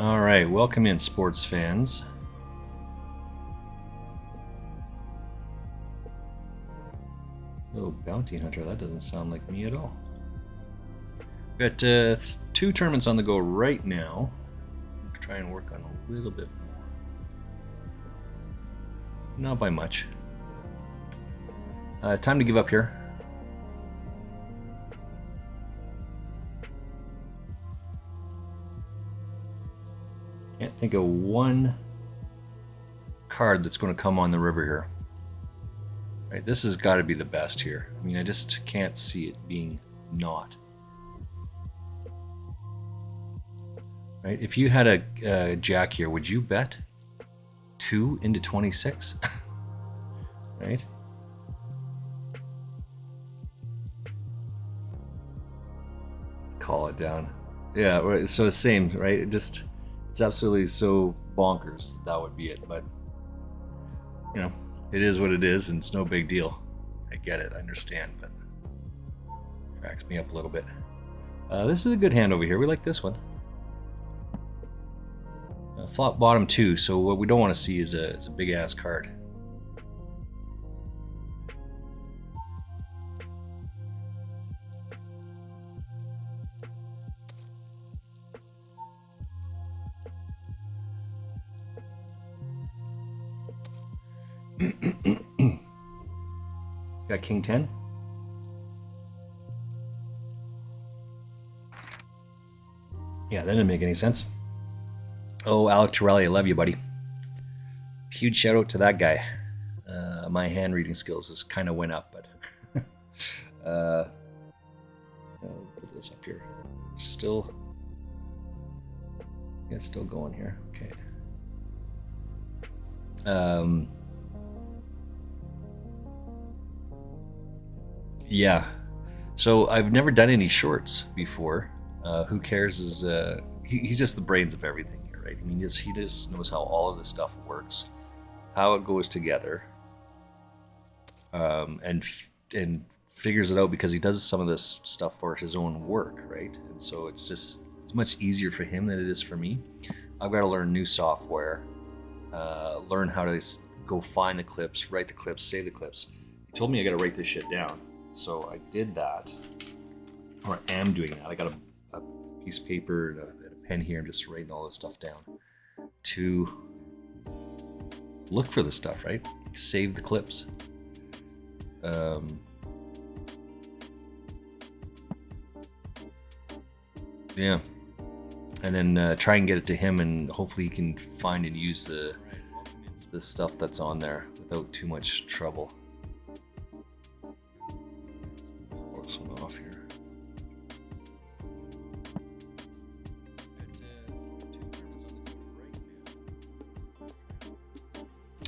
All right, welcome in, sports fans. Oh, bounty hunter, that doesn't sound like me at all. Got 2 tournaments on the go right now. I'm try and work on a little bit more. Not by much. Time to give up here. Can't think of one card that's going to come on the river here. Right, this has got to be the best here. I mean, I just can't see it being not. Right, if you had a jack here, would you bet 2 into 26? Right? Call it down. Yeah, right, so the same, right? It's absolutely so bonkers that would be it, but you know, it is what it is, and it's no big deal. I get it, I understand, but it cracks me up a little bit. This is a good hand over here. We like this one. Flop bottom 2, so what we don't want to see is a big ass card. Got king 10. Yeah, that didn't make any sense. Oh, Alec Torelli, I love you, buddy. Huge shout out to that guy. My hand reading skills has kind of went up, but I'll put this up here. Still, yeah, it's still going here. Okay. Yeah. So I've never done any shorts before. Who cares is he's just the brains of everything here, right? I mean, he just knows how all of this stuff works, how it goes together, and figures it out because he does some of this stuff for his own work, right? And so it's much easier for him than it is for me. I've got to learn new software, learn how to go find the clips, write the clips, save the clips. He told me I got to write this shit down, so I did that, or I am doing that. I got a piece of paper and a pen here. I'm just writing all this stuff down to look for the stuff, right? Save the clips. Yeah, and then try and get it to him, and hopefully he can find and use the stuff that's on there without too much trouble. Pull this one off here.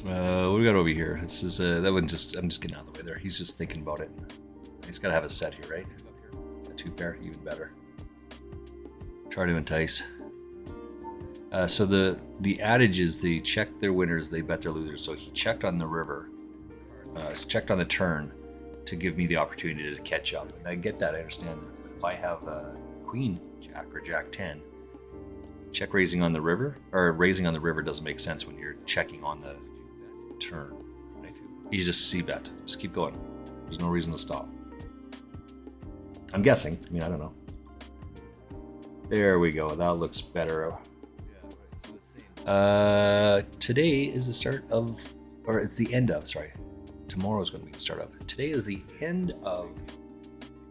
What do we got over here? This is that one. I'm just getting out of the way there. He's just thinking about it. He's got to have a set here, right? A 2 pair, even better. Try to entice. So the adage is they check their winners, they bet their losers. So he checked on the river, checked on the turn to give me the opportunity to catch up. And I get that. I understand that. If I have Queen Jack or Jack 10, check raising on the river, or raising on the river doesn't make sense when you're checking on the turn. Right? You just c-bet. Just keep going. There's no reason to stop. I'm guessing. I mean, I don't know. There we go. That looks better. Today is the start of, or it's the end of, sorry. Tomorrow is going to be the start of. Today is the end of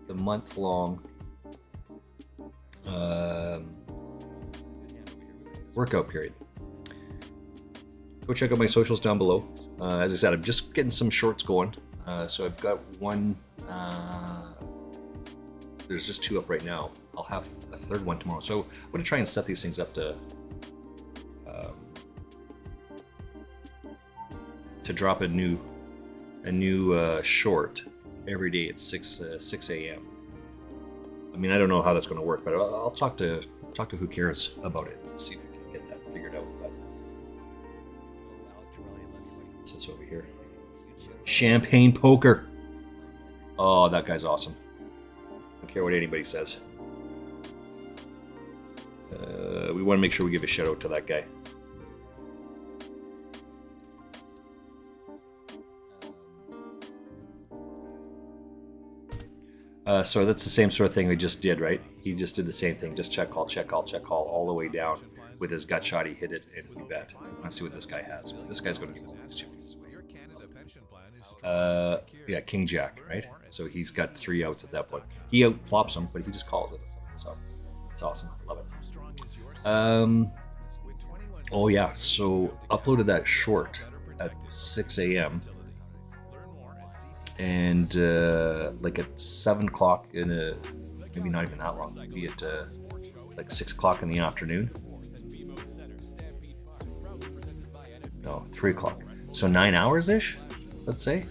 the month-long workout period. Go check out my socials down below. As I said, I'm just getting some shorts going. So I've got one, there's just 2 up right now. I'll have a 3rd one tomorrow. So I'm going to try and set these things up to drop a new short every day at 6 a.m. I mean, I don't know how that's going to work, but I'll talk to Who Cares about it and see if we can get that figured out. But what's this over here? SChampagnePoker. Oh, that guy's awesome. I don't care what anybody says. We want to make sure we give a shout out to that guy. So that's the same sort of thing we just did, right? He just did the same thing, just check call, check call, check call, all the way down with his gut shot. He hit it and we bet. Let's see what this guy has. This guy's going to be yeah, King Jack, right? So he's got 3 outs at that point. He out flops him, but he just calls it. So it's awesome. I love it. Oh yeah, so uploaded that short at 6 a.m. and like at 7 o'clock maybe not even that long, maybe at like 6 o'clock in the afternoon. No, 3 o'clock. So 9 hours ish, let's say.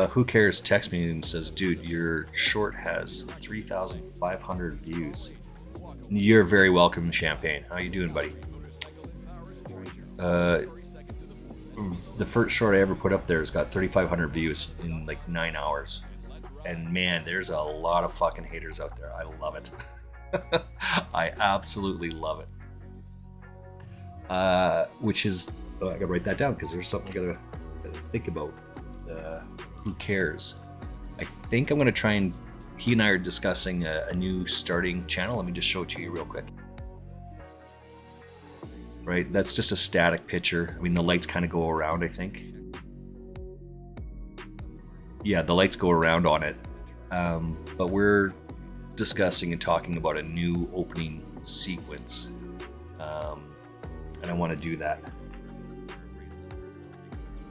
Who cares? Text me and says, dude, your short has 3,500 views. You're very welcome, Champagne. How you doing, buddy? The first short I ever put up there has got 3,500 views in like 9 hours. And man, there's a lot of fucking haters out there. I love it. I absolutely love it. Which is, I gotta write that down because there's something I gotta think about. Who cares? I think I'm gonna try and, he and I are discussing a new starting channel. Let me just show it to you real quick. Right, that's just a static picture. I mean, the lights kind of go around, I think. Yeah, the lights go around on it. But we're discussing and talking about a new opening sequence. And I want to do that.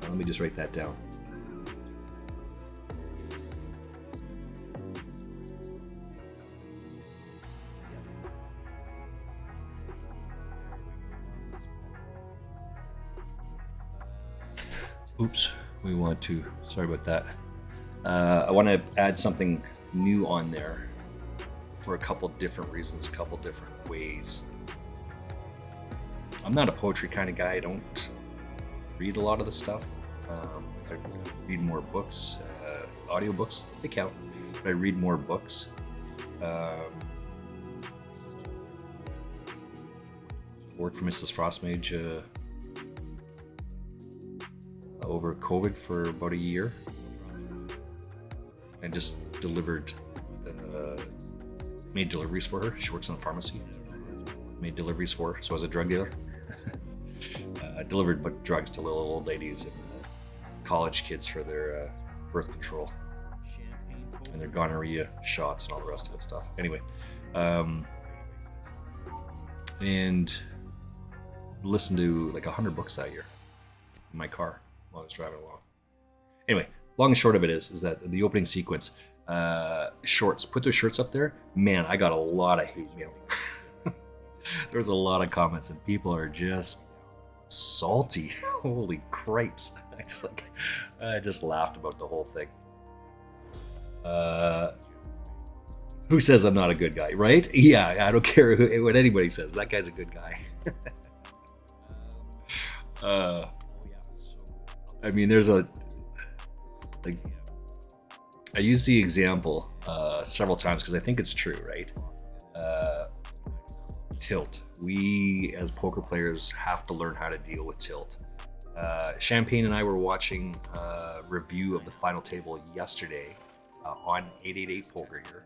Let me just write that down. Oops, we want to, sorry about that. I want to add something new on there for a couple different reasons, a couple different ways. I'm not a poetry kind of guy. I don't read a lot of the stuff. I read more books, audiobooks, they count, but I read more books. Worked for Mrs. Frostmage over COVID for about a year, and just delivered, made deliveries for her. She works in a pharmacy. Made deliveries for her, so as a drug dealer. Delivered drugs to little old ladies and college kids for their birth control and their gonorrhea shots and all the rest of it stuff. Anyway, and listened to like 100 books that year in my car while I was driving along. Anyway, long and short of it is that the opening sequence, shorts, put those shirts up there. Man, I got a lot of hate mail. There's a lot of comments and people are just salty. Holy cripes. I just laughed about the whole thing. Who says I'm not a good guy, right? Yeah, I don't care what anybody says. That guy's a good guy. I mean, there's I use the example several times because I think it's true, right? Tilt. We as poker players have to learn how to deal with tilt. Champagne and I were watching a review of the final table yesterday on 888 Poker here.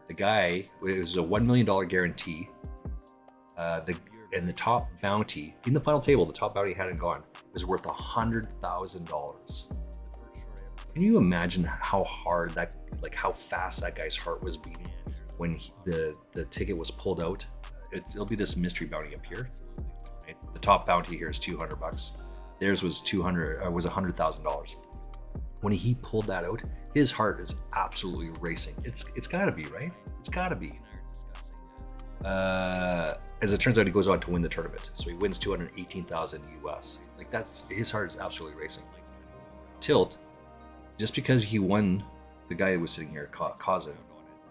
The guy, it was a $1 million guarantee. And the top bounty in the final table, the top bounty hadn't gone, was worth $100,000. Can you imagine how hard that, like how fast that guy's heart was beating when the ticket was pulled out? It'll be this mystery bounty up here. Right? The top bounty here is $200. Theirs was $100,000. When he pulled that out, his heart is absolutely racing. It's got to be, right? It's got to be. As it turns out, he goes on to win the tournament, so he wins $218,000 US. Like that's, his heart is absolutely racing. Tilt, just because he won, the guy who was sitting here, Kozin,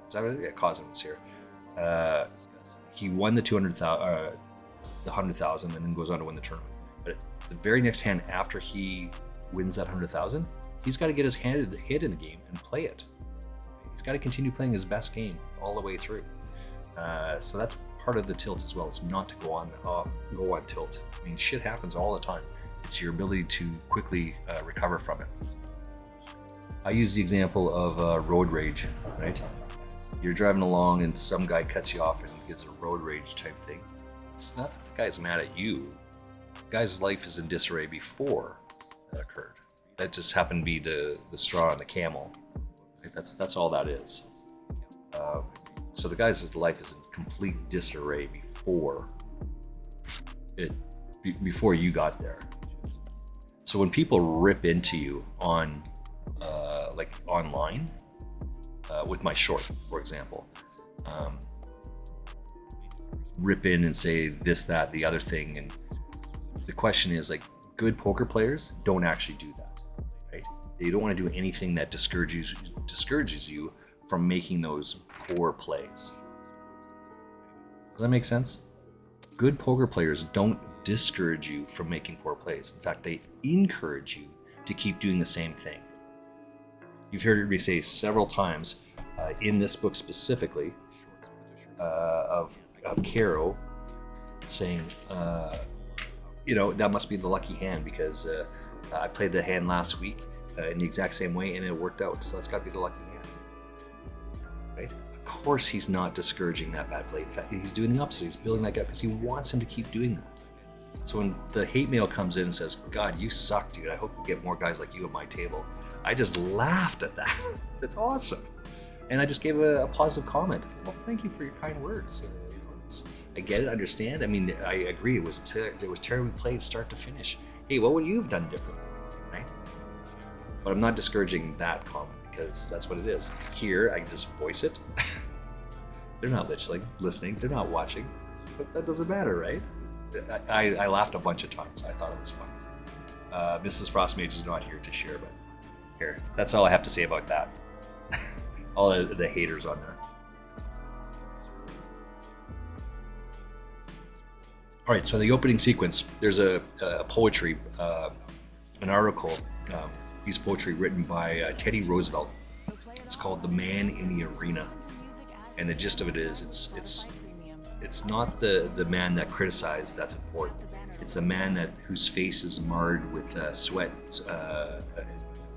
is that right? Yeah, Kozin was here. He won the $100,000 and then goes on to win the tournament. But the very next hand after he wins that $100,000, he's got to get his head in the game and play it. He's got to continue playing his best game all the way through. So that's part of the tilt as well. It's not to go on tilt. I mean, shit happens all the time. It's your ability to quickly recover from it. I use the example of road rage, right? You're driving along and some guy cuts you off and gives a road rage type thing. It's not that the guy's mad at you. The guy's life is in disarray before that occurred. That just happened to be the straw on the camel. Right? That's all that is. So the guy's life is in complete disarray before you got there. So when people rip into you on like online, with my short, for example, rip in and say this, that, the other thing, and the question is, like, good poker players don't actually do that, right? They don't want to do anything that discourages you from making those poor plays. Does that make sense? Good poker players don't discourage you from making poor plays. In fact, they encourage you to keep doing the same thing. You've heard me say several times in this book specifically of Caro saying, that must be the lucky hand because I played the hand last week in the exact same way and it worked out. So that's got to be the lucky hand, right? Of course, he's not discouraging that bad play. In fact, he's doing the opposite. He's building that guy because he wants him to keep doing that. So when the hate mail comes in and says, "God, you suck, dude. I hope we get more guys like you at my table," I just laughed at that. That's awesome. And I just gave a positive comment. Well, thank you for your kind words. I get it, understand. I mean, I agree. It was terribly played start to finish. Hey, what would you have done differently, right? But I'm not discouraging that comment because that's what it is. Here, I can just voice it. They're not listening. They're not watching. But that doesn't matter, right? I laughed a bunch of times. I thought it was funny. Mrs. Frostmage is not here to share, but here. That's all I have to say about that. All the haters on there. All right, so the opening sequence, there's a poetry, an article, piece of poetry written by Teddy Roosevelt. It's called "The Man in the Arena," and the gist of it is, it's not the man that criticized that's important. It's the man whose face is marred with sweat,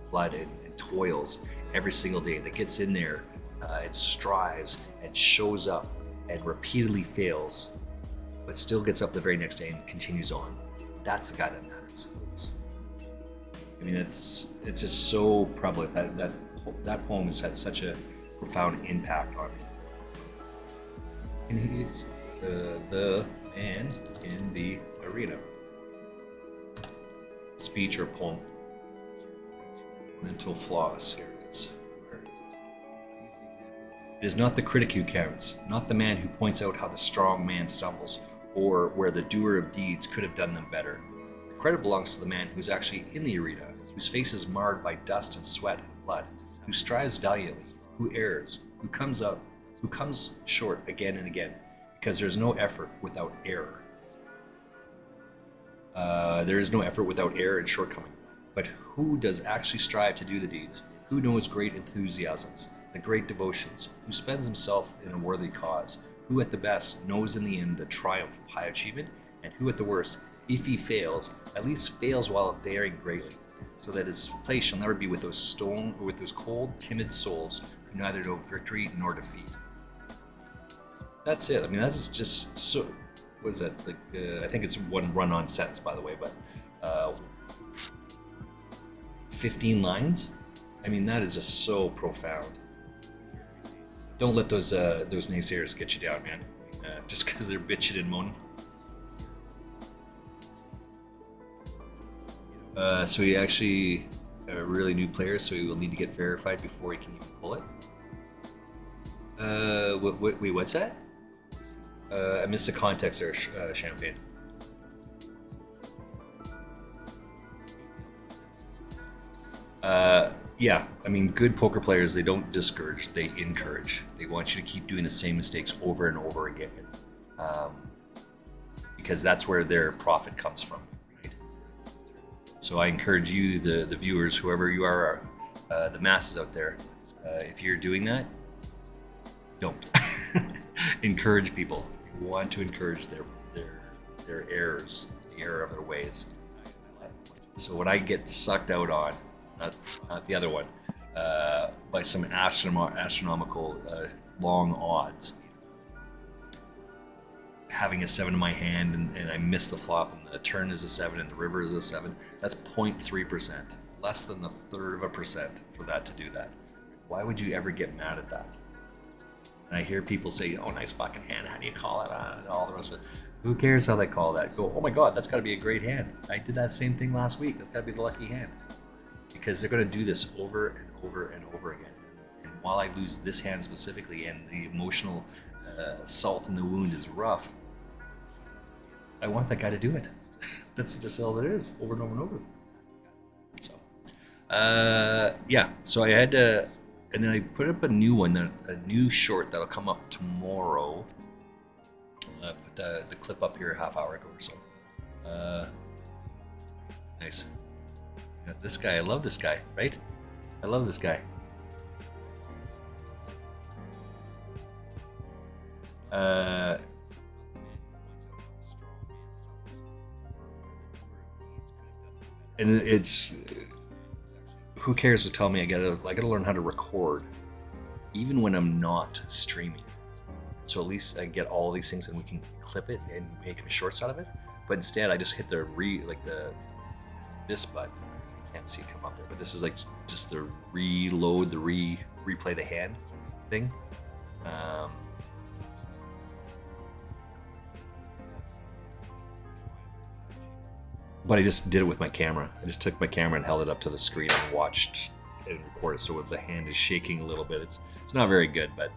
blood, and toils every single day, that gets in there and strives and shows up and repeatedly fails, but still gets up the very next day and continues on. That's the guy that matters. It's just so prevalent. That poem has had such a profound impact on me. And it's the man in the arena. Speech or poem. Mental floss. Here it is. Where is it? It is not the critic who counts, not the man who points out how the strong man stumbles, or where the doer of deeds could have done them better. The credit belongs to the man who's actually in the arena, whose face is marred by dust and sweat and blood, who strives valiantly, who errs, who comes short again and again, because there's no effort without error. There is no effort without error and shortcoming. But who does actually strive to do the deeds? Who knows great enthusiasms, the great devotions? Who spends himself in a worthy cause? Who at the best knows in the end the triumph of high achievement? And who at the worst, if he fails, at least fails while daring greatly, so that his place shall never be with those cold, timid souls who neither know victory nor defeat. That's it. I mean, that's just so. What is that? I think it's one run-on sentence, by the way, but 15 lines. I mean, that is just so profound. Don't let those naysayers get you down, man. Just because they're bitching and moaning. So he actually a really new player, so he will need to get verified before he can even pull it. Wait, what's that? I missed the context there, Champagne. Yeah, I mean, good poker players, they don't discourage, they encourage. They want you to keep doing the same mistakes over and over again. Because that's where their profit comes from, right? So I encourage you, the viewers, whoever you are, the masses out there, if you're doing that, don't. Encourage people. want to encourage their errors, the error of their ways. So when I get sucked out on, not the other one, by some astronomical long odds, having a 7 in my hand and I miss the flop and the turn is a 7 and the river is a 7, that's 0.3%, less than 1/3% for that to do that. Why would you ever get mad at that? And I hear people say, oh, nice fucking hand, how do you call it? And all the rest of it. Who cares how they call that? Go, oh my God, that's got to be a great hand. I did that same thing last week. That's got to be the lucky hand. Because they're going to do this over and over and over again. And while I lose this hand specifically and the emotional salt in the wound is rough, I want that guy to do it. That's just all there is, over and over and over. So, yeah, so I had to, and then I put up a new one, a new short that'll come up tomorrow. Put the clip up here a half hour ago or so. Nice. Yeah, this guy, I love this guy, right? I love this guy. And it's, who cares to tell me I gotta learn how to record even when I'm not streaming. So at least I get all these things and we can clip it and make shorts out of it. But instead I just hit this button. You can't see it come up there, but this is like just the reload, the replay the hand thing. But I just did it with my camera. I just took my camera and held it up to the screen and watched and recorded. So if the hand is shaking a little bit, it's not very good, but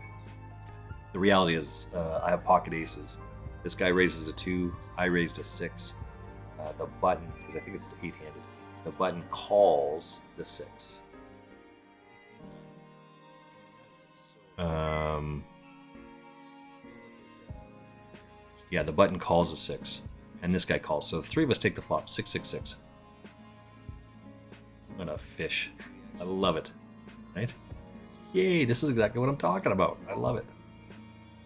the reality is, I have pocket aces. This guy raises a 2. I raised a 6. The button, because I think it's 8-handed. The button calls the 6. Yeah, the button calls a 6, and this guy calls. So the 3 of us take the flop. 6, 6, 6. What a fish! I love it. Right? Yay! This is exactly what I'm talking about. I love it.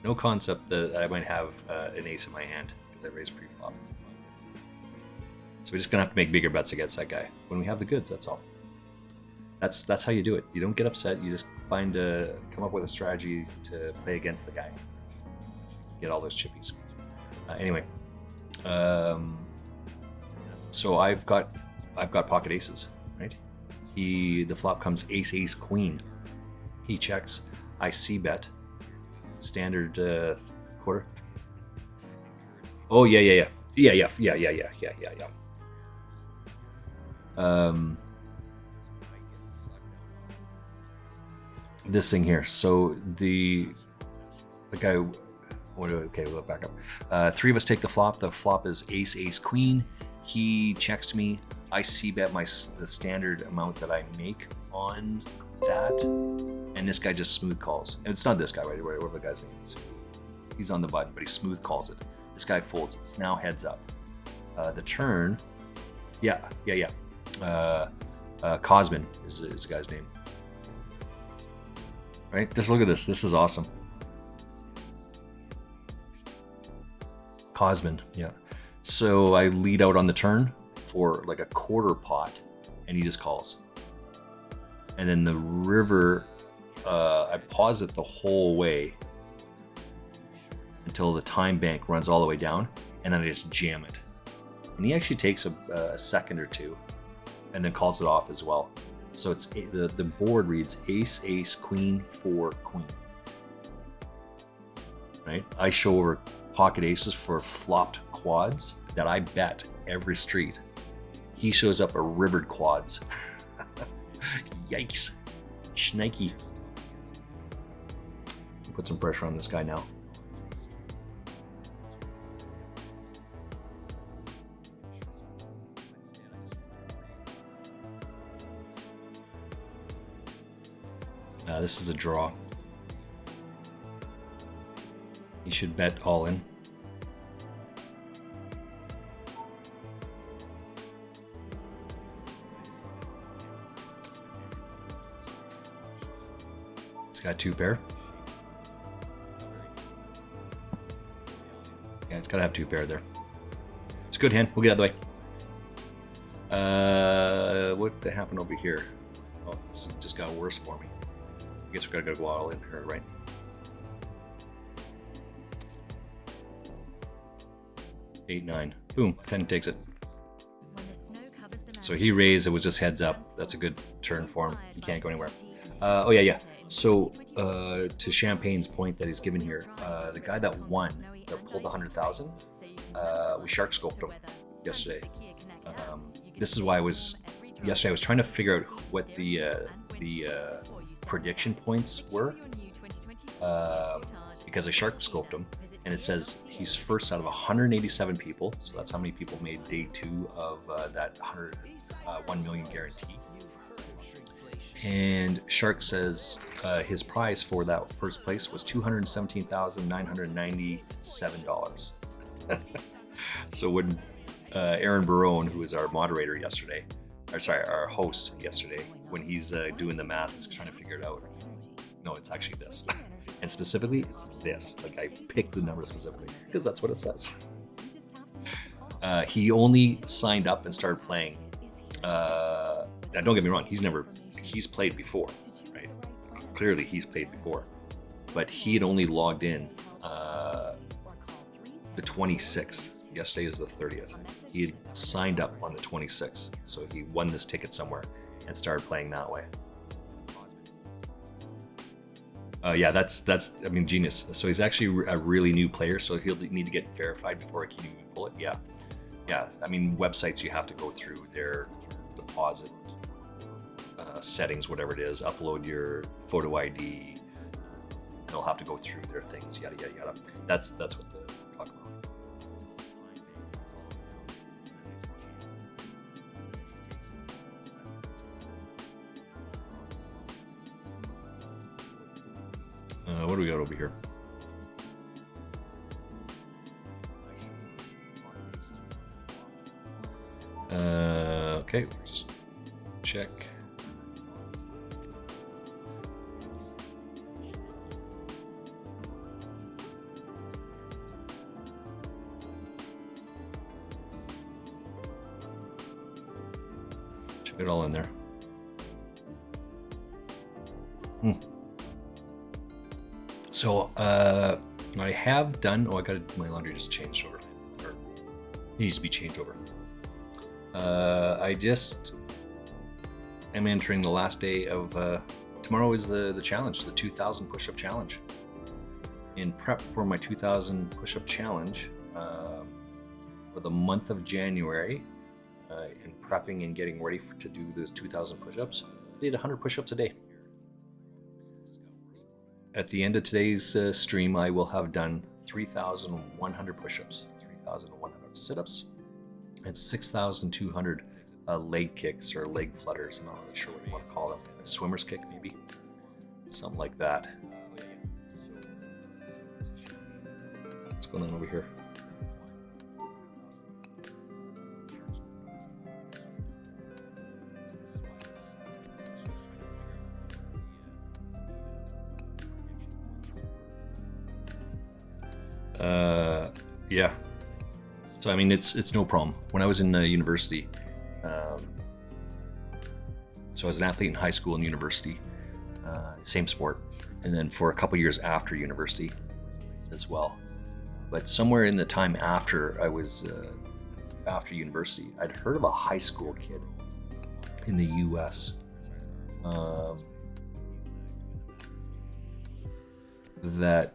No concept that I might have an ace in my hand because I raised pre-flop. So we're just gonna have to make bigger bets against that guy when we have the goods. That's all. That's how you do it. You don't get upset. You just come up with a strategy to play against the guy. Get all those chippies. Anyway, so I've got pocket aces, right? The flop comes ace, ace, queen. He checks. I c-bet. Standard quarter. Oh yeah. This thing here. So the guy. Okay, we'll back up. 3 of us take the flop. The flop is ace, ace, queen. He checks me. I c-bet the standard amount that I make on that, and this guy just smooth calls. And it's not this guy, right? Whatever the guy's name is. He's on the button, but he smooth calls it. This guy folds. It's now heads up. The turn. Yeah. Cosmin is the guy's name. Right? Just look at this. This is awesome. Cosmin, yeah. So I lead out on the turn for like a quarter pot, and he just calls. And then the river, I pause it the whole way until the time bank runs all the way down, and then I just jam it. And he actually takes a second or two, and then calls it off as well. So it's the board reads ace, ace, queen, 4, queen. Right? I show over pocket aces for flopped quads that I bet every street. He shows up a rivered quads. Yikes. Schnikey. Put some pressure on this guy now. This is a draw. He should bet all in. It's got 2 pair. it's got to have 2 pair there. It's a good hand. We'll get out of the way. What happened over here? Oh, this just got worse for me. I guess we're gonna go all in here, right? Eight, 9. Boom. 10 takes it. So he raised. It was just heads up. That's a good turn for him. He can't go anywhere. Oh yeah. So to Champagne's point that he's given here, the guy that won, that pulled 100,000, we shark scoped him yesterday. This is why yesterday I was trying to figure out what the prediction points were, because I shark scoped him, and it says he's first out of 187 people. So that's how many people made day 2 of that 1 million guarantee. And Shark says his prize for that first place was $217,997. So when Aaron Barone, who was our moderator yesterday, our host yesterday, when he's doing the math, he's trying to figure it out. No, it's actually this. And specifically, it's this. Like, I picked the number specifically because that's what it says. He only signed up and started playing. Now, don't get me wrong, he's played before, right? Clearly, he's played before. But he had only logged in the 26th. Yesterday is the 30th. He had signed up on the 26th. So he won this ticket somewhere and started playing that way. Yeah, that's genius. So he's actually a really new player, so he'll need to get verified before he can even pull it. Yeah. I mean, websites, you have to go through their deposit settings, whatever it is, upload your photo ID. They'll have to go through their things, yada yada yada. That's what the talk about. What do we got over here? Okay, just check. Check it all in there. So I have done. Oh, I got my laundry just changed over, or needs to be changed over. I just am entering the last day of. Tomorrow is the challenge, the 2,000 push-up challenge. In prep for my 2,000 push-up challenge for the month of January, in prepping and getting ready to do those 2,000 push-ups, I did 100 push-ups a day. At the end of today's stream, I will have done 3,100 push-ups, 3,100 sit-ups, and 6,200 leg kicks or leg flutters. I'm not really sure what you want to call them. A swimmer's kick, maybe? Something like that. What's going on over here? Yeah. So I mean, it's no problem. When I was in university, so I was an athlete in high school and university, same sport, and then for a couple years after university as well. But somewhere in the time after I was after university, I'd heard of a high school kid in the U.S. That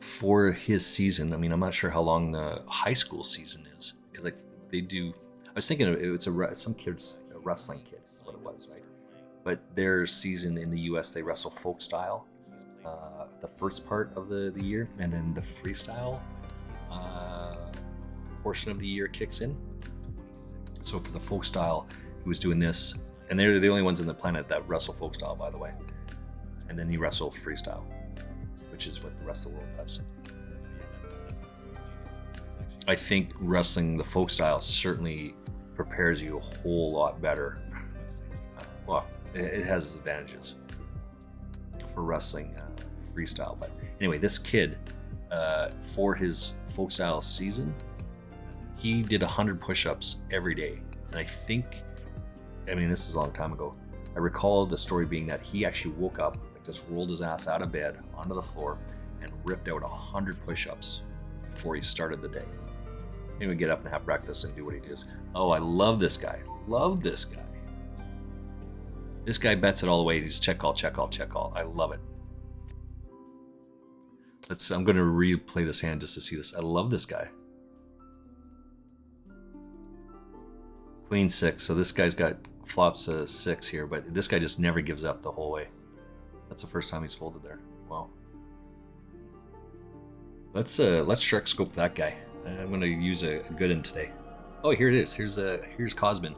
for his season, I mean, I'm not sure how long the high school season is, because like they do. I was thinking it was some kid's a wrestling kid, is what it was, right? But their season in the U.S., they wrestle folk style the first part of the year, and then the freestyle portion of the year kicks in. So for the folk style, he was doing this, and they're the only ones on the planet that wrestle folk style, by the way. And then he wrestled freestyle, which is what the rest of the world does. I think wrestling the folk style certainly prepares you a whole lot better. Well, it has its advantages for wrestling freestyle. But anyway, this kid for his folk style season, he did 100 push-ups every day. And I think, I mean, this is a long time ago. I recall the story being that he actually woke up, like just rolled his ass out of bed onto the floor and ripped out 100 push-ups before he started the day. He would get up and have breakfast and do what he does. Oh, I love this guy. Love this guy. This guy bets it all the way. He's check call, check call, check call. I love it. I'm going to replay this hand just to see this. I love this guy. Queen 6. So this guy's got flops 6 here, but this guy just never gives up the whole way. That's the first time he's folded there. Wow. Let's shark scope that guy. I'm going to use a good one today. Oh, here it is. Here's Cosmin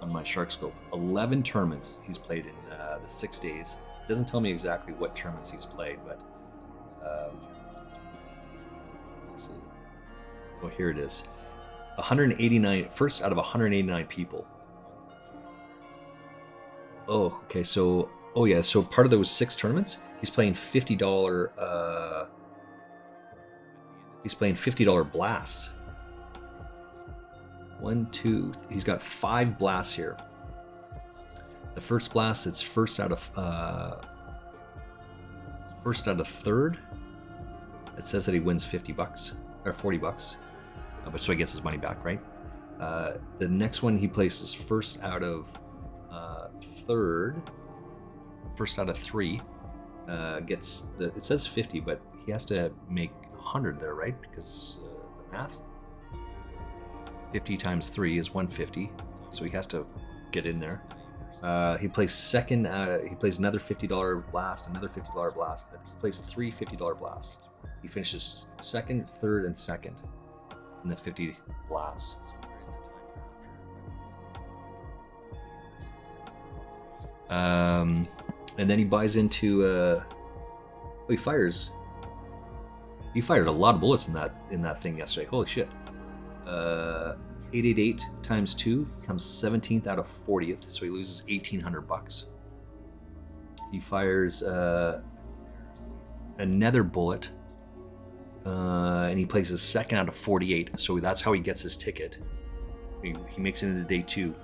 on my shark scope. 11 tournaments he's played in the 6 days. It doesn't tell me exactly what tournaments he's played, but let's see. Oh, here it is. 189, first out of 189 people. Oh, okay. So, oh yeah. So part of those 6 tournaments, he's playing $50. He's playing $50 blasts. 1, 2. He's got 5 blasts here. The first blast, it's first out of third. It says that he wins $50 or $40, but so he gets his money back, right? The next one he places first out of third. First out of 3 gets the. It says 50, but he has to make 100 there, right? Because the math. 50 times 3 is 150, so he has to get in there. He plays second. He plays another $50 blast, another $50 blast. He plays 3 $50 blasts. He finishes second, third, and second in the 50 blasts. And then he buys into. He fires. He fired a lot of bullets in that thing yesterday. Holy shit. 888 times 2 comes 17th out of 40th, so he loses $1,800. He fires another bullet, and he places second out of 48, so that's how he gets his ticket. He makes it into day 2,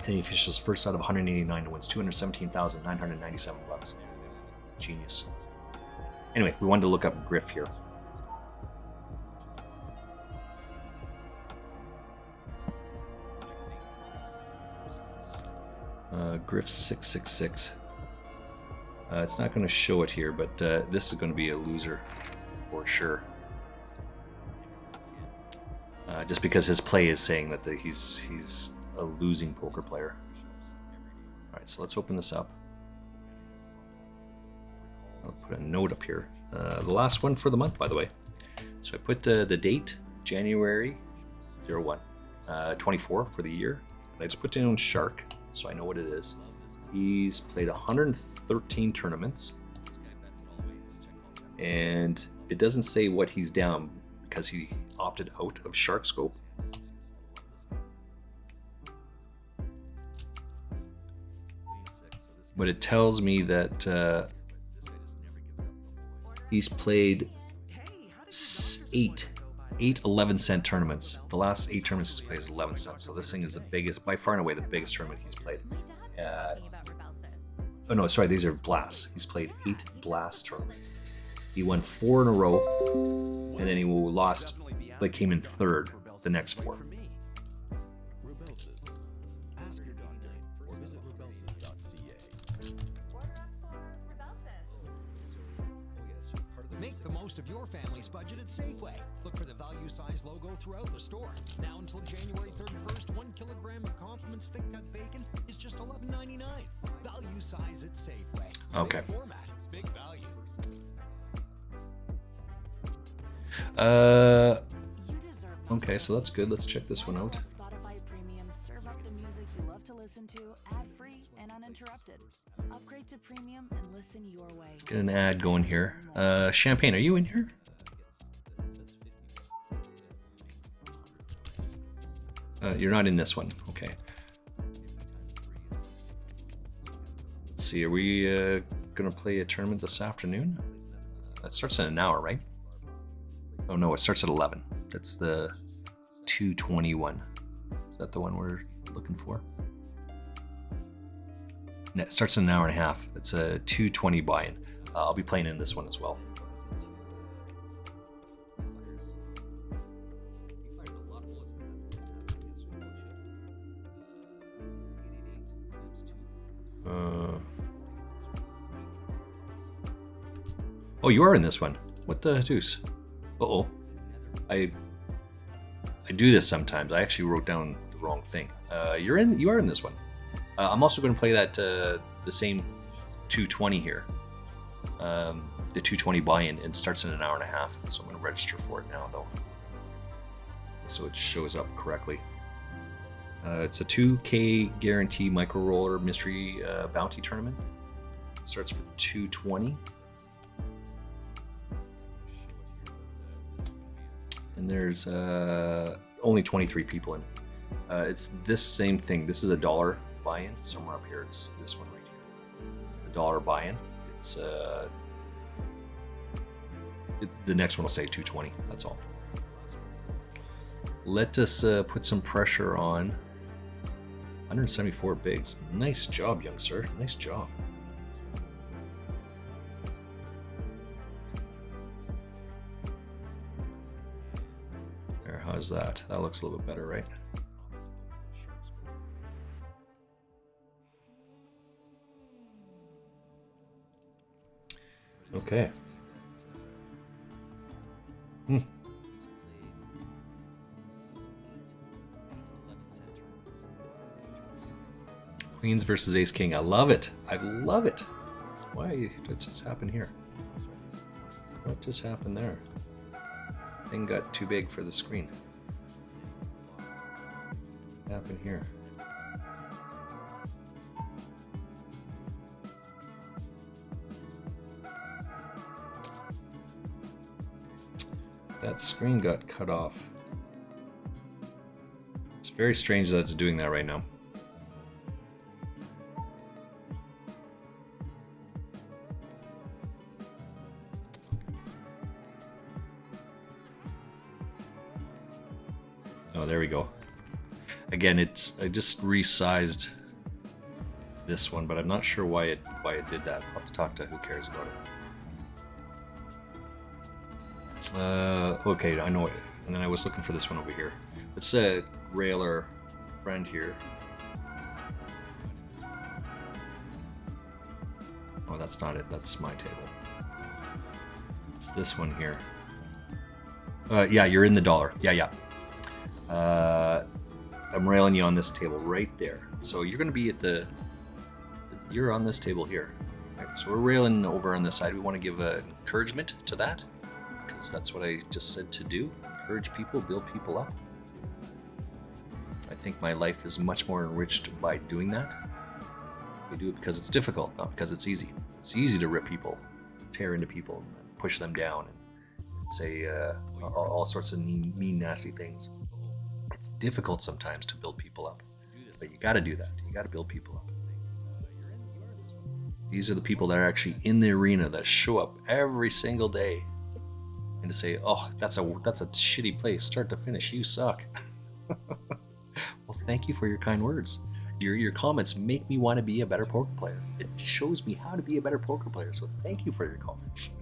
and he finishes first out of 189 and wins $217,997. Genius. Anyway, we wanted to look up Griff here. Griff 666. It's not going to show it here, but this is going to be a loser for sure. Just because his play is saying that he's a losing poker player. All right, so let's open this up. I'll put a note up here. The last one for the month, by the way. So I put the date, January 01, 24 for the year. I just put down Shark, so I know what it is. He's played 113 tournaments, and it doesn't say what he's down because he opted out of Shark Scope. But it tells me that he's played 8 11-cent tournaments. The last 8 tournaments he's played is 11 cents. So this thing is the biggest, by far and away, the biggest tournament he's played. Oh no, sorry, these are blasts. He's played 8 blast tournaments. He won 4 in a row, and then he lost, like came in third the next 4. Make the most of your family's budget at Safeway. Look for the value size logo throughout the store. Now until January 31st, 1 kilogram of Compliments thick cut bacon is just $11.99. Value size at Safeway. Okay. Big format, big value. Okay, so that's good. Let's check this one out. Spotify Premium, serve up the music you love to listen to, ad-free and uninterrupted. Upgrade to Premium and listen your way. Let's get an ad going here. Champagne, are you in here? You're not in this one. Okay. Let's see. Are we gonna play a tournament this afternoon? That starts in an hour, right? Oh no, it starts at 11. That's the 221. Is that the one we're looking for? No, it starts in an hour and a half. It's a 220 buy-in. I'll be playing in this one as well. Oh, you are in this one. What the deuce? Uh-oh. I do this sometimes. I actually wrote down the wrong thing. You are in this one. I'm also going to play that the same 220 here. The 220 buy-in. It starts in an hour and a half. So I'm going to register for it now, though, so it shows up correctly. It's a 2K guarantee micro roller mystery bounty tournament. It starts for 220. And there's only 23 people in it. It's this same thing. This is a $1 buy-in. Somewhere up here, it's this one right here. It's a $1 buy-in. It's the next one will say 220. That's all. Let us put some pressure on. 174 bigs. Nice job, young sir. Nice job. There, how's that? That looks a little bit better, right? Okay. Queens versus Ace King. I love it. I love it. Why? What just happened here? What just happened there? Thing got too big for the screen. What happened here? That screen got cut off. It's very strange that it's doing that right now. Oh, there we go. Again, I just resized this one, but I'm not sure why it did that. I'll have to talk to who cares about it. Okay, I know it. And then I was looking for this one over here. Let's rail our friend here. Oh, that's not it. That's my table. It's this one here. Yeah, you're in the $1. Yeah. I'm railing you on this table right there. So you're going to be you're on this table here. Right, so we're railing over on this side. We want to give encouragement to that, because that's what I just said to do. Encourage people, build people up. I think my life is much more enriched by doing that. We do it because it's difficult, not because it's easy. It's easy to rip people, tear into people, and push them down, and say all sorts of mean, nasty things. It's difficult sometimes to build people up, but you got to do that. You got to build people up. These are the people that are actually in the arena, that show up every single day, and to say, "Oh, that's a shitty place, start to finish. You suck." Well, thank you for your kind words. Your comments make me want to be a better poker player. It shows me how to be a better poker player. So thank you for your comments.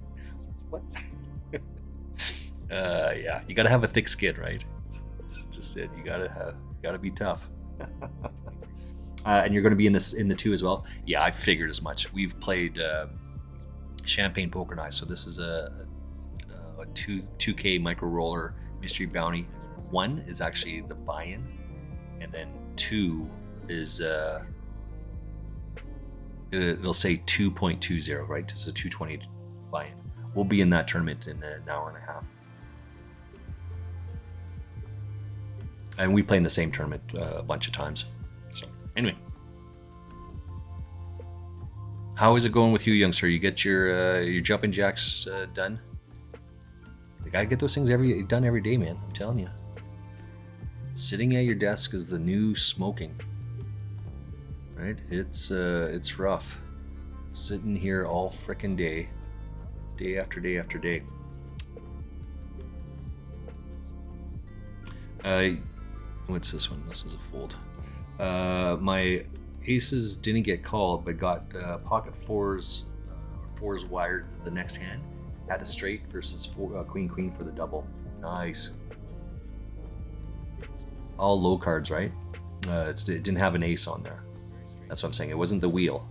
What? Yeah, you got to have a thick skin, right? It's just it. You gotta be tough. And you're going to be in the 2 as well. Yeah, I figured as much. We've played Champagne Poker Night, so this is a 2K micro roller mystery bounty. 1 is actually the buy-in, and then 2 is it'll say 2.20, right? It's a 220 buy-in. We'll be in that tournament in an hour and a half. And we play in the same tournament a bunch of times. So anyway, how is it going with you, youngster? You get your jumping jacks done? You gotta get those things done every day, man. I'm telling you. Sitting at your desk is the new smoking, right? It's rough. Sitting here all frickin' day after day after day. What's this one? This is a fold. My aces didn't get called, but got pocket fours, fours wired the next hand. Had a straight versus queen queen for the double. Nice. All low cards, right? It didn't have an ace on there. That's what I'm saying. It wasn't the wheel,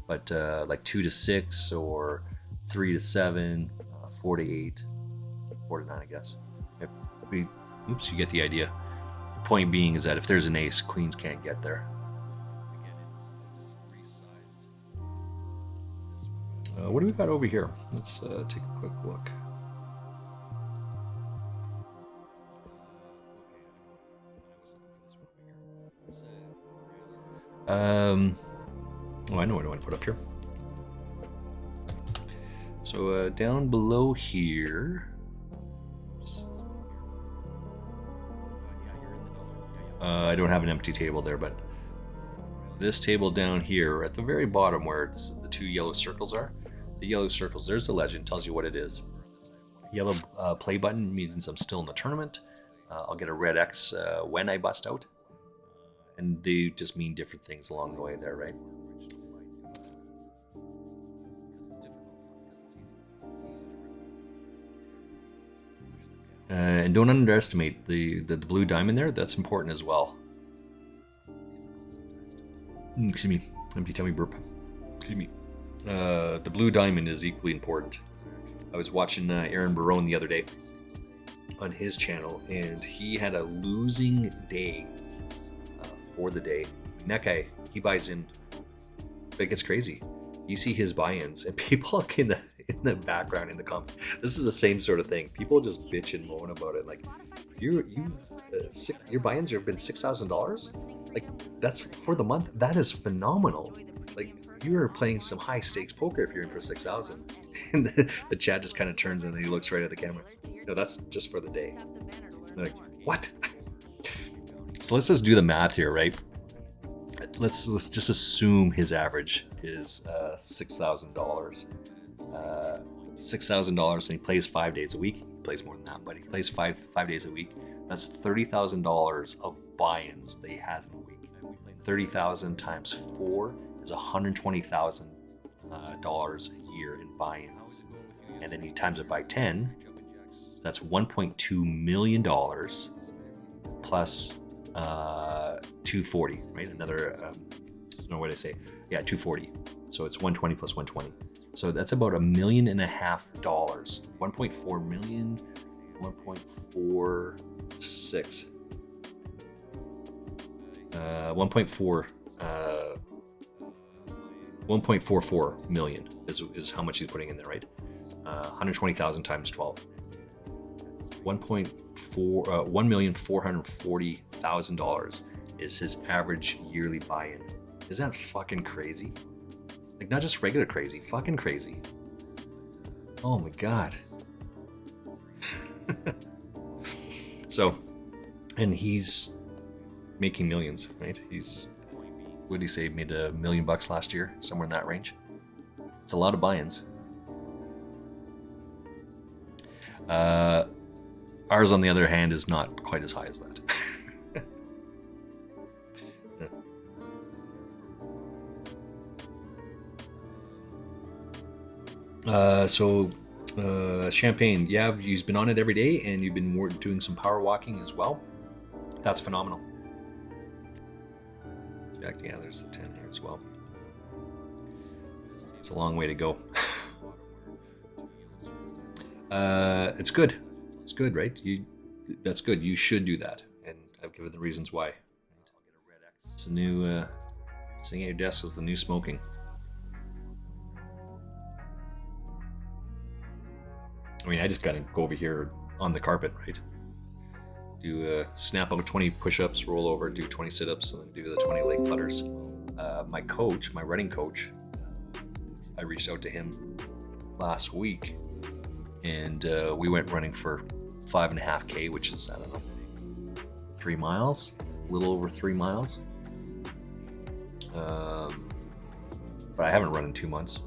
but like 2 to 6 or 3 to 7, 4 to 8, 4 to 9, I guess. Oops, you get the idea. The point being is that if there's an ace, queens can't get there. What do we got over here? Let's take a quick look. Oh, I know what I want to put up here. So down below here, I don't have an empty table there, but this table down here at the very bottom where it's the 2 yellow circles are, the yellow circles, there's the legend, tells you what it is. Yellow play button means I'm still in the tournament. I'll get a red X when I bust out. And they just mean different things along the way there, right? And don't underestimate the blue diamond there. That's important as well. Excuse me, empty tummy burp. Excuse me. The blue diamond is equally important. I was watching Aaron Barone the other day on his channel, and he had a losing day for the day. And that guy, he buys in. It gets crazy. You see his buy-ins, and people in the background in the comments. This is the same sort of thing. People just bitch and moan about it. Like, your buy-ins have been $6,000. Like, that's for the month. That is phenomenal. Like, you are playing some high stakes poker if you're in for 6,000. And the chat just kind of turns and then he looks right at the camera. No, that's just for the day. They're like, what? So let's just do the math here, right? Let's just assume his average is $6,000. $6,000, and he plays 5 days a week. He plays more than that, but he plays five days a week. That's $30,000 of buy-ins that he has in a week. 30,000 times 4 is $120,000 a year in buy-ins, and then he times it by 10. So that's $1.2 million plus 240, right? Another, no, what did I say? Yeah, 240. So it's 120 plus 120. So that's about $1.5 million. 1.4 million, 1.46. 1.44 million is how much he's putting in there, right? 120,000 times 12. $1,440,000 is his average yearly buy-in. Isn't that fucking crazy? Like, not just regular crazy, fucking crazy. Oh my god. So, and he's making millions, right? What did he say, made $1 million last year, somewhere in that range. It's a lot of buy-ins. Ours, on the other hand, is not quite as high as that. Champagne, yeah, you've been on it every day, and you've been doing some power walking as well. That's phenomenal. Jack, yeah, there's the 10 here as well. It's a long way to go. It's good. It's good, right? That's good. You should do that, and I've given the reasons why. It's a new sitting at your desk is the new smoking. I mean, I just gotta go over here on the carpet, right? Do snap out 20 push-ups, roll over, do 20 sit-ups, and then do the 20 leg putters. My coach, my running coach, I reached out to him last week, and we went running for 5.5K, which is, I don't know, 3 miles, a little over 3 miles. But I haven't run in 2 months.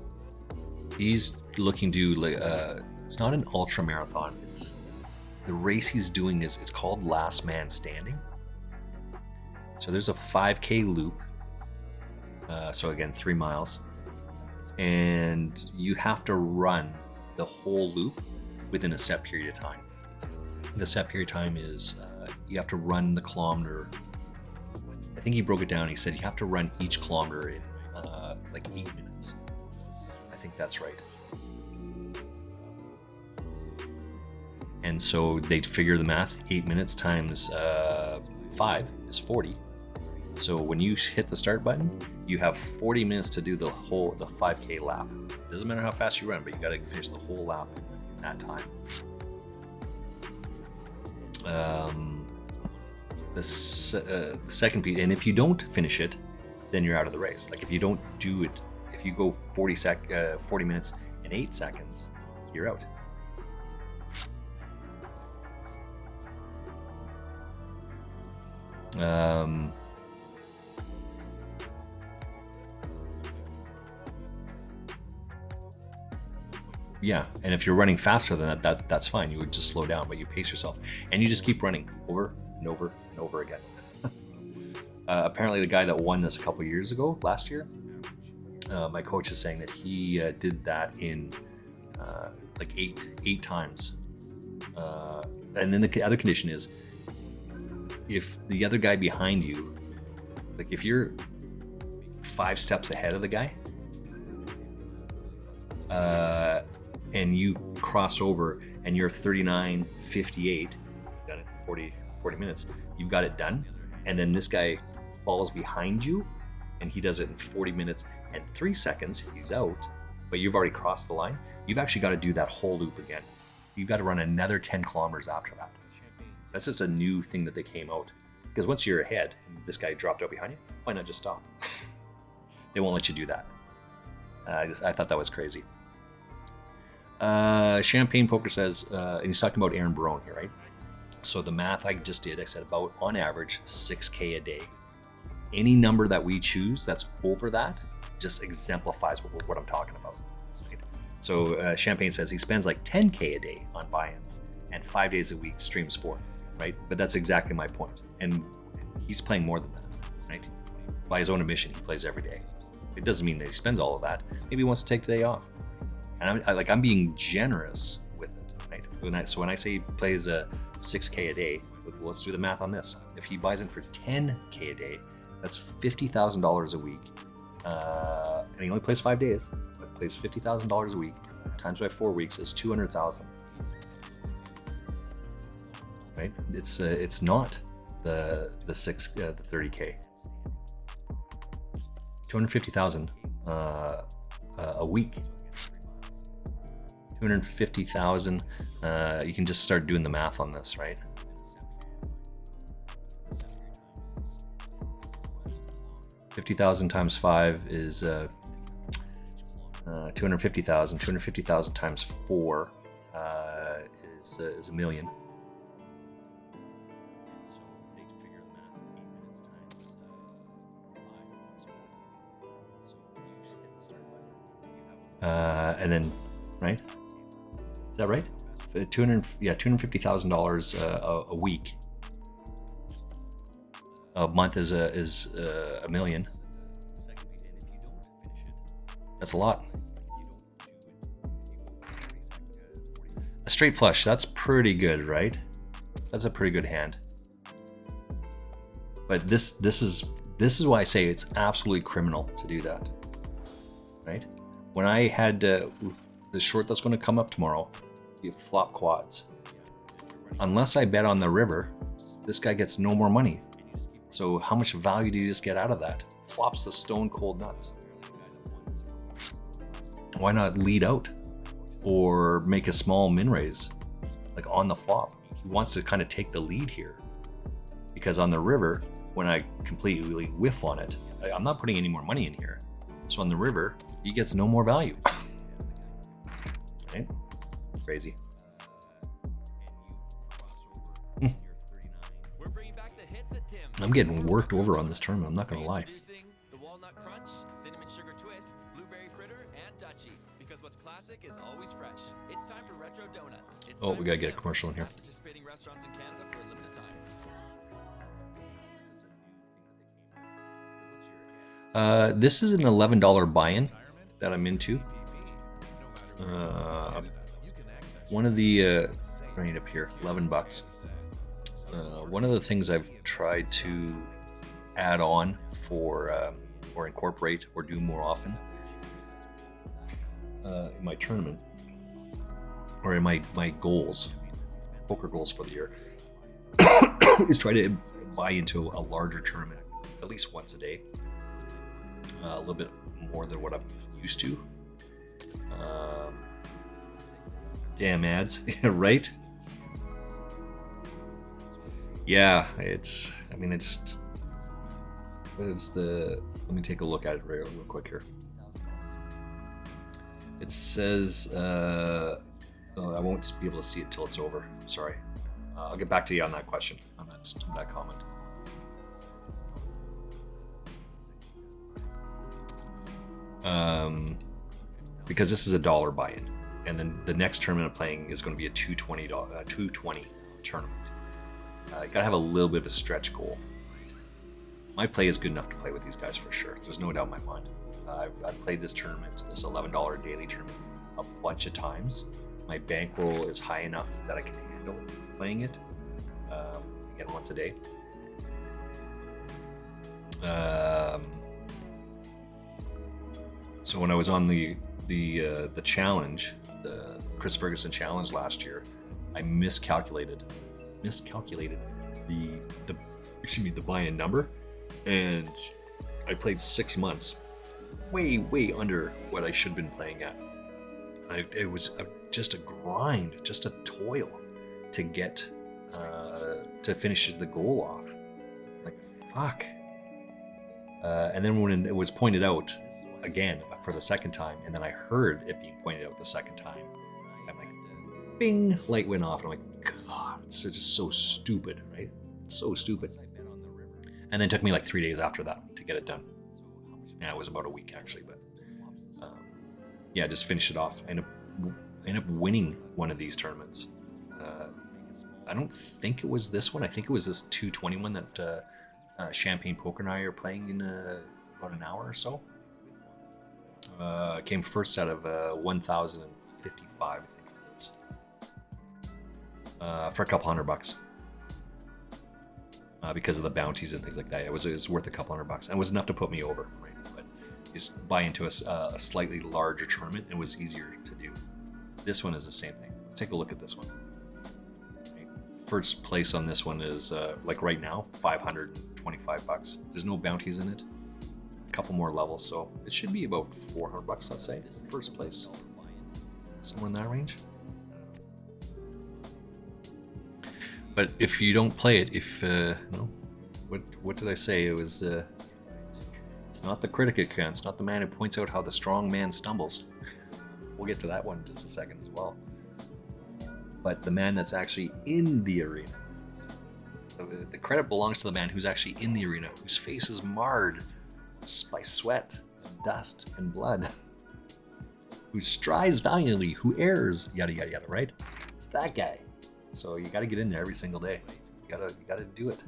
He's looking to it's not an ultra marathon. the race he's doing is, it's called Last Man Standing. So there's a 5K loop. So again, 3 miles. And you have to run the whole loop within a set period of time. The set period of time is you have to run the kilometer. I think he broke it down. He said you have to run each kilometer in like 8 minutes. I think that's right. And so they figure the math. 8 minutes times 5 is 40. So when you hit the start button, you have 40 minutes to do the 5K lap. Doesn't matter how fast you run, but you got to finish the whole lap in that time. The second piece, and if you don't finish it, then you're out of the race. Like if you don't do it, if you go 40 minutes and 8 seconds, you're out. Yeah, and if you're running faster than that, that's fine. You would just slow down, but you pace yourself, and you just keep running over and over and over again. Apparently, the guy that won this a couple years ago, last year, my coach is saying that he did that in like eight times. And then the other condition is, if the other guy behind you, like if you're 5 steps ahead of the guy, and you cross over and you're 39:58, done it in 40 minutes, you've got it done, and then this guy falls behind you and he does it in 40 minutes and 3 seconds, he's out, but you've already crossed the line, you've actually got to do that whole loop again. You've got to run another 10 kilometers after that. That's just a new thing that they came out, because once you're ahead and this guy dropped out behind you, why not just stop? They won't let you do that. I thought that was crazy. SchampagnePoker says, and he's talking about Aaron Barone here, right? So the math I just did, I said about on average 6K a day. Any number that we choose that's over that just exemplifies what I'm talking about. Right? So Champagne says he spends like 10K a day on buy-ins and 5 days a week streams 4, right? But that's exactly my point. And he's playing more than that, right? By his own admission, he plays every day. It doesn't mean that he spends all of that. Maybe he wants to take today off. And I'm being generous with it, right? So when I say he plays a 6K a day, let's do the math on this. If he buys in for 10K a day, that's $50,000 a week. And he only plays 5 days, but plays $50,000 a week times by 4 weeks is $200,000. Right? It's not the 30K. 250,000 a week. 250,000. You can just start doing the math on this, right? $50,000 times 5 is 250,000. 250,000 times 4 is $1 million. And then, right? Is that right? $250,000 a week. A month is $1 million. That's a lot. A straight flush. That's pretty good, right? That's a pretty good hand. But this is why I say it's absolutely criminal to do that, right? When I had the short that's going to come up tomorrow, you flop quads. Unless I bet on the river, this guy gets no more money. So how much value do you just get out of that? Flops the stone cold nuts. Why not lead out or make a small min raise, like on the flop? He wants to kind of take the lead here, because on the river, when I completely whiff on it, I'm not putting any more money in here. So on the river, he gets no more value. Right? Crazy. I'm getting worked over on this tournament, I'm not gonna lie. The walnut crunch, cinnamon sugar twist, blueberry fritter, and Dutchie. Because what's classic is always fresh. It's time for retro donuts. It's Oh, time we gotta for get a Donuts commercial in here. at participating restaurants in Canada for a limited time. This is an $11 buy-in that I'm into. One of the right up here, $11. One of the things I've tried to add on for or incorporate or do more often in my tournament or in my goals, poker goals for the year, is try to buy into a larger tournament at least once a day, a little bit more than what I'm used to. Damn ads, right? Yeah, it's. What is the? Let me take a look at it real quick here. It says. Oh, I won't be able to see it till it's over. Sorry. I'll get back to you on that question, on that comment. Because this is a dollar buy-in, and then the next tournament I'm playing is going to be a $220 tournament. You gotta have a little bit of a stretch goal. My play is good enough to play with these guys for sure. There's no doubt in my mind. I've played this tournament, this $11 daily tournament, a bunch of times. My bankroll is high enough that I can handle playing it. Again, once a day. So when I was on the challenge, the Chris Ferguson challenge last year, I miscalculated the buy-in number, and I played 6 months, way under what I should have been playing at. It was just a grind, just a toil to get to finish the goal off. Like fuck. And then when it was pointed out again for the second time, and then I heard it being pointed out the second time, I'm like, bing, light went off, and I'm like, God, it's just so stupid, right? So stupid. And then it took me like 3 days after that to get it done. Yeah, it was about a week actually, but yeah, just finished it off. I ended up winning one of these tournaments. I don't think it was this one. I think it was this 221 that SChampagnePoker and I are playing in about an hour or so. Came first out of 1,055, I think it is, for a couple $100. Because of the bounties and things like that, it was worth a couple $100, and it was enough to put me over. Right? But just buy into a slightly larger tournament, it was easier to do. This one is the same thing. Let's take a look at this one. Right? First place on this one is like right now, $525. There's no bounties in it. A couple more levels, so it should be about $400. Let's say first place, somewhere in that range. But if you don't play it, what did I say? It was, it's not the critic who counts, not the man who points out how the strong man stumbles. We'll get to that one in just a second as well. But the man that's actually in the arena. The credit belongs to the man who's actually in the arena, whose face is marred by sweat, and dust, and blood. Who strives valiantly, who errs, yada yada yada, right? It's that guy. So you got to get in there every single day. You gotta do it.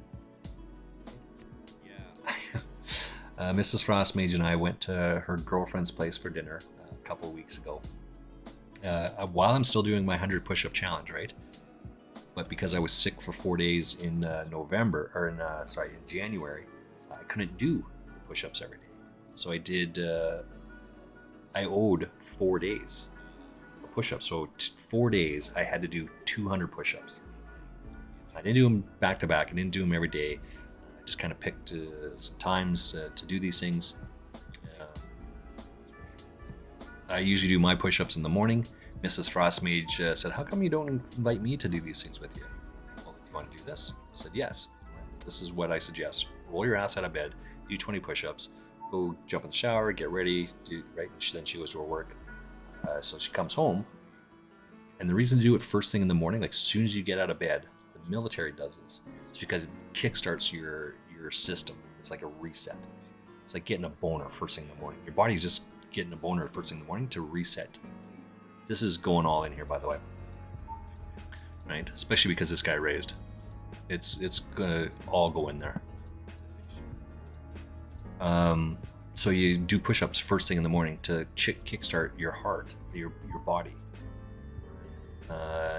Mrs. Frostmage and I went to her girlfriend's place for dinner a couple of weeks ago. While I'm still doing my 100 push-up challenge, right? But because I was sick for 4 days in January, I couldn't do the push-ups every day. So I did. I owed 4 days. Push-ups. So 4 days I had to do 200 push-ups. I didn't do them back to back. I didn't do them every day. I just kind of picked some times to do these things. I usually do my push-ups in the morning. Mrs. Frostmage said, "How come you don't invite me to do these things with you?" Well, do you want to do this? I said, "Yes. This is what I suggest. Roll your ass out of bed, do 20 push-ups, go jump in the shower, get ready, do right." Then she goes to her work. So she comes home, and the reason to do it first thing in the morning, like as soon as you get out of bed, the military does this. It's because it kickstarts your system. It's like a reset. It's like getting a boner first thing in the morning. Your body's just getting a boner first thing in the morning to reset This is going all in here, by the way. Right? Especially because this guy raised. It's gonna all go in there. So you do push-ups first thing in the morning to kickstart your heart, your body.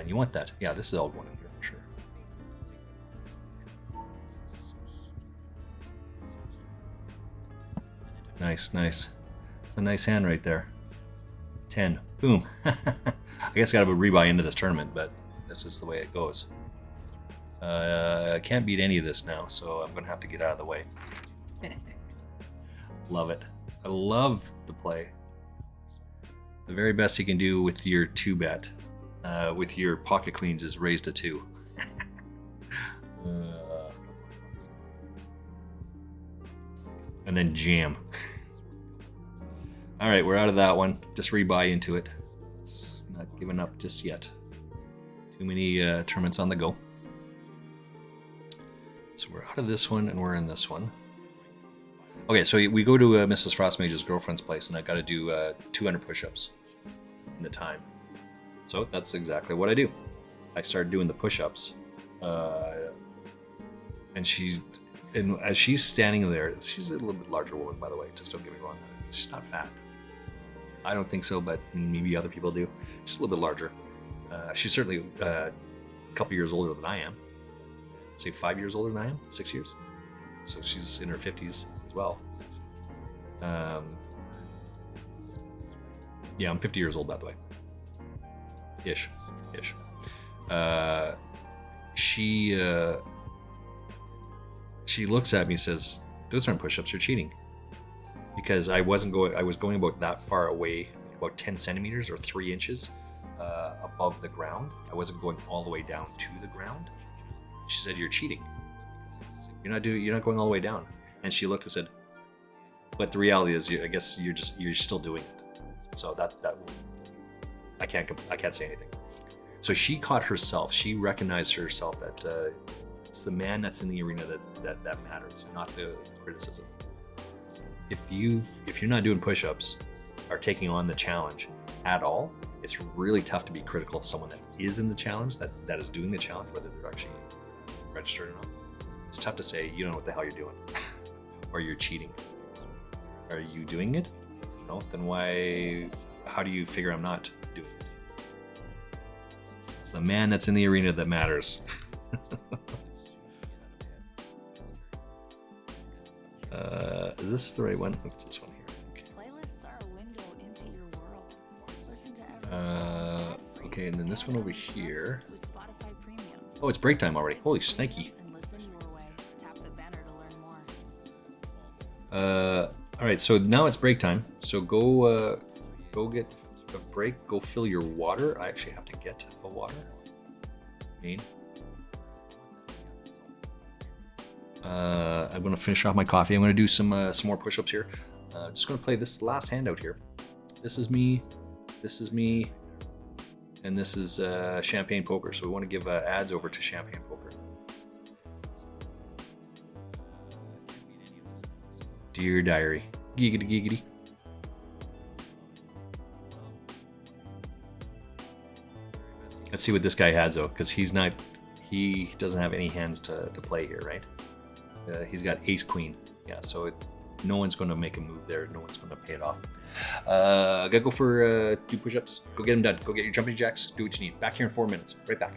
You want that. Yeah, this is all going in here for sure. Nice, nice. It's a nice hand right there. 10. Boom. I guess I got to rebuy into this tournament, but that's just the way it goes. I can't beat any of this now, so I'm going to have to get out of the way. Love it. I love the play. The very best you can do with your 2-bet, with your pocket queens, is raise to 2. And then jam. All right, we're out of that one. Just rebuy into it. It's not giving up just yet. Too many tournaments on the go. So we're out of this one and we're in this one. Okay, so we go to Mrs. Frostmage's girlfriend's place, and I got to do 200 push-ups in the time. So that's exactly what I do. I started doing the push-ups, and as she's standing there, she's a little bit larger woman, by the way. Just don't get me wrong. She's not fat. I don't think so, but maybe other people do. She's a little bit larger. She's certainly a couple years older than I am. I'd say 5 years older than I am, 6 years. So she's in her 50s as well. Yeah, I'm 50 years old, by the way. Ish. She looks at me and says, "Those aren't push-ups, you're cheating." Because I was going about that far away, about 10 centimeters or 3 inches above the ground. I wasn't going all the way down to the ground. She said, "You're cheating. You're not going all the way down." And she looked and said, "But the reality is, I guess you're still doing it." So that I can't say anything. So she caught herself. She recognized herself that it's the man that's in the arena that matters, not the criticism. If you're not doing push-ups or taking on the challenge at all, it's really tough to be critical of someone that is in the challenge, that is doing the challenge, whether they're actually registered or not. It's tough to say you don't know what the hell you're doing, or you're cheating. Are you doing it? No. Then why? How do you figure I'm not doing it? It's the man that's in the arena that matters. Is this the right one? What's this one here? Okay. Playlists are a window into your world. Listen to every Okay, and then this one over here. with Spotify Premium. Oh, it's break time already. Holy snikey. And listen your way. Tap the banner to learn more. All right, so now it's break time. So go get a break. Go fill your water. I actually have to get a water. I'm going to finish off my coffee. I'm going to do some more push-ups here. Just going to play this last hand out here. This is me, and this is Champagne Poker. So we want to give ads over to Champagne Poker. Dear diary, giggity giggity. Let's see what this guy has though, because he doesn't have any hands to play here, right? He's got ace queen. Yeah, so no one's going to make a move there. No one's going to pay it off. Gotta go for 2 push-ups. Go get them done. Go get your jumping jacks. Do what you need. Back here in 4 minutes. Right back.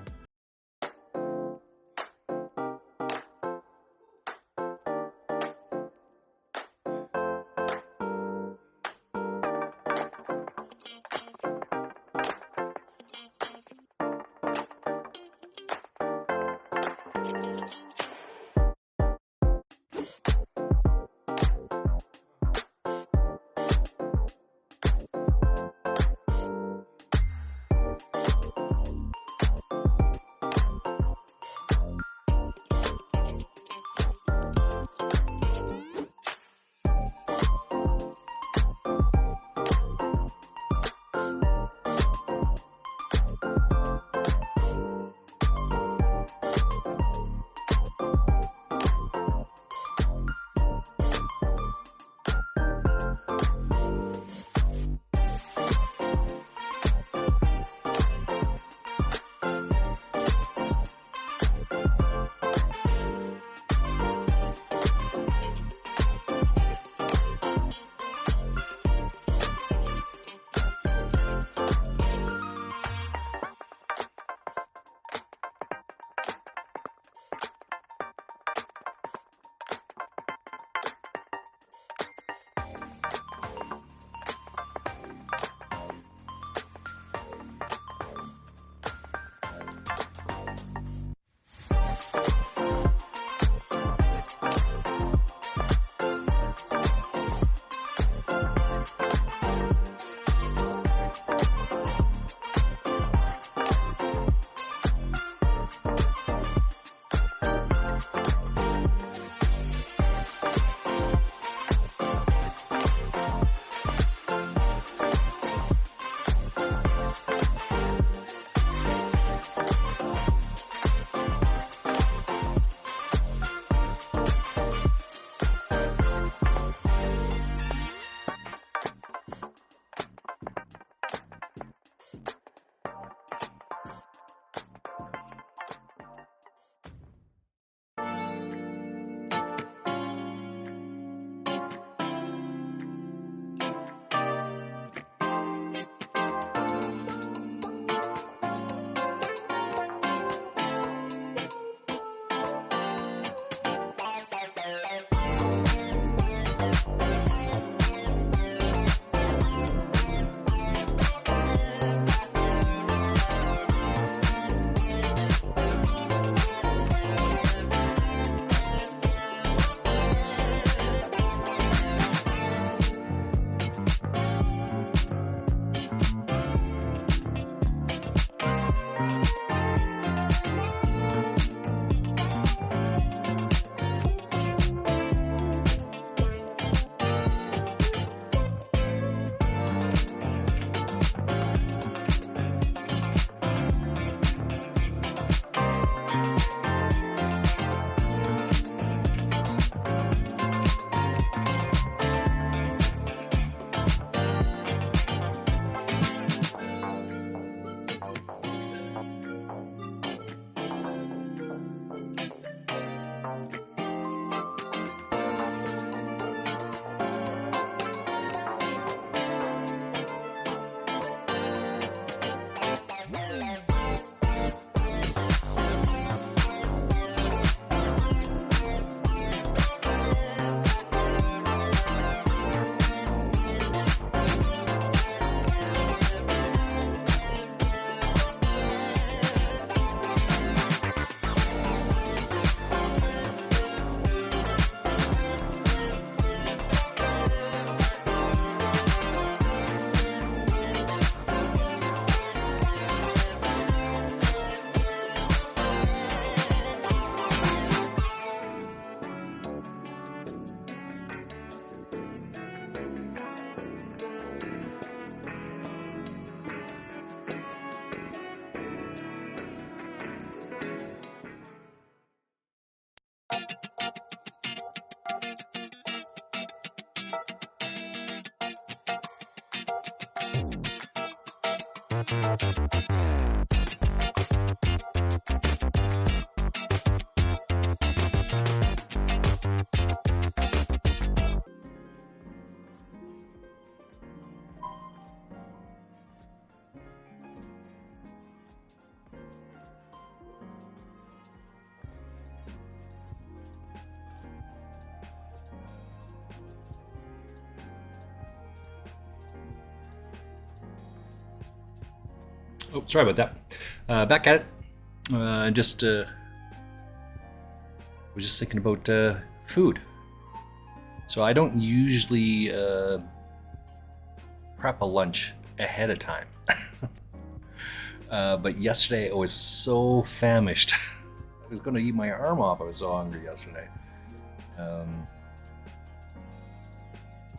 Oh, sorry about that. Back at it. Was just thinking about food. So I don't usually prep a lunch ahead of time. But yesterday I was so famished. I was going to eat my arm off. I was so hungry yesterday.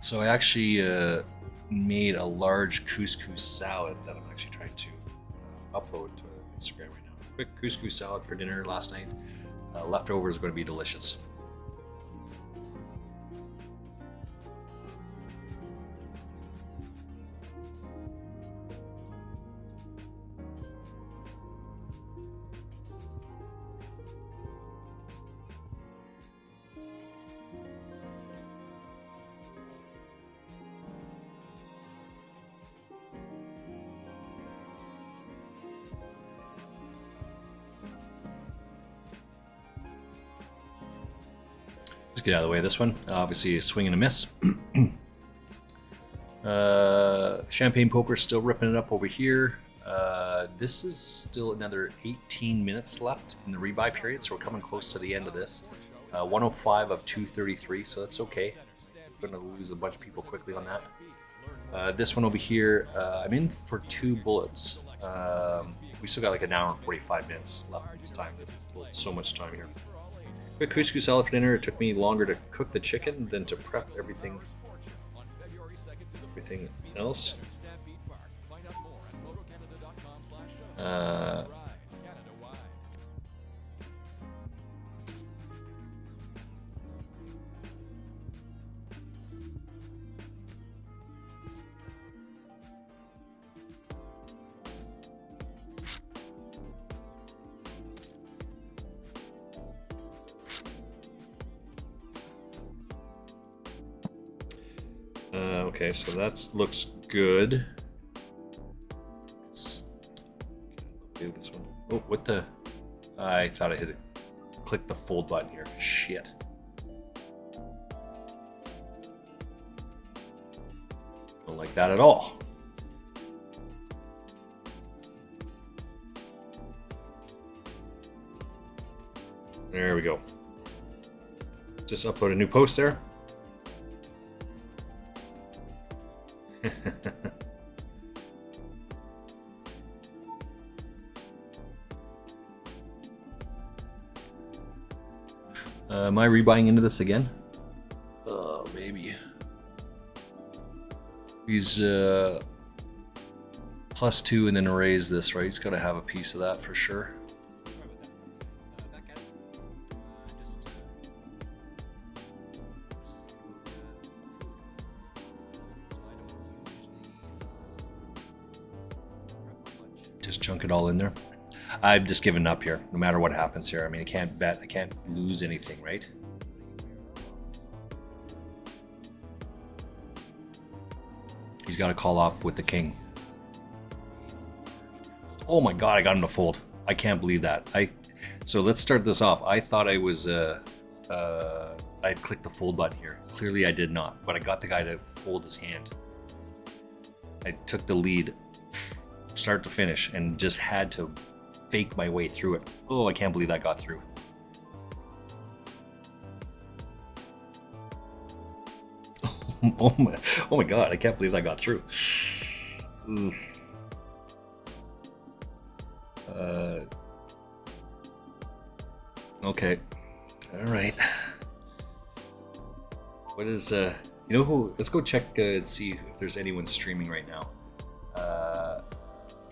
So I actually made a large couscous salad that I'm actually trying to upload to Instagram right now. Quick couscous salad for dinner last night. Leftovers are going to be delicious. Let's get out of the way of this one. Obviously, a swing and a miss. Champagne Poker still ripping it up over here. This is still another 18 minutes left in the rebuy period, so we're coming close to the end of this. 105 of 233, so that's okay. We're going to lose a bunch of people quickly on that. This one over here, I'm in for 2 bullets. We still got like an hour and 45 minutes left this time. There's so much time here. Quick couscous salad for dinner. It took me longer to cook the chicken than to prep everything else. Okay, so that looks good. Do this one. Oh, what the? I thought I hit it. Click the fold button here. Shit. Don't like that at all. There we go. Just upload a new post there. Am I rebuying into this again? Maybe. He's +2 and then raise this, right? He's got to have a piece of that for sure. Just chunk it all in there. I've just given up here, no matter what happens here. I mean, I can't bet, I can't lose anything, right? He's got to call off with the king. Oh my god, I got him to fold. I can't believe that. So let's start this off. I thought I was, I had clicked the fold button here. Clearly I did not, but I got the guy to fold his hand. I took the lead, start to finish, and just had to fake my way through it. Oh, I can't believe that got through. Oh my god, I can't believe that got through. Okay. All right. What is you know who? Let's go check and see if there's anyone streaming right now.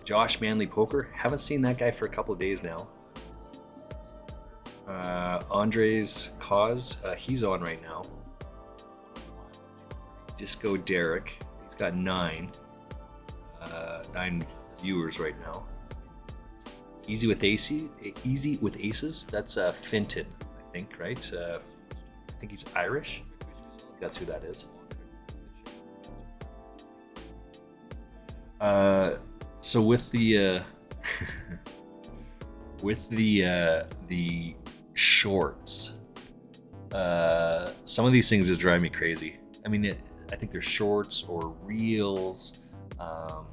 Josh Manley Poker. Haven't seen that guy for a couple of days now. Andres Cause. He's on right now. Disco Derek. He's got 9. 9 viewers right now. Easy with aces. That's Finton, I think, right? I think he's Irish. That's who that is. So with the with the shorts, some of these things just drive me crazy. I mean, I think they're shorts or reels. I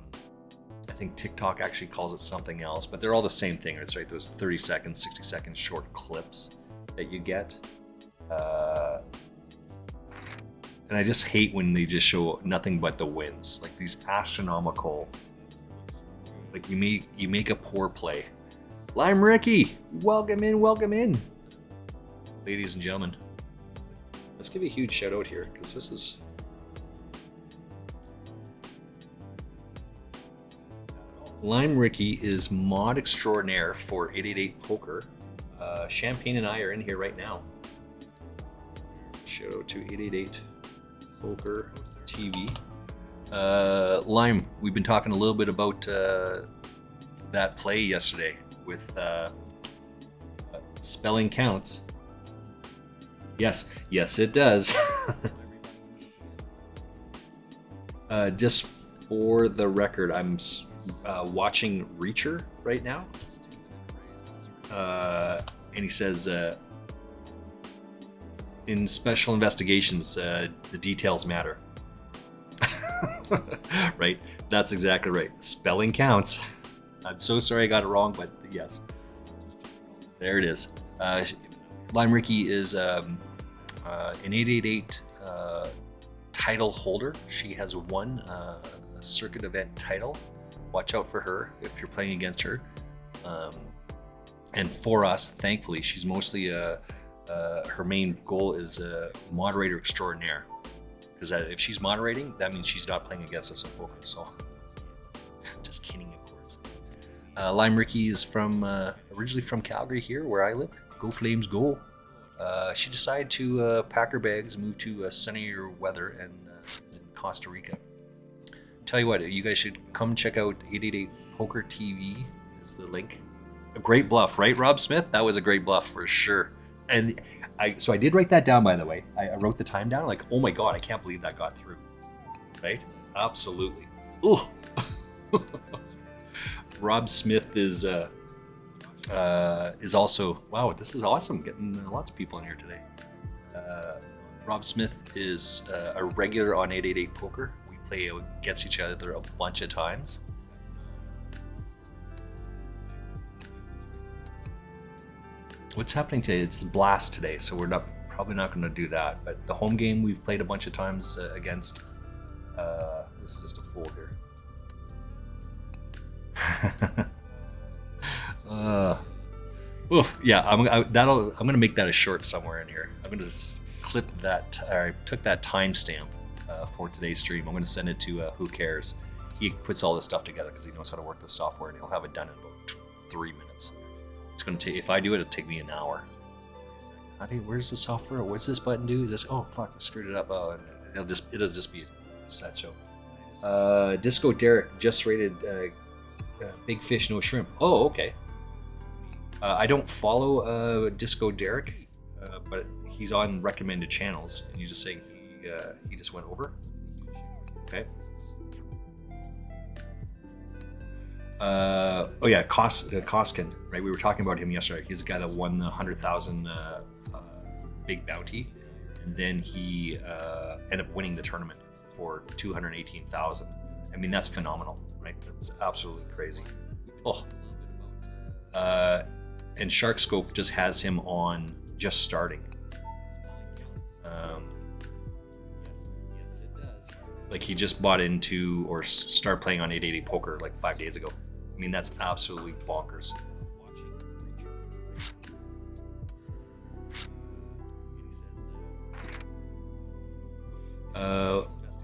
think TikTok actually calls it something else, but they're all the same thing. It's right, those 30-second, 60-second short clips that you get. And I just hate when they just show nothing but the wins, like these astronomical. Like you make a poor play. Lime Ricky, welcome in, ladies and gentlemen. Let's give a huge shout out here because this is. Lime Ricky is mod extraordinaire for 888 Poker. Champagne and I are in here right now. Shout out to 888 Poker TV. Lime, we've been talking a little bit about that play yesterday with spelling counts. Yes, it does. Just for the record, I'm watching Reacher right now, and he says in special investigations the details matter. Right, that's exactly right. Spelling counts. I'm so sorry I got it wrong, but yes, there it is. Lime Ricky is an 888 title holder. She has won a circuit event title. Watch out for her if you're playing against her. And for us, thankfully, she's mostly her main goal is moderator extraordinaire. Because if she's moderating, that means she's not playing against us in poker. So, just kidding, of course. Lime Ricky is originally from Calgary, here where I live. Go Flames, go! She decided to pack her bags, move to sunnier weather, and is in Costa Rica. Tell you what, you guys should come check out 888 Poker TV. There's the link. A great bluff, right, Rob Smith? That was a great bluff for sure. And I did write that down, by the way. I wrote the time down. Like, oh my god, I can't believe that got through. Right? Absolutely. Ooh. Rob Smith is also, wow, this is awesome. Getting lots of people in here today. Rob Smith is a regular on 888 Poker. We play against each other a bunch of times. What's happening today? It's the Blast today, so we're probably not going to do that. But the home game we've played a bunch of times against. This is just a fool here. Yeah, I'm going to make that a short somewhere in here. I'm going to just clip that. I took that timestamp for today's stream. I'm going to send it to Who Cares. He puts all this stuff together because he knows how to work the software, and he'll have it done in about 3 minutes. It's going to take, if I do it, it'll take me an hour. Where's the software? What's this button do? Is this? Oh fuck! I screwed it up. Oh, it'll just be a sad show. Disco Derek just rated Big Fish No Shrimp. Oh, okay. I don't follow Disco Derek, but he's on recommended channels. And you just saying he just went over. Okay. Oh yeah, Koskin, right? We were talking about him yesterday. He's the guy that won the 100,000 big bounty, and then he ended up winning the tournament for 218,000. I mean, that's phenomenal, right? That's absolutely crazy. Oh, and Sharkscope just has him on just starting. Like he just bought into or started playing on 888 Poker like 5 days ago. I mean, that's absolutely bonkers.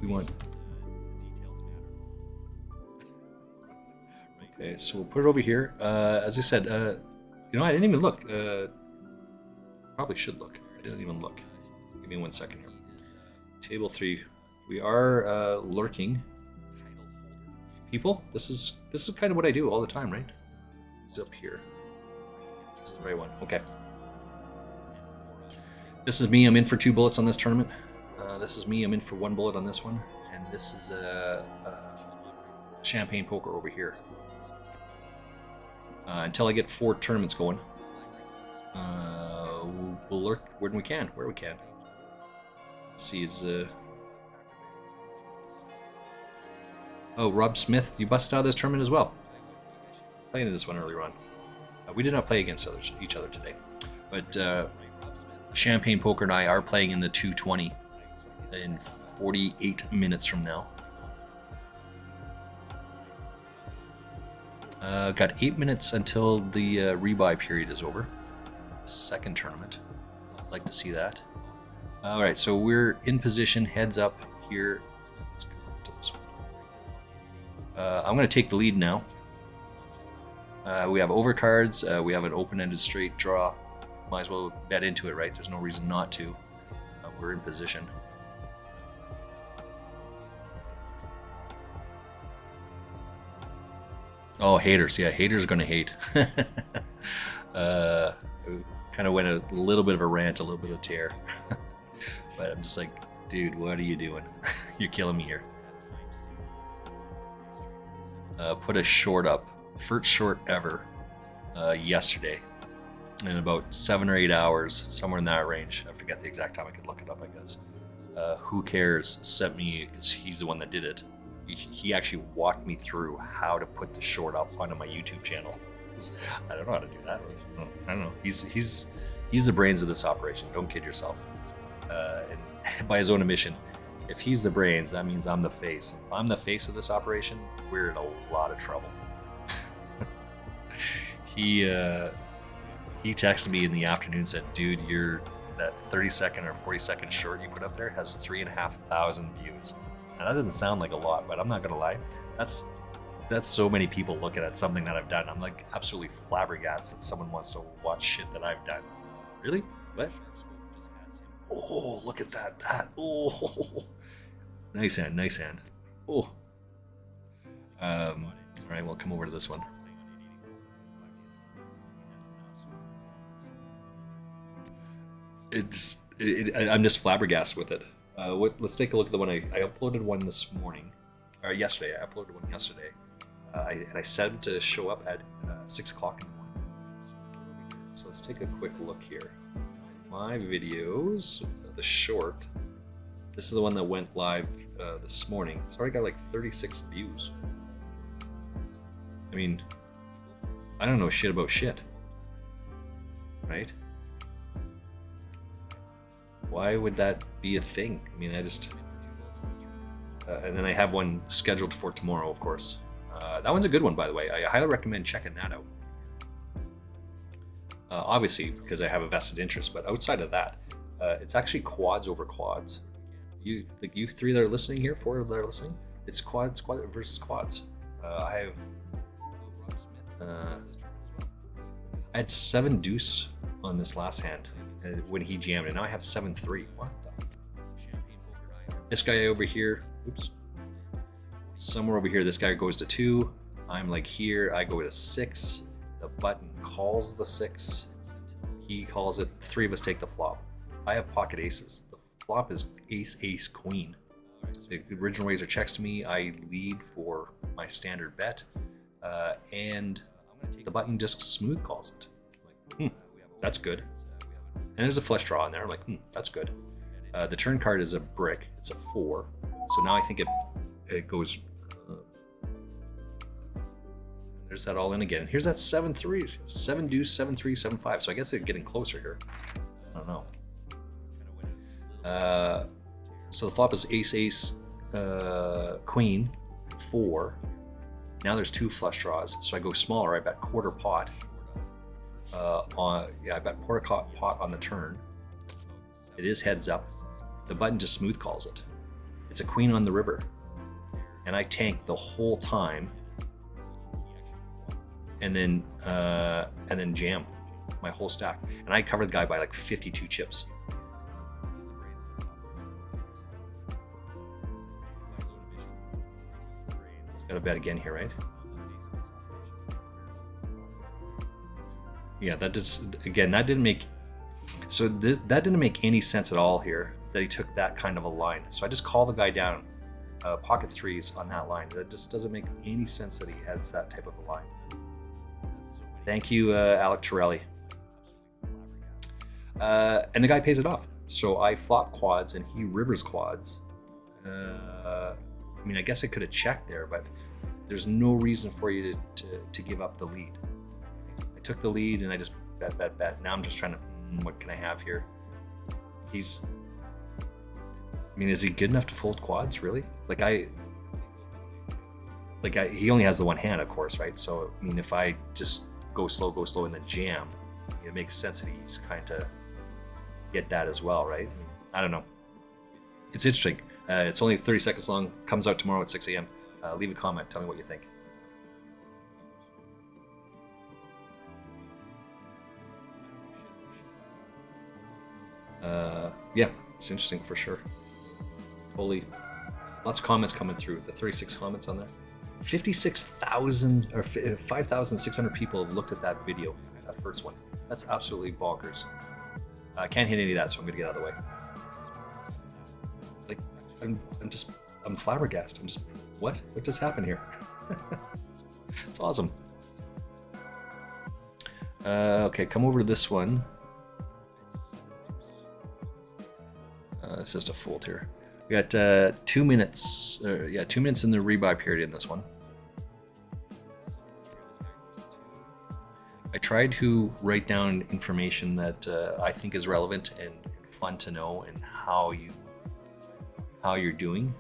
We want. Okay, so we'll put it over here. As I said, you know, I didn't even look. Probably should look. I didn't even look. Give me 1 second here. Table 3. We are lurking. people. This is kind of what I do all the time, right? It's up here. This is the right one. Okay. This is me. I'm in for 2 bullets on this tournament. This is me. I'm in for 1 bullet on this one. And this is Champagne Poker over here. Until I get 4 tournaments going, we'll lurk where we can. Let's see, is oh, Rob Smith, you busted out of this tournament as well. Playing in this one earlier on. We did not play against each other today, but Champagne Poker and I are playing in the 220 in 48 minutes from now. Got 8 minutes until the rebuy period is over. Second tournament. I'd like to see that. All right, so we're in position, heads up here. Let's go to this one. I'm going to take the lead now. We have overcards. We have an open-ended straight draw. Might as well bet into it, right? There's no reason not to. We're in position. Oh, haters. Yeah, haters are going to hate. Kind of went a little bit of a rant, a little bit of tear. But I'm just like, dude, what are you doing? You're killing me here. Put a short up. First short ever yesterday. In about 7 or 8 hours, somewhere in that range. I forget the exact time. I could look it up, I guess. Who Cares sent me, he's the one that did it. He actually walked me through how to put the short up onto my YouTube channel. I don't know how to do that. I don't know. He's the brains of this operation. Don't kid yourself. And by his own admission, if he's the brains, that means I'm the face. If I'm the face of this operation, we're in a lot of trouble. He texted me in the afternoon and said, dude, that 30-second or 40-second short you put up there has 3,500 views. Now that doesn't sound like a lot, but I'm not gonna lie. That's so many people looking at something that I've done. I'm like absolutely flabbergasted that someone wants to watch shit that I've done. Really? What? Oh, look at that. Oh, nice hand. Oh. All right, we'll come over to this one. I'm just flabbergasted with it. Let's take a look at the one I uploaded one this morning, or yesterday. I uploaded one yesterday, and I set him to show up at 6 o'clock in the morning. So let's take a quick look here. My videos, the short. This is the one that went live this morning. It's already got like 36 views. I mean, I don't know shit about shit, right? Why would that be a thing? I mean, I just... and then I have one scheduled for tomorrow, of course. That one's a good one, by the way. I highly recommend checking that out. Obviously, because I have a vested interest, but outside of that, it's actually quads over quads. You 3 that are listening here, 4 that are listening, it's quads versus quads. I had 7 deuce on this last hand when he jammed, and now I have 7-3. What the? This guy over here, oops. Somewhere over here, this guy goes to 2. I'm like here, I go to 6. The button calls the 6. He calls it. 3 of us take the flop. I have pocket aces. The flop is ace, queen. The original razor checks to me. I lead for my standard bet. And the button just smooth calls it. Like, that's good. And there's a flush draw in there. I'm like, that's good. The turn card is a brick. It's a 4. So now I think it goes... there's that all in again. Here's that 7-3. 7 deuce, 7-3, 7-5. So I guess it's getting closer here. I don't know. So the flop is ace, queen, 4. Now there's 2 flush draws. So I go smaller. I bet quarter pot. I bet quarter pot on the turn. It is heads up. The button just smooth calls it. It's a queen on the river, and I tank the whole time, and then jam my whole stack, and I covered the guy by like 52 chips. He's Got to bet again here, right? Yeah, that didn't make. So that didn't make any sense at all here. That he took that kind of a line. So I just call the guy down. Pocket threes on that line. That just doesn't make any sense that he has that type of a line. Thank you, Alec Torelli. And the guy pays it off. So I flop quads and he rivers quads. I mean, I guess I could have checked there, but there's no reason for you to give up the lead. I took the lead and I just bet. Now I'm just trying to, what can I have here? Is he good enough to fold quads, really? He only has the one hand, of course, right? So, I mean, if I just go slow in the jam, it makes sense that he's kind of get that as well, right? I don't know. It's interesting. It's only 30 seconds long. Comes out tomorrow at 6 a.m. Leave a comment. Tell me what you think. Yeah, it's interesting for sure. Holy, lots of comments coming through. The 36 comments on that. 56,000 or 5,600 people have looked at that video, that first one. That's absolutely bonkers. I can't hit any of that, so I'm gonna get out of the way. Like, I'm flabbergasted. I'm just, what just happened here? It's awesome. Okay, come over to this one. It's just a fold here. We got 2 minutes. 2 minutes in the rebuy period in this one. I tried to write down information that I think is relevant and fun to know, and how you're doing.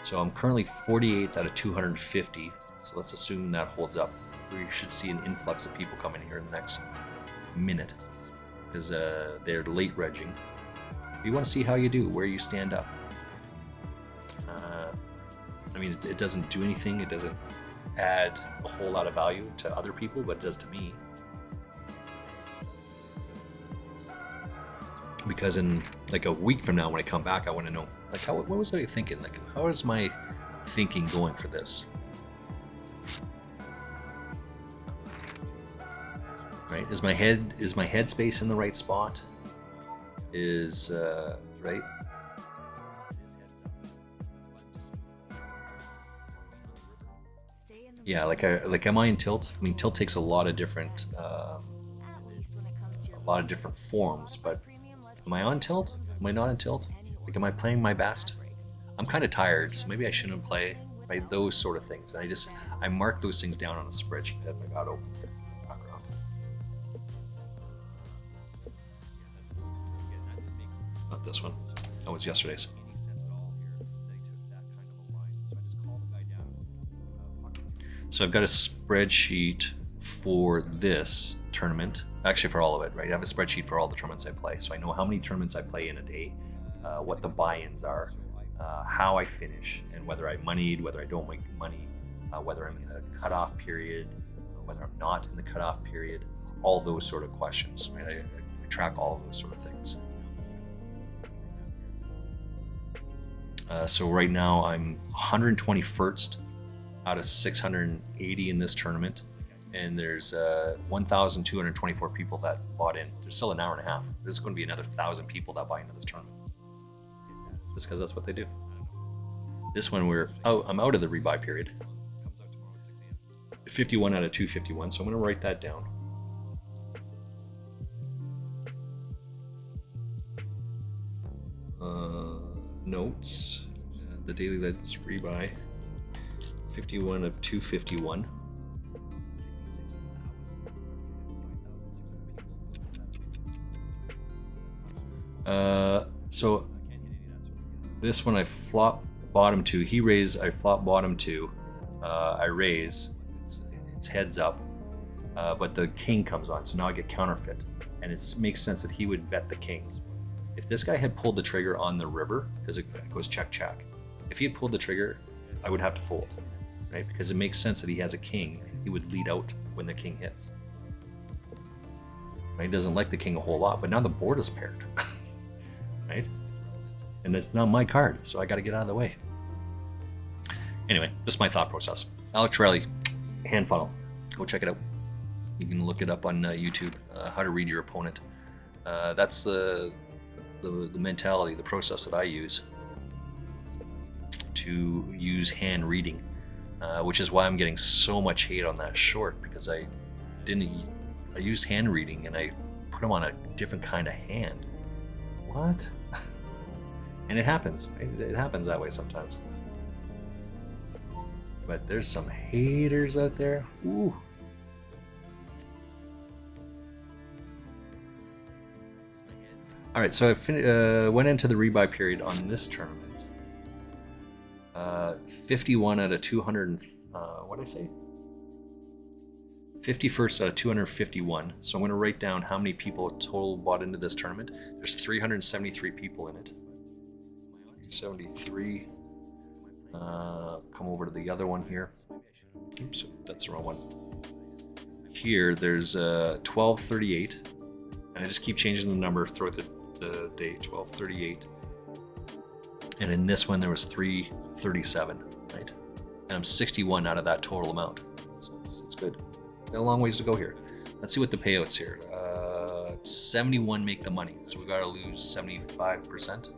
So I'm currently 48th out of 250. So let's assume that holds up. We should see an influx of people coming here in the next minute, because they're late regging. You want to see how you do, where you stand up. I mean, it doesn't do anything. It doesn't add a whole lot of value to other people, but it does to me. Because in like a week from now, when I come back, I want to know, like, what was I thinking? Like, how is my thinking going for this? Right? Is my headspace in the right spot? Right? Yeah, am I in tilt? I mean, tilt takes a lot of different forms, but am I on tilt? Am I not on tilt? Like, am I playing my best? I'm kind of tired, so maybe I shouldn't play, right? Those sort of things. And I mark those things down on a spreadsheet that I got open here in the background. Not this one. That was yesterday's. So I've got a spreadsheet for this tournament, actually for all of it, right? I have a spreadsheet for all the tournaments I play. So I know how many tournaments I play in a day, what the buy-ins are, how I finish, and whether I moneyed, whether I don't make money, whether I'm in the cutoff period, whether I'm not in the cutoff period, all those sort of questions, right? I track all of those sort of things. So right now I'm 121st out of 680 in this tournament, and there's 1,224 people that bought in. There's still an hour and a half. There's going to be another 1,000 people that buy into this tournament, just because that's what they do. This one I'm out of the rebuy period. 51 out of 251, so I'm going to write that down. Notes, the daily legends rebuy, 51 of 251. So this one I flop bottom two, he raise, I flop bottom two, I raise, it's heads up, but the king comes on, so now I get counterfeit, and it makes sense that he would bet the king. If this guy had pulled the trigger on the river, because it goes check, if he had pulled the trigger, I would have to fold, right? Because it makes sense that he has a king, he would lead out when the king hits. Right? He doesn't like the king a whole lot, but now the board is paired, right? And it's not my card, so I got to get out of the way. Anyway, just my thought process. Alex Riley, hand funnel. Go check it out. You can look it up on YouTube. How to read your opponent. That's the mentality, the process that I use to use hand reading, which is why I'm getting so much hate on that short, because I used hand reading and I put him on a different kind of hand. What? And it happens. Right? It happens that way sometimes. But there's some haters out there. Ooh. All right, so I went into the rebuy period on this tournament. 51 out of 200. What did I say? 51st out of 251. So I'm going to write down how many people total bought into this tournament. There's 373 people in it. 73. Come over to the other one here. Oops, that's the wrong one. Here, there's 1238, and I just keep changing the number throughout the day. 1238, and in this one there was 337, right? And I'm 61 out of that total amount, so it's good. Got a long ways to go here. Let's see what the payouts here. 71 make the money, so we got to lose 75%.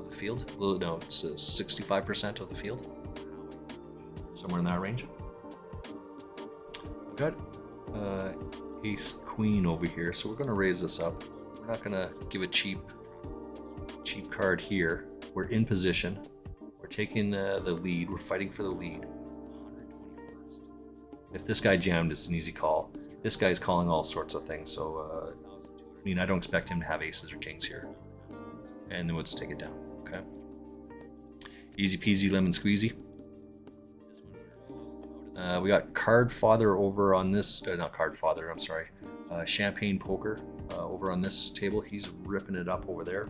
The field. No, it's 65% of the field. Somewhere in that range. I've got ace queen over here, so we're going to raise this up. We're not going to give a cheap card here. We're in position. We're taking the lead. We're fighting for the lead. If this guy jammed, it's an easy call. This guy's calling all sorts of things, so I mean, I don't expect him to have aces or kings here. And then we'll just take it down. Okay. Easy peasy lemon squeezy. We got Card Father over on this, not Card Father, I'm sorry. Champagne Poker over on this table. He's ripping it up over there.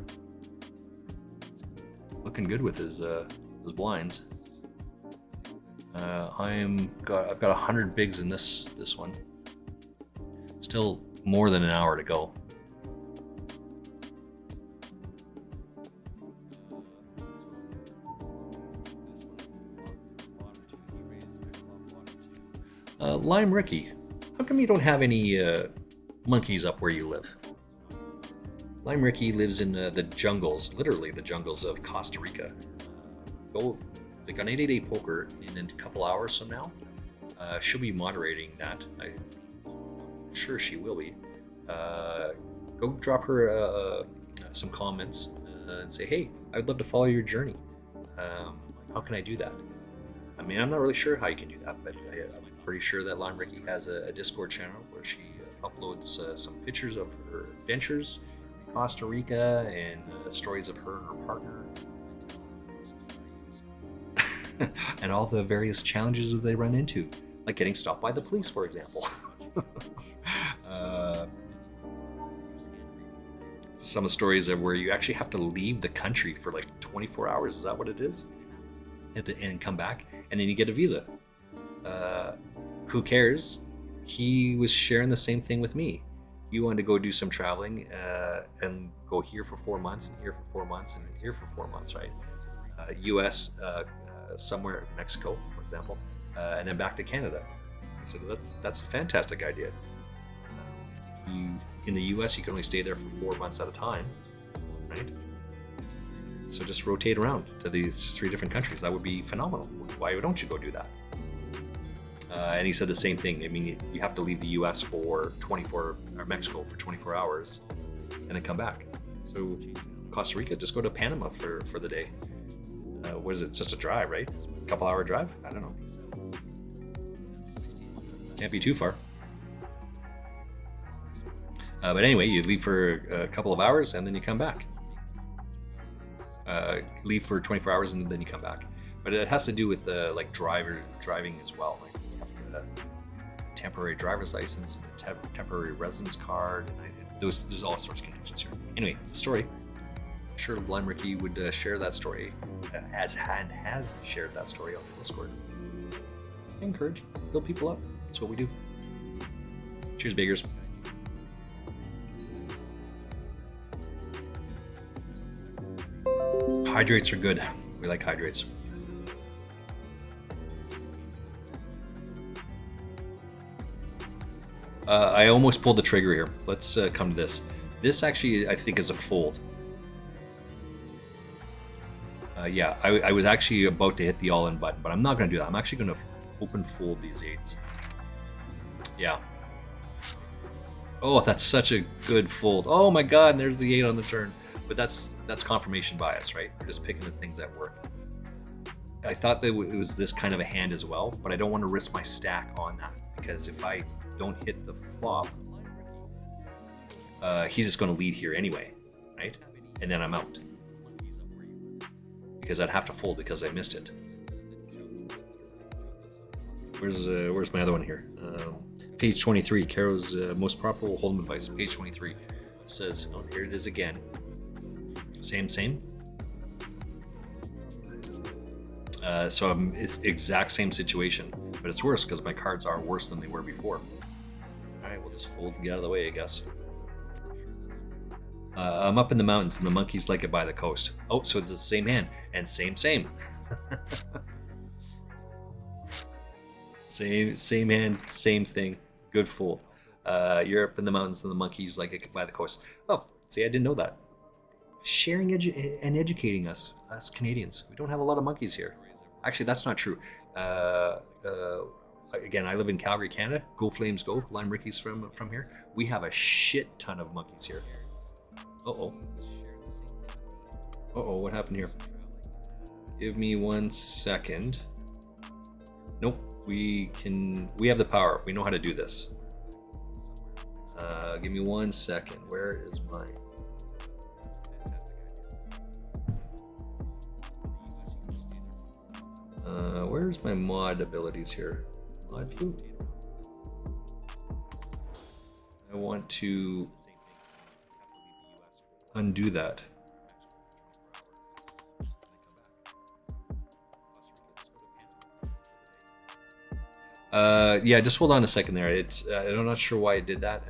Looking good with his blinds. I've got 100 bigs in this one. Still more than an hour to go. Lime Ricky, how come you don't have any monkeys up where you live? Lime Ricky lives in the jungles, literally the jungles of Costa Rica. Go, like on 888 Poker in a couple hours from now, she'll be moderating that. I'm sure she will be. Go drop her some comments and say, hey, I'd love to follow your journey. How can I do that? I mean, I'm not really sure how you can do that, but I'm pretty sure that Lime Ricky has a Discord channel where she uploads some pictures of her adventures in Costa Rica and stories of her and her partner and all the various challenges that they run into, like getting stopped by the police, for example. Some of the stories of where you actually have to leave the country for like 24 hours. Is that what it is? And come back, and then you get a visa. Who cares? He was sharing the same thing with me. He wanted to go do some traveling and go here for 4 months, and here for 4 months, and here for 4 months, right? U.S., somewhere in Mexico, for example, and then back to Canada. I said, that's a fantastic idea. In the U.S., you can only stay there for 4 months at a time, right? So just rotate around to these 3 different countries. That would be phenomenal. Why don't you go do that? And he said the same thing. I mean, you have to leave the U.S. for 24, or Mexico for 24 hours, and then come back. So Costa Rica, just go to Panama for the day. What is it? It's just a drive, right? A couple hour drive? I don't know. Can't be too far. But anyway, you leave for a couple of hours and then you come back. Leave for 24 hours and then you come back. But it has to do with like driving as well. Like you have to get a temporary driver's license and a temporary residence card. And there's all sorts of connections here. Anyway, the story. I'm sure Lime Ricky would share that story, has shared that story on the Discord. Encourage, build people up. That's what we do. Cheers, Biggers. Hydrates are good. We like hydrates. I almost pulled the trigger here. Let's come to this. This actually, I think, is a fold. Yeah, I was actually about to hit the all-in button, but I'm not going to do that. I'm actually going to open fold these 8s. Yeah. Oh, that's such a good fold. Oh my god, and there's the 8 on the turn. But that's confirmation bias, right? We're just picking the things that work. I thought that it was this kind of a hand as well, but I don't want to risk my stack on that, because if I don't hit the flop, he's just going to lead here anyway, right? And then I'm out, because I'd have to fold because I missed it. Where's my other one here? Page 23, Caro's most profitable hold'em advice. Page 23 says, oh, here it is again. Same. So it's exact same situation, but it's worse because my cards are worse than they were before. All right, we'll just fold and get out of the way, I guess. I'm up in the mountains and the monkeys like it by the coast. Oh, so it's the same hand and same. Same hand, same thing. Good fold. You're up in the mountains and the monkeys like it by the coast. Oh, see, I didn't know that. Sharing and educating us Canadians. We don't have a lot of monkeys here. Actually, that's not true. Again, I live in Calgary, Canada. Go Flames, go! Lime Ricky's from here. We have a shit ton of monkeys here. Uh-oh, what happened here? Give me 1 second. Nope, we have the power. We know how to do this. Give me 1 second. Where is mine? Where's my mod abilities here? Mod view. I want to undo that. Yeah, just hold on a second there. I'm not sure why I did that.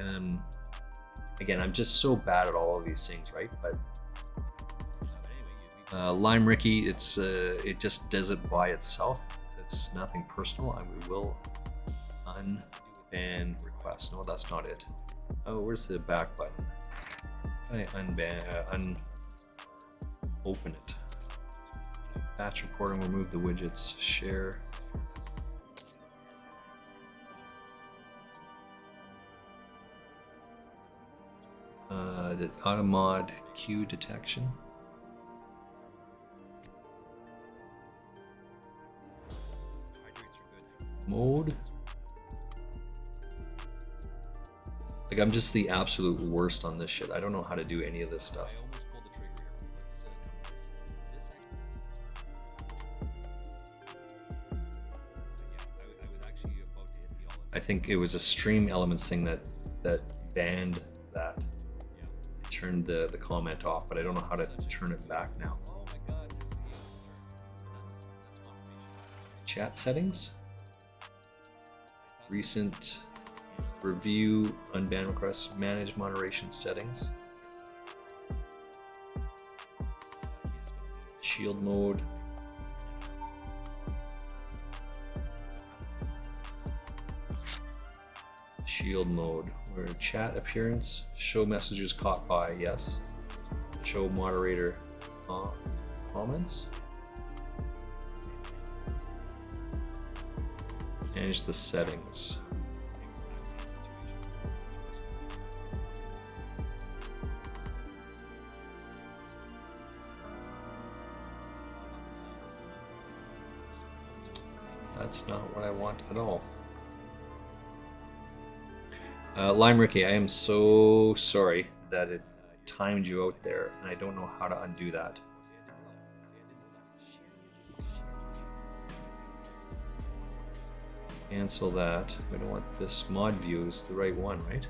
Again, I'm just so bad at all of these things, right? But Lime Ricky, it just does it by itself. It's nothing personal. We will unban request. No, that's not it. Oh, where's the back button? I open it. Batch reporting, remove the widgets, share. The auto mod queue detection. Mode. Like, I'm just the absolute worst on this shit. I don't know how to do any of this stuff. I think it was a Stream Elements thing that banned that. Turned the comment off, but I don't know how to turn it back now. Chat settings. Recent review, unban requests, manage moderation settings. Shield mode. Shield mode. Where chat appearance, show messages caught by, yes. Show moderator comments. Manage the settings. That's not what I want at all. Lime Ricky, I am so sorry that it timed you out there, and I don't know how to undo that. Cancel that. We don't want this mod view is the right one, right?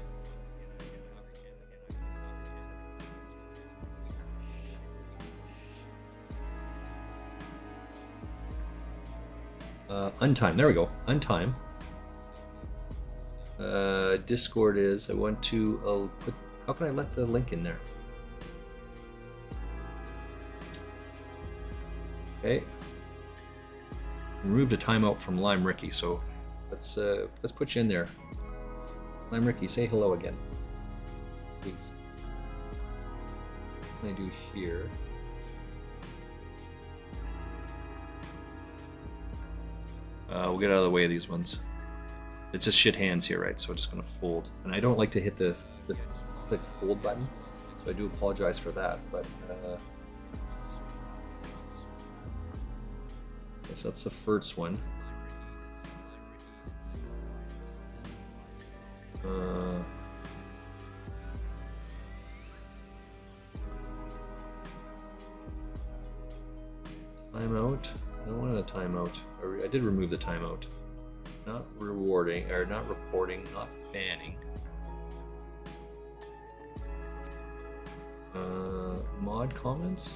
Untime. There we go. Untime. Discord is. I want to put. How can I let the link in there? Okay. Removed a timeout from Lime Ricky, so let's put you in there. I'm Ricky. Say hello again, please. What can I do here? We'll get out of the way of these ones. It's just shit hands here, right? So I'm just gonna fold, and I don't like to hit the click fold button, so I do apologize for that. But yes, that's the first one. Timeout. I don't want a timeout. I did remove the timeout. Not rewarding, or not reporting, not banning. Mod comments?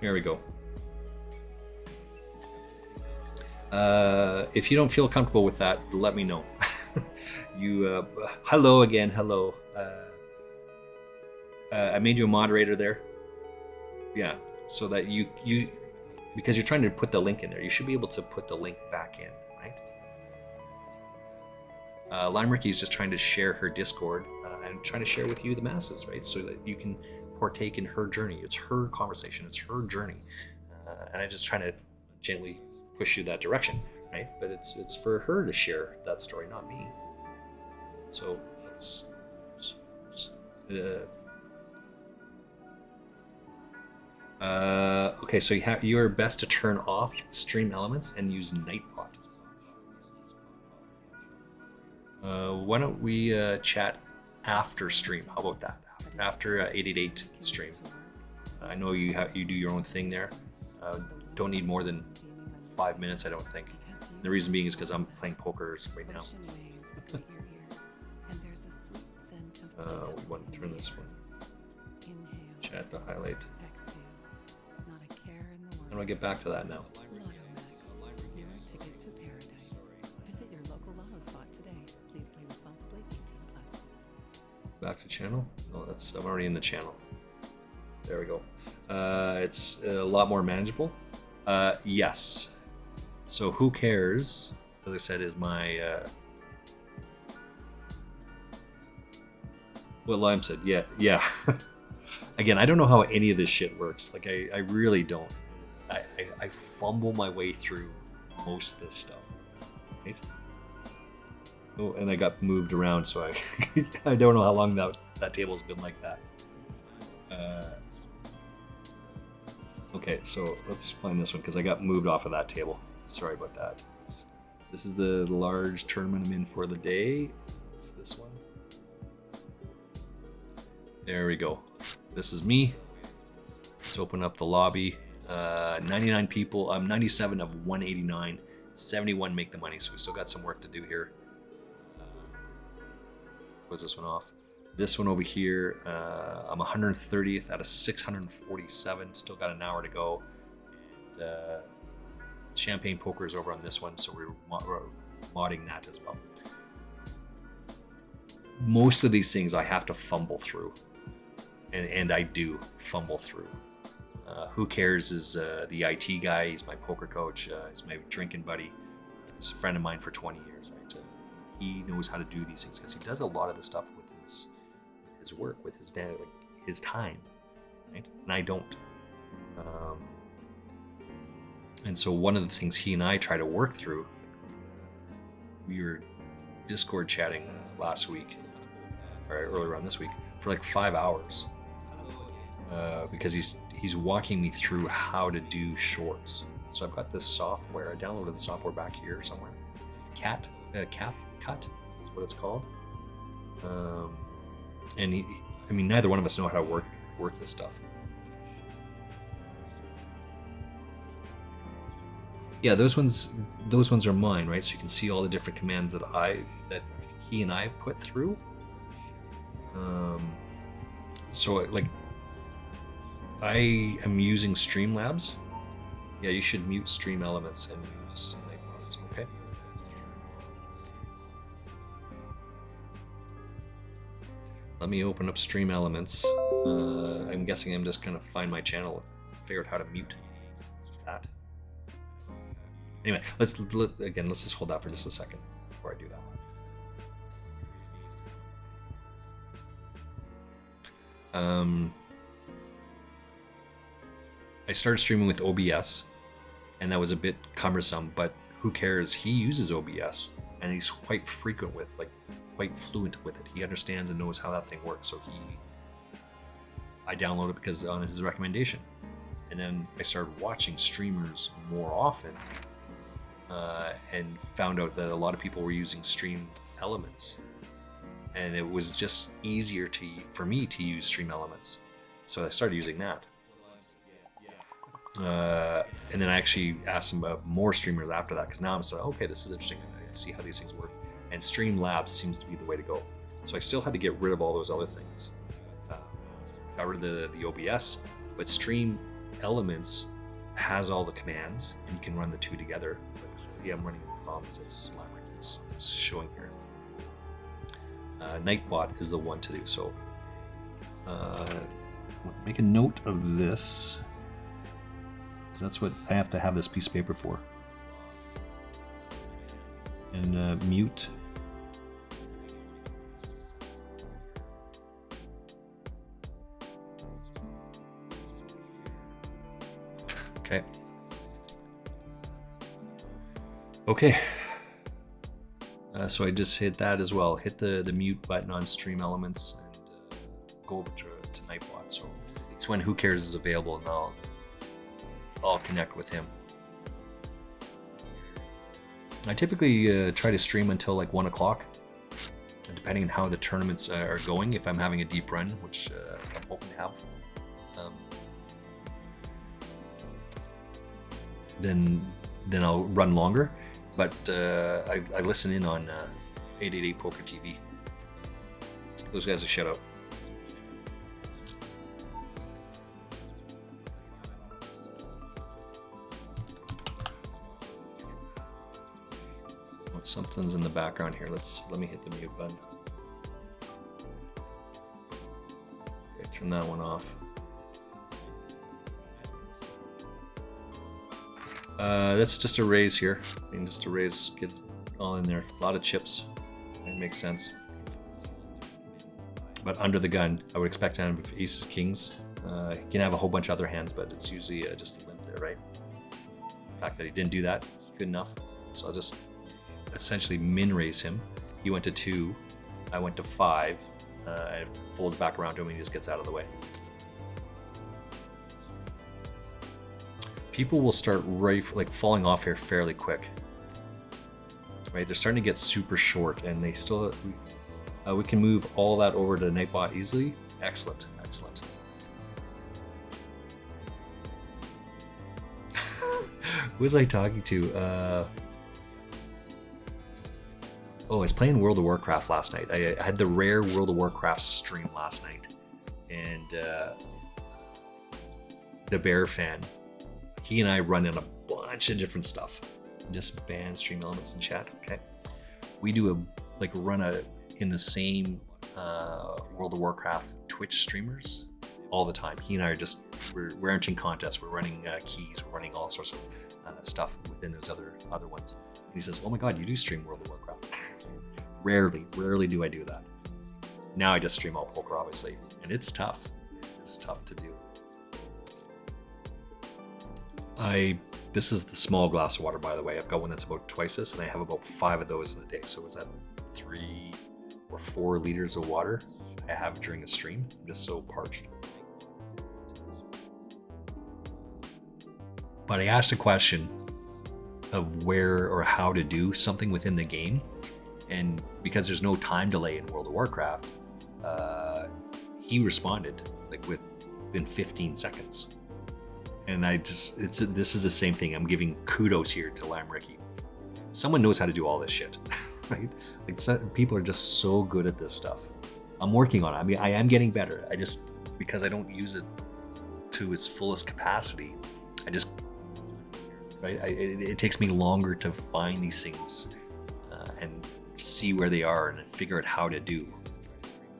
There we go. If you don't feel comfortable with that, let me know. Hello again, hello. I made you a moderator there. Yeah, so that you because you're trying to put the link in there, you should be able to put the link back in, right? Lime Ricky is just trying to share her Discord and trying to share with you the masses, right? So that you can partake in her journey. It's her conversation, it's her journey, and I'm just trying to gently push you that direction, right? But it's for her to share that story, not me. So it's okay. So you are best to turn off stream elements and use Nightbot. Why don't we chat after stream? How about that? After 888 stream. I know you do your own thing there. Don't need more than 5 minutes, I don't think. The reason being is because I'm playing poker right now. We want to turn this one. Chat to highlight. How do I get back to that now? Back to channel? No, I'm already in the channel. There we go. It's a lot more manageable. Yes. So who cares, as I said, is my what Lime said. Yeah. Again, I don't know how any of this shit works. Like I really don't. I fumble my way through most of this stuff. Right? Oh, and I got moved around, so I don't know how long that table's been like that. Okay, so let's find this one because I got moved off of that table. Sorry about that. This is the large tournament I'm in for the day. It's this one. There we go. This is me. Let's open up the lobby. 99 people. I'm 97 of 189. 71 make the money, so we still got some work to do here. Close this one off. This one over here, I'm 130th out of 647. Still got an hour to go. And SChampagnePoker is over on this one, so we're modding that as well. Most of these things I have to fumble through, and I do fumble through. Who cares is the IT guy. He's my poker coach. He's my drinking buddy. He's a friend of mine for 20 years, right? He knows how to do these things because he does a lot of the stuff with his work, with his dad, like his time, right? And I don't. And so one of the things he and I try to work through, we were Discord chatting last week, or earlier on this week, for like 5 hours, because he's walking me through how to do shorts. So I've got this software. I downloaded the software back here somewhere. Cut is what it's called. And neither one of us know how to work this stuff. Yeah, those ones are mine, right? So you can see all the different commands that he and I have put through. So like, I am using Streamlabs. Yeah, you should mute stream elements and use Nightbots, okay? Let me open up stream elements. I'm guessing I'm just gonna find my channel, figure out how to mute that. Anyway, let's just hold that for just a second before I do that. I started streaming with OBS, and that was a bit cumbersome, but who cares? He uses OBS, and he's quite frequent with, like, quite fluent with it. He understands and knows how that thing works, so I downloaded it because on his recommendation. And then I started watching streamers more often, and found out that a lot of people were using Stream Elements, and it was just easier for me to use Stream Elements, so I started using that. And then I actually asked some more streamers after that, because now I'm sort of, okay, this is interesting. I see how these things work, and Streamlabs seems to be the way to go. So I still had to get rid of all those other things. Got rid of the OBS, but Stream Elements has all the commands, and you can run the two together. But yeah, I'm running problems as Slamrick is showing here. Nightbot is the one to do. So make a note of this. That's what I have to have this piece of paper for. And mute. Okay. Okay. So I just hit that as well. Hit the mute button on Stream Elements and go over to Nightbot. So it's when Who Cares is available, and I'll connect with him. I typically try to stream until like 1 o'clock, depending on how the tournaments are going. If I'm having a deep run, which I'm hoping to have, then I'll run longer. But I listen in on 888 Poker TV. Let's give those guys a shout out. Something's in the background here. Let me hit the mute button. Okay, turn that one off. That's just a raise here. I mean, just a raise, get all in there. A lot of chips. It makes sense. But under the gun, I would expect to have aces, kings. He can have a whole bunch of other hands, but it's usually just a limp there, right? The fact that he didn't do that, good enough. So I'll just essentially min raise him. He went to 2, I went to 5. It folds back around to him and he just gets out of the way. People will start falling off here fairly quick. Right, they're starting to get super short, and they still we can move all that over to Nightbot easily. Excellent, excellent. Who was I talking to? Oh, I was playing World of Warcraft last night. I had the rare World of Warcraft stream last night, and the Bear fan, he and I run in a bunch of different stuff. Just ban Stream Elements in chat, okay? We do run in the same World of Warcraft Twitch streamers all the time. He and I are we're entering contests, we're running keys, we're running all sorts of stuff within those other ones. And he says, "Oh my God, you do stream World of Warcraft?" Rarely do I do that. Now I just stream all poker, obviously, and it's tough. It's tough to do. This is the small glass of water, by the way. I've got one that's about twice this, and I have about 5 of those in a day. So is that 3 or 4 liters of water I have during a stream? I'm just so parched. But I asked a question of where or how to do something within the game, and because there's no time delay in World of Warcraft, he responded within 15 seconds. And this is the same thing. I'm giving kudos here to Lime Ricky. Someone knows how to do all this shit, right? People are just so good at this stuff. I'm working on it. I mean, I am getting better. Because I don't use it to its fullest capacity, it takes me longer to find these things and see where they are and figure out how to do.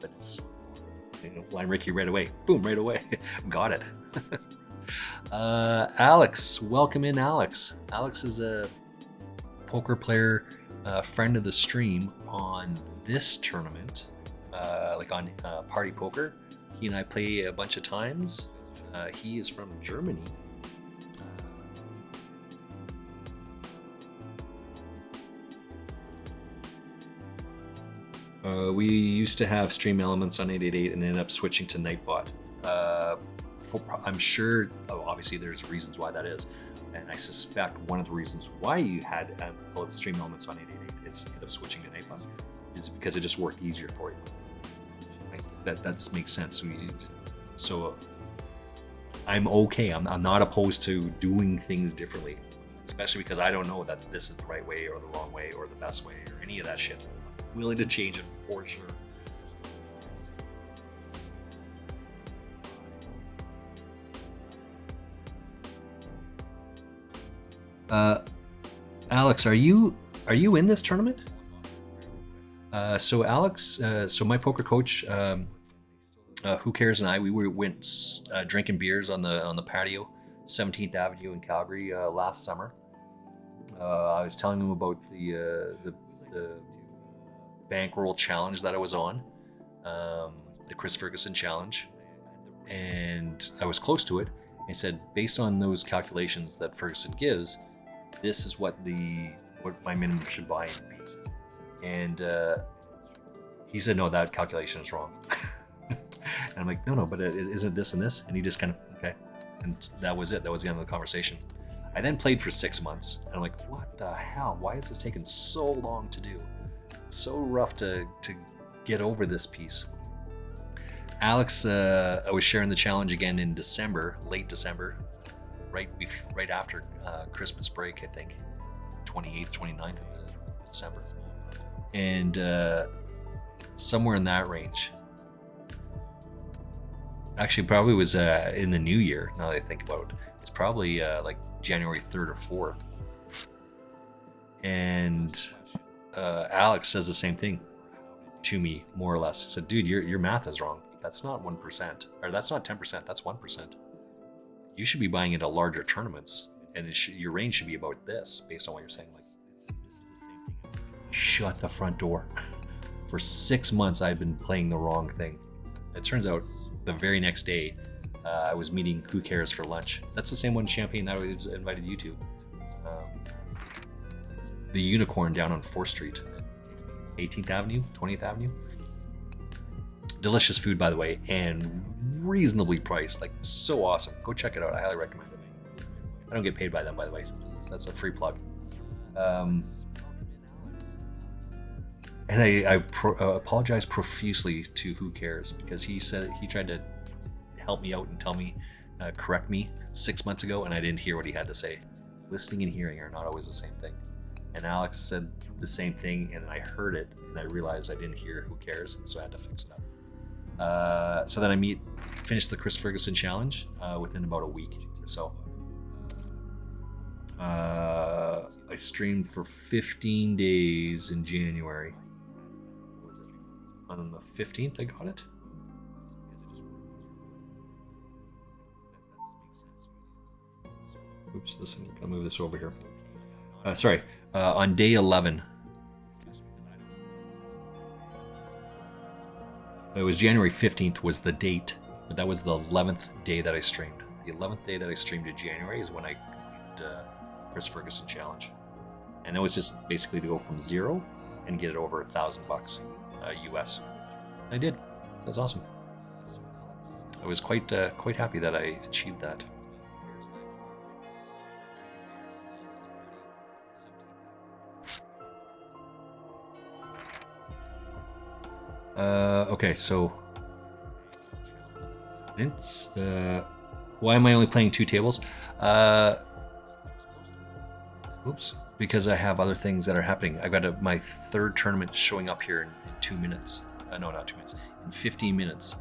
But Line Ricky right away. Boom, right away. Got it. Alex, welcome in, Alex. Alex is a poker player, friend of the stream on this tournament, like on Party Poker. He and I play a bunch of times. He is from Germany. We used to have Stream Elements on 888 and ended up switching to Nightbot. I'm sure, obviously there's reasons why that is, and I suspect one of the reasons why you had Stream Elements on 888 instead of switching to Nightbot is because it just worked easier for you. Right? That makes sense. So I'm okay. I'm not opposed to doing things differently, especially because I don't know that this is the right way or the wrong way or the best way or any of that shit. I'm willing to change it for sure. Alex, are you in this tournament? So Alex, so my poker coach, Who Cares, and we went drinking beers on the patio, 17th Avenue in Calgary last summer. I was telling him about the bankroll challenge that I was on, the Chris Ferguson challenge, and I was close to it. He said, based on those calculations that Ferguson gives, this is what my minimum should buy be. And he said, no, that calculation is wrong. And I'm like, no, but isn't this and this? And he just kind of, okay. And that was it. That was the end of the conversation. I then played for 6 months. And I'm like, what the hell? Why is this taking so long to do? It's so rough to get over this piece. Alex, I was sharing the challenge again in December, late December, right after Christmas break, I think, 28th, 29th of December. And somewhere in that range. Actually, probably was in the new year, now that I think about it. It's probably like January 3rd or 4th. And Alex says the same thing to me, more or less. He said, dude, your math is wrong. That's not 1%, or that's not 10%, that's 1%. You should be buying into larger tournaments, and your range should be about this, based on what you're saying. Like, shut the front door. For 6 months, I'd been playing the wrong thing. It turns out the very next day, I was meeting Who Cares for lunch. That's the same one, Champagne, that I invited you to. The Unicorn down on 4th Street, 18th Avenue, 20th Avenue. Delicious food, by the way, and reasonably priced. Like, so awesome. Go check it out. I highly recommend it. I don't get paid by them, by the way. That's a free plug. And I apologize profusely to Who Cares, because he said he tried to help me out and tell me, correct me 6 months ago, and I didn't hear what he had to say. Listening and hearing are not always the same thing. And Alex said the same thing, and I heard it, and I realized I didn't hear Who Cares, so I had to fix it up. So then I finished the Chris Ferguson challenge within about a week or so. I streamed for 15 days in January. On the 15th, I got it. Oops, listen, I'll move this over here. Sorry, on day 11. It was January 15th was the date, but that was the 11th day that I streamed. The 11th day that I streamed in January is when I completed Chris Ferguson challenge. And it was just basically to go from zero and get it over $1,000 US. And I did. That's awesome. I was quite happy that I achieved that. Okay, so Vince, why am I only playing 2 tables? Oops, because I have other things that are happening. I've got my 3rd tournament showing up here in 2 minutes. No, not 2 minutes. In 15 minutes.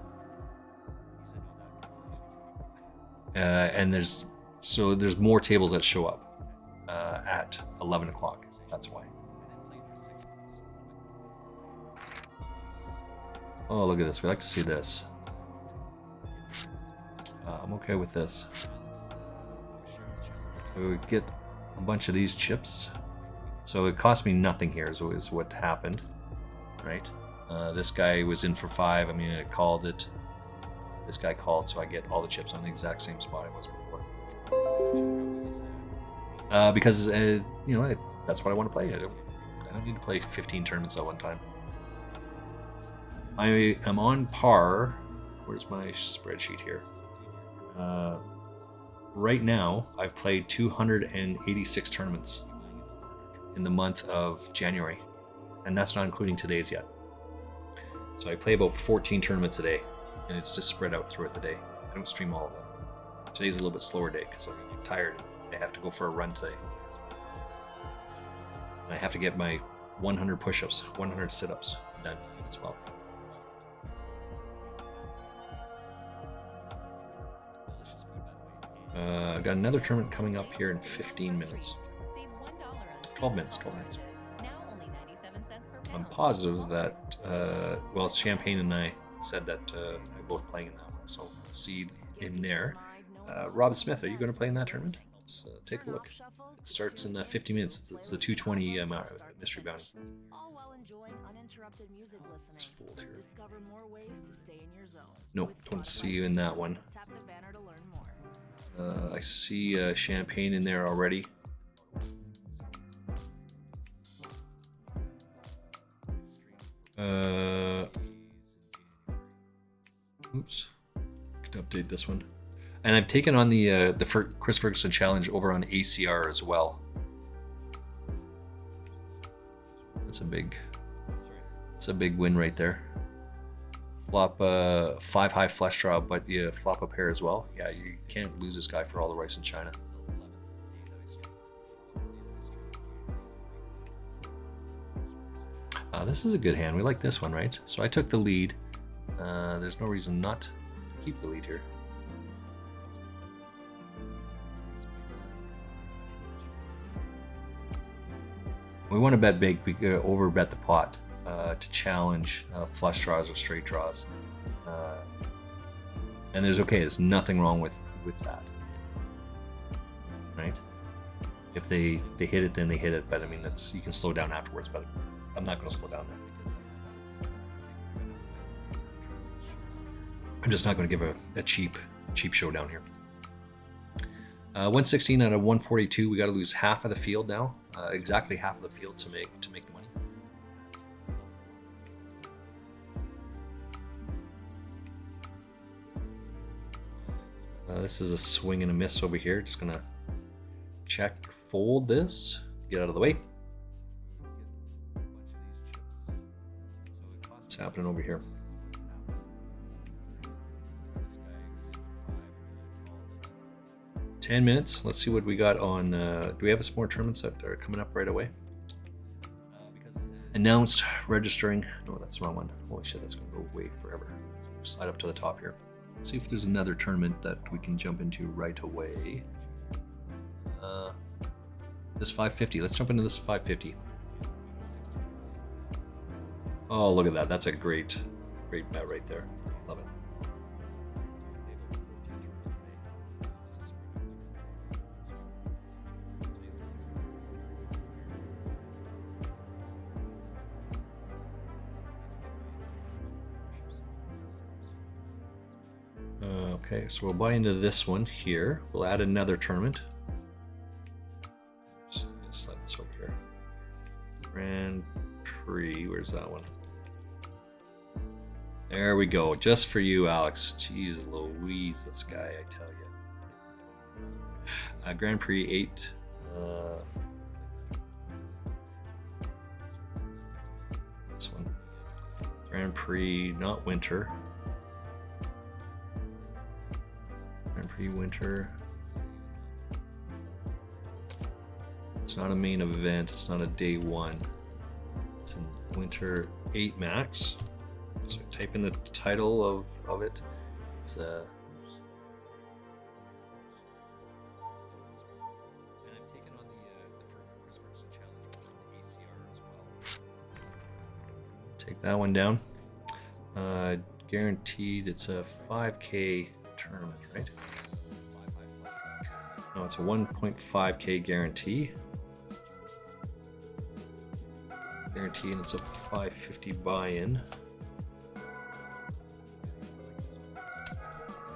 And there's more tables that show up at 11 o'clock. That's why. Oh, look at this. We like to see this. I'm okay with this. So we get a bunch of these chips. So it cost me nothing here is what happened, right? This guy was in for 5. I mean, it called it. This guy called, so I get all the chips on the exact same spot I was before. Because you know, that's what I want to play. I don't need to play 15 tournaments at one time. I am on par. Where's my spreadsheet here? Right now, I've played 286 tournaments in the month of January, and that's not including today's yet. So I play about 14 tournaments a day, and it's just spread out throughout the day. I don't stream all of them. Today's a little bit slower day because I'm tired. I have to go for a run today. And I have to get my 100 push-ups, 100 sit-ups done as well. I got another tournament coming up here in 15 minutes. 12 minutes. I'm positive that, well, Champagne and I said that we're both playing in that one, so we'll see in there. Rob Smith, are you going to play in that tournament? Let's take a look. It starts in 50 minutes. It's the 220 mystery bounty. It's fold here. Nope, don't see you in that one. I see Champagne in there already. Oops. Could update this one. And I've taken on the Chris Ferguson challenge over on ACR as well. That's a big win right there. Flop 5 high flush draw, but you flop a pair as well. Yeah, you can't lose this guy for all the rice in China. This is a good hand. We like this one, right? So I took the lead. There's no reason not to keep the lead here. We want to bet big. We over bet the pot to challenge flush draws or straight draws. And there's nothing wrong with that, right? If they hit it, then they hit it. But I mean, you can slow down afterwards. But I'm not going to slow down there. I'm just not going to give a cheap showdown here. 116 out of 142. We got to lose half of the field now, exactly half of the field to make the money. This is a swing and a miss over here. Just gonna check, fold this, get out of the way. What's happening over here? $10 minutes. Let's see what we got on. Do we have some more tournaments that are coming up right away? Announced, registering. No, that's the wrong one. Holy shit, that's gonna go away forever. Let's slide up to the top here. Let's see if there's another tournament that we can jump into right away. This 550. Let's jump into this 550. Oh, look at that. That's a great bet right there. Love it. Okay, so we'll buy into this one here. We'll add another tournament. Just slide this over here. Grand Prix, where's that one? There we go, just for you, Alex. Jeez Louise, this guy, I tell you. Grand Prix 8. This one. Grand Prix, not winter. Grand Prix winter. It's not a main event. It's not a day one. It's in winter 8 max. So type in the title of it. It's take that one down. Guaranteed. It's a 5K tournament, right? No, it's a 1.5k guarantee. Guarantee, and it's a 550 buy-in.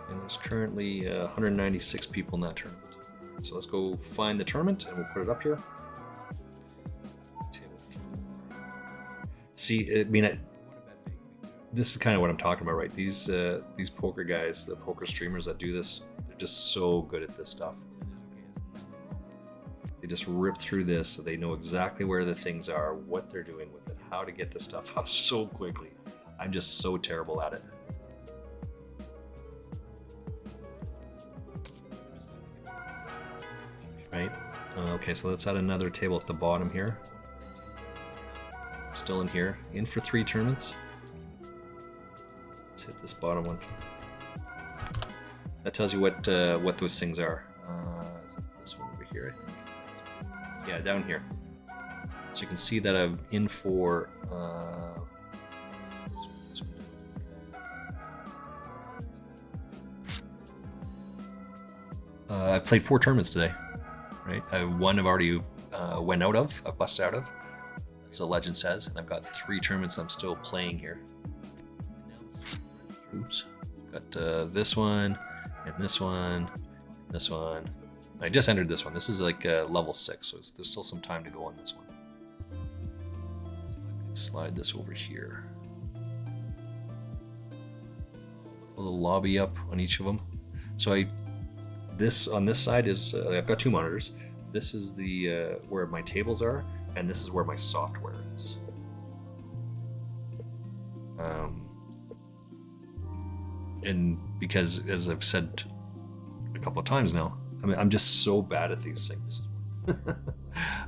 And there's currently 196 people in that tournament. So let's go find the tournament and we'll put it up here. See, I mean, this is kind of what I'm talking about, right? These poker guys, the poker streamers that do this, they're just so good at this stuff. They just rip through this so they know exactly where the things are, what they're doing with it, how to get the stuff up so quickly. I'm just so terrible at it. Right? Okay, so let's add another table at the bottom here. Still in here. In for 3 tournaments. Let's hit this bottom one. That tells you what those things are. Is it this one over here, I think? Yeah, down here. So you can see that I'm in for... this one. I've played 4 tournaments today. Right? One I've already went out of, I've busted out of, as the legend says, and I've got 3 tournaments I'm still playing here. Oops. Got this one, and this one, and this one. I just entered this one. This is like level 6, so there's still some time to go on this one. Slide this over here. Pull the lobby up on each of them. So this on this side is I've got 2 monitors. This is the where my tables are, and this is where my software is. And because, as I've said a couple of times now, I mean, I'm just so bad at these things.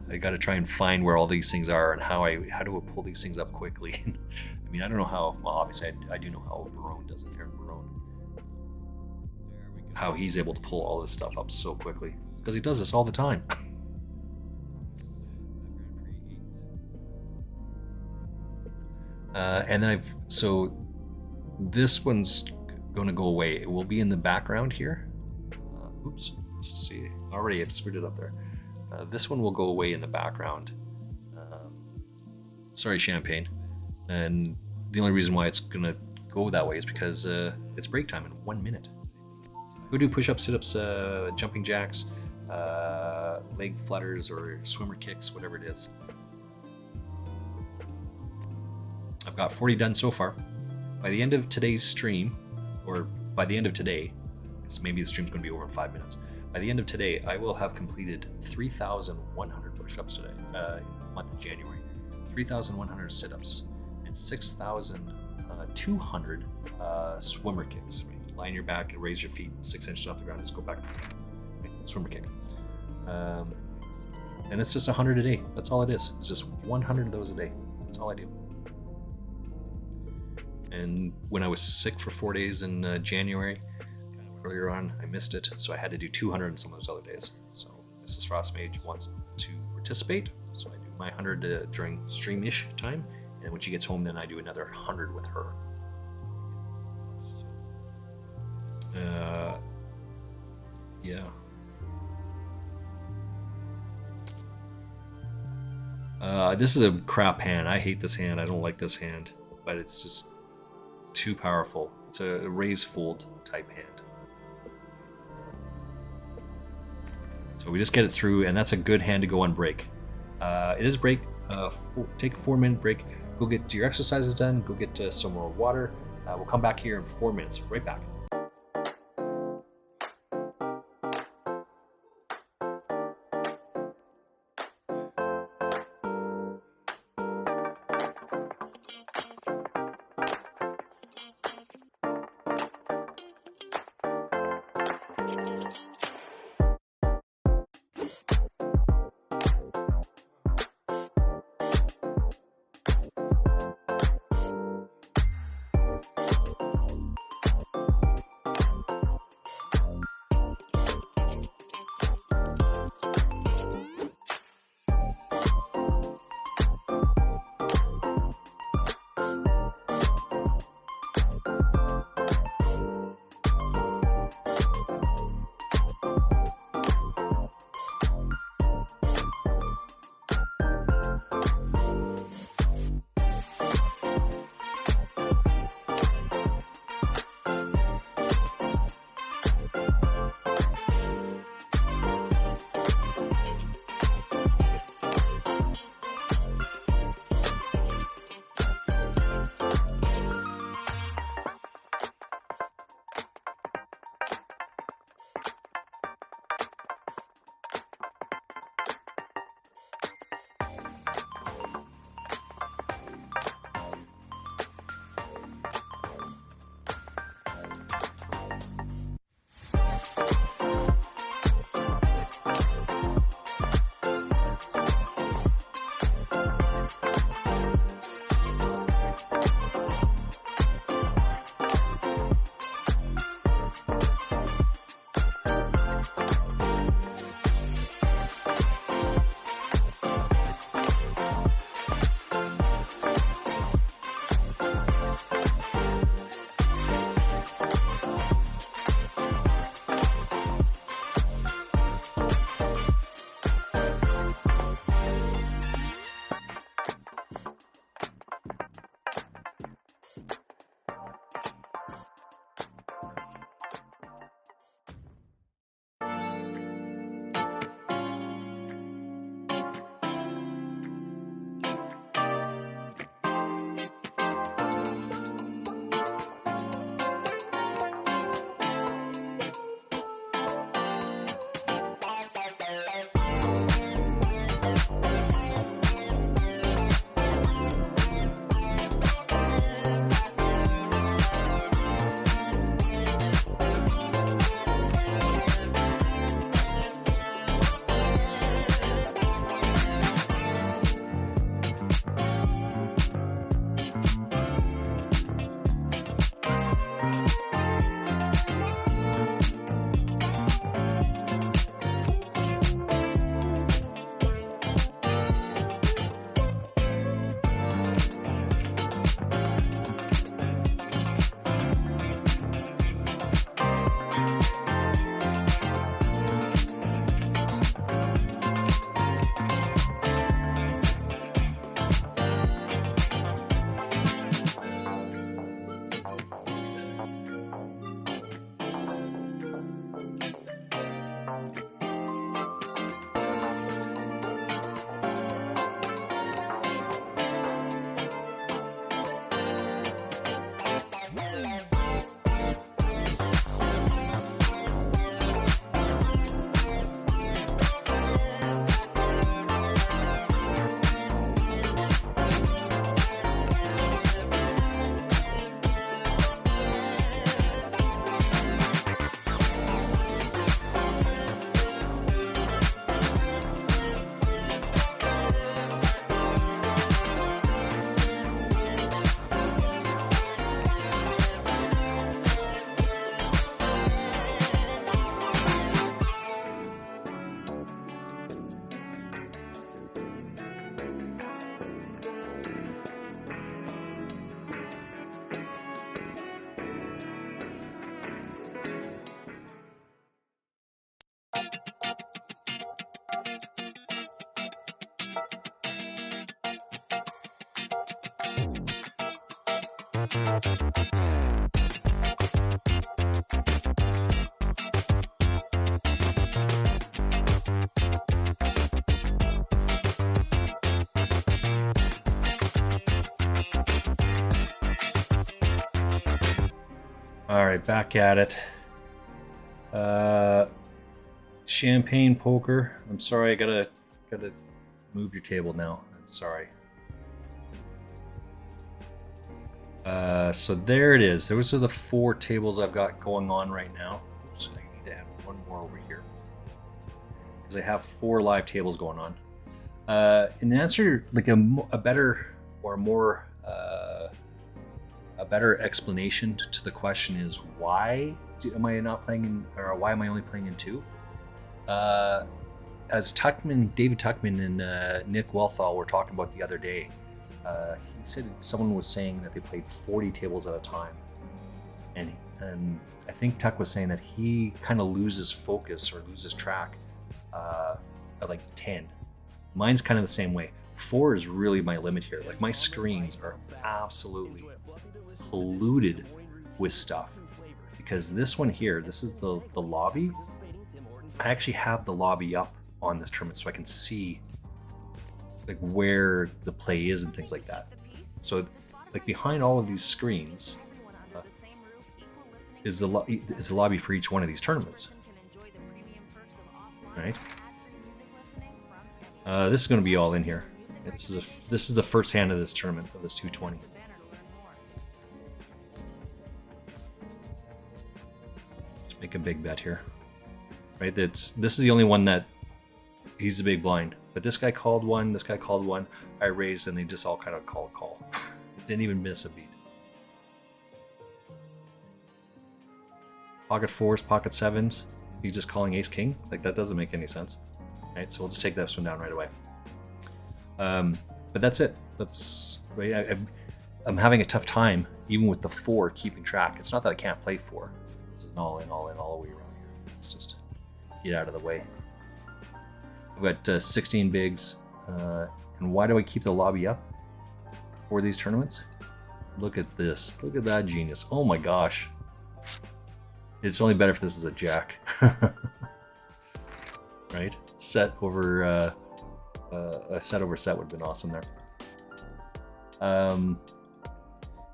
I got to try and find where all these things are and how do I pull these things up quickly. I mean, I don't know how. Well, obviously, I do know how Barone does it. Aaron Barone. How he's able to pull all this stuff up so quickly. It's because he does this all the time. And then so this one's going to go away. It will be in the background here. Oops, let's see. Already I've screwed it up there. This one will go away in the background. Sorry, Champagne. And the only reason why it's going to go that way is because it's break time in 1 minute. Go do push-ups, sit-ups, jumping jacks, leg flutters, or swimmer kicks, whatever it is. I've got 40 done so far. By the end of today's stream, or by the end of today, because maybe the stream's going to be over in 5 minutes. By the end of today, I will have completed 3,100 push-ups today, in the month of January, 3,100 sit-ups, and 6,200 swimmer kicks. Right? Lie on your back and raise your feet 6 inches off the ground. Just go back. Right? Swimmer kick. And it's just 100 a day. That's all it is. It's just 100 of those a day. That's all I do. And when I was sick for 4 days in January, earlier on, I missed it, so I had to do 200 in some of those other days. So Mrs. Frostmage wants to participate, so I do my 100 during stream-ish time, and when she gets home, then I do another 100 with her. Yeah. This is a crap hand. I hate this hand. I don't like this hand, but it's just too powerful. It's a raise fold type hand. So we just get it through, and that's a good hand to go on break. It is break. Take a 4-minute break. Go get your exercises done. Go get some more water. We'll come back here in 4 minutes. Right back. All right, back at it. Champagne poker. I'm sorry, I gotta move your table now. I'm sorry. So there it is. Those are the 4 tables I've got going on right now. Oops, I need to add one more over here because I have 4 live tables going on. In answer, like a better or more a better explanation to the question is why am I not playing in, or why am I only playing in 2? As David Tuckman and Nick Welthall were talking about the other day, he said someone was saying that they played 40 tables at a time, and I think Tuck was saying that he kind of loses focus or loses track at like 10. Mine's kind of the same way. 4 is really my limit here. Like my screens are absolutely polluted with stuff because this one here, this is the lobby. I actually have the lobby up on this tournament so I can see like where the play is and things like that. So like behind all of these screens is the lobby for each one of these tournaments. All right. This is going to be all in here. This is the first hand of this tournament of this 220. Let's make a big bet here. Right, this is the only one that he's the big blind. But this guy called one, this guy called one. I raised, and they just all kind of call. Didn't even miss a beat. Pocket 4s, pocket 7s. He's just calling ace king. Like that doesn't make any sense. Right, so we'll just take this one down right away. But that's it. That's right. I'm having a tough time, even with the 4, keeping track. It's not that I can't play 4. This is an all in, all the way around here. It's just get out of the way. I've got 16 bigs. And why do I keep the lobby up for these tournaments? Look at this. Look at that genius. Oh my gosh. It's only better if this is a jack. Right? Set over a set over set would have been awesome there.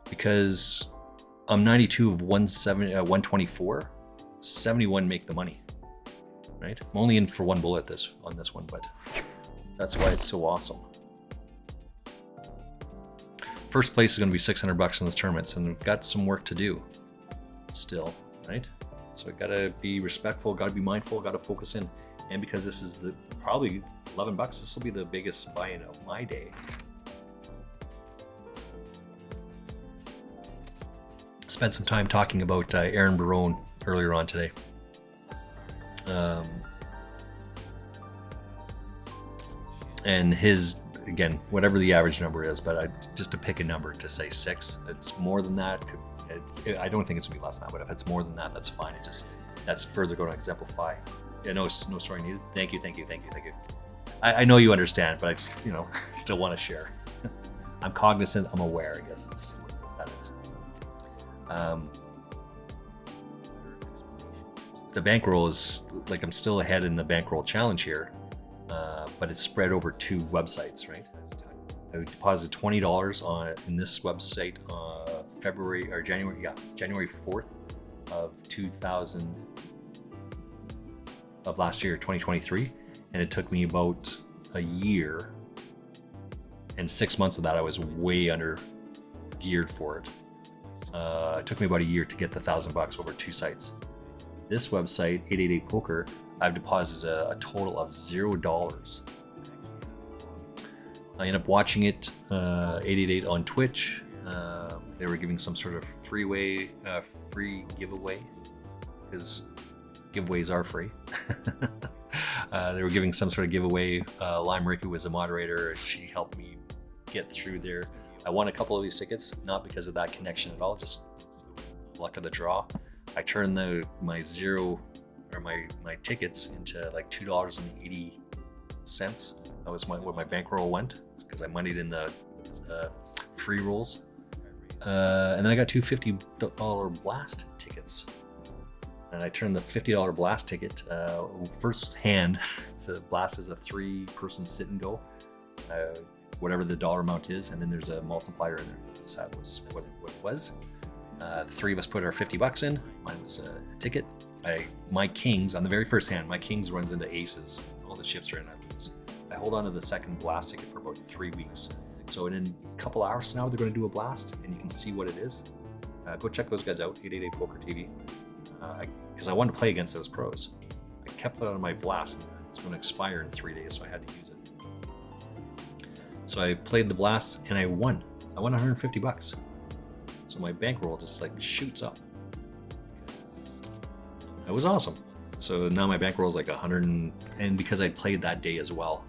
Because I'm 92 of 124. 71 make the money. Right? I'm only in for 1 bullet on this one, but that's why it's so awesome. First place is going to be $600 in this tournament, and we've got some work to do still, right? So I gotta be respectful, gotta be mindful, gotta focus in. And because this is probably $11, this will be the biggest buy-in of my day. Spent some time talking about Aaron Barone earlier on today. And his, again, whatever the average number is, but just to pick a number to say 6, it's more than that. I don't think it's gonna be less than that, but if it's more than that, that's fine. That's further going to exemplify. Yeah, no story needed. Thank you. I know you understand, but I still want to share. I'm cognizant. I'm aware. I guess is what that is. The bankroll is like I'm still ahead in the bankroll challenge here, but it's spread over 2 websites, right? I deposited $20 in this website January 4th of last year, 2023, and it took me about a year and 6 months of that I was way under geared for it. It took me about a year to get the $1,000 over 2 sites. This website, 888 Poker, I've deposited a total of $0. I ended up watching it 888 on Twitch. They were giving some sort of free giveaway, because giveaways are free. They were giving some sort of giveaway. Lime Ricky was a moderator, and she helped me get through there. I won a couple of these tickets, not because of that connection at all, just luck of the draw. I turned my tickets into like $2.80. That was what my bankroll went, because I moneyed in the free rolls. And then I got two $50 blast tickets. And I turned the $50 blast ticket first hand. It's a blast is a 3-person sit and go, whatever the dollar amount is, and then there's a multiplier in there. So that was what it was. The 3 of us put our $50 in. Mine was a ticket. My kings on the very first hand. My kings runs into aces. All the chips are in. I lose. I hold on to the second blast ticket for about 3 weeks. So in a couple hours now, they're going to do a blast, and you can see what it is. Go check those guys out. 888 Poker TV. Because I wanted to play against those pros. I kept it on my blast. It's going to expire in 3 days, so I had to use it. So I played the blast and I won. I won $150. So my bankroll just like shoots up. That was awesome. So now my bankroll is like 100, and because I played that day as well,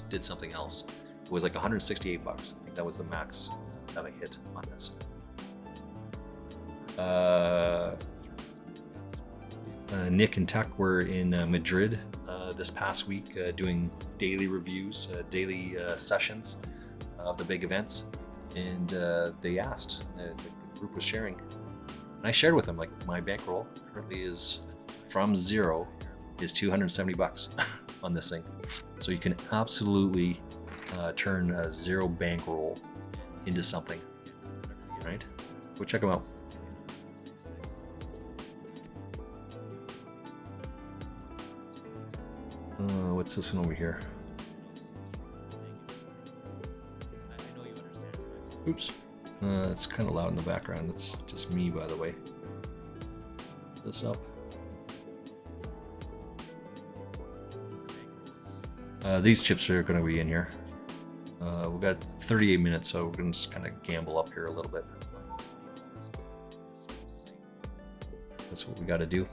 did something else. It was like $168. I think that was the max that I hit on this. Nick and Tuck were in Madrid this past week doing daily reviews, daily sessions of the big events, and they asked, the group was sharing, and I shared with them like my bankroll currently is from zero is $270 on this thing, so you can absolutely turn a zero bankroll into something, right? Go check them out. What's this one over here? Oops. It's kind of loud in the background. It's just me, by the way. This up. These chips are going to be in here. We've got 38 minutes, so we're going to just kind of gamble up here a little bit. That's what we got to do.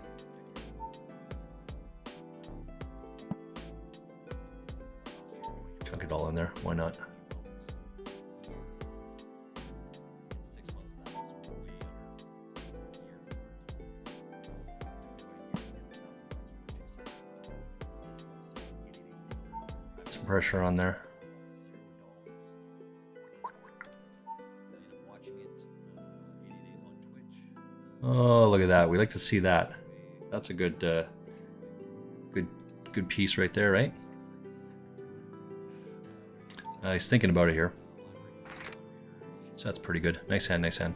Chunk it all in there. Why not? Some pressure on there. Oh, look at that. We like to see that. That's a good good piece right there, right? He's thinking about it here. So that's pretty good. Nice hand, nice hand.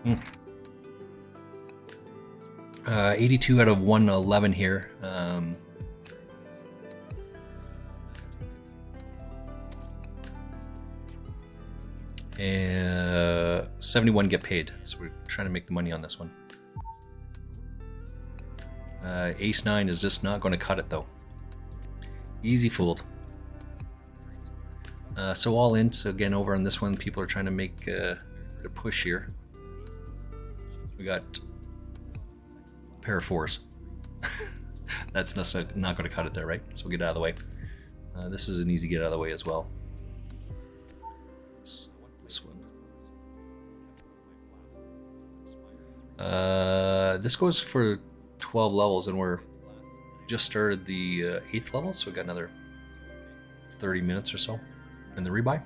Hmm. 82 out of 111 here. And 71 get paid, so we're trying to make the money on this one. Ace 9 is just not going to cut it though. Easy fooled. So all in. So again, over on this one, people are trying to make a push here. We got a pair of fours. That's not going to cut it there, right? So we'll get out of the way. This is an easy get out of the way as well. It's this one. This goes for 12 levels, and we're just started the 8th level, so we got another 30 minutes or so in the rebuy.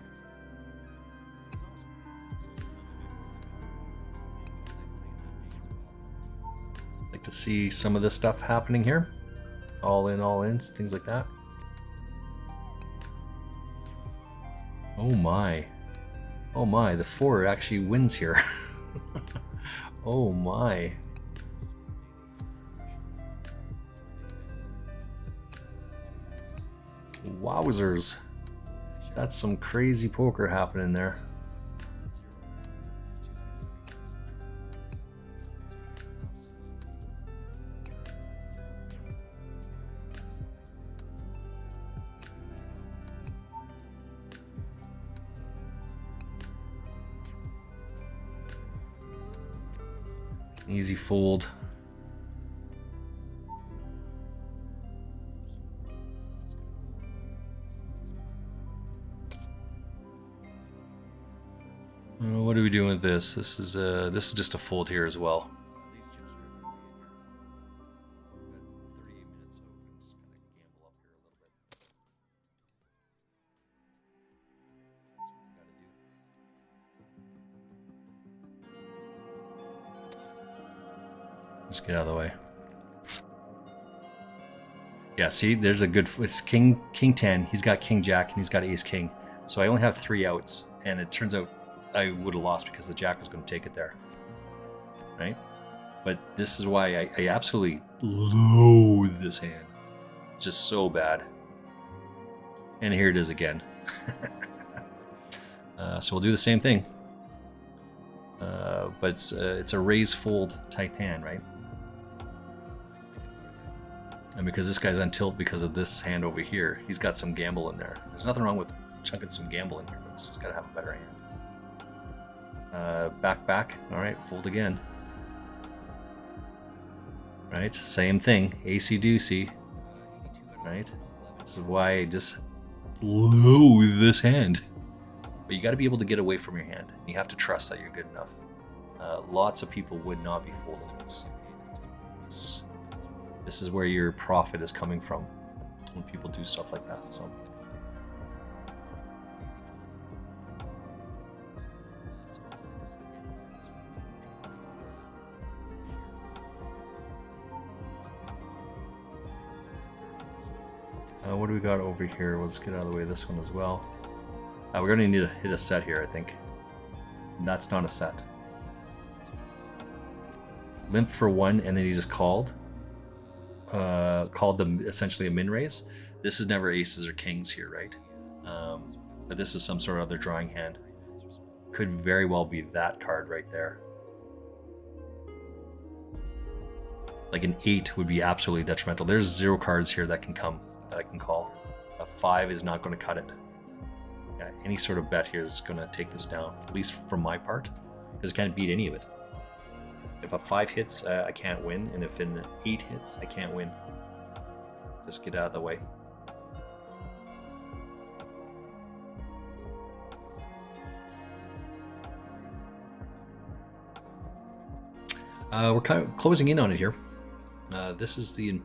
Like to see some of this stuff happening here. All in, things like that. Oh my, the 4 actually wins here. Oh my. Wowzers. That's some crazy poker happening there. Easy fold. What are we doing with this? This is just a fold here as well. Let's get out of the way. Yeah, see, there's a good. It's King 10. He's got King Jack and he's got Ace King. So I only have 3 outs, and it turns out I would have lost because the Jack was going to take it there, right? But this is why I absolutely loathe this hand. It's just so bad. And here it is again. So we'll do the same thing. But it's a raise fold type hand, right? And because this guy's on tilt because of this hand over here, he's got some gamble in there. There's nothing wrong with chunking some gamble in here, but it's got to have a better hand. Back. All right, fold again. Right, same thing. AC deucey. Right, this is why I just loathe this hand. But you got to be able to get away from your hand. You have to trust that you're good enough. Lots of people would not be folding this. This is where your profit is coming from when people do stuff like that. So. What do we got over here? Let's get out of the way of this one as well. We're going to need to hit a set here, I think. That's not a set. Limp for 1, and then he just called. Called them essentially a min raise. This is never aces or kings here, right? But this is some sort of other drawing hand. Could very well be that card right there. Like an 8 would be absolutely detrimental. There's 0 cards here that can come that I can call. A 5 is not going to cut it. Yeah, any sort of bet here is going to take this down, at least from my part, because I can't beat any of it. If a 5 hits, I can't win, and if an 8 hits, I can't win. Just get out of the way. We're kind of closing in on it here. This is the.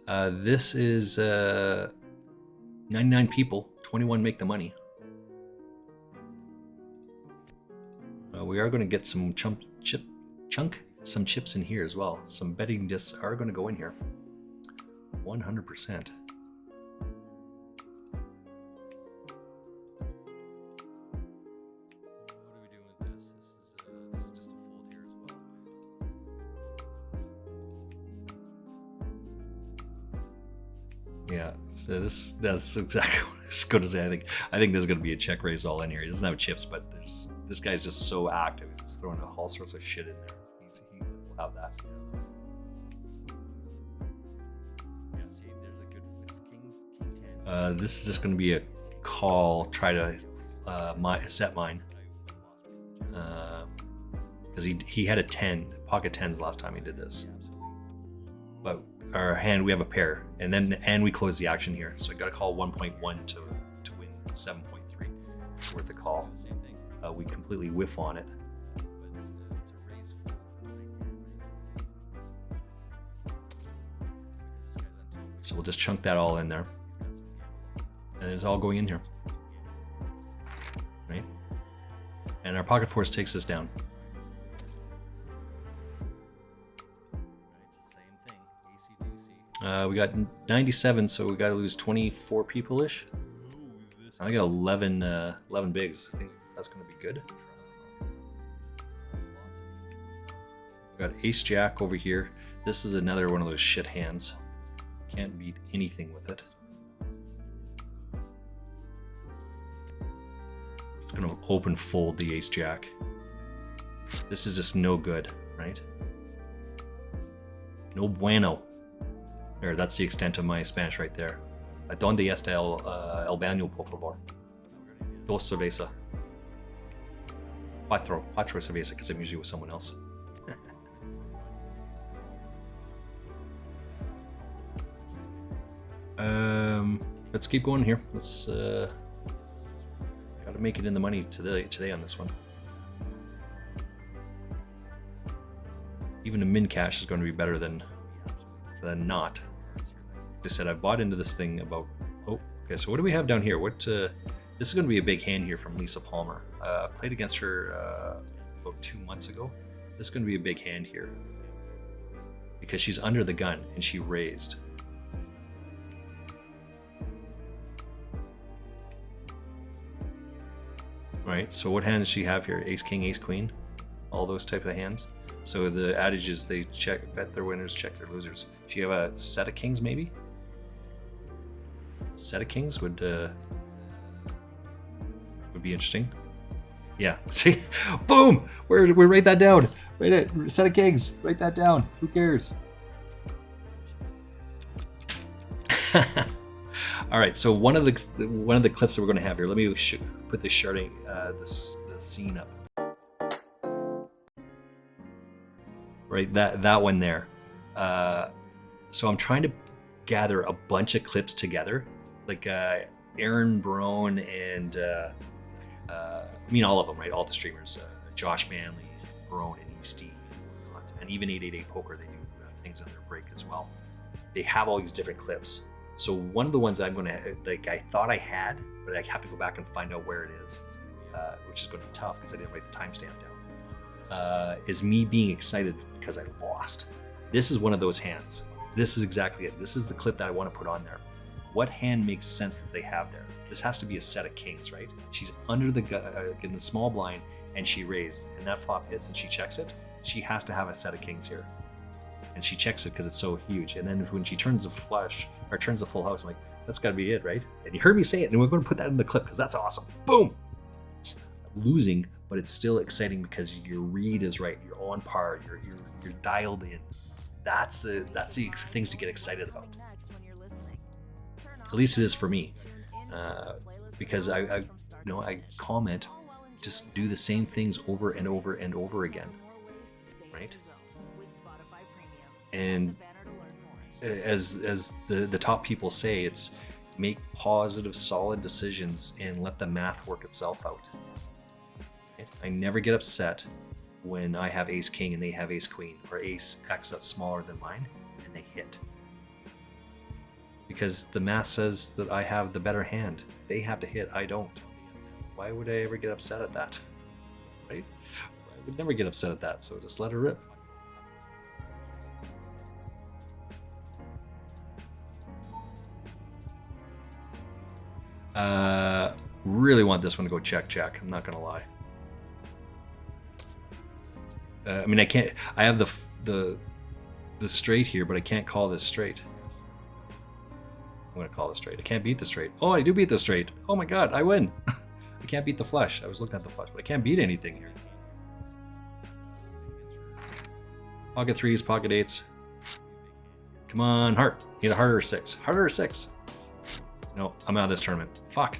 This is 99 people, 21 make the money. We are going to get some some chips in here as well. Some betting discs are going to go in here. 100%. What are we doing with this? This is just a fold here as well. Yeah, so that's exactly what I was going to say. I think there's going to be a check raise all in here. He doesn't have chips, but this guy's just so active. He's just throwing all sorts of shit in there. He will have that. Yeah, see, there's a good. It's King 10. This is just going to be a call. Try to set mine. Because he had a 10, pocket 10s last time he did this. But our hand, we have a pair, and we close the action here. So I got to call 1.1 to win 7.3. It's worth a call. We completely whiff on it. So we'll just chunk that all in there, and it's all going in here, right? And our pocket force takes us down. We got 97, so we got to lose 24 people-ish. I got 11 bigs. I think that's going to be good. We got Ace Jack over here. This is another one of those shit hands. Can't beat anything with it. Just going to open fold the Ace Jack. This is just no good, right? No bueno. There, that's the extent of my Spanish right there. ¿Dónde está el baño, por favor? Dos cerveza. Cuatro cerveza, because I'm usually with someone else. Let's keep going here. Let's gotta make it in the money today on this one. Even a min cash is going to be better than not. As I said, I bought into this thing about. Oh, okay. So what do we have down here? This is going to be a big hand here from Lisa Palmer. Played against her about 2 months ago. This is going to be a big hand here because she's under the gun and she raised. Right, so what hand does she have here? Ace, king, ace, queen, all those type of hands. So the adage is they bet their winners, check their losers. She have a set of kings, maybe. Set of kings would be interesting. Yeah, see, boom. We write that down. Write it. Set of kings. Write that down. Who cares? All right, so one of the clips that we're going to have here. Let me put the sharding the scene up. Right, that one there. So I'm trying to gather a bunch of clips together, like Aaron Barone and I mean all of them, right? All the streamers, Josh Manley, Barone, and Steve, and even 888 Poker. They do things on their break as well. They have all these different clips. So one of the ones I'm going to, like, I thought I had, but I have to go back and find out where it is, which is going to be tough because I didn't write the timestamp down, is me being excited because I lost. This is one of those hands. This is exactly it. This is the clip that I want to put on there. What hand makes sense that they have there? This has to be a set of kings, right? She's under the in the small blind and she raised, and that flop hits and she checks it. She has to have a set of kings here. And she checks it because it's so huge. And then when she turns the flush or turns the full house, I'm like, that's got to be it, right? And you heard me say it, and we're going to put that in the clip because that's awesome. Boom! I'm losing, but it's still exciting because your read is right. You're on par. You're dialed in. That's the things to get excited about. At least it is for me, because I comment, just do the same things over and over and over again, right? And as the top people say, it's make positive, solid decisions and let the math work itself out. Okay? I never get upset when I have ace king and they have ace queen, or ace x that's smaller than mine, and they hit. Because the math says that I have the better hand. They have to hit, I don't. Why would I ever get upset at that? Right? I would never get upset at that, so just let her rip. Really want this one to go check. I'm not gonna lie. I mean, I can't. I have the straight here, but I can't call this straight. I'm gonna call this straight. I can't beat the straight. Oh, I do beat the straight. Oh my god, I win. I can't beat the flush. I was looking at the flush, but I can't beat anything here. Pocket threes, pocket eights. Come on, heart. Need a heart or six. Heart or six. No, I'm out of this tournament. Fuck.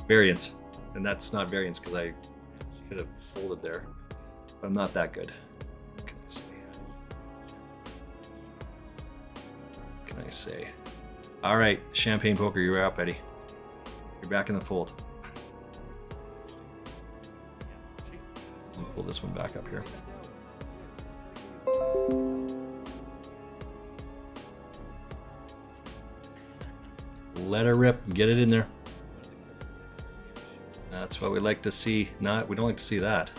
Variance. And that's not variance because I could have folded there. But I'm not that good. What can I say? All right, Champagne Poker, you're up, Eddie. You're back in the fold. Let me pull this one back up here. Let her rip. Get it in there. That's what we like to see. We don't like to see that.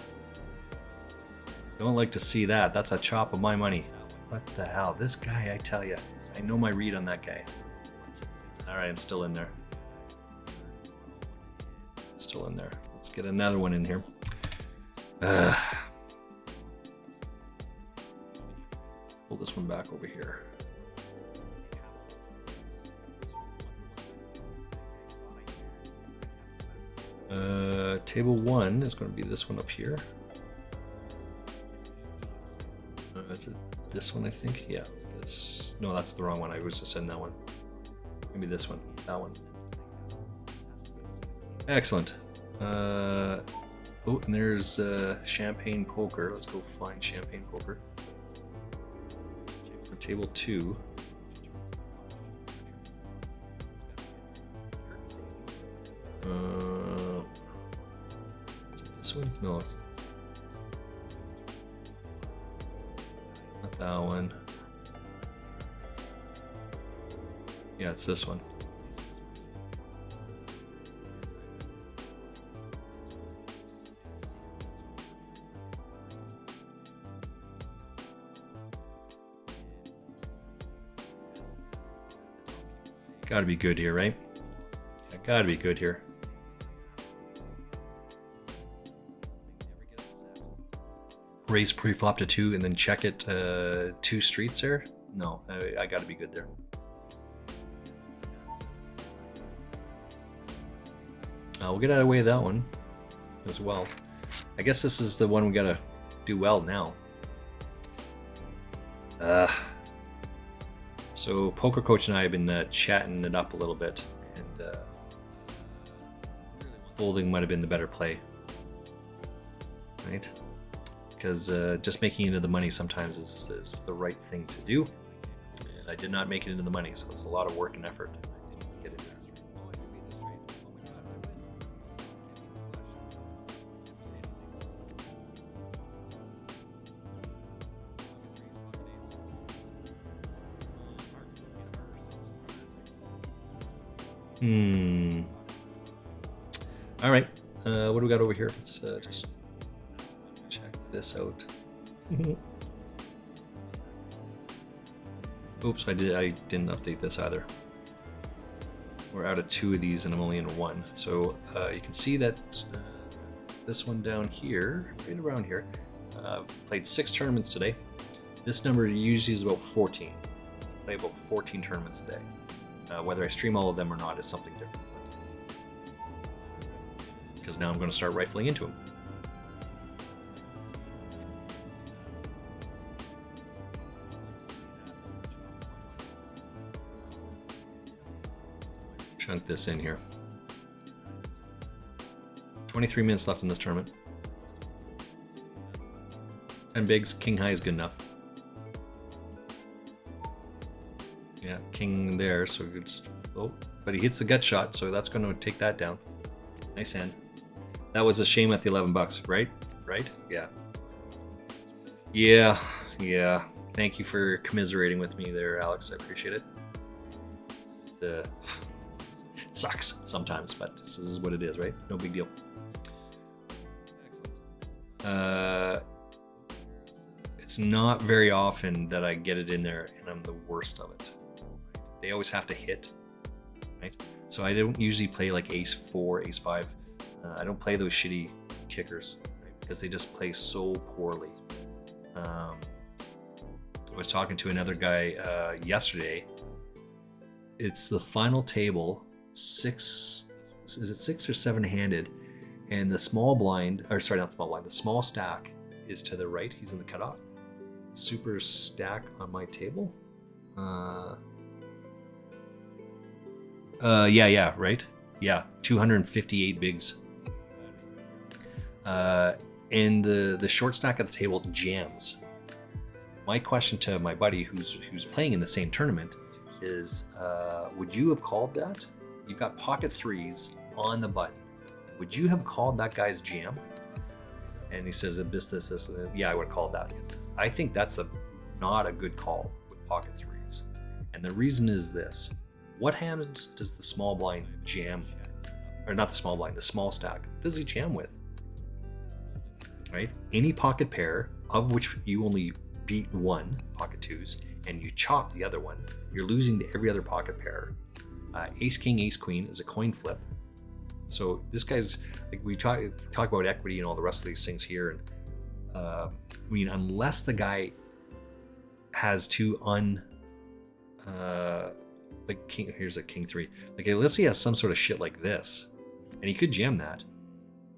Don't like to see that. That's a chop of my money. What the hell? This guy, I tell you. I know my read on that guy. All right, I'm still in there. Still in there. Let's get another one in here. Pull this one back over here. Table one is going to be this one up here. Is it this one, I think? Yeah. No, that's the wrong one. I was just in that one. Maybe this one. That one. Excellent. Oh, and there's Champagne Poker. Let's go find Champagne Poker. For table two. Is it this one? No. Not that one. Yeah, it's this one. Gotta be good here, right? Gotta be good here. Raise pre-flop to 2 and then check it 2 streets there? No, I gotta be good there. We'll get out of the way of that one as well. I guess this is the one we gotta do well now. So Poker Coach and I have been chatting it up a little bit, and folding might have been the better play, right? Because just making it into the money sometimes is the right thing to do. And I did not make it into the money, so it's a lot of work and effort. I didn't get it there. All right. What do we got over here? Let's just check this out. Oops, I didn't update this either. We're out of 2 of these and I'm only in 1. So you can see that this one down here, right around here, I've played 6 tournaments today. This number usually is about 14. I play about 14 tournaments a day. Whether I stream all of them or not is something different. Because now I'm going to start rifling into them. Chunk this in here. 23 minutes left in this tournament. 10 bigs, king high is good enough. Yeah, king there, so it's, oh, but he hits the gut shot, so that's going to take that down. Nice hand. That was a shame at the $11, right? Right? Yeah. Yeah. Thank you for commiserating with me there, Alex. I appreciate it. It sucks sometimes, but this is what it is, right? No big deal. It's not very often that I get it in there and I'm the worst of it. They always have to hit, right? So I don't usually play like ace 4, ace 5. I don't play those shitty kickers, right? Because they just play so poorly. I was talking to another guy yesterday. It's the final table, 6, is it 6 or 7 handed? And the small blind, or sorry, not the small blind, the small stack is to the right. He's in the cutoff. Super stack on my table. Yeah, right? Yeah, 258 bigs. And the short stack at the table jams. My question to my buddy who's playing in the same tournament is, would you have called that? You've got pocket 3s on the button. Would you have called that guy's jam? And he says, this. Yeah, I would have called that. I think that's not a good call with pocket 3s. And the reason is this. What hands does the small blind jam? Or not the small blind, the small stack. What does he jam with? Right? Any pocket pair of which you only beat 1, pocket 2s, and you chop the other one, you're losing to every other pocket pair. Ace king, ace queen is a coin flip. So this guy's, like, we talk about equity and all the rest of these things here, and I mean, unless the guy has 2 like king, here's a king 3. Like, unless he has some sort of shit like this, and he could jam that,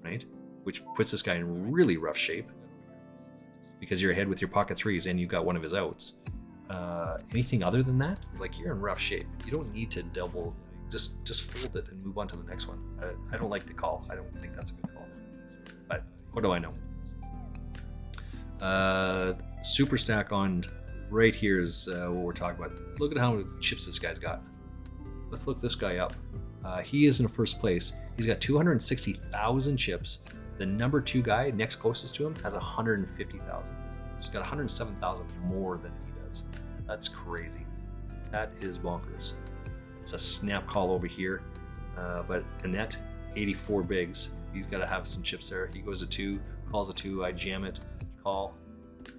right? Which puts this guy in really rough shape because you're ahead with your pocket 3s and you've got one of his outs. Anything other than that, like, you're in rough shape. You don't need to double. Just fold it and move on to the next one. I don't like the call. I don't think that's a good call. But what do I know? Super stack on right here is what we're talking about. Look at how many chips this guy's got. Let's look this guy up. He is in first place. He's got 260,000 chips. The number 2 guy next closest to him has 150,000. He's got 107,000 more than he does. That's crazy. That is bonkers. It's a snap call over here, but Annette, 84 bigs. He's got to have some chips there. He goes to 2, calls a 2. I jam it, call.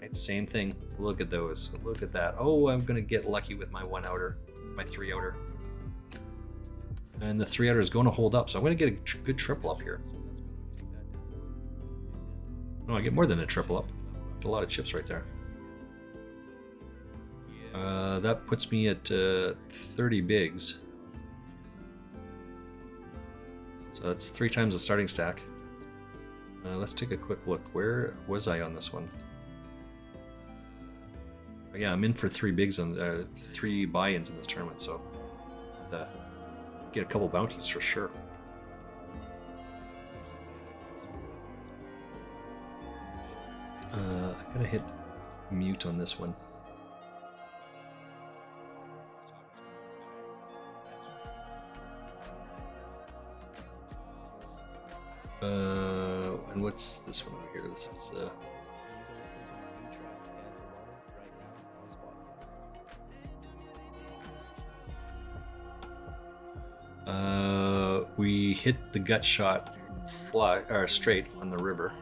Right, same thing. Look at those. Look at that. Oh, I'm gonna get lucky with my 1 outer, my 3 outer. And the 3-outer is going to hold up, so I'm going to get a good triple up here. No, I get more than a triple up. A lot of chips right there. That puts me at 30 bigs. So that's 3 times the starting stack. Let's take a quick look. Where was I on this one? Yeah, I'm in for 3 bigs on 3 buy-ins in this tournament, so get a couple bounties for sure. I gotta hit mute on this one. And what's this one over here? This is we hit the gut shot straight on the river.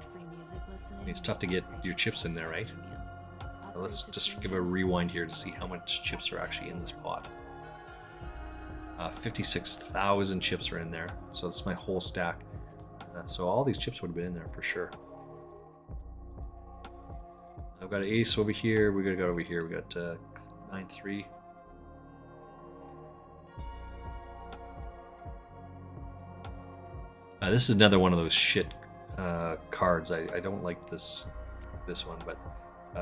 It's tough to get your chips in there, right? Let's just give a rewind here to see how much chips are actually in this pot. 56,000 chips are in there, so that's my whole stack. So all these chips would have been in there for sure. I've got an ace over here. We gotta go over here. We got 9-3. This is another one of those shit cards. I don't like this one, but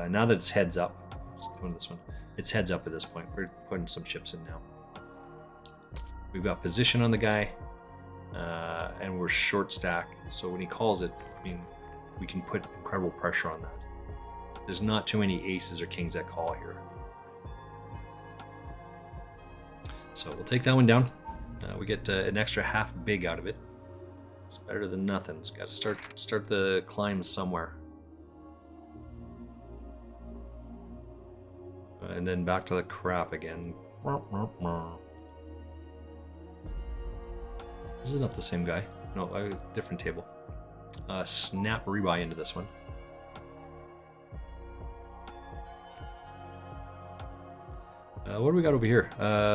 now that it's heads up, just going to this one. It's heads up at this point. We're putting some chips in now. We've got position on the guy, and we're short stack. So when he calls it, I mean, we can put incredible pressure on that. There's not too many aces or kings that call here. So we'll take that one down. We get an extra half big out of it. It's better than nothing. It's got to start the climb somewhere. And then back to the crap again. This is not the same guy. No, different table. Snap rebuy into this one. What do we got over here?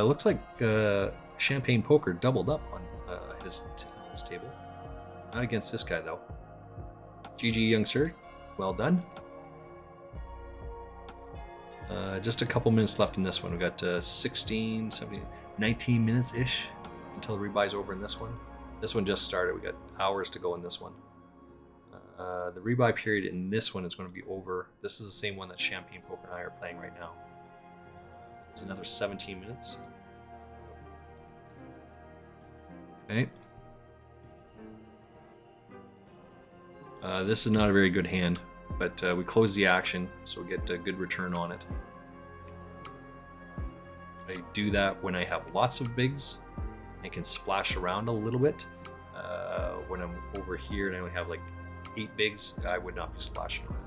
Looks like SChampagnePoker doubled up on his table. Not against this guy, though. GG, young sir. Well done. Just a couple minutes left in this one. We got 16, 17, 19 minutes-ish until the rebuy's over in this one. This one just started. We got hours to go in this one. The rebuy period in this one is going to be over. This is the same one that SChampagnePoker and I are playing right now. There's another 17 minutes. Okay. This is not a very good hand, but we close the action, so we get a good return on it. I do that when I have lots of bigs. I can splash around a little bit. When I'm over here and I only have like 8 bigs, I would not be splashing around.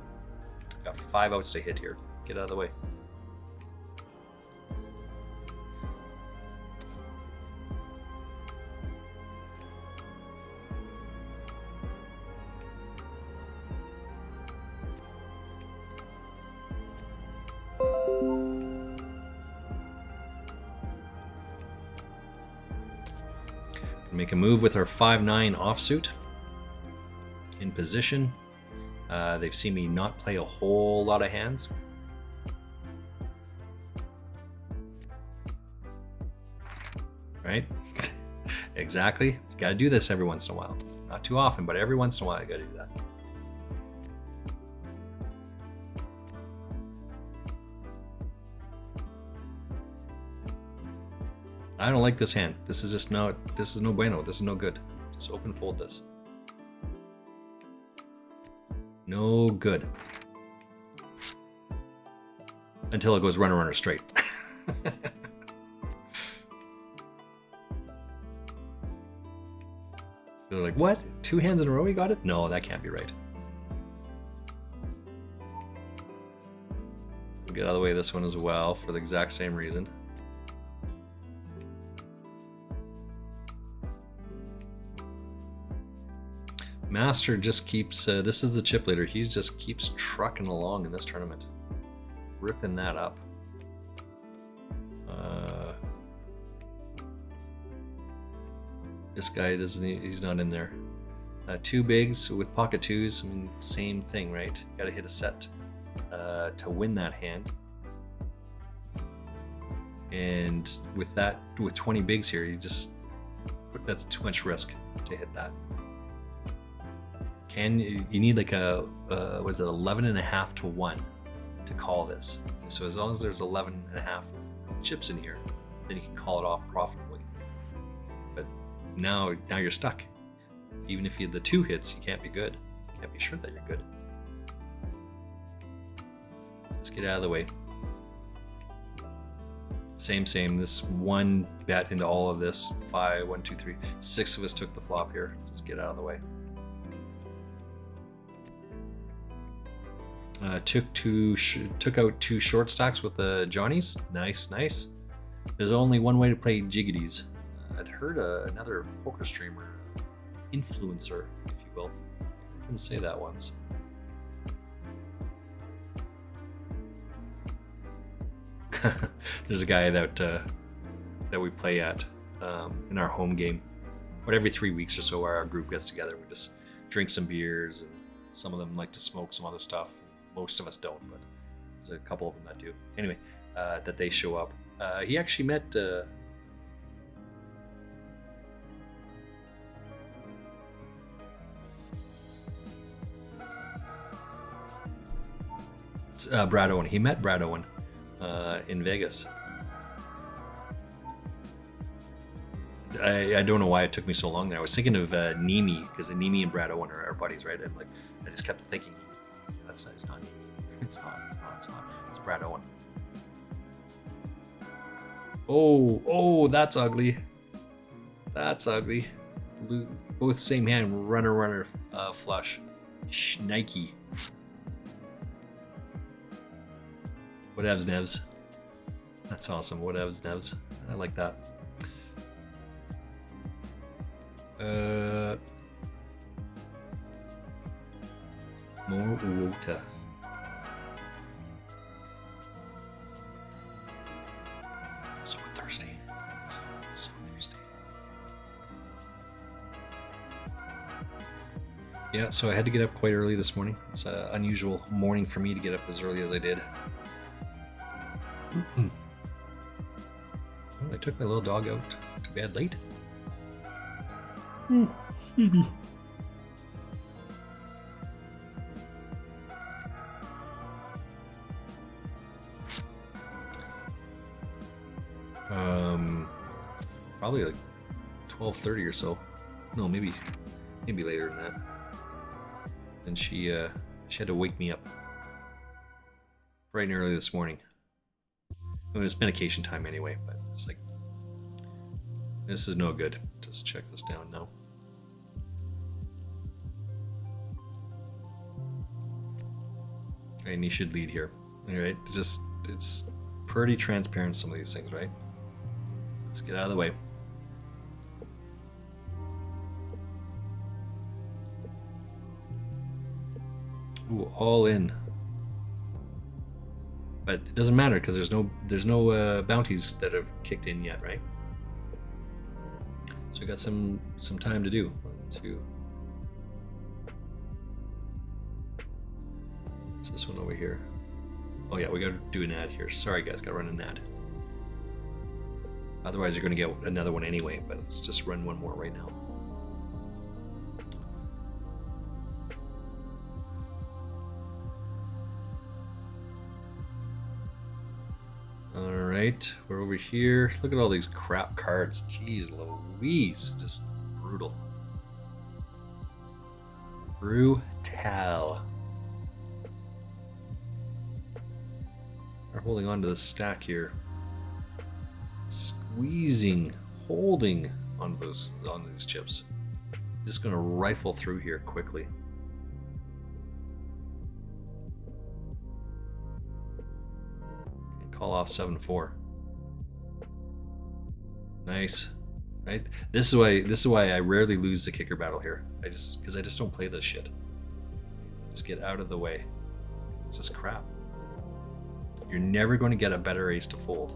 Got 5 outs to hit here. Get out of the way. Make a move with our 5-9 offsuit in position. They've seen me not play a whole lot of hands. Right? Exactly. You gotta do this every once in a while. Not too often, but every once in a while you gotta do that. I don't like this hand. This is no bueno. This is no good. Just open fold this. No good. Until it goes runner runner straight. They're like, what? 2 hands in a row he got it? No, that can't be right. We'll get out of the way of this one as well for the exact same reason. Master just keeps, this is the chip leader, he just keeps trucking along in this tournament. Ripping that up. This guy doesn't. He's not in there. Two bigs with pocket twos. I mean, same thing, right? You got to hit a set to win that hand. And with 20 bigs here, that's too much risk to hit that. You need like a was it 11.5 to 1 to call this? And so as long as there's 11.5 chips in here, then you can call it off profitably. But now you're stuck. Even if you had the 2 hits, you can't be good. You can't be sure that you're good. Let's get out of the way. Same. This one bet into all of this. 5, 1, 2, 3. 6 of us took the flop here. Just get out of the way. Took out 2 short stacks with the Johnnies. Nice. There's only one way to play jiggities. I'd heard another poker streamer, influencer, if you will. I heard him say that once. There's a guy that we play at in our home game. But every 3 weeks or so, our group gets together. We just drink some beers, and some of them like to smoke some other stuff. Most of us don't, but there's a couple of them that do. Anyway, that they show up. He actually met Brad Owen. He met Brad Owen in Vegas. I don't know why it took me so long there. I was thinking of Nemi, because Nemi and Brad Owen are buddies, right? And like, I just kept thinking, it's not Nemi. It's not. It's Brad Owen. Oh, that's ugly. That's ugly. Both same hand, runner, flush. Schnikey. Whatevs, Nevs. That's awesome. Whatevs, Nevs. I like that. More water. So thirsty. So thirsty. Yeah, so I had to get up quite early this morning. It's an unusual morning for me to get up as early as I did. Oh, I took my little dog out to bed late. Probably like 12:30 or so. No, maybe later than that. And she had to wake me up bright and early this morning. I mean, it's medication time anyway, but it's like, this is no good. Just check this down now. And you should lead here. All right, it's pretty transparent, some of these things, right? Let's get out of the way. Ooh, all in. But it doesn't matter because there's no bounties that have kicked in yet, right? So we got some time to do. 1, 2. What's this one over here? Oh yeah, we got to do an ad here. Sorry guys, got to run an ad. Otherwise, you're going to get another one anyway. But let's just run one more right now. Alright, we're over here. Look at all these crap cards. Jeez Louise, just brutal. Brutal. We're holding on to the stack here. Squeezing, holding on these chips. Just gonna rifle through here quickly. Call off 7-4. Nice, right? This is why I rarely lose the kicker battle here. Because I just don't play this shit. Just get out of the way. It's just crap. You're never going to get a better ace to fold,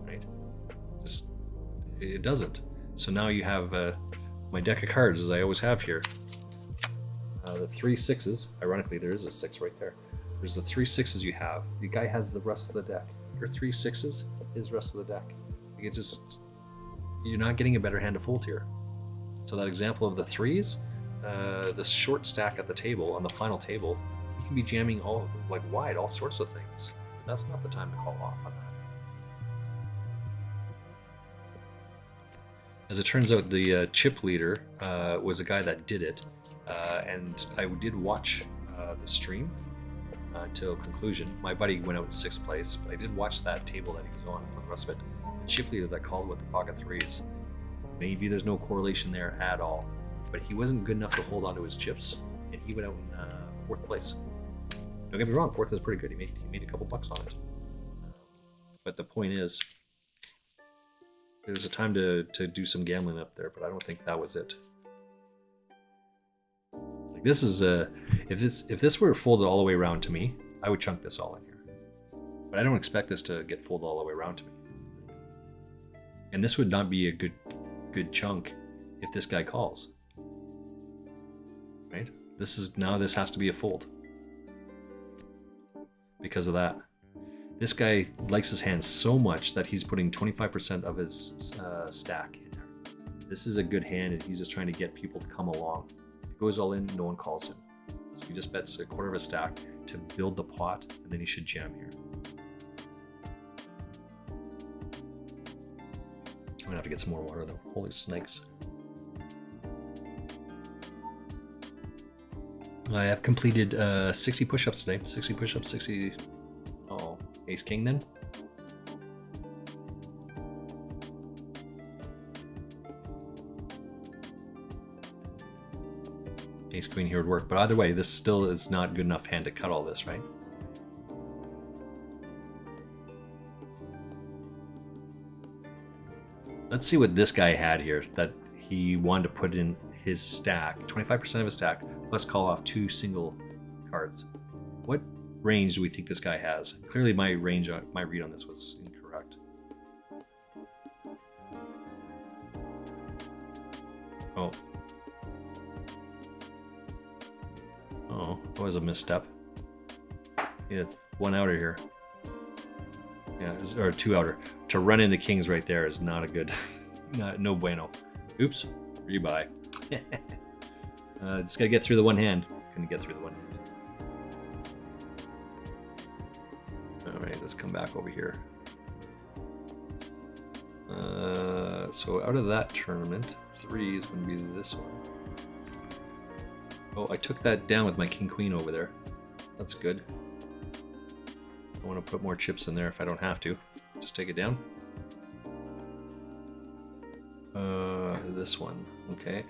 right? It doesn't. So now you have my deck of cards, as I always have here. The 3 6s. Ironically, there is a 6 right there. There's the 3 6s you have. The guy has the rest of the deck. Your 3 6s, his rest of the deck. Like, it's just, you're not getting a better hand to fold here. So that example of the 3s, this short stack at the table, on the final table, you can be jamming all like wide, all sorts of things. That's not the time to call off on that. As it turns out, the chip leader was a guy that did it, and I did watch the stream until conclusion. My buddy went out in 6th place, but I did watch that table that he was on for the rest of it. The chip leader that called with the pocket 3s. Maybe there's no correlation there at all, but he wasn't good enough to hold on to his chips, and he went out in 4th place. Don't get me wrong, 4th is pretty good. He made a couple bucks on it. But the point is, there's a time to do some gambling up there, but I don't think that was it. Like, this is if this were folded all the way around to me, I would chunk this all in here. But I don't expect this to get folded all the way around to me. And this would not be a good chunk if this guy calls. Right? This has to be a fold. Because of that. This guy likes his hands so much that he's putting 25% of his stack in there. This is a good hand, and he's just trying to get people to come along. If he goes all in, no one calls him. So he just bets a quarter of a stack to build the pot, and then he should jam here. I'm gonna have to get some more water though. Holy snakes. I have completed 60 push-ups today. 60 push-ups, 60... Oh, ace king then? Ace queen here would work, but either way, this still is not good enough hand to cut all this, right? Let's see what this guy had here that he wanted to put in his stack, 25% of his stack, plus call off 2 single cards. What range do we think this guy has? Clearly my read on this was incorrect. Oh, that was a misstep. Yeah, it's 1 outer here. Yeah, or 2 outer. To run into kings right there is not a good, no bueno. Oops, rebuy. Just gotta get through the one hand. Couldn't get through the one hand. All right, let's come back over here. So out of that tournament, 3 is going to be this one. Oh, I took that down with my king queen over there. That's good. I want to put more chips in there if I don't have to. Just take it down. This one, okay.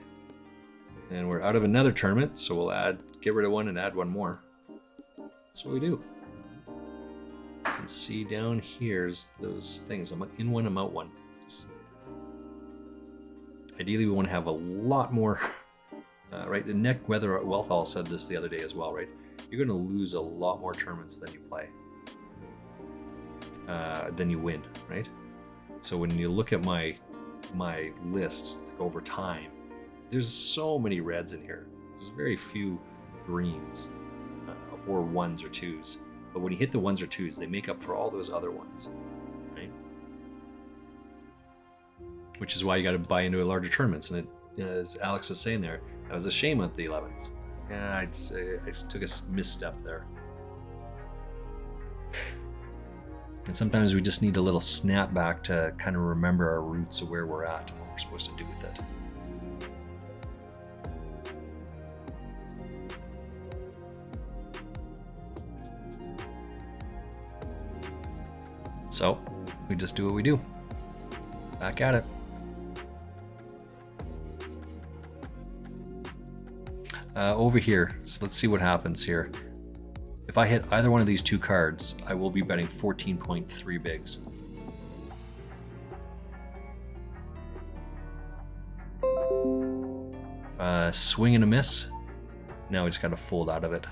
And we're out of another tournament, so we'll get rid of one and add one more. That's what we do. You can see down here's those things. I'm in one, I'm out one. Ideally, we want to have a lot more. Right, and Nick Wealthall said this the other day as well, right? You're going to lose a lot more tournaments than you play, than you win, right? So when you look at my list, like over time, there's so many reds in here. There's very few greens or 1s or 2s. But when you hit the 1s or 2s, they make up for all those other ones, right? Which is why you got to buy into larger tournaments. And as Alex was saying there, that was a shame at the 11s. Yeah, I took a misstep there. And sometimes we just need a little snap back to kind of remember our roots of where we're at and what we're supposed to do with it. So, we just do what we do. Back at it. Over here, so let's see what happens here. If I hit either one of these 2 cards, I will be betting 14.3 bigs. Swing and a miss. Now we just got to fold out of it.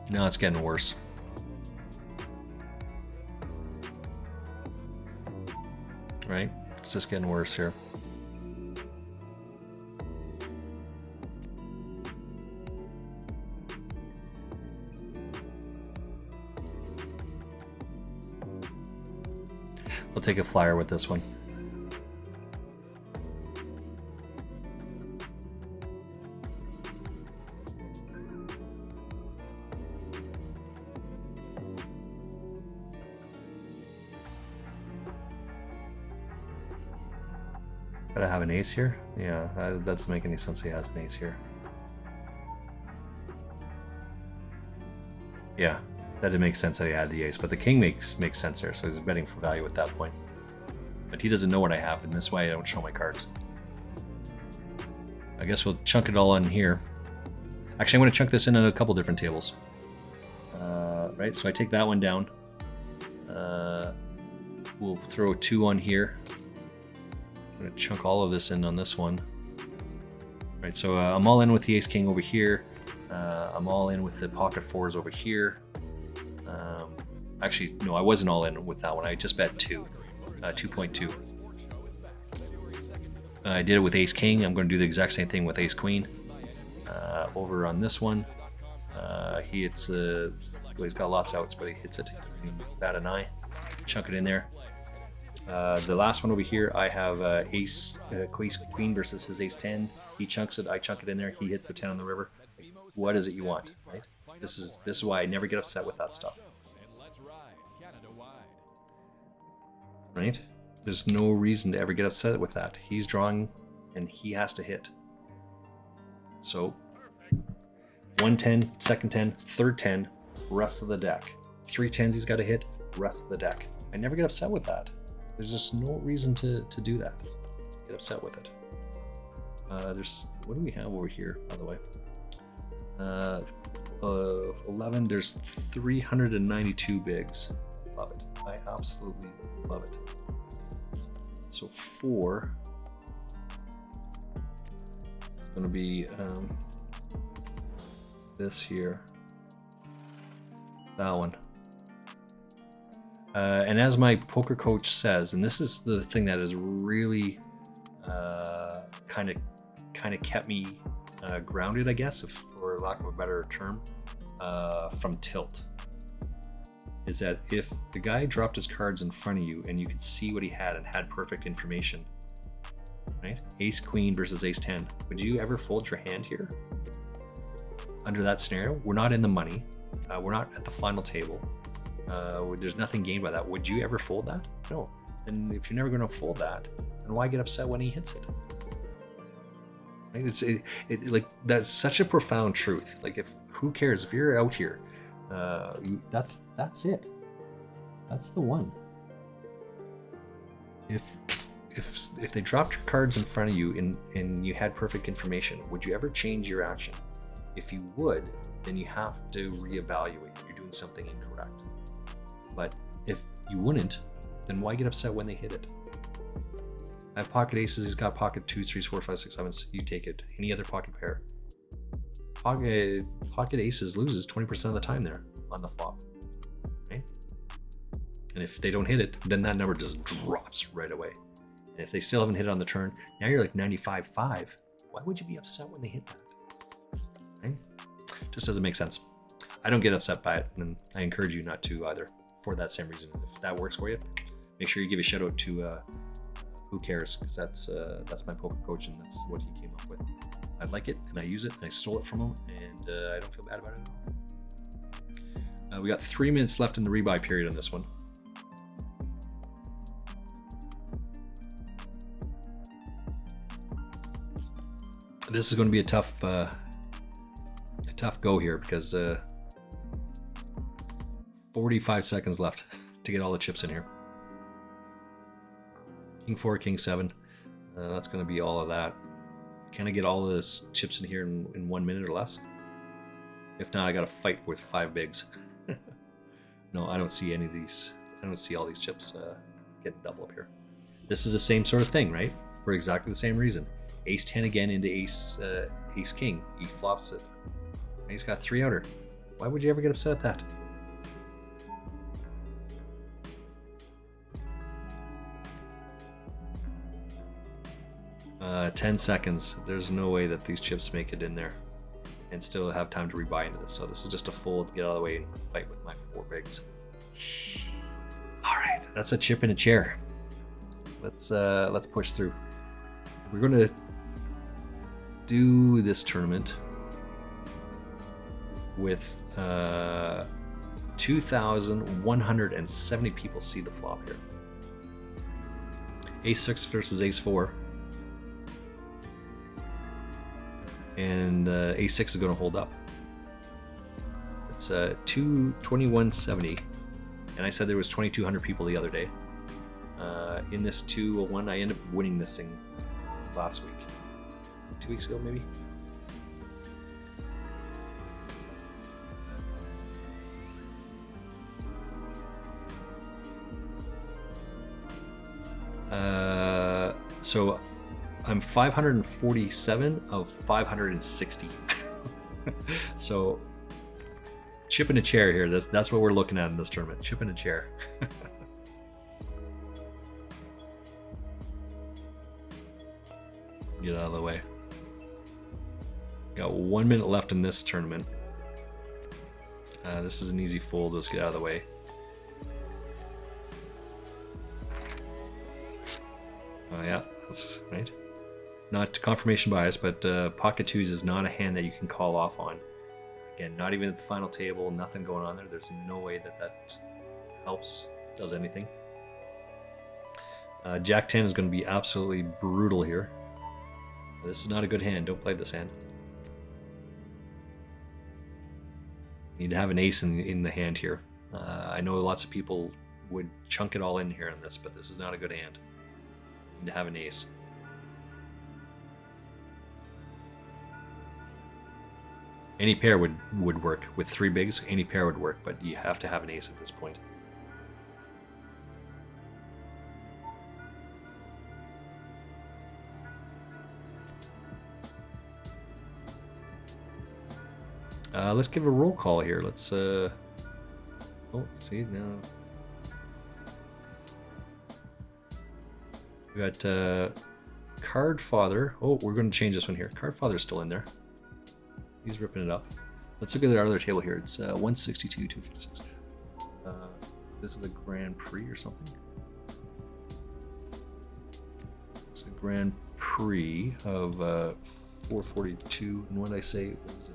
Now it's getting worse. Right? It's just getting worse here. We'll take a flyer with this one. Gotta have an ace here? Yeah, that doesn't make any sense he has an ace here. Yeah, that didn't make sense that he had the ace, but the king makes sense there, so he's betting for value at that point. But he doesn't know what I have, and this way I don't show my cards. I guess we'll chunk it all in here. Actually, I'm going to chunk this in on a couple different tables. Right, so I take that one down. We'll throw a 2 on here. I'm going to chunk all of this in on this one. Right, so I'm all in with the ace-king over here. I'm all in with the pocket 4s over here. Actually, no, I wasn't all in with that one. I just bet 2.2. I did it with ace-king. I'm going to do the exact same thing with ace-queen. Over on this one, he hits, well, he's got lots of outs, but he hits it. Bat an eye, chunk it in there. The last one over here, I have ace queen versus his ace-10. He chunks it, I chunk it in there. He hits the 10 on the river. What is it you want, right? This is why I never get upset with that stuff. Right? There's no reason to ever get upset with that. He's drawing, and he has to hit. So, 1-10, second 10, third 10, rest of the deck. 3 10s he's got to hit, rest of the deck. I never get upset with that. There's just no reason to do that. Get upset with it. What do we have over here, by the way? 11, there's 392 bigs. Love it. I absolutely love it. So 4 is going to be this here, that one. And as my poker coach says, and this is the thing that has really kind of kept me grounded, I guess, if for lack of a better term, from tilt, is that if the guy dropped his cards in front of you and you could see what he had and had perfect information, right? Ace queen versus ace 10. Would you ever fold your hand here? Under that scenario, we're not in the money. We're not at the final table. There's nothing gained by that. Would you ever fold that? No. And if you're never going to fold that, then why get upset when he hits it? Right? Like, that's such a profound truth. Like, who cares if you're out here? That's it. That's the one. If they dropped your cards in front of you and you had perfect information, would you ever change your action? If you would, then you have to reevaluate. You're doing something incorrect. But if you wouldn't, then why get upset when they hit it? I have pocket aces. He's got pocket 2s, 3s, 4s, 5s, 6s, 7s. You take it. Any other pocket pair. Pocket aces loses 20% of the time there on the flop, right? And if they don't hit it, then that number just drops right away. And if they still haven't hit it on the turn, now you're like 95-5. Why would you be upset when they hit that? Right? Just doesn't make sense. I don't get upset by it, and I encourage you not to either, for that same reason. If that works for you, make sure you give a shout out to Who Cares, because that's my poker coach, and that's what he came up with. I like it, and I use it, and I stole it from him, and I don't feel bad about it at all. We got 3 minutes left in the rebuy period on this one. This is going to be a tough go here, because 45 seconds left to get all the chips in here. King 4, King 7. That's going to be all of that. Can I get all the chips in here in 1 minute or less? If not, I got to fight with 5 bigs. No, I don't see any of these. I don't see all these chips getting double up here. This is the same sort of thing, right? For exactly the same reason. Ace 10 again into ace king. He flops it. And he's got 3 outer. Why would you ever get upset at that? Uh, 10 seconds. There's no way that these chips make it in there and still have time to rebuy into this. So this is just a fold to get out of the way and fight with my 4 bigs. All right, that's a chip in a chair. Let's push through. We're gonna do this tournament with 2,170 people see the flop here. Ace-6 versus Ace-4. And Ace-6 is going to hold up. It's 221.70, and I said there was 2,200 people the other day. In this 201, I ended up winning this thing last week, 2 weeks ago maybe. So I'm 547 of 560. So chip in a chair here. That's what we're looking at in this tournament. Chip in a chair. Get out of the way. Got 1 minute left in this tournament. This is an easy fold. Let's get out of the way. Oh yeah, that's right. Not confirmation bias, but pocket twos is not a hand that you can call off on. Again, not even at the final table, nothing going on there. There's no way that helps, does anything. Jack 10 is going to be absolutely brutal here. This is not a good hand. Don't play this hand. You need to have an ace in the hand here. I know lots of people would chunk it all in here on this, but this is not a good hand. You need to have an ace. Any pair would work. With 3 bigs, any pair would work, but you have to have an ace at this point. Let's give a roll call here. Let's oh, see now. We got Card Father. Oh, we're going to change this one here. Card Father's still in there. He's ripping it up. Let's look at our other table here. It's 162, 256. This is a Grand Prix or something. It's a Grand Prix of 442. And what did I say it was?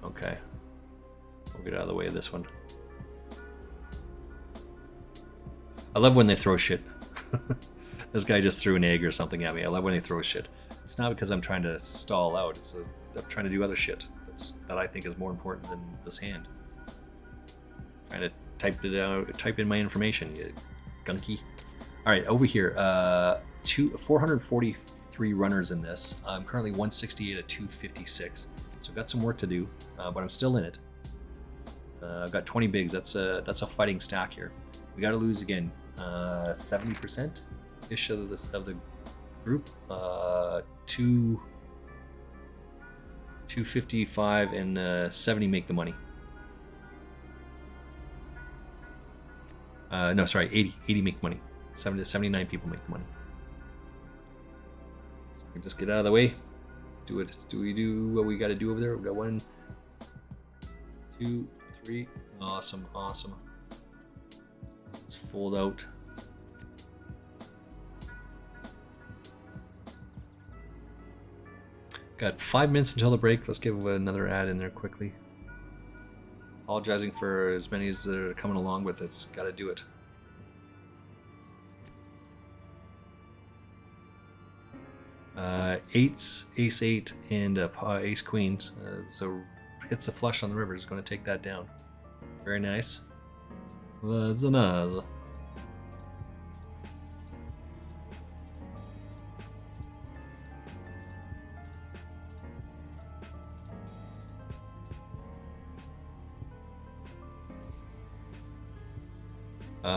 Okay. We'll get out of the way of this one. I love when they throw shit. This guy just threw an egg or something at me. I love when they throw shit. It's not because I'm trying to stall out. I'm trying to do other shit that I think is more important than this hand. Trying to type in my information, you gunky. All right, over here, 443 runners in this. I'm currently 168 at 256. So I've got some work to do, but I'm still in it. I've got 20 bigs. That's a fighting stack here. We got to lose again. 70% ish of the group. 255 and 70 make the money. No, sorry, 80 make money. 79 people make the money. So we just get out of the way. Do we do what we got to do over there? We got 1, 2, 3. Awesome. Let's fold out. Got 5 minutes until the break. Let's give another ad in there quickly. Apologizing for as many as that are coming along with it. It's got to do it. Eights, ace 8, and ace queen. So hits a flush on the river is going to take that down. Very nice. That's nice.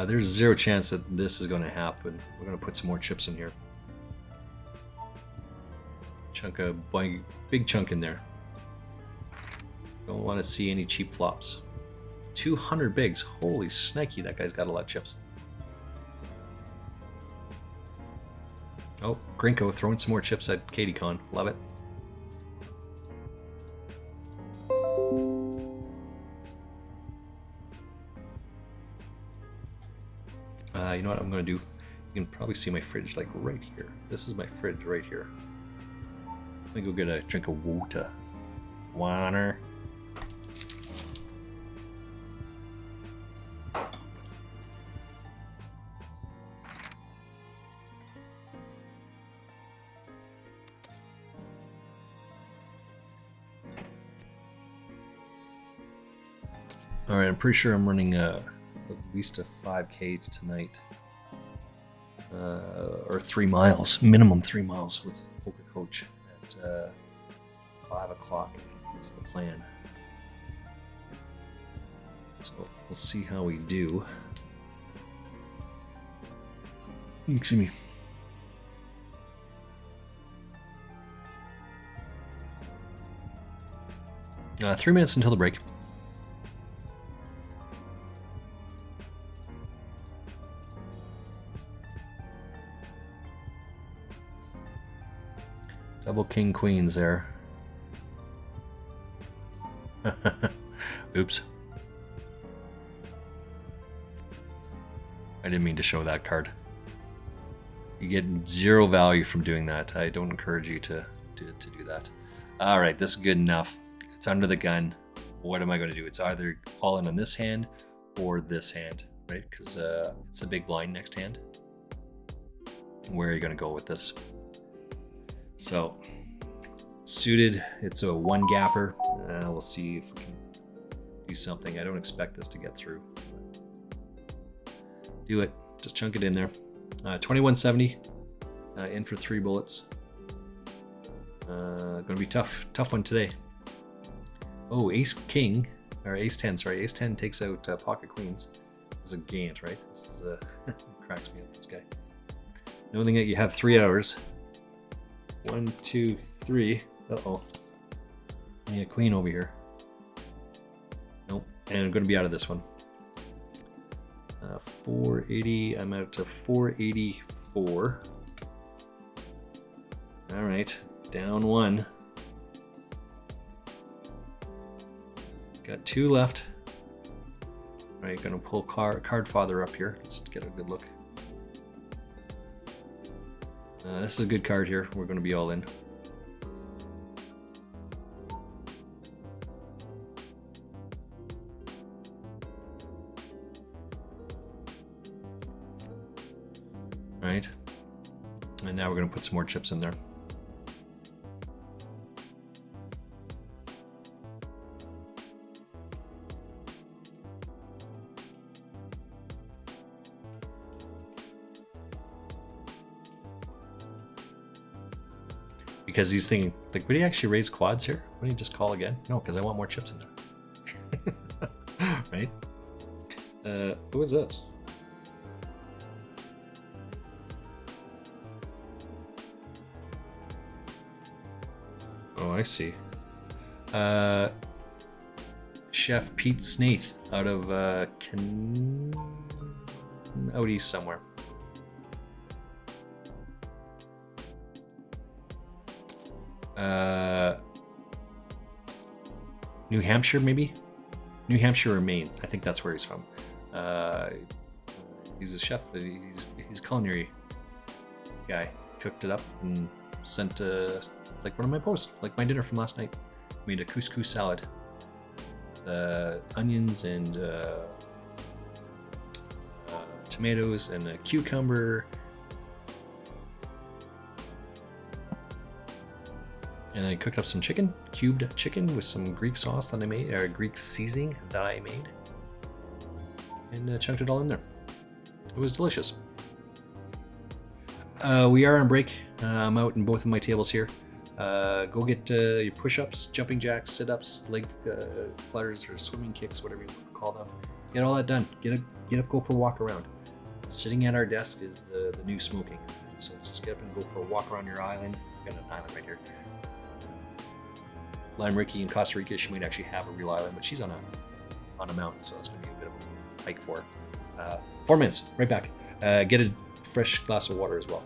There's 0 chance that this is going to happen. We're going to put some more chips in here. big chunk in there. Don't want to see any cheap flops. 200 bigs. Holy snikey, that guy's got a lot of chips. Oh, Grinko throwing some more chips at KatyCon. Love it. You know what I'm going to do? You can probably see my fridge like right here. This is my fridge right here. Let me go get a drink of water. Water. Alright, I'm pretty sure I'm running at least a 5K tonight. Or 3 miles, minimum 3 miles with Poker Coach at 5 o'clock, I think is the plan. So we'll see how we do. Excuse me. Uh, 3 minutes until the break. Double king queens there. Oops. I didn't mean to show that card. You get 0 value from doing that. I don't encourage you to do that. Alright, this is good enough. It's under the gun. What am I going to do? It's either all in on this hand or this hand, right? Because it's the big blind next hand. Where are you going to go with this? So, suited, it's a 1 gapper. We'll see if we can do something. I don't expect this to get through. Do it. Just chunk it in there. 2170. In for 3 bullets. Gonna be tough. Tough one today. Oh, ace king. Or ace 10, sorry. Ace 10 takes out pocket queens. This is a Gant, right? This is cracks me up, this guy. Knowing that you have 3 hours. 1, 2, 3. Uh-oh. I need a queen over here. Nope. And I'm going to be out of this one. 480. I'm out to 484. All right. Down 1. Got 2 left. All right. Going to pull card father up here. Let's get a good look. This is a good card here. We're going to be all in. All right. And now we're going to put some more chips in there. Because he's thinking, like, would he actually raise quads here? Wouldn't he just call again? No, because I want more chips in there. Right? Who is this? Oh, I see. Chef Pete Snaith out of out east somewhere. New Hampshire, maybe? New Hampshire or Maine. I think that's where he's from. He's a chef. He's a culinary guy. Cooked it up and sent like one of my posts, like my dinner from last night. Made a couscous salad. Onions and tomatoes and a cucumber. And I cooked up some chicken, cubed chicken with some Greek sauce that I made, or Greek seasoning that I made. And chunked it all in there. It was delicious. We are on break. I'm out in both of my tables here. Go get your push-ups, jumping jacks, sit-ups, leg flutters, or swimming kicks, whatever you call them. Get all that done. Get up, go for a walk around. Sitting at our desk is the new smoking. So just get up and go for a walk around your island. You got an island right here. Lime Ricky in Costa Rica, she might actually have a real island, but she's on a mountain, so it's going to be a bit of a hike for her. 4 minutes, right back. Get a fresh glass of water as well.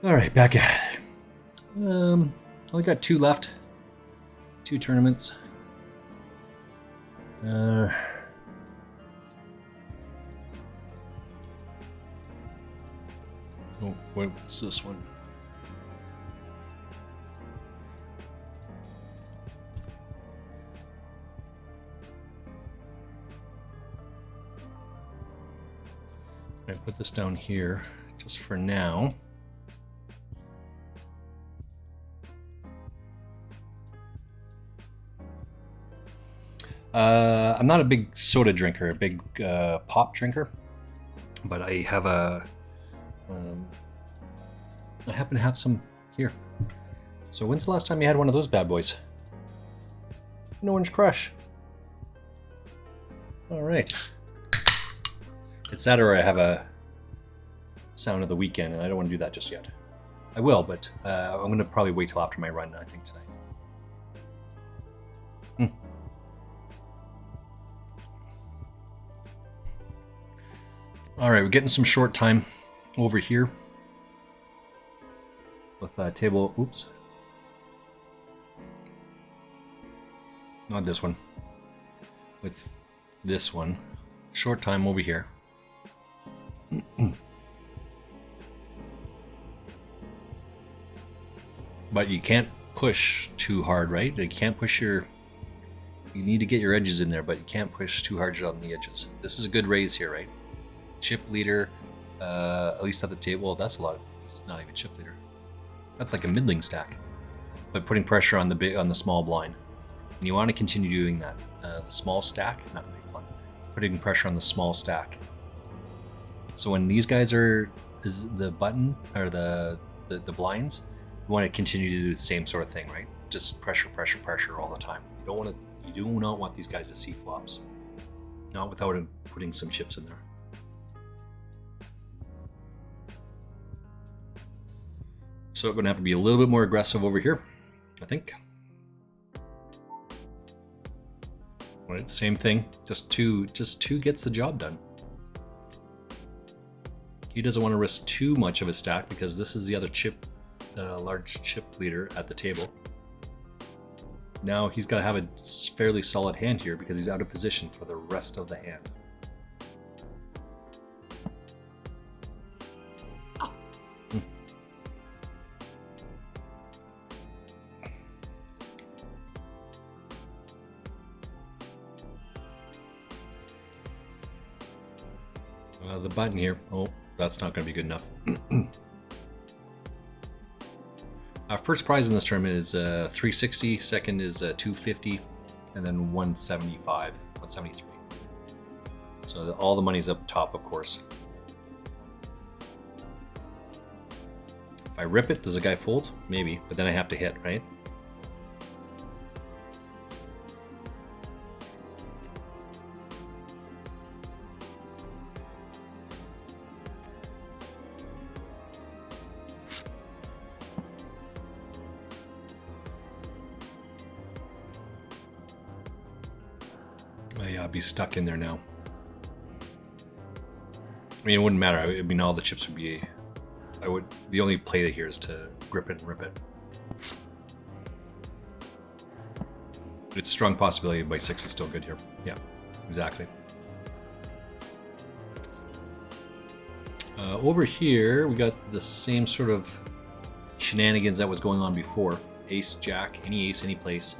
All right, back at it. Only got 2 left. 2 tournaments. Oh, what's this one? I put this down here just for now. I'm not a big soda drinker, a big pop drinker, but I have I happen to have some here. So when's the last time you had one of those bad boys? An Orange Crush. All right. It's that, or I have a sound of the weekend, and I don't want to do that just yet. I will, but I'm going to probably wait till after my run, I think, tonight. All right, we're getting some short time over here with table. Oops, not this one. With this one, short time over here. But you can't push too hard, right? You can't push your. You need to get your edges in there, but you can't push too hard on the edges. This is a good raise here, right? Chip leader, at least at the table. That's a lot. It's not even chip leader. That's like a middling stack, but putting pressure on the small blind. And you want to continue doing that. The small stack, not the big one. Putting pressure on the small stack. So when these guys is the button or the blinds, you want to continue to do the same sort of thing, right? Just pressure, pressure, pressure all the time. You do not want these guys to see flops. Not without putting some chips in there. So I'm going to have to be a little bit more aggressive over here, I think. All right, same thing. Just two gets the job done. He doesn't want to risk too much of a stack because this is the other large chip leader at the table. Now he's got to have a fairly solid hand here because he's out of position for the rest of the hand. The button here, oh, that's not going to be good enough. Our first prize in this tournament is 360, second is 250, and then 175, 173. So all the money's up top, of course. If I rip it, does the guy fold? Maybe, but then I have to hit, right? Yeah, I'd be stuck in there now. I mean, it wouldn't matter. I mean, all the chips would be. The only play here is to grip it and rip it. It's strong possibility by 6 is still good here. Yeah, exactly. Over here, we got the same sort of shenanigans that was going on before. Ace, Jack, any ace, any place.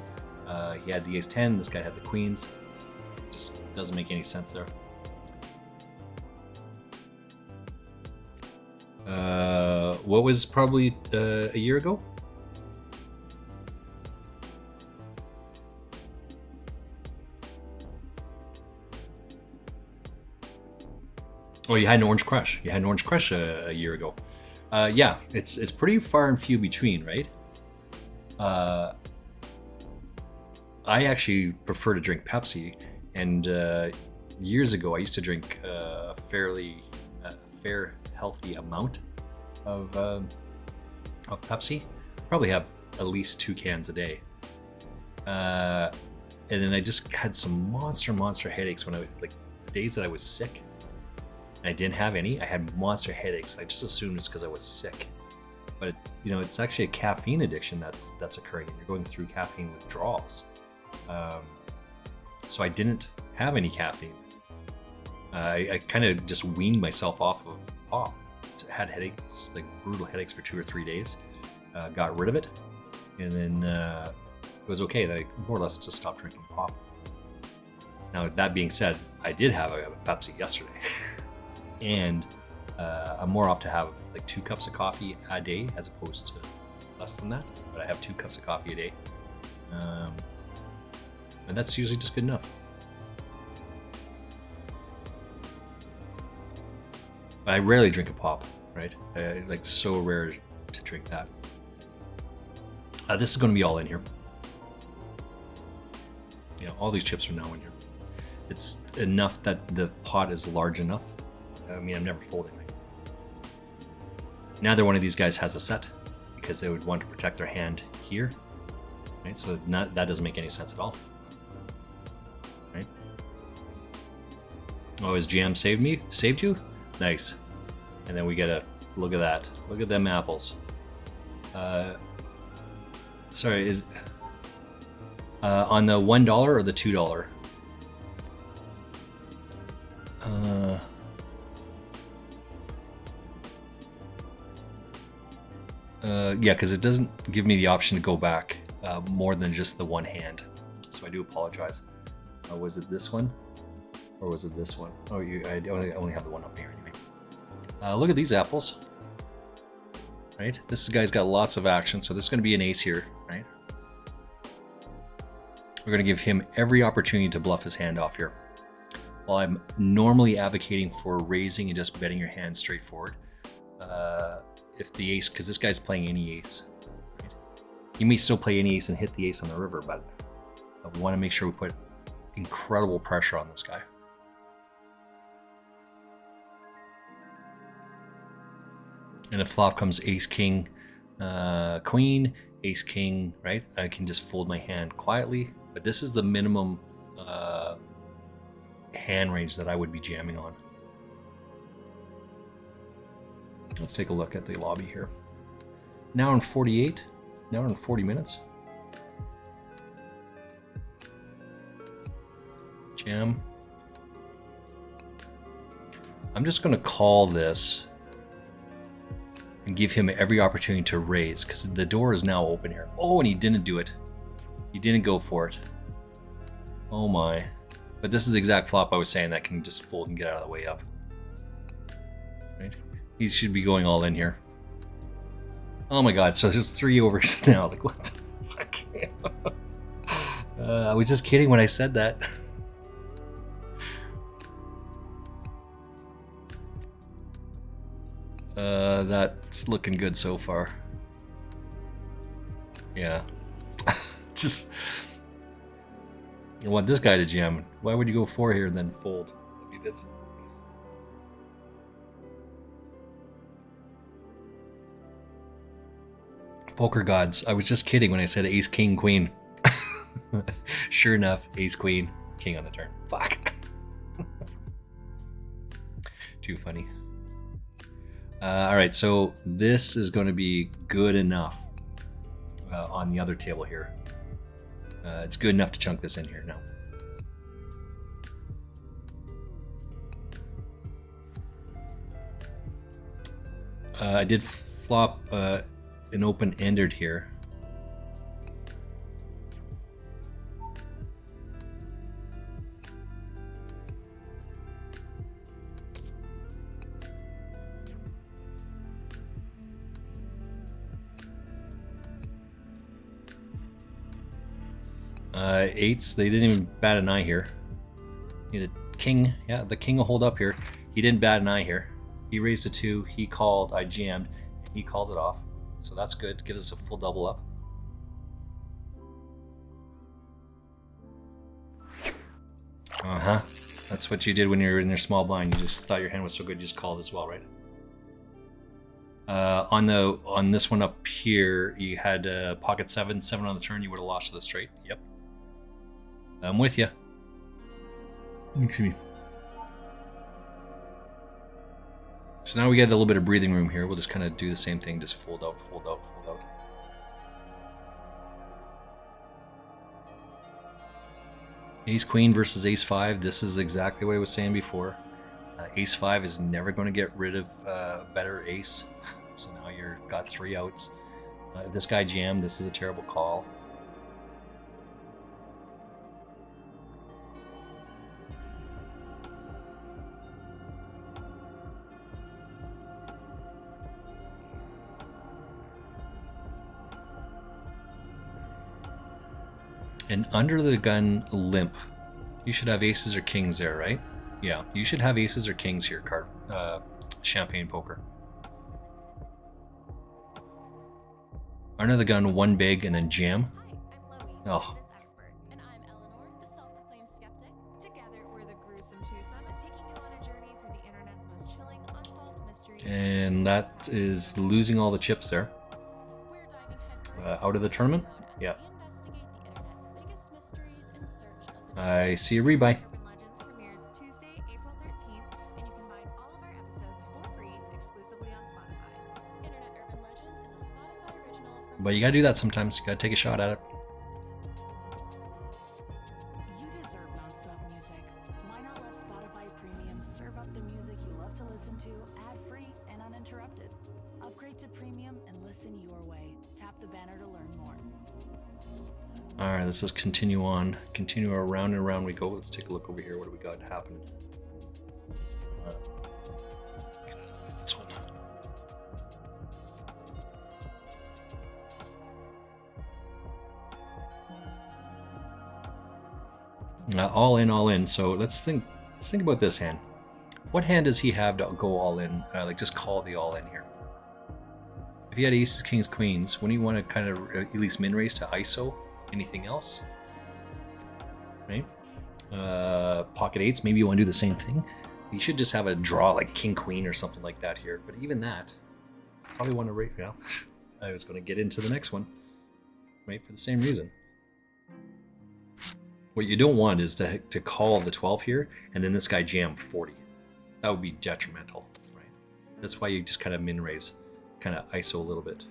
He had the ace 10. This guy had the queens. Just doesn't make any sense there. What was probably a year ago? Oh, you had an Orange Crush. You had an Orange Crush a year ago. Yeah, it's pretty far and few between, right? I actually prefer to drink Pepsi. And years ago, I used to drink a fair, healthy amount of Pepsi. Probably have at least 2 cans a day. And then I just had some monster headaches when the days that I was sick. And I didn't have any. I had monster headaches. I just assumed it's because I was sick. But it's actually a caffeine addiction that's occurring, and you're going through caffeine withdrawals. So I didn't have any caffeine. I kind of just weaned myself off of pop had headaches, like brutal headaches for 2 or 3 days. Got rid of it, and then it was okay. That I more or less just stopped drinking pop. Now that being said, I did have a Pepsi yesterday, and I'm more apt to have like 2 cups of coffee a day as opposed to less than that. But I have 2 cups of coffee a day, and that's usually just good enough. I rarely drink a pop, right? Like so rare to drink that. This is going to be all in here. You know, all these chips are now in here. It's enough that the pot is large enough. I mean, I'm never folding. Right? Neither one of these guys has a set because they would want to protect their hand here, right? So that doesn't make any sense at all, right? Oh, has Jam saved me? Saved you? Nice. And then we get a look at that. Look at them apples. Sorry, is on the $1 or the $2? Yeah, because it doesn't give me the option to go back more than just the one hand. So I do apologize. Was it this one? Or was it this one? Oh, I only have the one up here anyway. Look at these apples. Right? This guy's got lots of action, so this is going to be an ace here, right? We're going to give him every opportunity to bluff his hand off here. While I'm normally advocating for raising and just betting your hand straight forward. If the ace, because this guy's playing any ace, right? He may still play any ace and hit the ace on the river, but I want to make sure we put incredible pressure on this guy. And if flop comes ace, king, queen, ace, king, right? I can just fold my hand quietly, but this is the minimum hand range that I would be jamming on. Let's take a look at the lobby here. Now in 48, now in 40 minutes. Jam. I'm just going to call this and give him every opportunity to raise because the door is now open here. Oh, and he didn't do it. He didn't go for it. Oh my. But this is the exact flop I was saying that can just fold and get out of the way up. Right? He should be going all in here. Oh my god, so there's 3 overs now. Like, what the fuck? I was just kidding when I said that. That's looking good so far. Yeah. Just... I want this guy to jam. Why would you go 4 here and then fold? I mean, that's... Poker gods. I was just kidding when I said ace, king, queen. Sure enough, ace, queen, king on the turn. Fuck. Too funny. All right, so this is going to be good enough on the other table here. It's good enough to chunk this in here now. I did flop an open-ended here. Eights, they didn't even bat an eye here. Need a king. Yeah, the king will hold up here. He didn't bat an eye here. He raised a 2, he called, I jammed, and he called it off. So that's good, gives us a full double up. Uh-huh. That's what you did when you're in your small blind. You just thought your hand was so good you just called as well, right? On this one up here, you had pocket 7 on the turn, you would have lost to the straight. Yep. I'm with you. Excuse me. So now we get a little bit of breathing room here. We'll just kind of do the same thing, just fold out, fold out, fold out. Ace queen versus ace 5. This is exactly what I was saying before. Ace 5 is never going to get rid of better ace. So now you're got 3 outs. If this guy jammed, this is a terrible call. And under the gun limp, you should have aces or kings there, right? Yeah, you should have aces or kings here, Champagne Poker. Under the gun, 1 big, and then jam. Hi, I'm Loie, Oh, expert. And I'm Eleanor, the self-proclaimed skeptic. Together, we're the gruesome twosome, taking you on a journey through the internet's most chilling, unsolved mysteries. and that is losing all the chips there. We're diving headfirst Out of the tournament? as Yeah. we investigate the internet's biggest mysteries in search of the I see a rebuy. Urban Legends premieres Tuesday, April 13th, and you can find all of our episodes for free exclusively on Spotify. Internet Urban Legends is a Spotify original from But you gotta do that sometimes. You gotta take a shot at it. You deserve nonstop music. Why not let Spotify Premium serve up the music you love to listen to ad-free and uninterrupted? Upgrade to Premium and listen your way. Tap the banner to learn more. All right, let's just continue on. Continue around and around we go. Let's take a look over here. What do we got happening? Get out of this one. All in, all in. So let's think about this hand. What hand does he have to go all in? Like just call the all in here. If he had aces, kings, queens, wouldn't you want to kind of at least min raise to ISO? Anything else? Right? Pocket eights, maybe you want to do the same thing. You should just have a draw like king, queen or something like that here. But even that, probably want to rate. Well, I was going to get into the next one, right? For the same reason. What you don't want is to call the 12 here and then this guy jam 40. That would be detrimental, right? That's why you just kind of min raise, kind of ISO a little bit.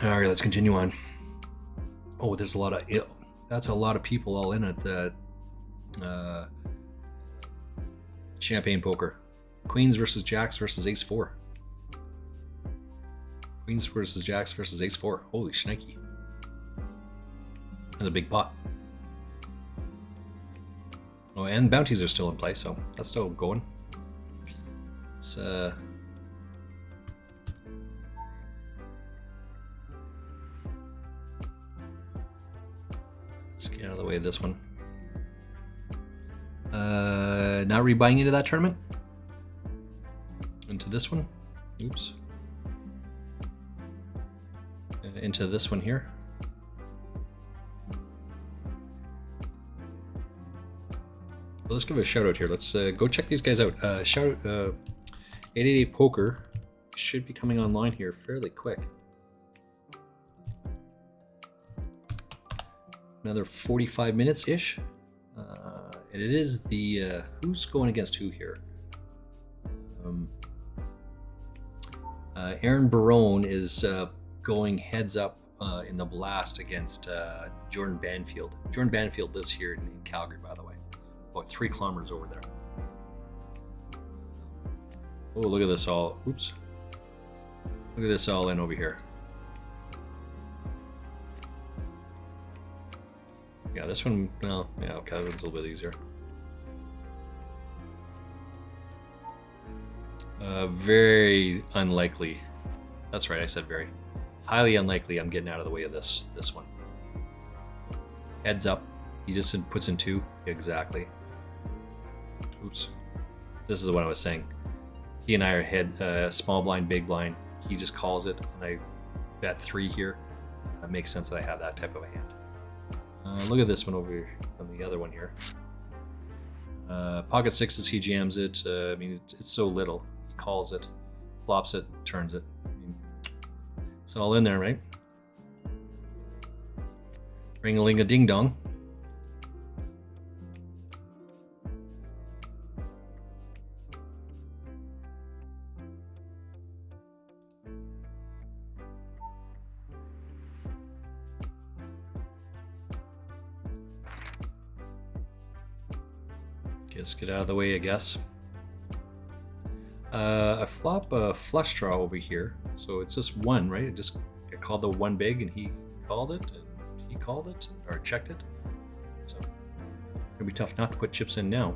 All right, let's continue on. Oh, there's a lot of, that's a lot of people all in at the Champagne Poker. Queens versus Jacks versus Ace 4. Queens versus Jacks versus Ace 4. Holy shnikey. That's a big pot. Oh, and bounties are still in play, so that's still going. It's let's get out of the way of this one. Not rebuying into that tournament. Into this one. Oops. Into this one here. Well, let's give a shout out here. Let's go check these guys out. Shout out 888 Poker should be coming online here fairly quick. Another 45 minutes ish. And it is the who's going against who here? Aaron Barone is going heads up in the blast against Jordan Banfield. Jordan Banfield lives here in Calgary, by the way, about 3 kilometers over there. Oh, look at this all. Oops. Look at this all in over here. Yeah, this one, well, yeah, okay, that one's a little bit easier. Very unlikely. That's right, I said very. Highly unlikely I'm getting out of the way of this one. Heads up. He just puts in 2. Exactly. Oops. This is what I was saying. He and I are head small blind, big blind. He just calls it, and I bet 3 here. It makes sense that I have that type of a hand. Look at this one over here, on the other one here. Pocket 6s, he jams it. I mean, it's so little. He calls it, flops it, turns it. I mean, it's all in there, right? Ring-a-ling-a-ding-dong. Just get out of the way, I guess. I flop a flush draw over here, so it's just one, right? I called the one big, and he called it, and he called it, or checked it. So it's gonna be tough not to put chips in now.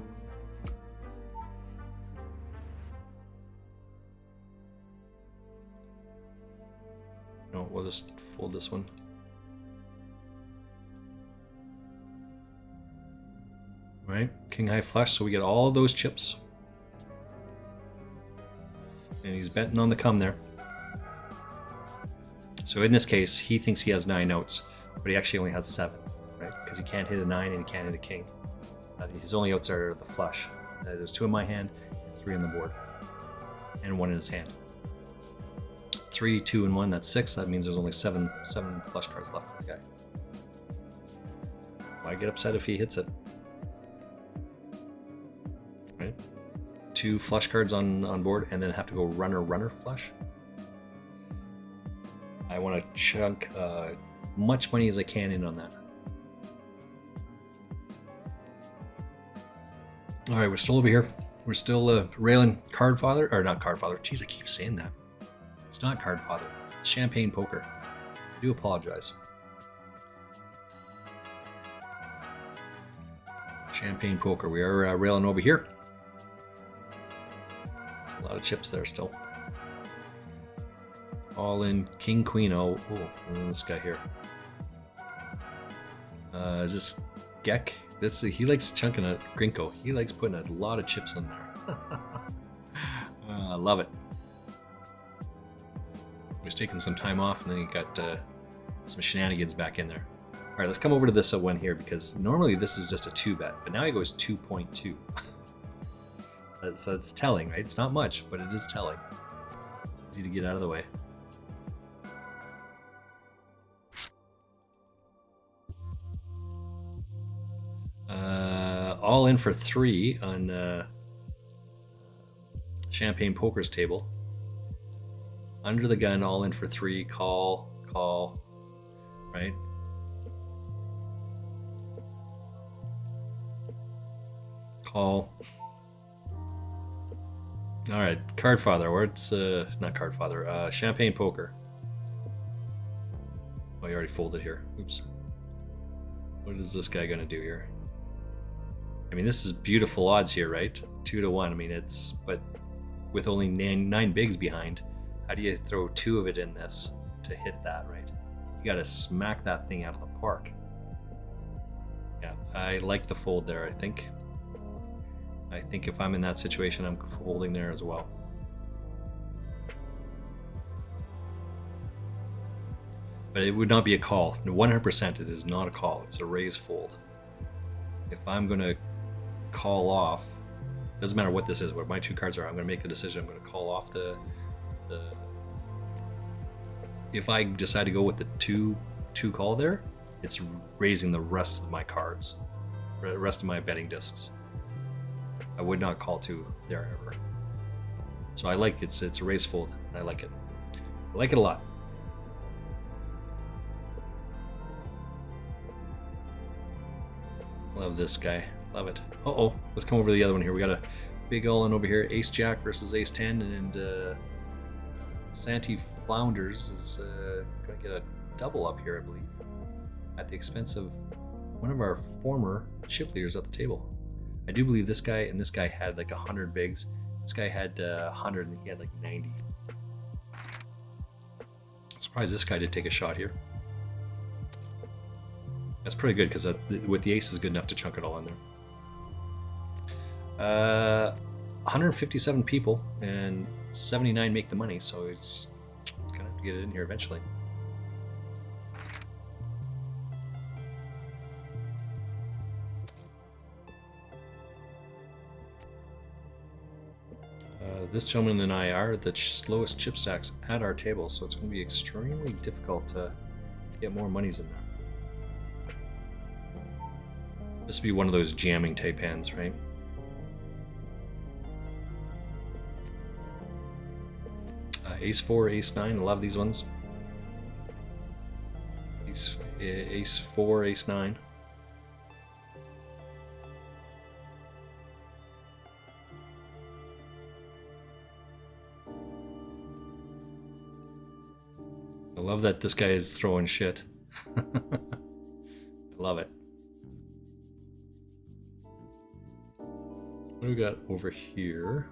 No, we'll just fold this one. Right, king high flush, so we get all of those chips. And he's betting on the come there. So in this case, he thinks he has 9 outs, but he actually only has 7, right? Because he can't hit a 9 and he can't hit a king. His only outs are the flush. There's 2 in my hand, 3 on the board, and 1 in his hand. 3, 2, and 1, that's 6. That means there's only 7 flush cards left for the guy. Why get upset if he hits it? Right? 2 flush cards on board, and then have to go runner flush. I want to chunk much money as I can in on that. All right, we're still over here. We're still railing Card Father, or not Card Father. Jeez, I keep saying that. It's not Card Father. It's Champagne Poker. I do apologize. Champagne Poker. We are railing over here. There's a lot of chips there still. All in King Queen. Oh, this guy here. Is this Gek? He likes chunking a Grinko. He likes putting a lot of chips in there. I love it. He was taking some time off, and then he got some shenanigans back in there. All right, let's come over to this one here, because normally this is just a 2-bet, but now he goes 2.2. So it's telling, right? It's not much, but it is telling. Easy to get out of the way. All in for 3 on Champagne Poker's table. Under the gun, all in for 3. Call, right? Call. All right, Card Father, or it's not Card Father. Champagne Poker. Oh, you already folded here. Oops. What is this guy gonna do here? I mean, this is beautiful odds here, right? 2 to 1. I mean, but with only 9 bigs behind, how do you throw 2 of it in this to hit that, right? You got to smack that thing out of the park. Yeah, I like the fold there. I think if I'm in that situation, I'm folding there as well. But it would not be a call. 100% it is not a call. It's a raise fold. If I'm going to call off, doesn't matter what this is, what my 2 cards are, I'm going to make the decision. I'm going to call off the if I decide to go with the 2 call there, it's raising the rest of my cards, the rest of my betting discs. I would not call 2 there ever. So I like it's a raise fold, and I like it. I like it a lot. Love this guy. Love it. Let's come over to the other one here. We got a big all-in over here. Ace Jack versus Ace 10, and Santi Flounders is going to get a double up here, I believe, at the expense of one of our former chip leaders at the table. I do believe this guy and this guy had like 100 bigs. This guy had 100 and he had like 90. I'm surprised this guy did take a shot here. That's pretty good, because with the ace is good enough to chunk it all in there. 157 people and 79 make the money, so he's gonna have to get it in here eventually. This gentleman and I are the slowest chip stacks at our table, so it's going to be extremely difficult to get more monies in there. This would be one of those jamming type hands, right? Ace 4, Ace 9, I love these ones. Ace 4, Ace 9. love that this guy is throwing shit. I love it. What do we got over here?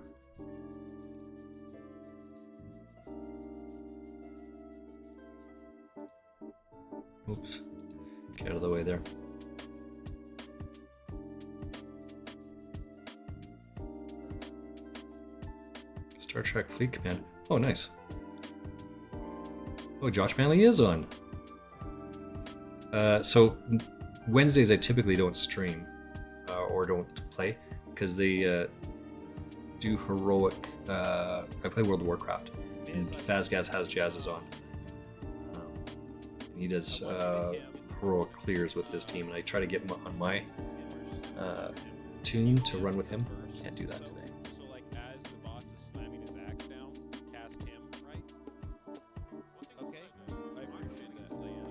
Oops. Get out of the way there. Star Trek Fleet Command. Oh, nice. Oh, Josh Manley is on. So Wednesdays I typically don't stream or don't play because they do heroic. I play World of Warcraft, and Fazgaz has Jazzes on. He does heroic clears with his team, and I try to get on my tune to run with him. Can't do that today. So like as the boss is slamming his axe down, cast him, right? Okay. I appreciate that, Leanna.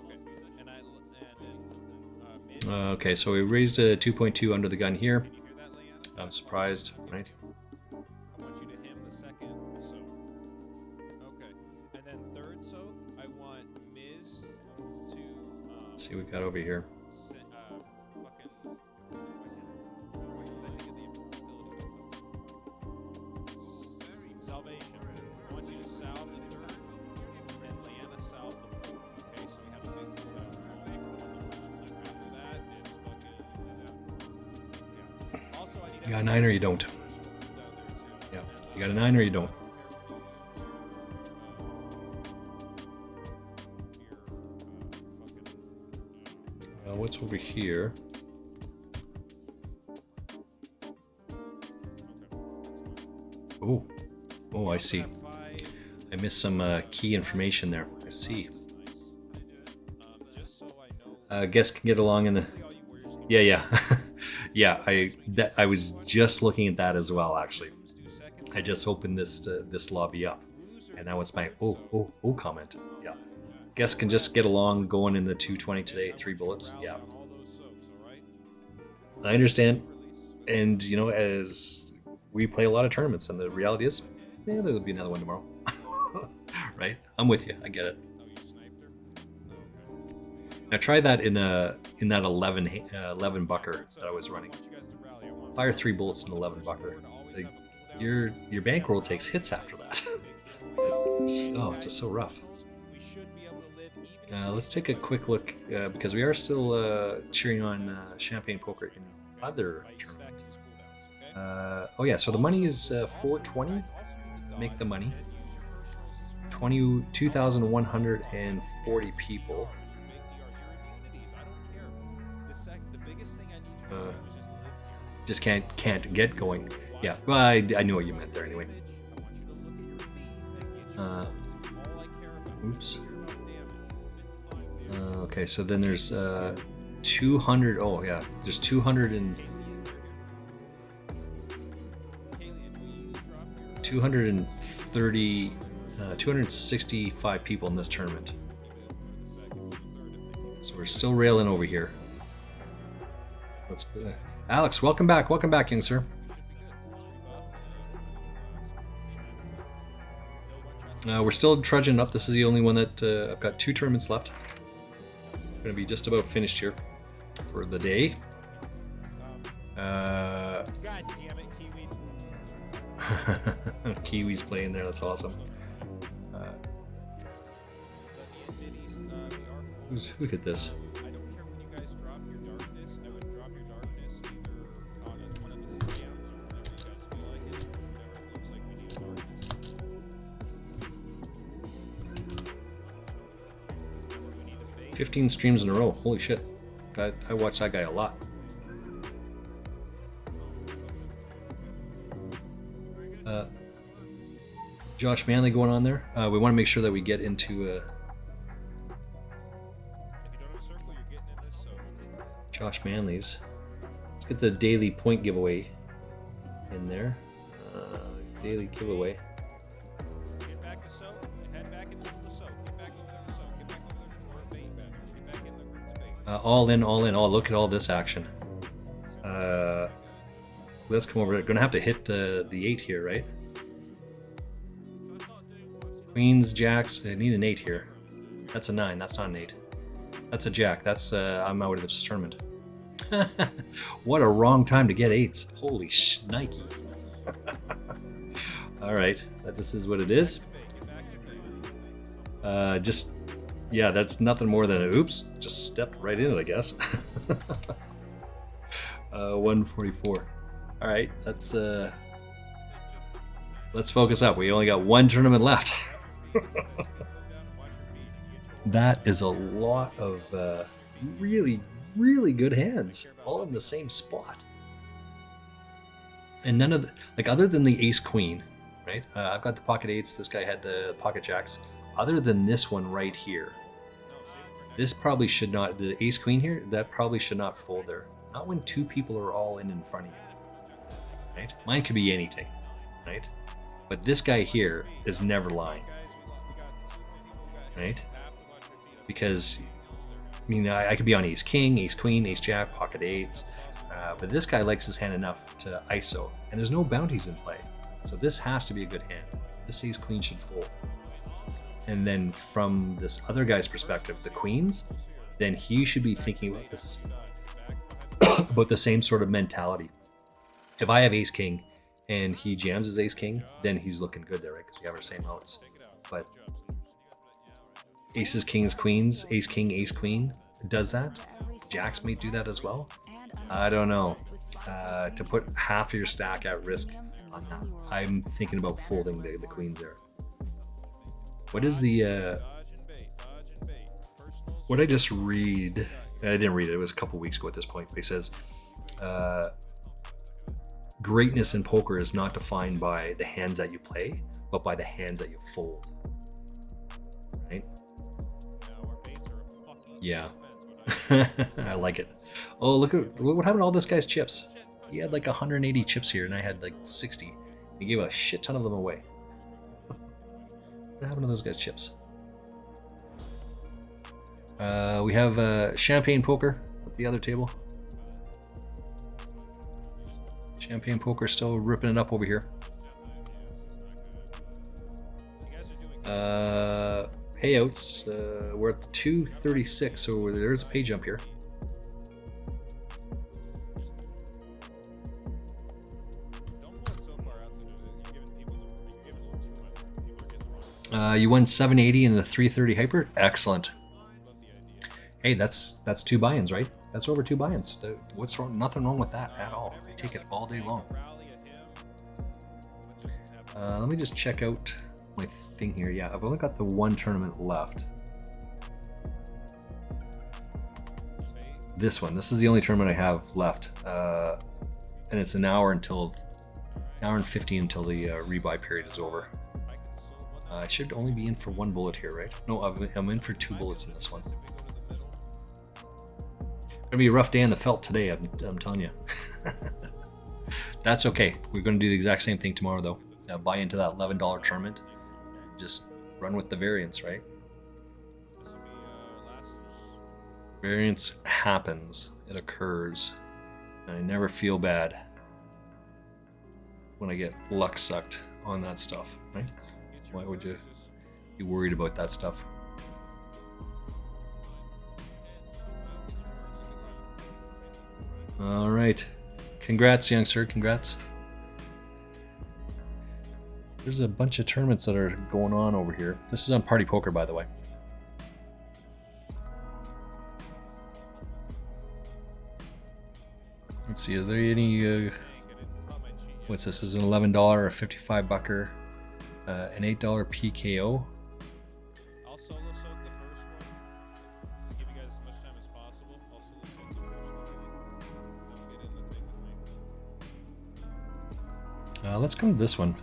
Okay. And then Okay, so we raised a 2.2 under the gun here. can you hear that, Leanna? I'm surprised, right? I want you to him the second soak. Okay. And then third soak, I want Miz to Let's see what we got over here. Salvation. I want you to salve the third, and Leanna salve the fourth. Okay, so we have a big cooldown. That is fucking. Yeah. Also, I need. You got a 9 or you don't. Yeah, you got a 9 or you don't. What's over here? Oh, I see. I missed some key information there. I see. Guests can get along in the. Yeah. Yeah, I was just looking at that as well. Actually, I just opened this lobby up, and that was my comment. Yeah, guests can just get along going in the 220 today. 3 bullets. Yeah, I understand, and you know, as we play a lot of tournaments, and the reality is, yeah, there'll be another one tomorrow. Right? I'm with you. I get it. Now try that in that 11 bucker that I was running. Fire 3 bullets in 11 bucker. Like, your bankroll takes hits after that. Oh, it's just so rough. Let's take a quick look because we are still cheering on SChampagnePoker in other tournaments. Oh yeah, so the money is 420. Make the money. 2,140 people. Just can't get going. Yeah, well, I knew what you meant there anyway. Oops. Okay, so then there's 200. Oh yeah, there's 265 people in this tournament. So we're still railing over here. Let's Alex, welcome back, young sir. We're still trudging up. This is the only one that I've got 2 tournaments left. Gonna be just about finished here for the day. God damn it, Kiwi. Kiwi's playing there. That's awesome. Who hit this? I don't care when you guys drop your darkness. I would drop your darkness either on one of the scams or whatever you guys feel like it. Whatever looks like we need darkness. We need a bait. 15 streams in a row. Holy shit. I watch that guy a lot. Josh Manley going on there. We want to make sure that we get into Josh Manley's. Let's get the daily point giveaway in there. Daily giveaway. Get back to soak. Head back into the soak. Get back over to the soak. Get back over there to our bait back. Get back in there to bait. All in. Oh, look at all this action. Let's come over. Gonna have to hit the 8 here, right? Queens, jacks. I need an 8 here. That's a 9. That's not an 8. That's a jack. That's I'm out of this tournament. What a wrong time to get 8s. Holy shnikey. All right, that just is what it is. Just, yeah, that's nothing more than an oops. Just stepped right in it, I guess. 144. All right, let's focus up. We only got one tournament left. That is a lot of really, really good hands, all in the same spot. And none of the, like, other than the ace queen, right? I've got the pocket 8s. This guy had the pocket jacks. Other than this one right here, this probably should not, the ace queen here, that probably should not fold there. Not when two people are all in front of you, right? Mine could be anything, right? But this guy here is never lying, right? Because, I mean, I could be on ace king, ace queen, ace jack, pocket 8s, but this guy likes his hand enough to ISO, and there's no bounties in play. So this has to be a good hand. This ace queen should fold. And then from this other guy's perspective, the queens, then he should be thinking about this, about the same sort of mentality. If I have ace king and he jams his ace king, then he's looking good there, right? Because we have our same outs. But aces, kings, queens, ace king, ace queen does that. Jacks may do that as well. I don't know. To put half of your stack at risk on that, I'm thinking about folding the queens there. What is the what I just read? I didn't read it. It was a couple weeks ago at this point. But he says greatness in poker is not defined by the hands that you play, but by the hands that you fold. Right? Yeah. I like it. Oh, look what happened to all this guy's chips. He had like 180 chips here, and I had like 60. He gave a shit ton of them away. What happened to those guys' chips? We have champagne poker at the other table. Champagne poker still ripping it up over here. Payouts, we're at 236, so there's a pay jump here. You won 780 in the 330 hyper. Excellent. Hey, that's 2 buy-ins, right? That's over 2 buy-ins. What's wrong? Nothing wrong with that at all. I take it all day long. Let me just check out my thing here. Yeah, I've only got the one tournament left. This one. This is the only tournament I have left, and it's an hour and 15 until the rebuy period is over. I should only be in for 1 bullet here, right? No, I'm in for 2 bullets in this one. Gonna be a rough day on the felt today, I'm telling you. That's okay. We're gonna do the exact same thing tomorrow, though. Buy into that $11 tournament. Just run with the variance, right? Variance happens. It occurs. And I never feel bad when I get luck sucked on that stuff, right? Why would you be worried about that stuff? All right. Congrats, young sir. Congrats. There's a bunch of tournaments that are going on over here. This is on Party Poker, by the way. Let's see. Is there any... what's this? This is an $11 or a $55-bucker. An $8 PKO. I'll solo soak the first one to give you guys as much time as possible. I'll solo soak the first one. Get in the thing. Let's come to this one.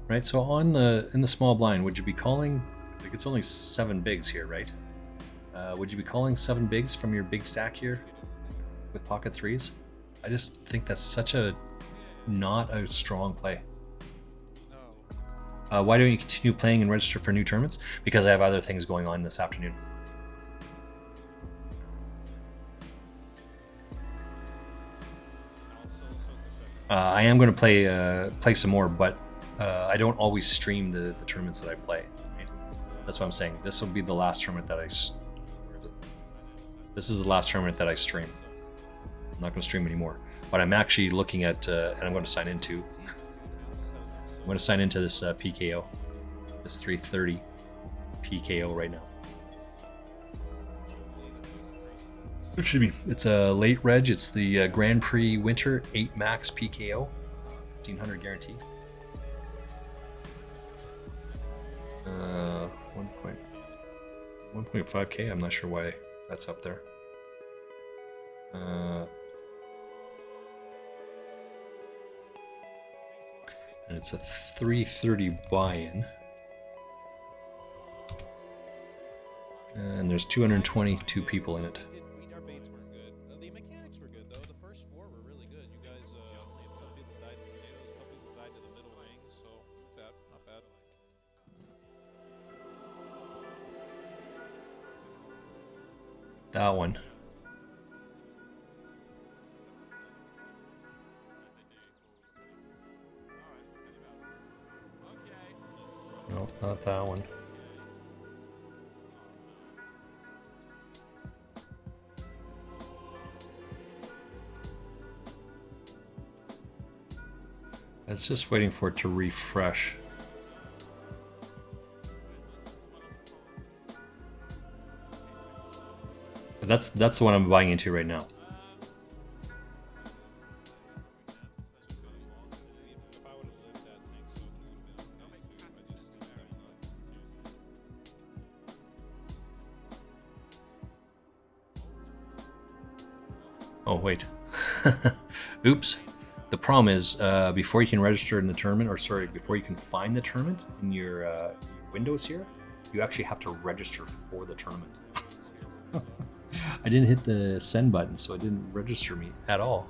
Right, so on in the small blind, would you be calling? Like, it's only 7 bigs here, right? Would you be calling 7 bigs from your big stack here with pocket 3s? I just think that's such a not a strong play. Why don't you continue playing and register for new tournaments? Because I have other things going on this afternoon. I am going to play some more, but I don't always stream the tournaments that I play. That's what I'm saying. This will be the last tournament that where is it? This is the last tournament that I stream. I'm not going to stream anymore. But I'm actually looking at, and I'm going to sign into. I'm going to sign into this PKO, this 330 PKO right now. Excuse me. It's a late reg. It's the Grand Prix Winter 8 Max PKO, 1500 guarantee. 1.5K. I'm not sure why that's up there. And it's a 330 buy-in. And there's 222 people in it. Our baits were good. The mechanics were good though. The first 4 were really good. You guys, a couple people died to tornadoes, a couple people died to the middle rings, so not bad. That one. No, not that one. It's just waiting for it to refresh. But that's the one I'm buying into right now. Oh wait. Oops. The problem is, before you can register in the tournament, or sorry, before you can find the tournament in your windows here, you actually have to register for the tournament. I didn't hit the send button, so it didn't register me at all.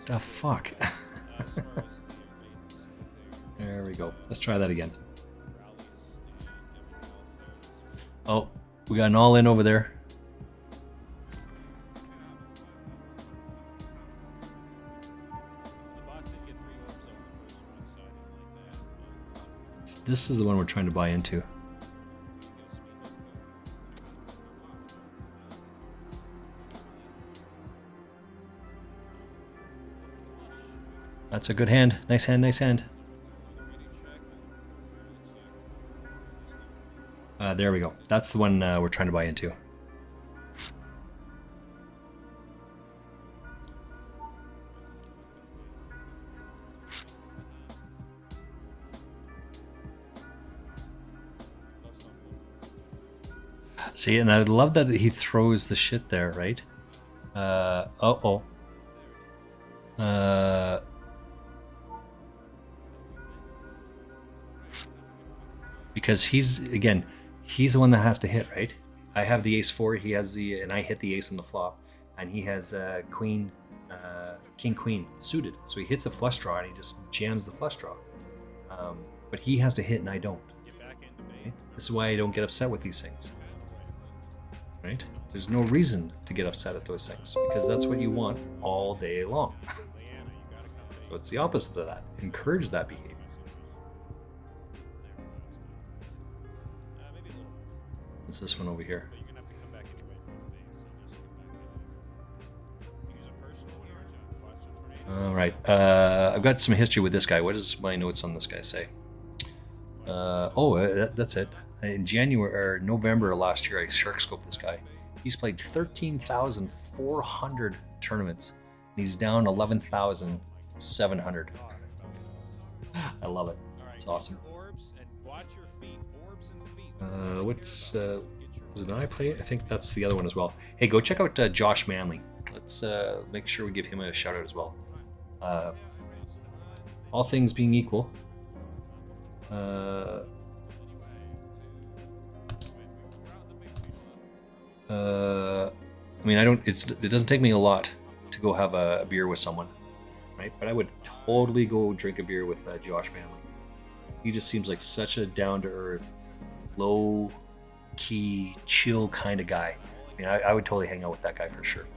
The fuck? There we go. Let's try that again. Oh, we got an all-in over there. This is the one we're trying to buy into. That's a good hand. Nice hand, nice hand. There we go. That's the one we're trying to buy into. See, and I love that he throws the shit there, right? Because he's the one that has to hit, right? I have the ace-4, he has and I hit the ace on the flop, and he has queen, king-queen suited. So he hits a flush draw and he just jams the flush draw. But he has to hit and I don't. Right? This is why I don't get upset with these things. Right? There's no reason to get upset at those things because that's what you want all day long. So it's the opposite of that. Encourage that behavior. What's this one over here? All right. I've got some history with this guy. What does my notes on this guy say? That's it. In January or November of last year, I shark scoped this guy. He's played 13,400 tournaments, and he's down 11,700. I love it. It's awesome. What's is it an I play? I think that's the other one as well. Hey, go check out Josh Manley. Let's make sure we give him a shout out as well. All things being equal, I mean, it doesn't take me a lot to go have a beer with someone, right? But I would totally go drink a beer with Josh Manley. He just seems like such a down-to-earth, low-key, chill kind of guy. I mean, I would totally hang out with that guy for sure.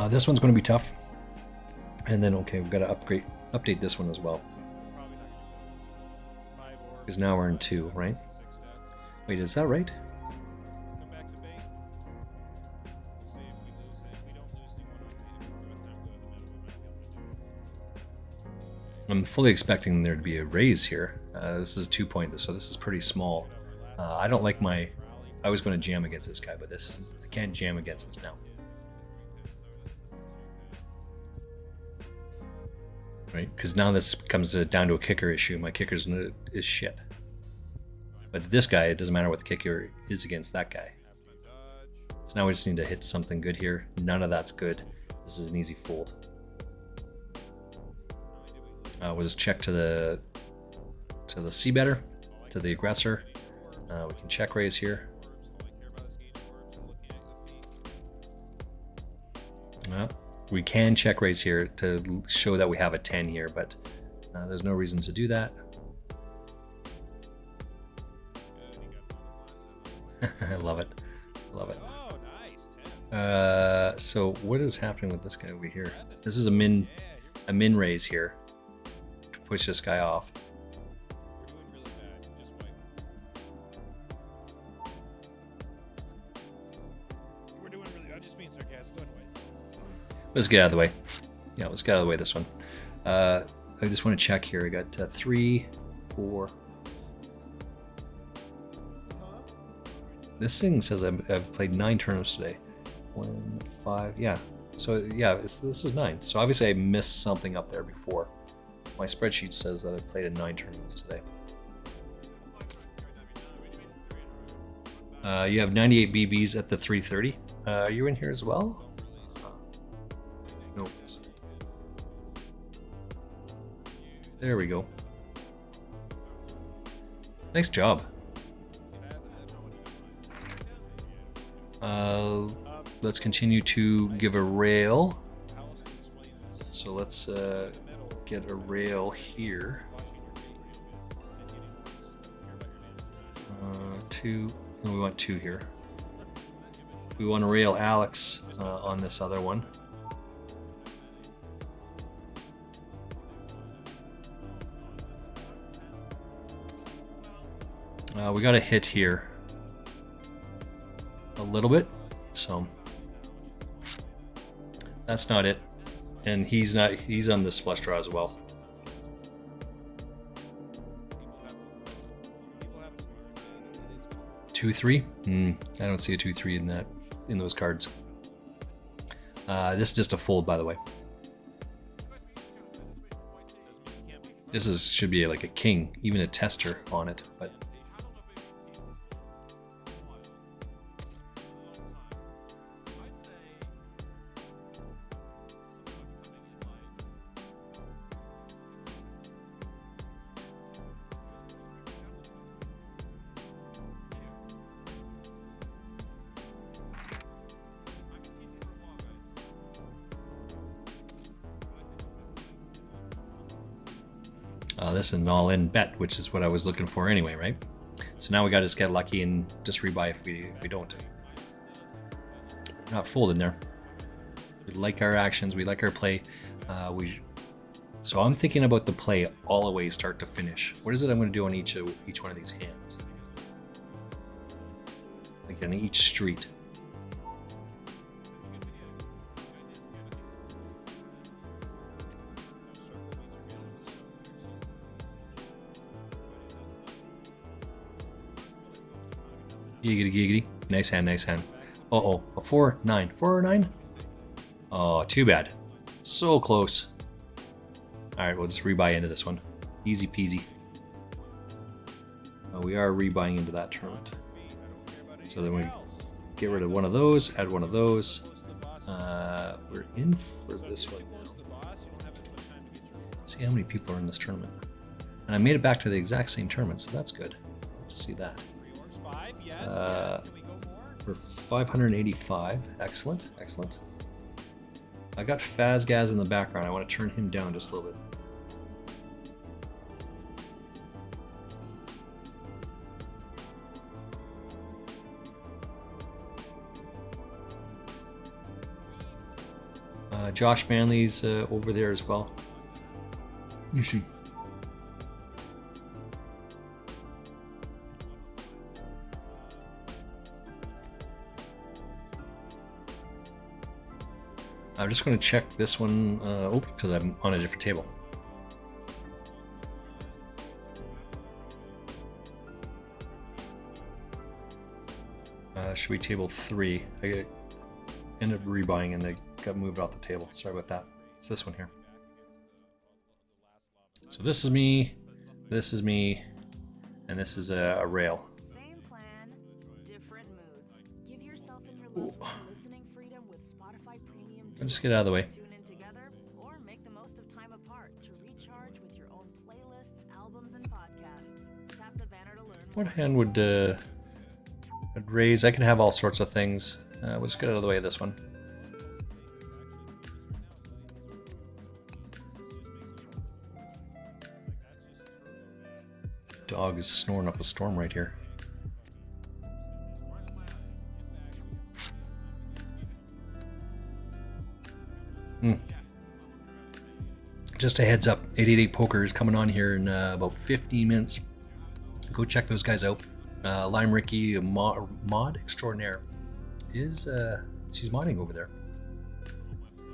This one's going to be tough. And then, okay, we've got to update this one as well. Because now we're in 2, right? Wait, is that right? Come back to bait. See if we lose it. If we don't lose anyone on bait, if we have time, go to the middle. I'm fully expecting there to be a raise here. This is 2 point, so this is pretty small. I don't like my... I was going to jam against this guy, but this is, I can't jam against this now. Right? Because now this comes down to a kicker issue. My kicker is shit. But this guy, it doesn't matter what the kicker is against that guy. So now we just need to hit something good here. None of that's good. This is an easy fold. We'll just check to the c-better, to the aggressor. We can check raise here. We can check raise here to show that we have a 10 here, but there's no reason to do that. I love it. Love it. So what is happening with this guy over here? This is a min raise here to push this guy off. We're doing really bad. I'm just being sarcastic. Go ahead, White. Let's get out of the way. Yeah, let's get out of the way this one. I just want to check here. I got 3, 4. This thing says I've played 9 tournaments today. 1, 5, yeah. So yeah, this is 9. So obviously I missed something up there before. My spreadsheet says that I've played in 9 tournaments today. You have 98 BBs at the 330. Are you in here as well? No. There we go. Nice job. Let's continue to give a rail. So let's get a rail here. 2. We want 2 here. We want to rail Alex on this other one. We got a hit here a little bit, so that's not it. And he's on this flush draw as well. Two, 3? I don't see a 2-3 in those cards. This is just a fold, by the way. This should be like a king, even a tester on it, but this is an all-in bet, which is what I was looking for anyway, right? So now we got to just get lucky and just rebuy if we don't. We're not folding there. We like our actions. We like our play. So I'm thinking about the play all the way start to finish. What is it I'm going to do on each one of these hands? Like on each street. Giggity giggity. Nice hand, nice hand. Uh-oh. A 4-9. 4 or 9? Oh, too bad. So close. Alright, we'll just rebuy into this one. Easy peasy. We are rebuying into that tournament. So then we get rid of one of those, add one of those. We're in for this one now. See how many people are in this tournament. And I made it back to the exact same tournament, so that's good. Let's see that. For 585. Excellent, excellent. I got Fazgaz in the background. I want to turn him down just a little bit. Josh Manley's over there as well. You see. I'm just going to check this one, because I'm on a different table. Should be table 3. I ended up rebuying and I got moved off the table. Sorry about that. It's this one here. So this is me, and this is a rail. Same plan, different moods. Give yourself and your loved one listening freedom with Spotify Premium. I'll just get out of the way. Tune in together or make the most of time apart to recharge with your own playlists, albums, and podcasts. Tap the banner to learn What hand would I'd raise? I can have all sorts of things. We'll just get out of the way of this one. Dog is snoring up a storm right here. Just a heads up, 888 Poker is coming on here in about 15 minutes. Go check those guys out. Lime Ricky, mod extraordinaire, is she's modding over there.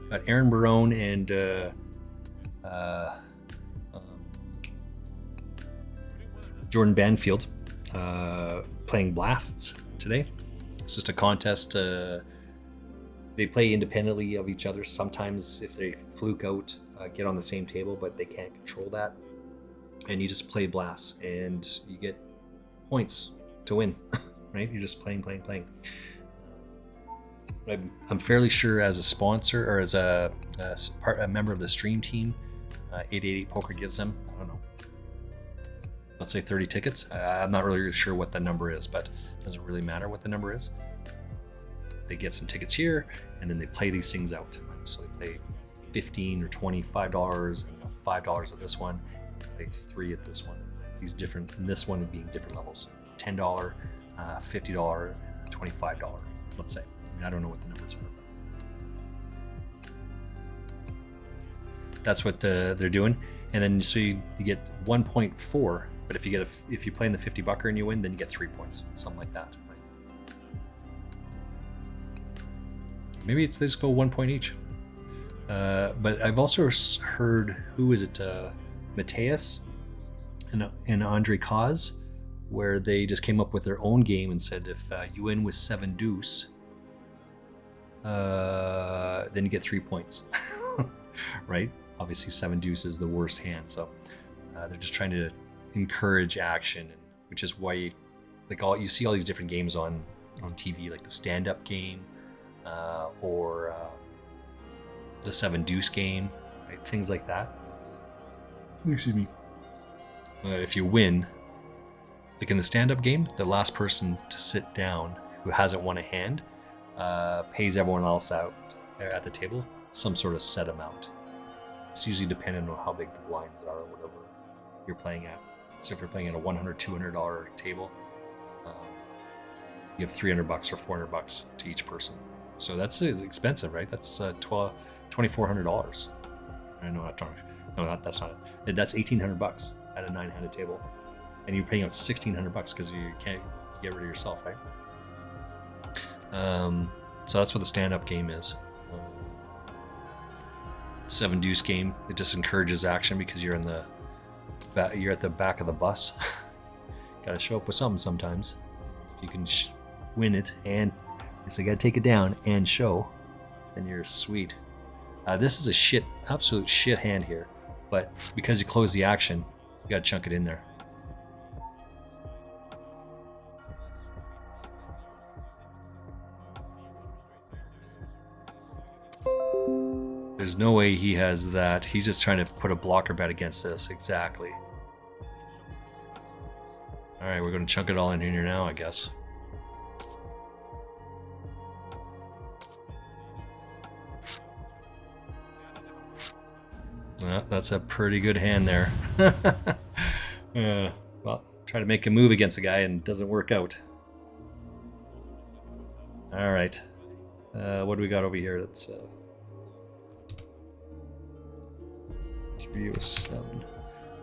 Got Aaron Barone and Jordan Banfield playing Blasts today. It's just a contest. They play independently of each other. Sometimes if they fluke out, get on the same table, but they can't control that. And you just play Blasts and you get points to win, right? You're just playing. I'm fairly sure as a sponsor or as a member of the stream team, 888 Poker gives them, I don't know, let's say 30 tickets. I'm not really sure what the number is, but it doesn't really matter what the number is. They get some tickets here and then they play these things out. So they play $15 or $25 and $5 at this one, play 3 at this one. These different, and this one being different levels. $10, $50, $25, let's say. I mean, I don't know what the numbers are. That's what they're doing. And then so you get 1.4, but if you play in the 50 bucker and you win, then you get 3 points, something like that. Right? Maybe they just go 1 point each. But I've also heard, who is it? Mateus and Andre Cause, where they just came up with their own game and said if you win with 7 deuce, then you get 3 points. Right? Obviously 7 deuce is the worst hand, so they're just trying to encourage action, which is why you see all these different games on TV, like the stand-up game or the 7 deuce game, right? Things like that. Excuse me. If you win, like in the stand-up game, the last person to sit down who hasn't won a hand pays everyone else out at the table some sort of set amount. It's usually dependent on how big the blinds are or whatever you're playing at. So if you're playing at a $100, $200 table, you have $300 or $400 to each person. So that's expensive, right? That's $2,400. I know not talking. No, that's not it. That's $1,800 at a 9-handed table, and you're paying out $1,600 because you can't get rid of yourself, right? So that's what the stand-up game is. 7 deuce game. It just encourages action because you're at the back of the bus. Got to show up with something sometimes. If you can win it, and so you got to take it down and show, then you're sweet. This is a absolute shit hand here, but because you close the action, you got to chunk it in there. There's no way he has that. He's just trying to put a blocker bet against this. Exactly. All right, we're going to chunk it all in here now, I guess. Well, that's a pretty good hand there. Well, try to make a move against the guy and it doesn't work out. All right. What do we got over here? That's 307.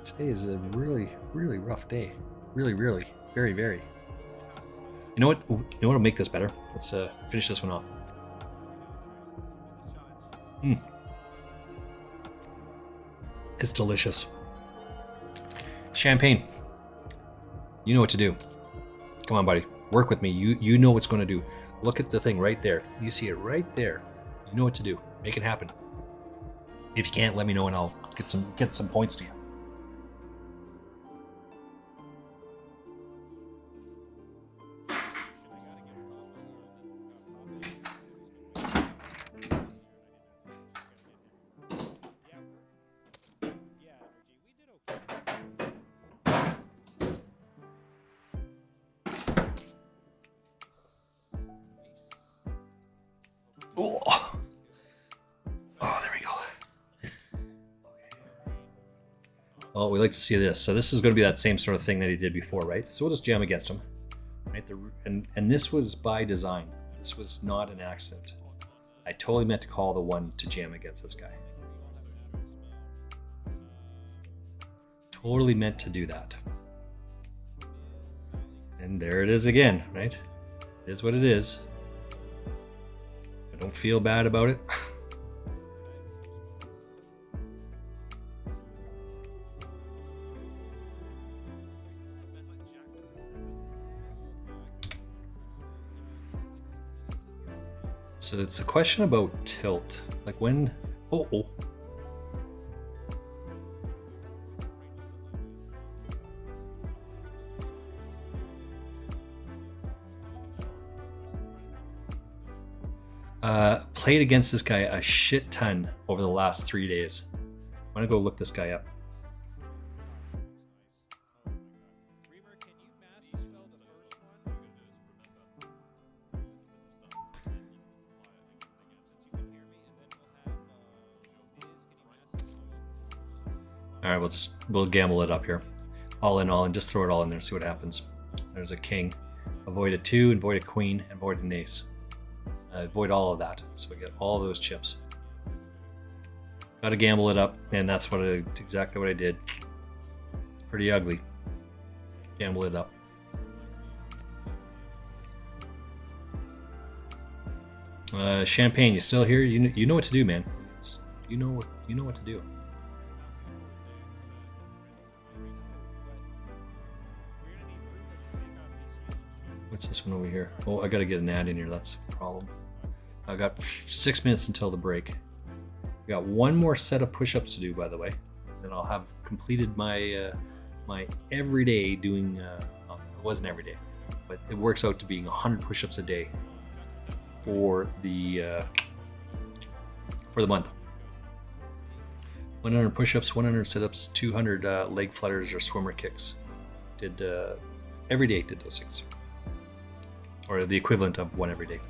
Today is a really, really rough day. Really, really, very, very. You know what? You know what'll make this better? Let's finish this one off. It's delicious. Champagne. You know what to do. Come on, buddy. Work with me. You know what's going to do. Look at the thing right there. You see it right there. You know what to do. Make it happen. If you can't, let me know and I'll get some points to you. Oh, there we go. Okay. Oh, we like to see this. So this is going to be that same sort of thing that he did before, right? So we'll just jam against him, right? And this was by design. This was not an accident. I totally meant to call the one to jam against this guy. Totally meant to do that. And there it is again, right? It is what it is. I don't feel bad about it. So it's a question about tilt. Like when... Oh. Played against this guy a shit ton over the last 3 days. I'm gonna go look this guy up. All right, we'll gamble it up here. All in, just throw it all in there, see what happens. There's a king, avoid a 2, and void a queen, and void an ace. Avoid all of that, so we get all those chips. Got to gamble it up, and that's exactly what I did. It's pretty ugly. Gamble it up. Champagne, you still here? You know what to do, man. Just you know what to do. What's this one over here? Oh, I got to get an ad in here. That's the problem. I got 6 minutes until the break. We got one more set of push-ups to do, by the way. Then I'll have completed my my everyday doing. It wasn't every day, but it works out to being 100 push-ups a day for the month. 100 push-ups, 100 sit-ups, 200 leg flutters or swimmer kicks. Did every day. Did those things, or the equivalent of one every day.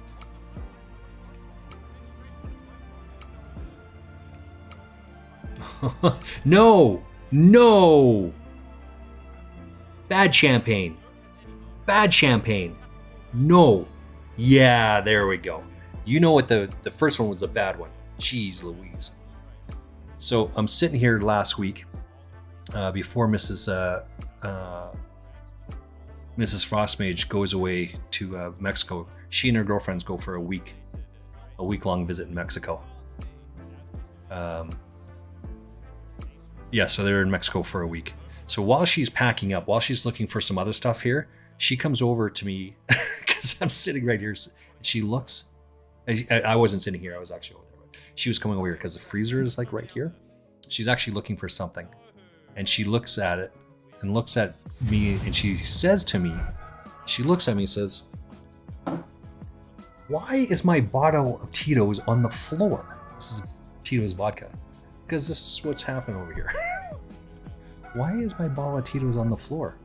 No! Bad champagne. No. Yeah, there we go. You know what, the first one was a bad one. Jeez Louise. So I'm sitting here last week before Mrs. Frostmage goes away to Mexico. She and her girlfriends go for a week-long visit in Mexico. So they're in Mexico for a week. So while she's packing up, while she's looking for some other stuff here, she comes over to me because I'm sitting right here. She looks. I wasn't sitting here. I was actually over there. But she was coming over here because the freezer is like right here. She's actually looking for something, and she looks at it and looks at me, and she says to me, she looks at me and says, "Why is my bottle of Tito's on the floor?" This is Tito's vodka. Because this is what's happening over here. Why is my bottle of Tito's on the floor?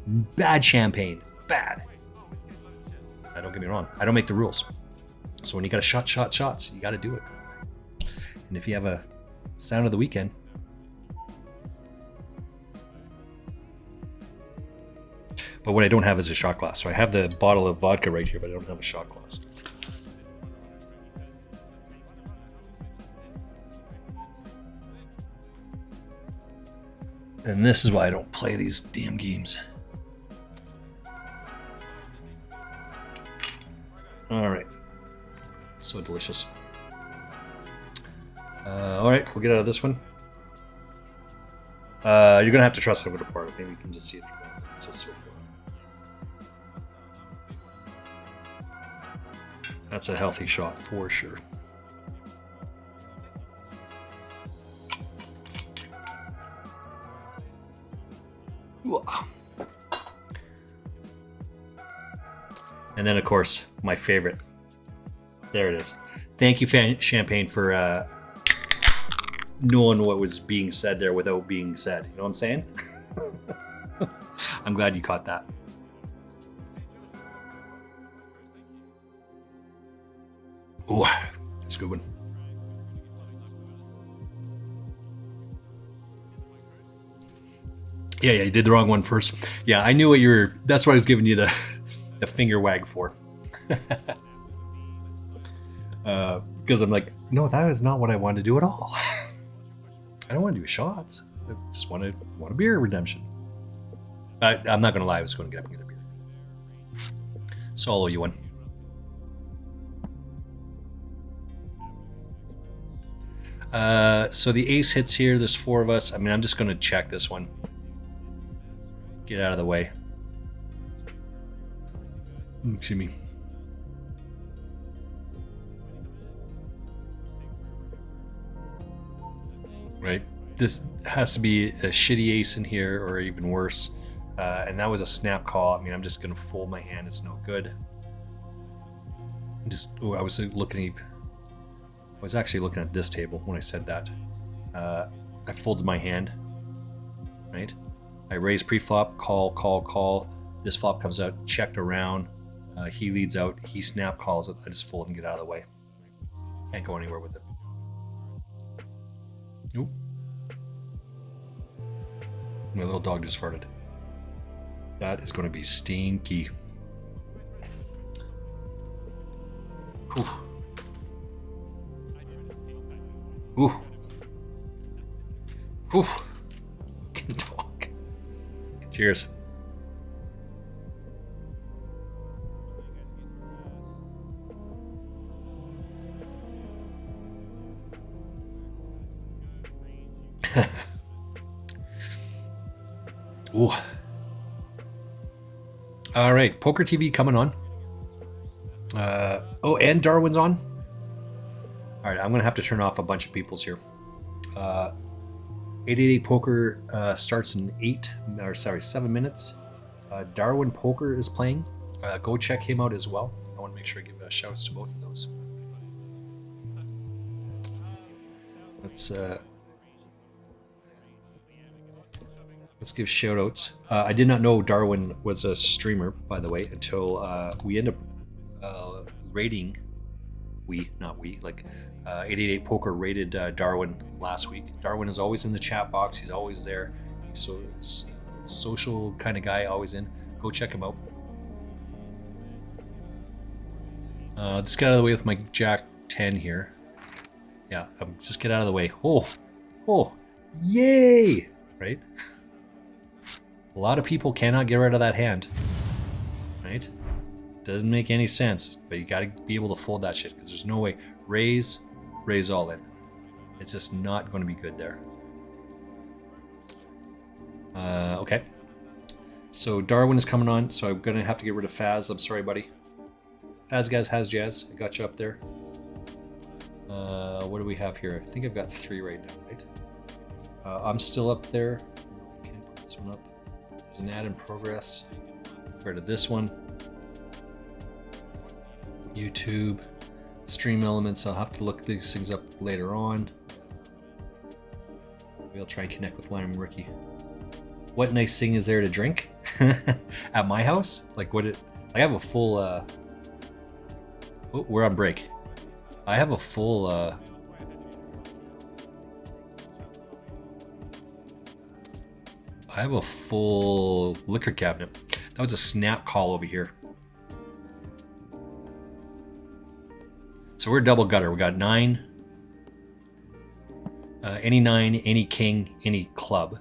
Bad champagne. Bad. Don't get me wrong. I don't make the rules. So when you got to shots, you got to do it. And if you have a sound of the weekend, but what I don't have is a shot glass. So I have the bottle of vodka right here, but I don't have a shot glass. And this is why I don't play these damn games. All right. So delicious. All right, we'll get out of this one. You're gonna have to trust I'm gonna part it. Maybe you can just see it from there. It's just so far. That's a healthy shot for sure. And then, of course, my favorite. There it is. Thank you, Champagne, for knowing what was being said there without being said. You know what I'm saying? I'm glad you caught that. Ooh, that's a good one. Yeah, you did the wrong one first. Yeah, I knew what you were. That's what I was giving you the finger wag for. Because I'm like, no, that is not what I wanted to do at all. I don't want to do shots. I just want a beer redemption. I'm not gonna lie, I was going to get up and get a beer. Solo you one. So the ace hits here. There's 4 of us. I mean, I'm just going to check this one. Get out of the way. Excuse me. Right. This has to be a shitty ace in here, or even worse. And that was a snap call. I mean, I'm just going to fold my hand. It's no good. I was looking. I was actually looking at this table when I said that. I folded my hand. Right. I raise pre-flop, call. This flop comes out, checked around. He leads out. He snap calls it. I just fold and get out of the way. Can't go anywhere with it. Nope. My little dog just farted. That is going to be stinky. Whew. Ooh. Ooh. Fucking dog. Cheers. Ooh. All right, Poker TV coming on. Oh, and Darwin's on. All right, I'm gonna have to turn off a bunch of people's here. 888 Poker starts in 7 minutes. Darwin Poker is playing. Go check him out as well. I want to make sure I give shouts to both of those. Let's give shout outs. I did not know Darwin was a streamer, by the way, until we end up rating. 888 Poker rated Darwin last week. Darwin is always in the chat box. He's always there. He's so social kind of guy, always in. Go check him out. Just get out of the way with my Jack 10 here. Yeah, just get out of the way. Oh, yay! Right? A lot of people cannot get rid of that hand. Right? Doesn't make any sense, but you gotta be able to fold that shit, because there's no way. Raise all in. It's just not going to be good there. Okay. So Darwin is coming on, so I'm going to have to get rid of Faz. I'm sorry, buddy. Faz guys has jazz. I got you up there. What do we have here? I think I've got 3 right now, right? I'm still up there. Can't put this one up. There's an ad in progress. Get rid of this one. YouTube. Stream elements, I'll have to look these things up later on. Maybe I'll try and connect with Lime Ricky. What nice thing is there to drink at my house? Like I have a full oh, we're on break. I have a full liquor cabinet. That was a snap call over here. So we're double gutter. We got 9, any king, any club.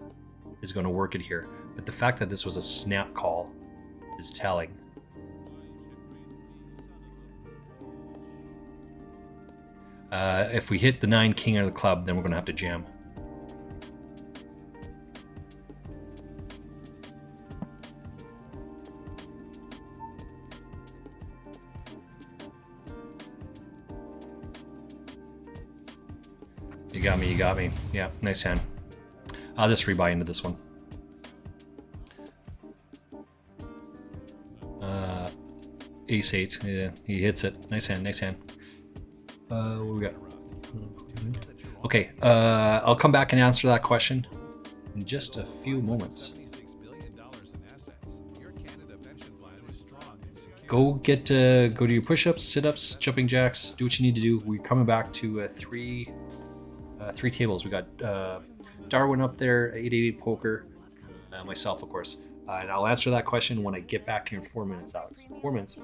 is going to work it here. But the fact that this was a snap call is telling. If we hit the 9 king out of the club, then we're going to have to jam. You got me, you got me. Yeah, nice hand. I'll just rebuy into this one. Ace 8, yeah, he hits it. Nice hand, nice hand. What we got? Okay, I'll come back and answer that question in just a few moments. Go to your push-ups, sit-ups, jumping jacks. Do what you need to do. We're coming back to three tables. We got Darwin up there, 888 poker, myself of course, and I'll answer that question when I get back here in 4 minutes, Alex. 4 minutes.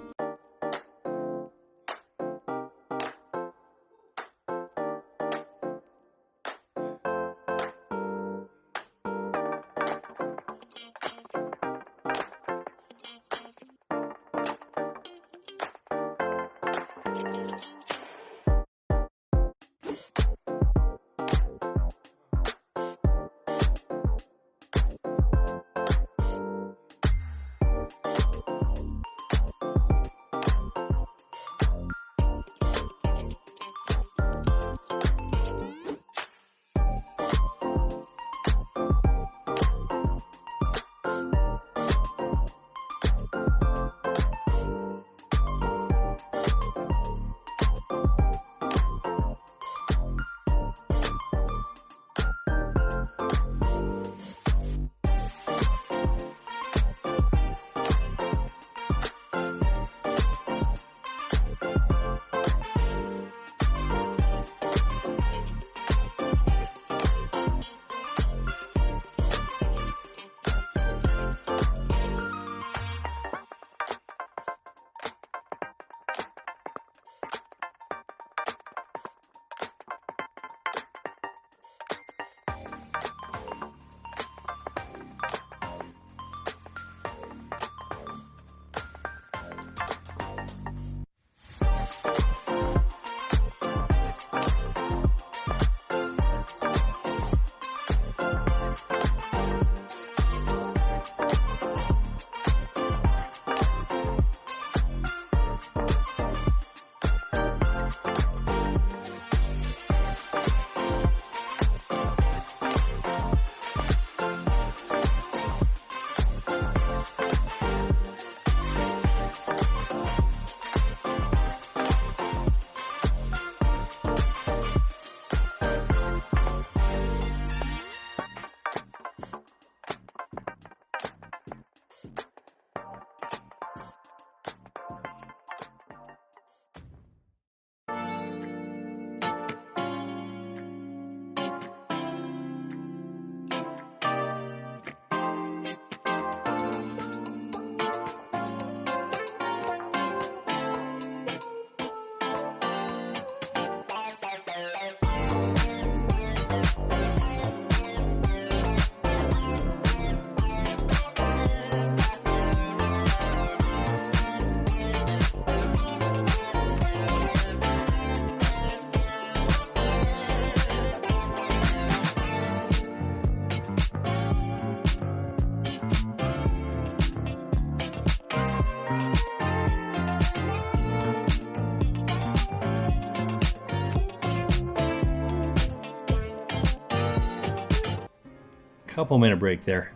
Couple minute break there.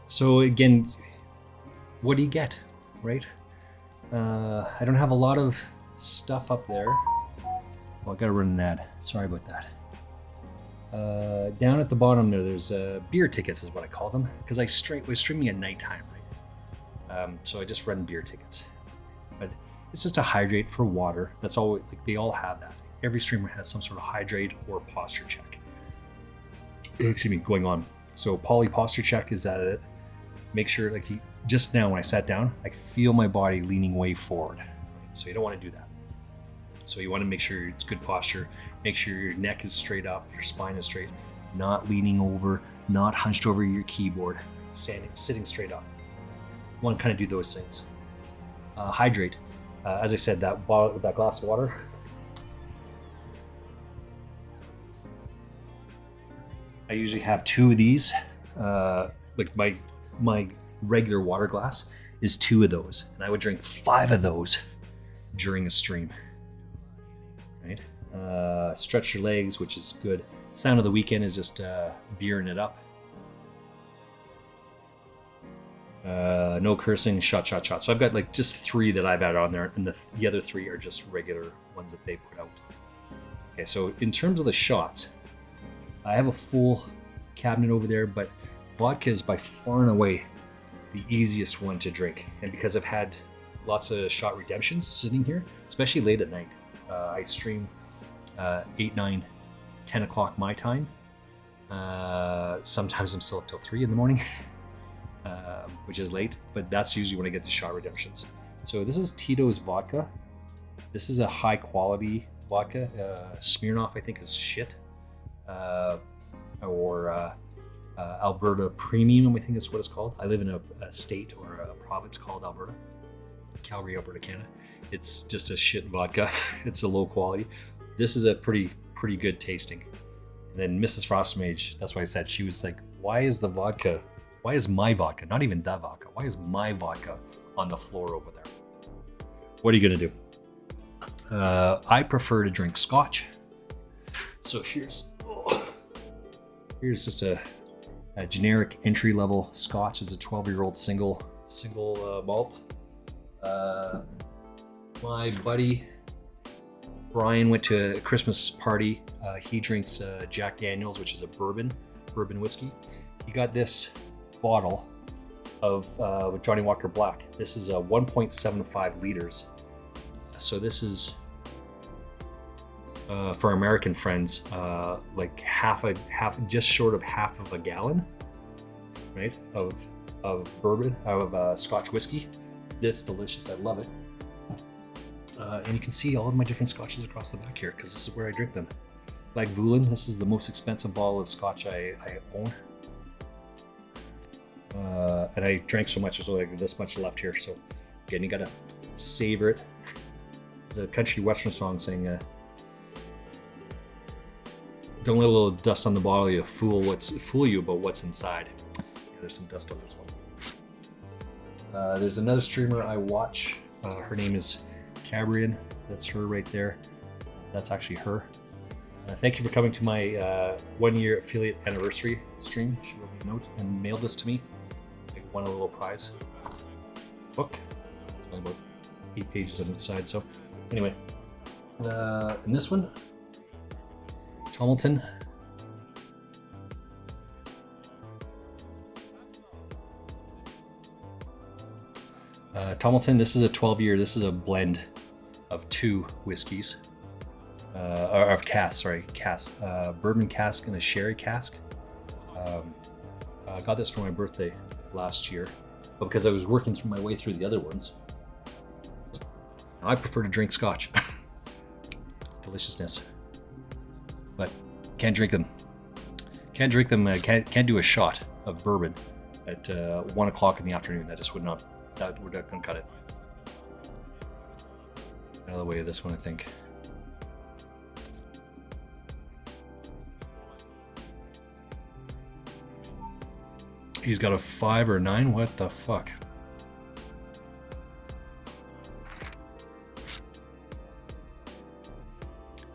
So again, what do you get, right? I don't have a lot of stuff up there. Oh, I gotta run an ad. Sorry about that. Down at the bottom there's beer tickets is what I call them, because I was streaming at nighttime, right? So I just run beer tickets. But it's just a hydrate for water. That's all. Like they all have that. Every streamer has some sort of hydrate or posture check. Excuse me, going on. So poly posture check is at it. Make sure, like just now when I sat down, I feel my body leaning way forward. So you don't want to do that. So you want to make sure it's good posture. Make sure your neck is straight up, your spine is straight. not leaning over, not hunched over your keyboard, sitting straight up. You want to kind of do those things. Hydrate. As I said, that glass of water. I usually have 2 of these. Like my regular water glass is 2 of those, and I would drink 5 of those during a stream. Right? Stretch your legs, which is good. Sound of the weekend is just beering it up. No cursing, shot. So I've got like just 3 that I've added on there, and the other 3 are just regular ones that they put out. Okay, so in terms of the shots, I have a full cabinet over there, but vodka is by far and away the easiest one to drink. And because I've had lots of shot redemptions sitting here, especially late at night, I stream 8, 9, 10 o'clock my time. Sometimes I'm still up till 3 in the morning, which is late, but that's usually when I get the shot redemptions. So this is Tito's vodka. This is a high quality vodka. Smirnoff, I think, is shit. Or Alberta Premium, I think is what it's called. I live in a state or a province called Alberta, Calgary, Alberta, Canada. It's just a shit vodka. It's a low quality. This is a pretty good tasting. And then Mrs. Frostmage, that's why I said, she was like, why is my vodka, not even that vodka, why is my vodka on the floor over there? What are you gonna do? I prefer to drink scotch. So here's just a generic entry level scotch. It's a 12-year-old single malt. My buddy Brian went to a Christmas party. He drinks Jack Daniels, which is a bourbon whiskey. He got this bottle of Johnny Walker Black. This is 1.75 liters. So this is for American friends, like just short of half of a gallon, right, of bourbon, of Scotch whiskey. That's delicious. I love it. And you can see all of my different scotches across the back here, because this is where I drink them. Like Vulen, this is the most expensive bottle of scotch I own. And I drank so much, there's only like this much left here. So again, you gotta savor it. There's a country western song saying, don't let a little dust on the bottle you fool you about what's inside. Yeah, there's some dust on this one. There's another streamer I watch. Her name is Cabrian. That's her right there. That's actually her. Thank you for coming to my 1-year affiliate anniversary stream. She wrote me a note and mailed this to me. I won a little prize book. It's only about 8 pages on each side. So anyway, in this one, Tomilton. Tomilton, this is a 12-year. This is a blend of 2 whiskeys, or of casks, bourbon cask and a sherry cask. I got this for my birthday last year, but because I was working through my way through the other ones, I prefer to drink scotch. Deliciousness. But can't drink them. Can't do a shot of bourbon at 1 o'clock in the afternoon. That would not gonna cut it. Out of the way of this one, I think. He's got a 5 or 9. What the fuck?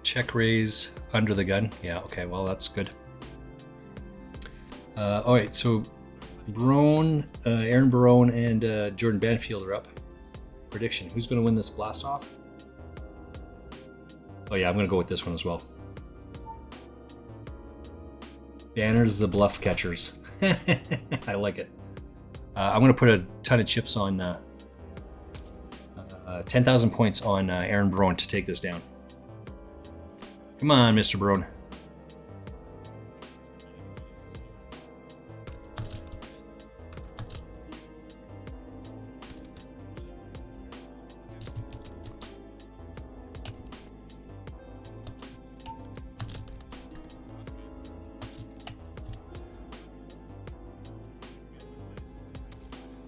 Check raise under the gun. Yeah, okay, well, that's good. All right, so Aaron Barone and Jordan Banfield are up. Prediction, who's going to win this blast off? Oh yeah, I'm going to go with this one as well. Banners the bluff catchers. I like it. I'm going to put a ton of chips on 10,000 points on Aaron Barone to take this down. Come on, Mr. Barone.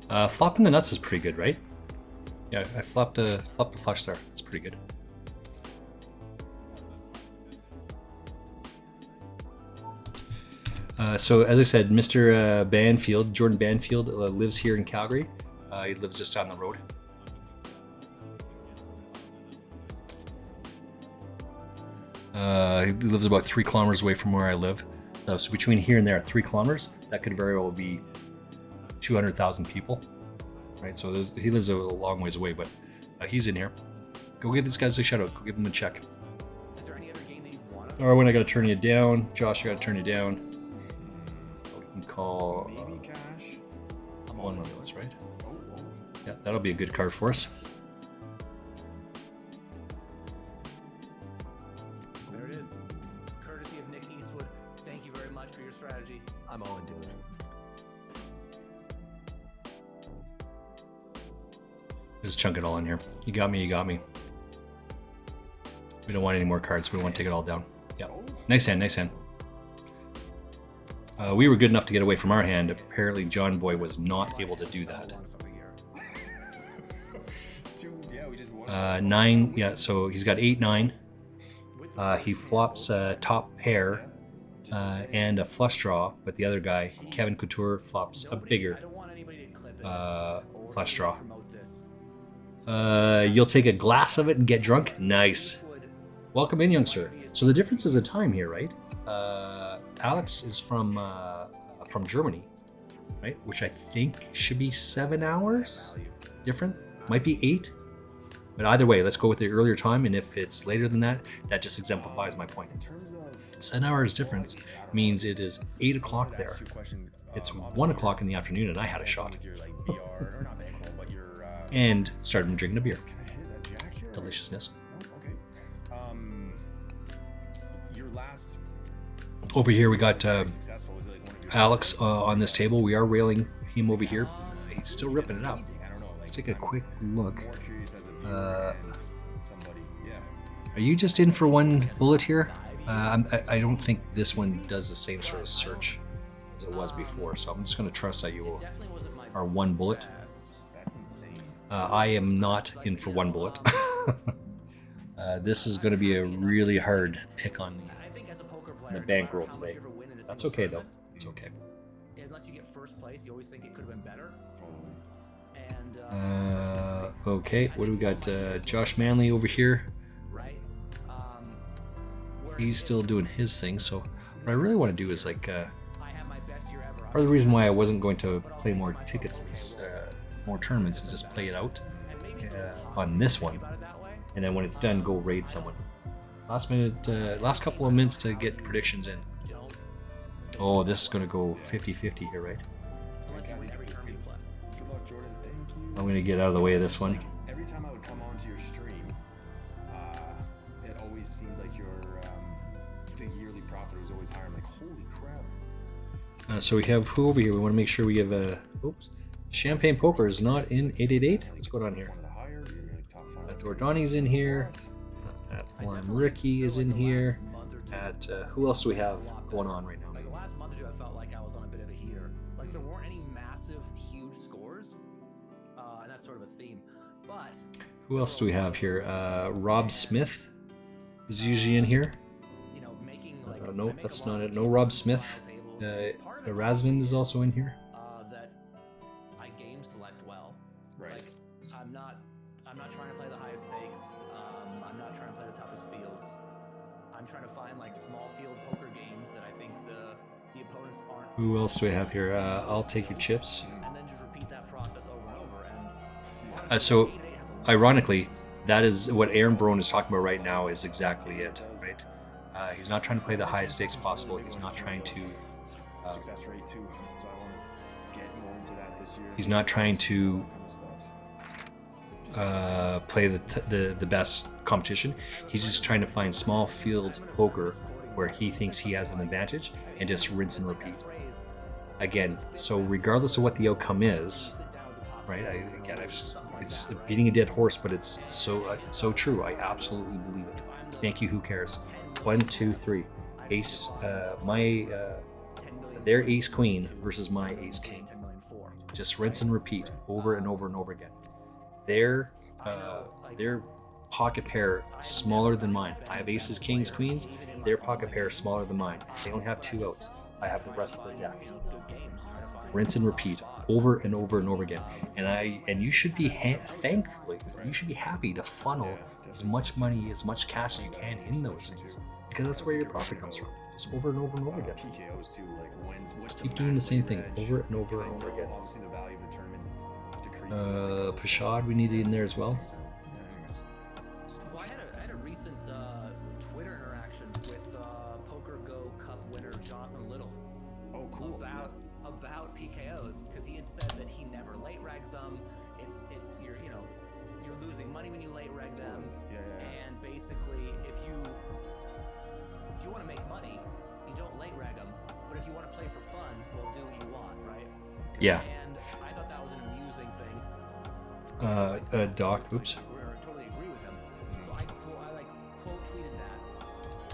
Flopping the nuts is pretty good, right? Yeah, I flopped a flush there. That's pretty good. So as I said, Mr. Banfield, Jordan Banfield, lives here in Calgary. He lives just down the road. He lives about 3 kilometers away from where I live. So between here and there, 3 kilometers, that could very well be 200,000 people, right? So he lives a long ways away, but he's in here. Go give these guys a shout out. Go give them a check. Is there any other game that you want to? All right, when I got to turn you down, Josh, I got to turn you down. We can call Maybe cash. one of those, right? Oh. Yeah, that'll be a good card for us. There it is. Courtesy of Nick Eastwood. Thank you very much for your strategy. I'm all in doing it. Just chunk it all in here. You got me, you got me. We don't want any more cards. We want to take it all down. Yeah. Nice hand, nice hand. We were good enough to get away from our hand. Apparently, John Boy was not able to do that. Yeah, we just won. 9, yeah, so he's got 8, 9. He flops top pair and a flush draw, but the other guy, Kevin Couture, flops a bigger flush draw. You'll take a glass of it and get drunk? Nice. Welcome in, youngster. So the difference is a time here, right? Alex is from Germany, right? Which I think should be 7 hours different. Might be 8. But either way, let's go with the earlier time. And if it's later than that, that just exemplifies my point. 7 hours difference means it is 8 o'clock there. It's 1 o'clock in the afternoon and I had a shot. And started drinking a beer. Deliciousness. Over here we got Alex on this table. We are railing him over here. He's still ripping it up. Let's take a quick look. Are you just in for one bullet here? I don't think this one does the same sort of search as it was before, so I'm just going to trust that you are one bullet. I am not in for one bullet. This is going to be a really hard pick on the bankroll today. That's okay though. It's okay. Unless you get first place, you always think it could have been better. Okay, what do we got? Josh Manley over here. Right. He's still doing his thing. So what I really want to do is like, I have my best year ever. part of the reason why I wasn't going to play more tickets, is, more tournaments, is just play it out on this one, and then when it's done, go raid someone. Last minute, last couple of minutes to get predictions in. Oh, this is going to go 50-50 here, right? I'm going to get out of the way of this one. Every time I would come onto your stream, it always seemed like your the yearly profit was always higher. I'm like, holy crap. So we have who over here? We want to make sure we have a. Oops. Champagne Poker is not in 888. What's going on here? Jordani's in here. Lime Ricky is in here. Who else do we have going on right now? Like the last month or two, I felt like I was on a bit of a heater. Like there weren't any massive, huge scores, and that's sort of a theme. But Who else do we have here? Rob Smith is usually in here. you know, making like No, that's not it. No Rob Smith. Razvan is also in here. that I game select well. Right. Like I'm not trying to play the highest stakes. I'm not trying to play the toughest fields. I'm trying to find like small field poker games that I think the opponents aren't. Who else do we have here? I'll take your chips. And then just repeat that process over and over. And So, ironically, that is what Aaron Brown is talking about right now. Is exactly it, right? He's not trying to play the highest stakes possible. He's not trying to. Success rate too. So I want to get more into that this year. He's not trying to play the best competition. He's just trying to find small field poker where he thinks he has an advantage and just rinse and repeat. Again, so regardless of what the outcome is, right? It's beating a dead horse, but it's so true. I absolutely believe it. Thank you. Who cares? 1, 2, 3. Ace. Their ace queen versus my ace king. Just rinse and repeat over and over and over again. Their pocket pair smaller than mine. I have aces, kings, queens. Their pocket pair is smaller than mine. They only have 2 outs. I have the rest of the deck. Rinse and repeat over and over and over again. And you should be thankfully, you should be happy to funnel as much money, as much cash as you can in those things, because that's where your profit comes from. Just over and over and over again. PKOs too, like what's Just keep doing the same thing over and over and Like, over again. obviously the value of the tournament decreases. Pashad, we need it in there as well. Well, I had a recent Twitter interaction with Poker Go Cup winner Jonathan Little. Oh, cool. About PKOs, because he had said that he never late regs them. It's you're losing money when you late reg them. Yeah. And basically, if you want to make money, you don't late reg them. But if you want to play for fun, well, do what you want, right? Yeah. And I thought that was an amusing thing. Doc, oops. I totally agree with him. So I quote tweeted that,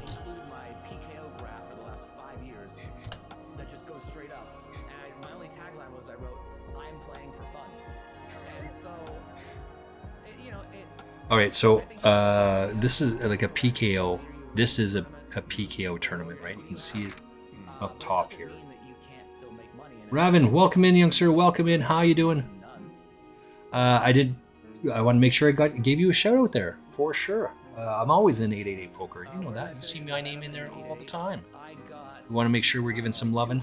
included my PKO graph for the last 5 years that just goes straight up. And my only tagline was I wrote, "I'm playing for fun." And so, All right, so this is like a PKO. This is a PKO tournament, right? You can see it up top here. Raven, welcome in, youngster. Welcome in. How you doing? I want to make sure I gave you a shout out there for sure. I'm always in 888 Poker. You know that. You see my name in there all the time. We want to make sure we're giving some loving.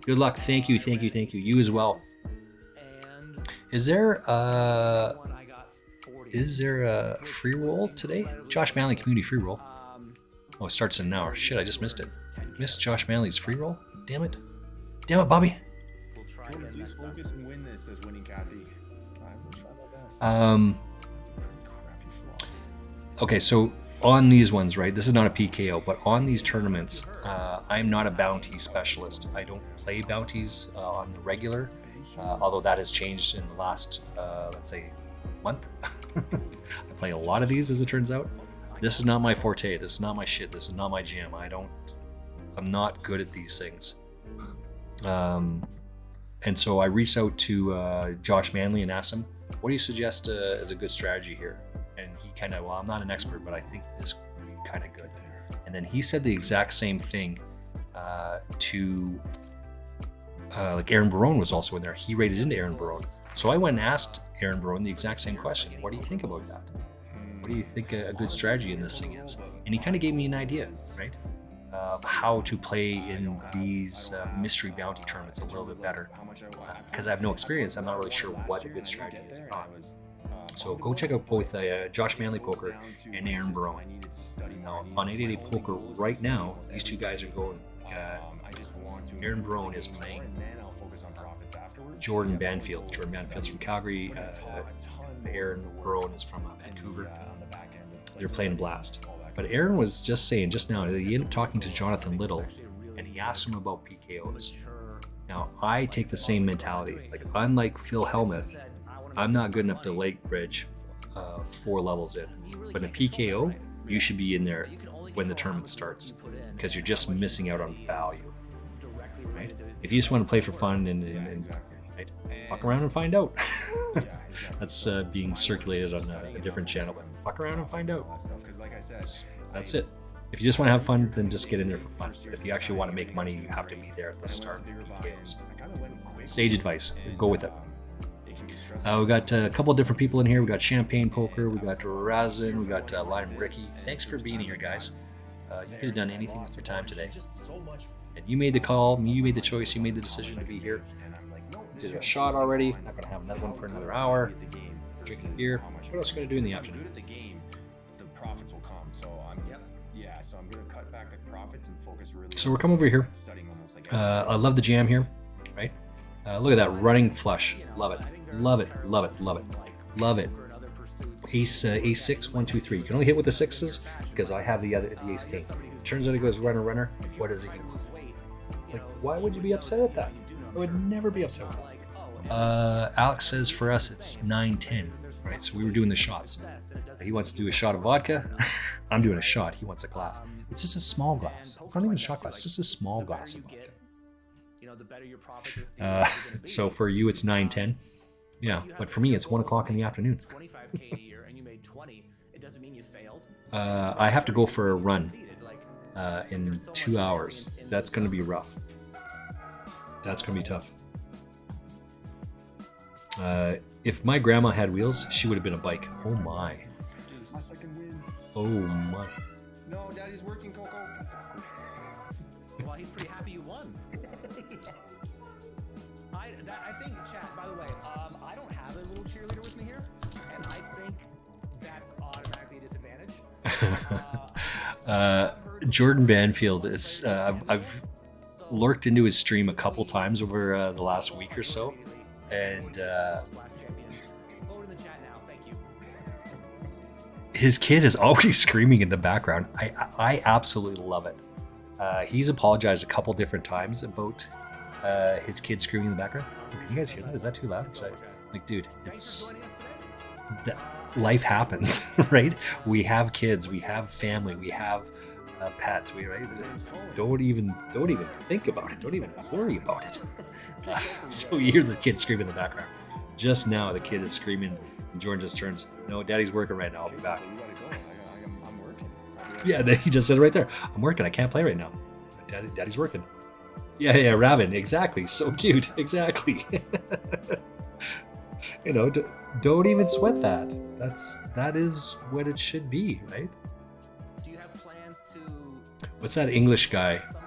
Good luck. Thank you. You as well. Is there a free roll today? Josh Manley community free roll. Oh, it starts in an hour. Shit, I just missed it. Missed Josh Manley's free roll. Damn it, Bobby. Jordan, please focus and win this, says winning Kathy. I will try my best. That's a pretty crappy flop. Okay, so on these ones, right? This is not a PKO, but on these tournaments, I'm not a bounty specialist. I don't play bounties on the regular, although that has changed in the last, let's say, month. I play a lot of these, as it turns out. This is not my forte. This is not my shit. This is not my jam. I'm not good at these things. And so I reached out to Josh Manley and asked him, what do you suggest as a good strategy here? And he kind of, well, I'm not an expert, but I think this would be kind of good. And then he said the exact same thing to, like Aaron Barone was also in there. He rated into Aaron Barone. So I went and asked Aaron Barone the exact same question. What do you think about that? What do you think a good strategy in this thing is? And he kind of gave me an idea, right? Of how to play in these mystery bounty tournaments a little bit better. Because I have no experience, I'm not really sure what a good strategy is or not. So go check out both Josh Manley Poker and Aaron Barone. Now, on 888 Poker right now, these two guys are going. Aaron Barone is playing Jordan Banfield. Jordan Banfield's from Calgary. Aaron Barone is from Vancouver. They're playing Blast. But Aaron was just saying just now, he ended up talking to Jonathan Little, and he asked him about PKOs. Now, I take the same mentality. Like, unlike Phil Hellmuth, I'm not good enough to late bridge 4 levels in. But in a PKO, you should be in there when the tournament starts, because you're just missing out on value. Right? If you just want to play for fun and right, fuck around and find out. That's being circulated on a different channel, but fuck around and find out. That's it. If you just want to have fun, then just get in there for fun. But if you actually want to make money, you have to be there at the start of the PKOs. Sage advice, go with it. We got a couple of different people in here. We got Champagne Poker, we got Razvan, we got Lime Ricky. Thanks for being here, guys. You could have done anything with your time today. And you made the call, you made the choice, you made the decision to be here. Did a shot already, not going to have another one for another hour. Drinking beer. What else are you going to do in the afternoon? The profits will come. So I'm going to cut back the profits and focus really. So we're coming over here. I love the jam here, right? Look at that running flush. Love it. Love it. Love it. Love it. Love it. Ace 6, 1, 2, 3. You can only hit with the sixes because I have the ace king. Turns out it goes runner. What does it equal? Like, why would you be upset at that? I would never be upset with that. Alex says for us it's 9-10, right? So we were doing the shots. He wants to do a shot of vodka. I'm doing a shot. He wants a glass. It's just a small glass. It's not even a shot glass. It's just a small glass of vodka. the better your profits are gonna be. So for you, it's 9:10. Yeah, but for me, it's 1 o'clock in the afternoon. 25K a year and you made 20. It doesn't mean you failed. I have to go for a run Succeeded. Like, in there's so 2 much hours. in That's the going to be process. rough. That's going to be tough. If my grandma had wheels, she would have been a bike. Oh my. My second win. Oh my. No, Daddy's working, Coco. That's awkward. Well, he's pretty happy you won. I think, chat, by the way, I don't have a little cheerleader with me here, and I think that's automatically a disadvantage. Jordan Banfield is. I've lurked into his stream a couple times over the last week or so, and Last champion. Vote in the chat now. Thank you. his kid is always screaming in the background. I absolutely love it. He's apologized a couple different times about his kid screaming in the background. Can you guys hear that? Is that too loud? Like, dude, it's that life happens, right? We have kids, we have family, we have pets. We right? Don't even think about it. Don't even worry about it. So you hear the kid screaming in the background. Just now, the kid is screaming, and Jordan just turns. No, Daddy's working right now. I'll be back. You gotta go. I'm working. Yeah, he just said it right there. I'm working. I can't play right now. Daddy's working. Yeah, Raven. Exactly. So cute. Exactly. Don't even sweat that. That is what it should be, right? Do you have plans to? What's that English guy? Some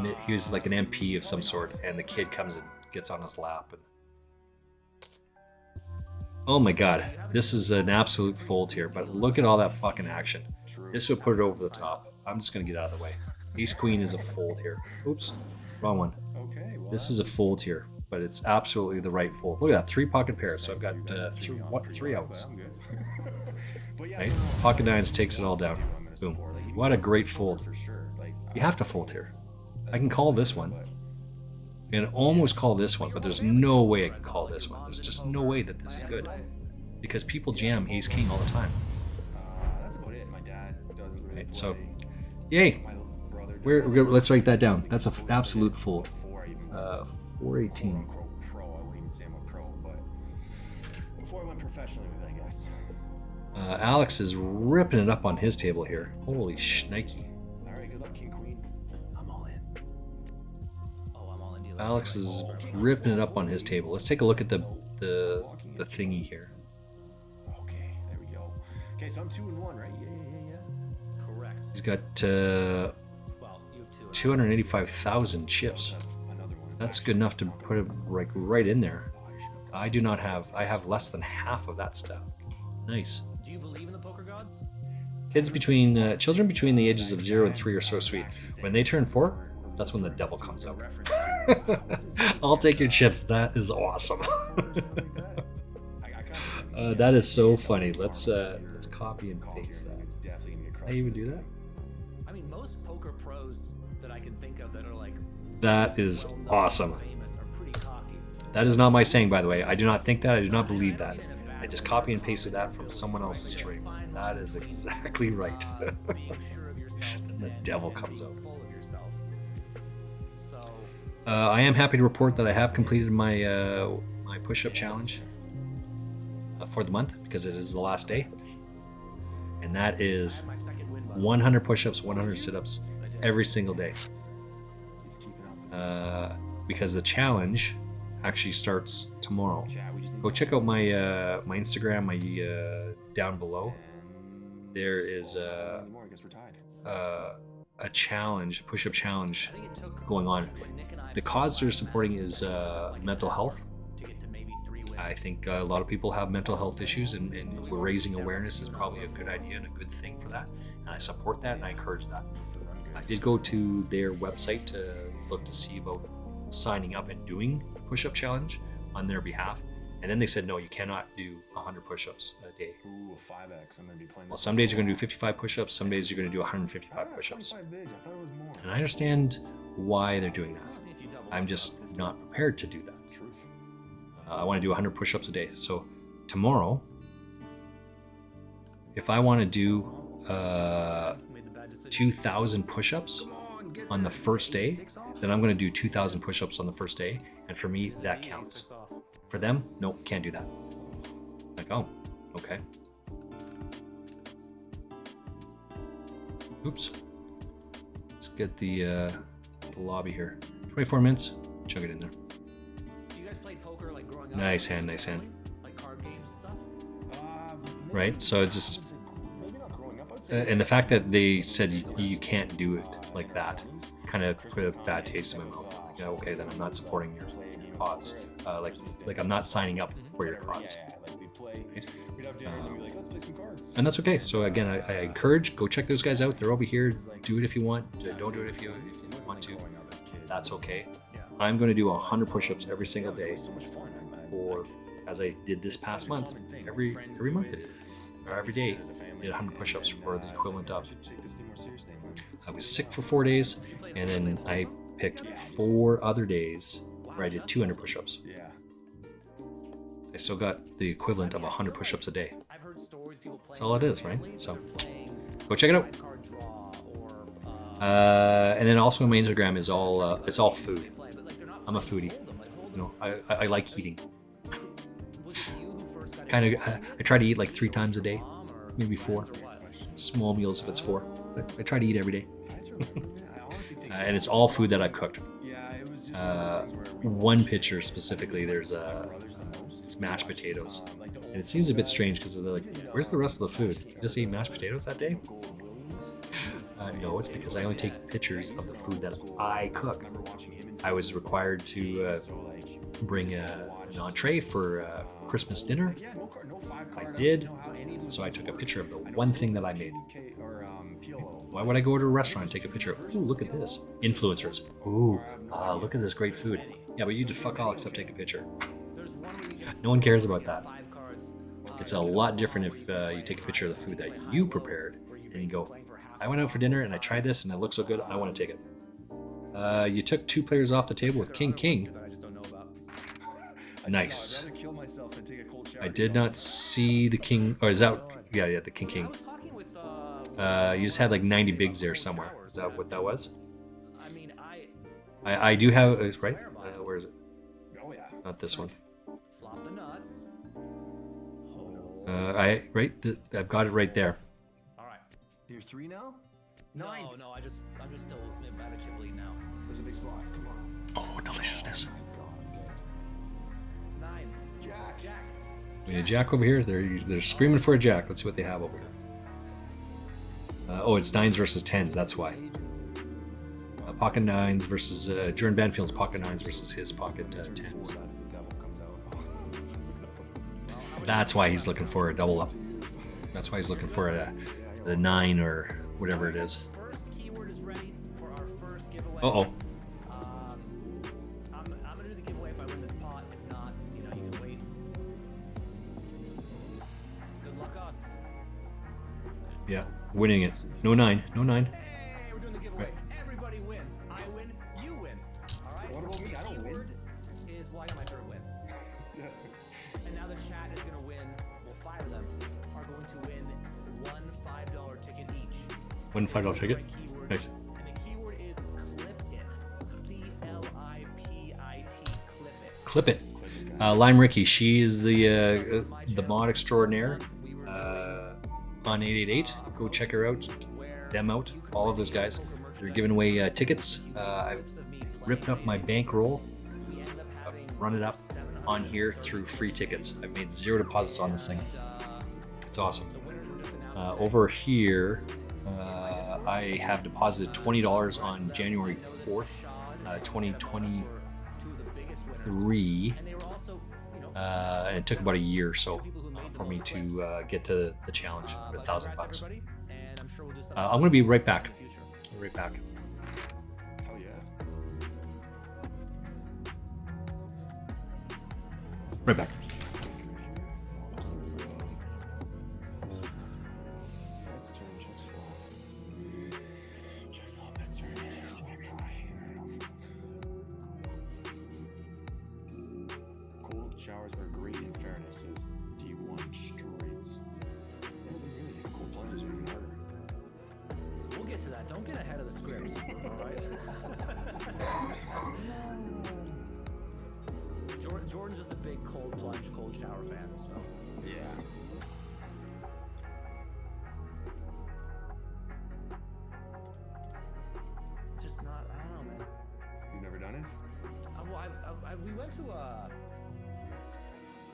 point? He was like an MP of some sort, and the kid comes and gets on his lap. And oh my God, this is an absolute fold here. But look at all that fucking action. This would put it over the top. I'm just gonna get out of the way. Ace Queen is a fold here. Oops, wrong one. Okay. Well, This is a fold here, but it's absolutely the right fold. Look at that, 3 pocket pairs. So I've got three outs. I'm good. But yeah, Right? no, Pocket nines takes it all down. I'm gonna Boom. support. Like, What a great fold. for sure. Like, You have to fold here. I can call this one. I can almost call this one, but there's no way I can call this one. There's just no way that this is good. Because people jam Ace King all the time. that's about it. My dad doesn't really Right, play. so, yay. My brother. Let's write that down. That's an absolute fold. Before I even went 418. quote-unquote pro, I wouldn't even say I'm a pro, but before I went professionally with it, I guess. Alex is ripping it up on his table here. Holy shnikey. All right, good luck, King Queen. I'm all in. Oh, I'm all in. Deal. Alex is ripping it up on his table. Let's take a look at the thingy here. Okay, there we go. Okay, so I'm 2-1, right? Yeah. Correct. He's got Well, you have two. 285,000 chips. Another one. That's good enough to put it right in there. I do not have. I have less than half of that stuff. Nice. Do you believe in the poker gods? Children between the ages of 0 and 3 are so sweet. When they turn 4, that's when the devil comes out. I'll take your chips. That is awesome. That is so funny. Let's copy and paste that. How do you even do that? I mean, most poker pros that I can think of that are like That is well-known, awesome. famous, are pretty cocky. That is not my saying, by the way. I do not think that. I do not believe that. I just copy and pasted that from someone else's stream. That is exactly right. Being sure of yourself And the devil comes being out. full of yourself. So I am happy to report that I have completed my my push-up challenge for the month because it is the last day, and that is my second win, by the way. 100 push-ups, 100 sit-ups every single day. Because the challenge actually starts tomorrow. Go check out my my Instagram, my down below. There is a challenge, a push-up challenge I think it took going on. when Nick and I The cause they're supporting is mental health. to get to maybe 3 wins. I think a lot of people have mental health issues, and we're raising awareness is probably a good idea and a good thing for that. And I support that and I encourage that. I did go to their website to look to see about signing up and doing a push-up challenge on their behalf. And then they said, no, you cannot do 100 push-ups a day. Ooh, a 5x. I'm gonna be playing. Well, some days you're going to do 55 push-ups, some days you're going to do 155 push-ups. 25 bigs. I thought it was more. And I understand why they're doing that. If you double I'm just not prepared to do that. Truth. I want to do 100 push-ups a day. So tomorrow, if I want to do made the bad decision. 2,000 push-ups, on the first day, then I'm going to do 2,000 push-ups on the first day, and for me that counts. For them, no, can't do that. Like, oh, okay. Oops. Let's get the lobby here. 24 minutes. Chug it in there. You guys played poker like growing up? Nice hand, nice hand. Like card games and stuff? Right? So it just... Maybe not growing up, I'd say. and the fact that they said you can't do it like that kind of put a bad taste in my mouth. Like, yeah, okay, then I'm not supporting your cause. Like I'm not signing up for your cause. Like we'd play, we'd have dinner and we'd be like, let's play some cards. And that's okay. So again, I encourage, go check those guys out. They're over here. Do it if you want. Don't do it if you want to. That's okay. I'm going to do 100 push-ups every single day for, as I did this past month. Every month I did, or every day I did 100 push-ups for the equivalent of. I was sick for 4 days, and then I picked 4 other days where I did 200 push-ups. Yeah. I still got the equivalent of 100 push-ups a day. I've heard stories people play. That's all it is, right? So go check it out. Card draw or And then also my Instagram is all it's all food. I'm a foodie. You know, I like eating. Kind of, I try to eat like 3 times a day, maybe 4. Small meals if it's 4. But I try to eat every day. And it's all food that I've cooked. One picture specifically, there's it's mashed potatoes, and it seems a bit strange because they're like, "Where's the rest of the food? You just ate mashed potatoes that day?" No, it's because I only take pictures of the food that I cook. I was required to bring an entree for Christmas dinner. I did, so I took a picture of the one thing that I made. Why would I go to a restaurant and take a picture of, ooh, look at this. Influencers. Ooh, look at this great food. Yeah, but you just fuck all except take a picture. No one cares about that. It's a lot different if you take a picture of the food that you prepared and you go, I went out for dinner and I tried this and it looks so good, I want to take it. You took 2 players off the table with King King. Nice. I did not see the King, or is that, yeah, the King King. You just had like 90 bigs there somewhere. Is that what that was? I do have, right? Where is it? Not this one. flop the nuts. I've got it right there. All right. You're 3 now? No, I'm just still at a chip lead now. There's a big spot. Come on. Oh, deliciousness. 9. Jack. We need a jack over here. They're screaming for a jack. Let's see what they have over here. Oh, it's 9s versus 10s. That's why. Pocket 9s versus Jordan Banfield's pocket 9s versus his pocket 10s. That's why he's looking for a double up. That's why he's looking for the 9 or whatever it is. First keyword is ready for our first giveaway. Uh-oh. I'm gonna do the giveaway if I win this pot. If not, you can wait. Good luck, us. Yeah, winning it. No 9. No 9. Hey, we're doing the giveaway. Right. Everybody wins. I win, you win. All right. What about me? I don't win. Keyword is why got my third win. And now the chat is gonna win. We'll fire them. Are going to win one $5 ticket each. One $5 ticket. Keyword, Nice. And the keyword is clip it. CLIPIT. Clip Clip it. it. Lime Ricky, she is the mod extraordinaire on 888. Go check her out. Them out. All of those guys. They're giving away tickets. I've ripped up my bankroll. Run it up on here through free tickets. I've made 0 deposits on this thing. It's awesome. Over here, I have deposited $20 on January 4th, 2023. And it took about a year or so for me to get to the challenge of $1,000. I'm going to be right back. Right back. Hell yeah. Right back. Let's turn checks flop. Checks flop, let's turn check high. Cold showers are great in fairness, says D1 Straights. Yeah, they really cold plunges are even harder. We'll get to that. Don't get ahead ahead of the script. All right. Jordan's just a big cold plunge, cold shower fan. So Yeah. just not. I don't know, man. You've never done it? Well, we went to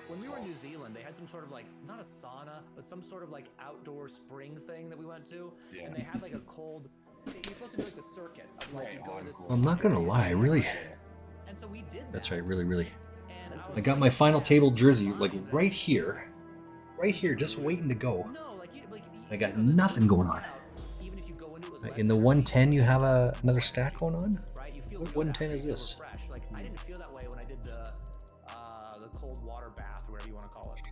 when we were in New Zealand, they had some sort of like, not a sauna, but some sort of like outdoor spring thing that we went to. Yeah. And they had like a cold, you're supposed to do like the circuit of like, you go to this. I'm not gonna lie, really. And so we did that. That's right, really. And I got my final table jersey like right here, just waiting to go. No, I got nothing going on. Even if you go into it In the 110, you have another stack going on. right? You feel What good 110 after, is you feel this? refreshed. Like I didn't feel that way when I did the cold water bath or whatever you want to call it.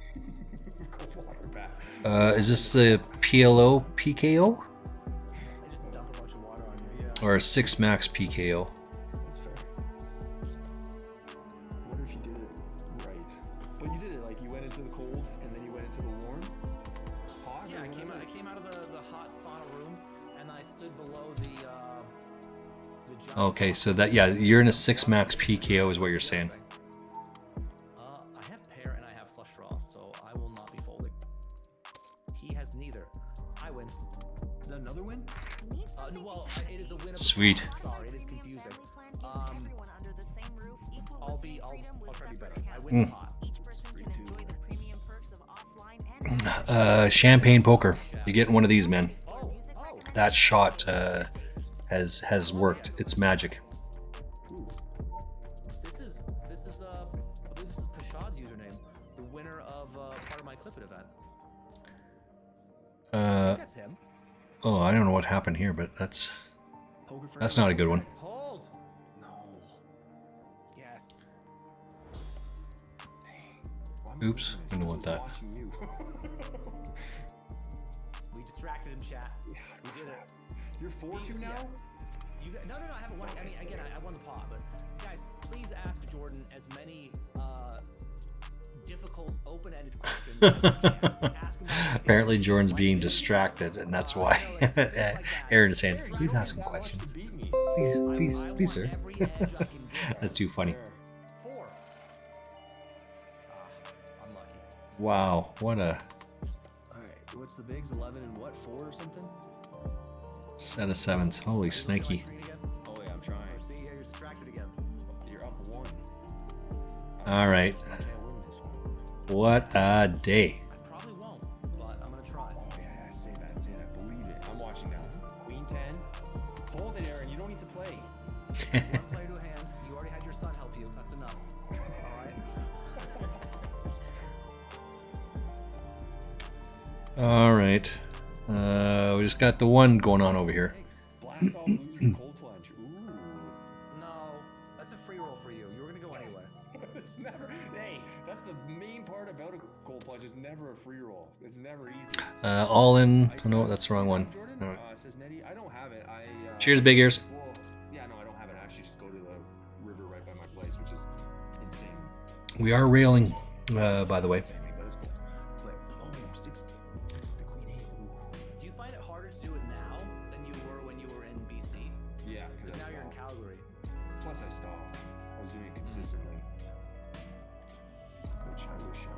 Cold water bath. Is this the PLO PKO They just dump a bunch of water on you. Yeah. or a 6 max PKO? That's fair. I wonder if you did it right. But you did it like you went into the cold and then you went into the warm. Hot? Yeah, or I came warm? out of the hot sauna room and I stood below the giant Okay, so that you're in a 6 max PKO is what you're saying. I have pair and I have flush draw, so I will not be folding. He has neither. I win. Is that another win? Well, it is a win of Sweet. Sorry, it is confusing. Everyone under the same roof, equal I'll freedom with try to be separate better. I accounts. win the pot. Each person can enjoy the premium perks of offline and Champagne poker. You're getting one of these, man. Oh, That shot has worked. It's magic. this is I believe this is Pashad's username, the winner of part of my Clip It event. That's him. Oh, I don't know what happened here, but that's not a good one. Hold. No. Yes. Why am I Oops, doing I don't want that. Watching you. We distracted him, chat. We did it. You're 4-2 now? You got, no, I haven't won. I mean, again, I won the pot, but guys, please ask Jordan as many difficult, open-ended questions as you can. Ask him about Apparently, Jordan's being distracted, and that's why Aaron is saying, "Please ask him Wants questions. to beat me. Please, sir." every edge I can get. That's too funny. 4. Unlucky. Wow, what a Alright, what's the bigs? 11 and what? 4 or something? set of sevens. Holy Screen snaky. again? Oh yeah, I'm trying. See, you're distracted again. You're up 1. All right, I can't win this one. what a day. I probably won't, but I'm gonna try. Oh yeah, say that, say that. Believe it. I'm watching now. Queen 10. Fold it, Aaron. You don't need to play. You want to play to a hand. You already had your son help you. That's enough. All right. All right, we just got the one going on over here. Blast off loser cold plunge. Ooh. No, that's a free roll for you. You were gonna go anyway. It's never. Hey, that's the main part about a cold plunge. It's never a free roll. It's never easy. All in. Oh, no, that's the wrong one. Jordan, All right. says Nettie. I don't have it. Cheers, big ears. Well, yeah, no, I don't have it. I actually just go to the river right by my place, which is insane. We are railing, by the way. But it's cool. But oh, 6 is the queen 8. Ooh. Do you find it harder to do it now than you were when you were in BC? Yeah, because Because now you're in Calgary. Plus, I stopped. I was doing it consistently. Which I wish I.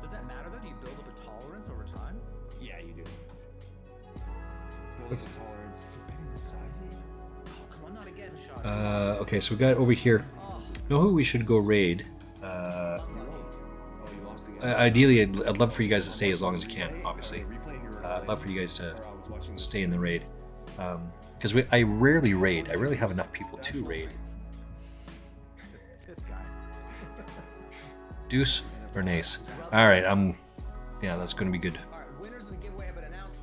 Does that matter though? Do you build up a tolerance over time? Yeah, you do. What was the tolerance? He's betting this size. Oh, come on, not again, Shot. Okay, so we got over here. Oh, Know who we should go raid? Oh, you lost again. Ideally, I'd love for you guys to stay as long as you can. Obviously, Replaying your I'd love for you guys to or I was watching stay in the raid, because I rarely raid. I rarely have enough people to raid. this guy. Deuce or Nace? All right, yeah, that's going to be good. All right, winners of the giveaway have been announced.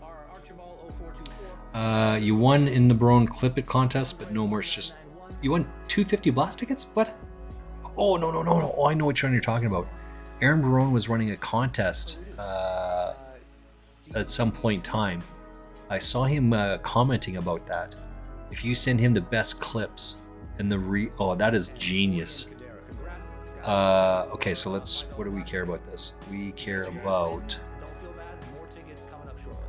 Are Archibald 0424. You won in the Barone Clip It contest, but no more. It's just you won 250 blast tickets. What? Oh no. Oh, I know which one you're talking about. Aaron Barone was running a contest at some point in time. I saw him commenting about that. If you send him the best clips and that is genius. Okay, so what do we care about this? We care about Don't feel bad. More tickets coming up shortly.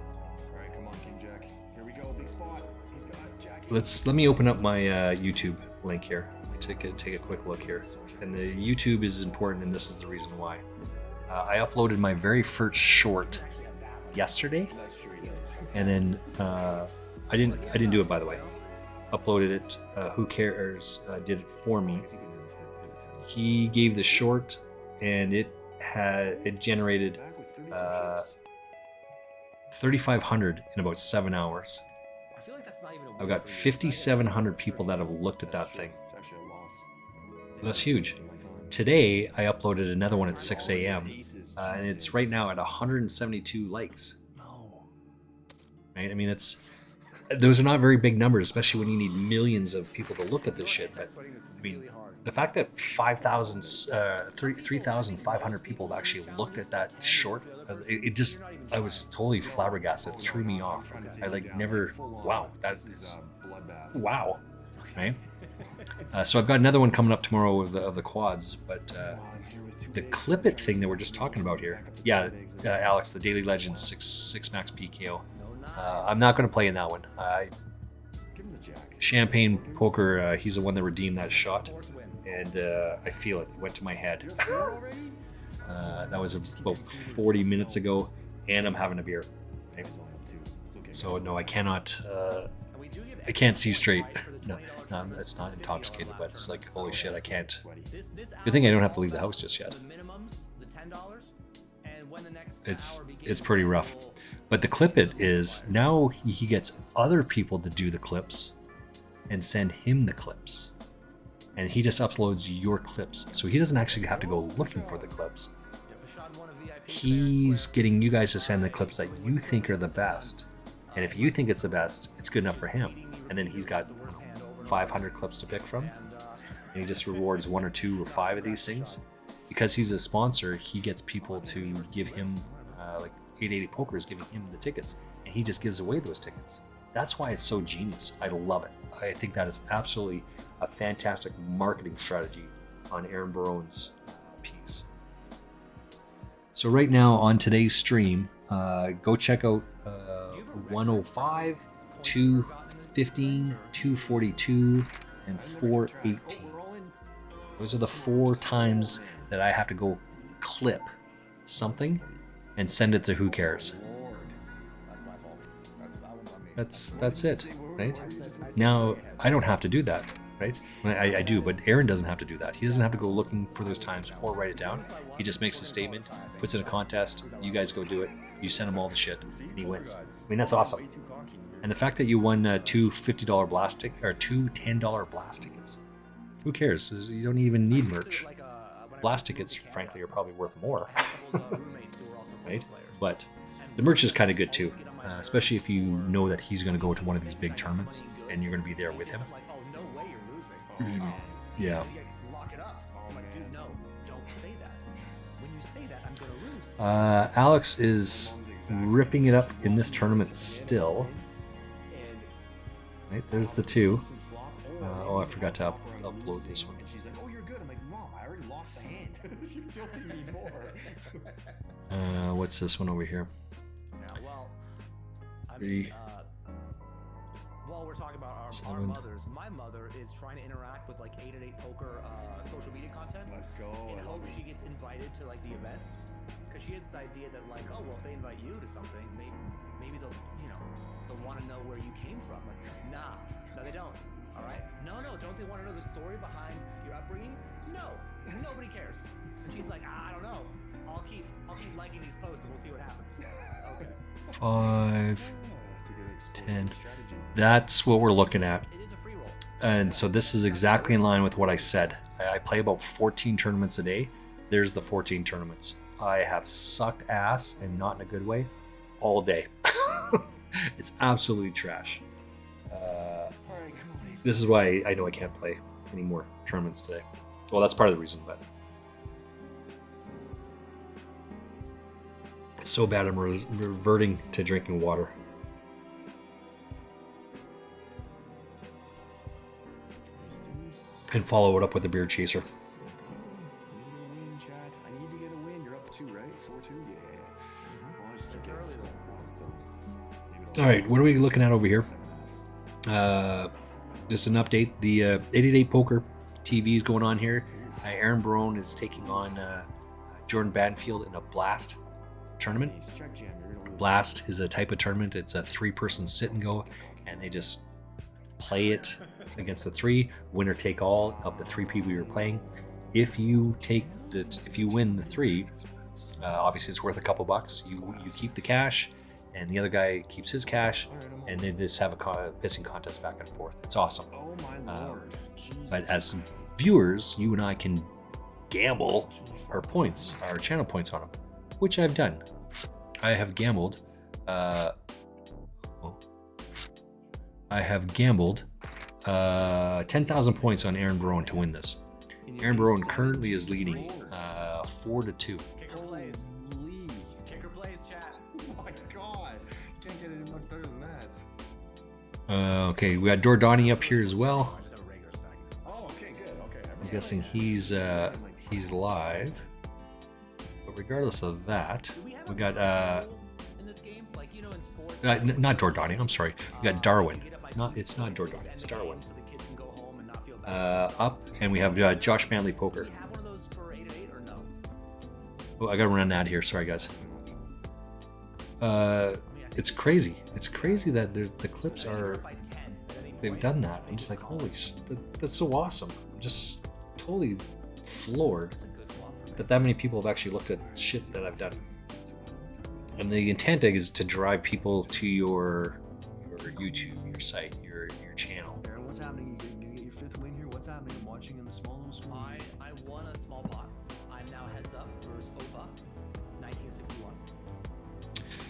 let me open up my YouTube link here. Let me take a quick look here. And the YouTube is important, and this is the reason why. I uploaded my very first short yesterday, and then I didn't do it, by the way. Uploaded it. Who Cares did it for me. He gave the short, and it generated 3,500 in about 7 hours. I feel like that's not even a I've got 5,700 people that have looked at that thing. It's actually a loss. That's huge. Today, I uploaded another one at 6 a.m. And it's right now at 172 likes. Right? I mean, those are not very big numbers, especially when you need millions of people to look at this shit. But I mean, the fact that 3,500 people have actually looked at that short, I was totally flabbergasted. It threw me off. I never, wow, that is, wow, right? So I've got another one coming up tomorrow of the quads, but the clip it thing that we're just talking about here, yeah, Alex, the Daily Legends 6 max PKO. I'm not going to play in that one. SchampagnePoker, he's the one that redeemed that shot, and I feel it. It went to my head. That was about 40 minutes ago, and I'm having a beer. Okay. So no, I cannot. I can't see straight. No, it's not intoxicated, but it's like, holy shit, I can't. Good thing I don't have to leave the house just yet. It's pretty rough. But the clip it is, now he gets other people to do the clips and send him the clips. And he just uploads your clips. So he doesn't actually have to go looking for the clips. He's getting you guys to send the clips that you think are the best. And if you think it's the best, it's good enough for him. And then he's got 500 clips to pick from. And he just rewards 1 or 2 or 5 of these things. Because he's a sponsor, he gets people to give him, like 880 Poker is giving him the tickets. And he just gives away those tickets. That's why it's so genius. I love it. I think that is absolutely a fantastic marketing strategy on Aaron Barone's piece. So right now on today's stream, go check out 105, 215, 242, and 418. Those are the 4 times that I have to go clip something and send it to Who Cares. That's it, right? Now, I don't have to do that, right? I do, but Aaron doesn't have to do that. He doesn't have to go looking for those times or write it down. He just makes a statement, puts in a contest, you guys go do it, you send him all the shit, and he wins. I mean, that's awesome. And the fact that you won 2 $50 blast tickets, or 2 $10 blast tickets, who cares? You don't even need merch. Blast tickets, frankly, are probably worth more, right? But the merch is kind of good too. Especially if you know that he's going to go to one of these big tournaments and you're going to be there with him. Yeah. Alex is ripping it up in this tournament still. Right, there's the 2. Oh, I forgot to upload this one. She's like, oh, you're good. I'm like, Mom, I already lost the hand. You're tilting me more. What's this one over here? While we're talking about our mothers, my mother is trying to interact with like 888 Poker social media content. Let's go. In hopes she gets invited to like the events, because she has this idea that like, oh well, if they invite you to something, maybe they'll they'll want to know where you came from. Like, no, they don't. All right, no, don't they want to know the story behind your upbringing? No, nobody cares. And she's like, I don't know. I'll keep liking these posts and we'll see what happens. Okay. 5, 10. That's what we're looking at. And so this is exactly in line with what I said. I play about 14 tournaments a day. There's the 14 tournaments. I have sucked ass, and not in a good way, all day. It's absolutely trash. This is why I know I can't play any more tournaments today. Well, that's part of the reason, but it's so bad I'm reverting to drinking water. And follow it up with a beer chaser. I need to get a win. You're up 2, right? 4-2? Yeah. All right, what are we looking at over here? Just an update. The 888 Poker TV is going on here. Aaron Barone is taking on Jordan Banfield in a Blast tournament. Blast is a type of tournament. It's a 3-person sit and go, and they just play it against the 3, winner take all of the 3 people you're playing. If you win the 3, obviously it's worth a couple bucks. You keep the cash, and the other guy keeps his cash, and they just have a pissing contest back and forth. It's awesome. Oh my lord. But as viewers, you and I can gamble our points, our channel points on them, which I've done. I have gambled. I have gambled 10,000 points on Aaron Barone to win this. Aaron Barone currently is leading 4-2. Kicker plays. Kicker plays, chat. Oh my god. Can't get any much better than that. Okay, we got Dordani up here as well. I just have a regular stack. Oh, okay, good. Okay. I'm guessing he's live. But regardless of that, we got In this game, like, you know, in sports, not Dordani. I'm sorry. We got Darwin. It's not Dordani. It's Darwin. so the kids can go home and not feel bad. Up, and we have Josh Manley Poker. Do you have one of those for 8 8 or no? Oh, I gotta run an ad here. Sorry, guys. It's crazy. It's crazy that the clips are. By 10 at any They've point. done that. I'm just like, holy shit, that's so awesome. I'm just totally floored Good flop for me. that many people have actually looked at shit that I've done. And the intent is to drive people to your YouTube, your site, your channel. Aaron, what's happening? You gonna get your 5th win here? What's happening? I'm watching in the small little screen. I won a small pot. I'm now heads up versus Opa, 1961.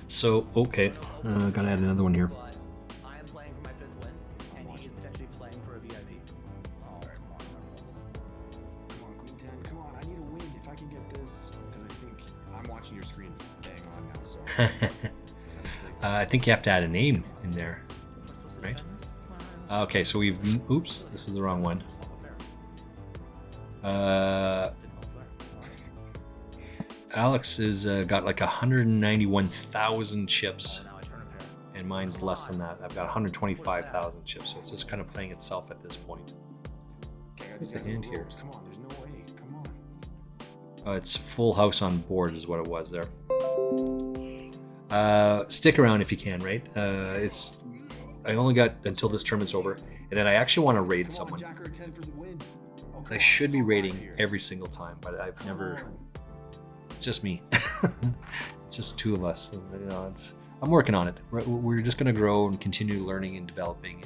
So okay, gotta add another one here. But I am playing for my 5th win, and he is potentially playing for a VIP. Oh, come on, Come on, Queen 10. Come on, I need a win if I can get this. Because I think I'm watching your screen bang on now, so. I think you have to add a name in there, right? Okay, so we've. Oops, this is the wrong one. Alex has got like 191,000 chips, now I turn a pair. and mine's less than that. I've got 125,000 chips, so it's just kind of playing itself at this point. What's the hand here? Come on, there's no way. Come on. It's full house on board is what it was there. Stick around if you can, right? I only got until this tournament's over, and then I actually want to raid someone. Jack or a 10 for the win. Oh, come I on, should be so hot raiding here. every single time, but I've never. Come on. It's just me. It's just two of us. You know, I'm working on it. We're just gonna grow and continue learning and developing.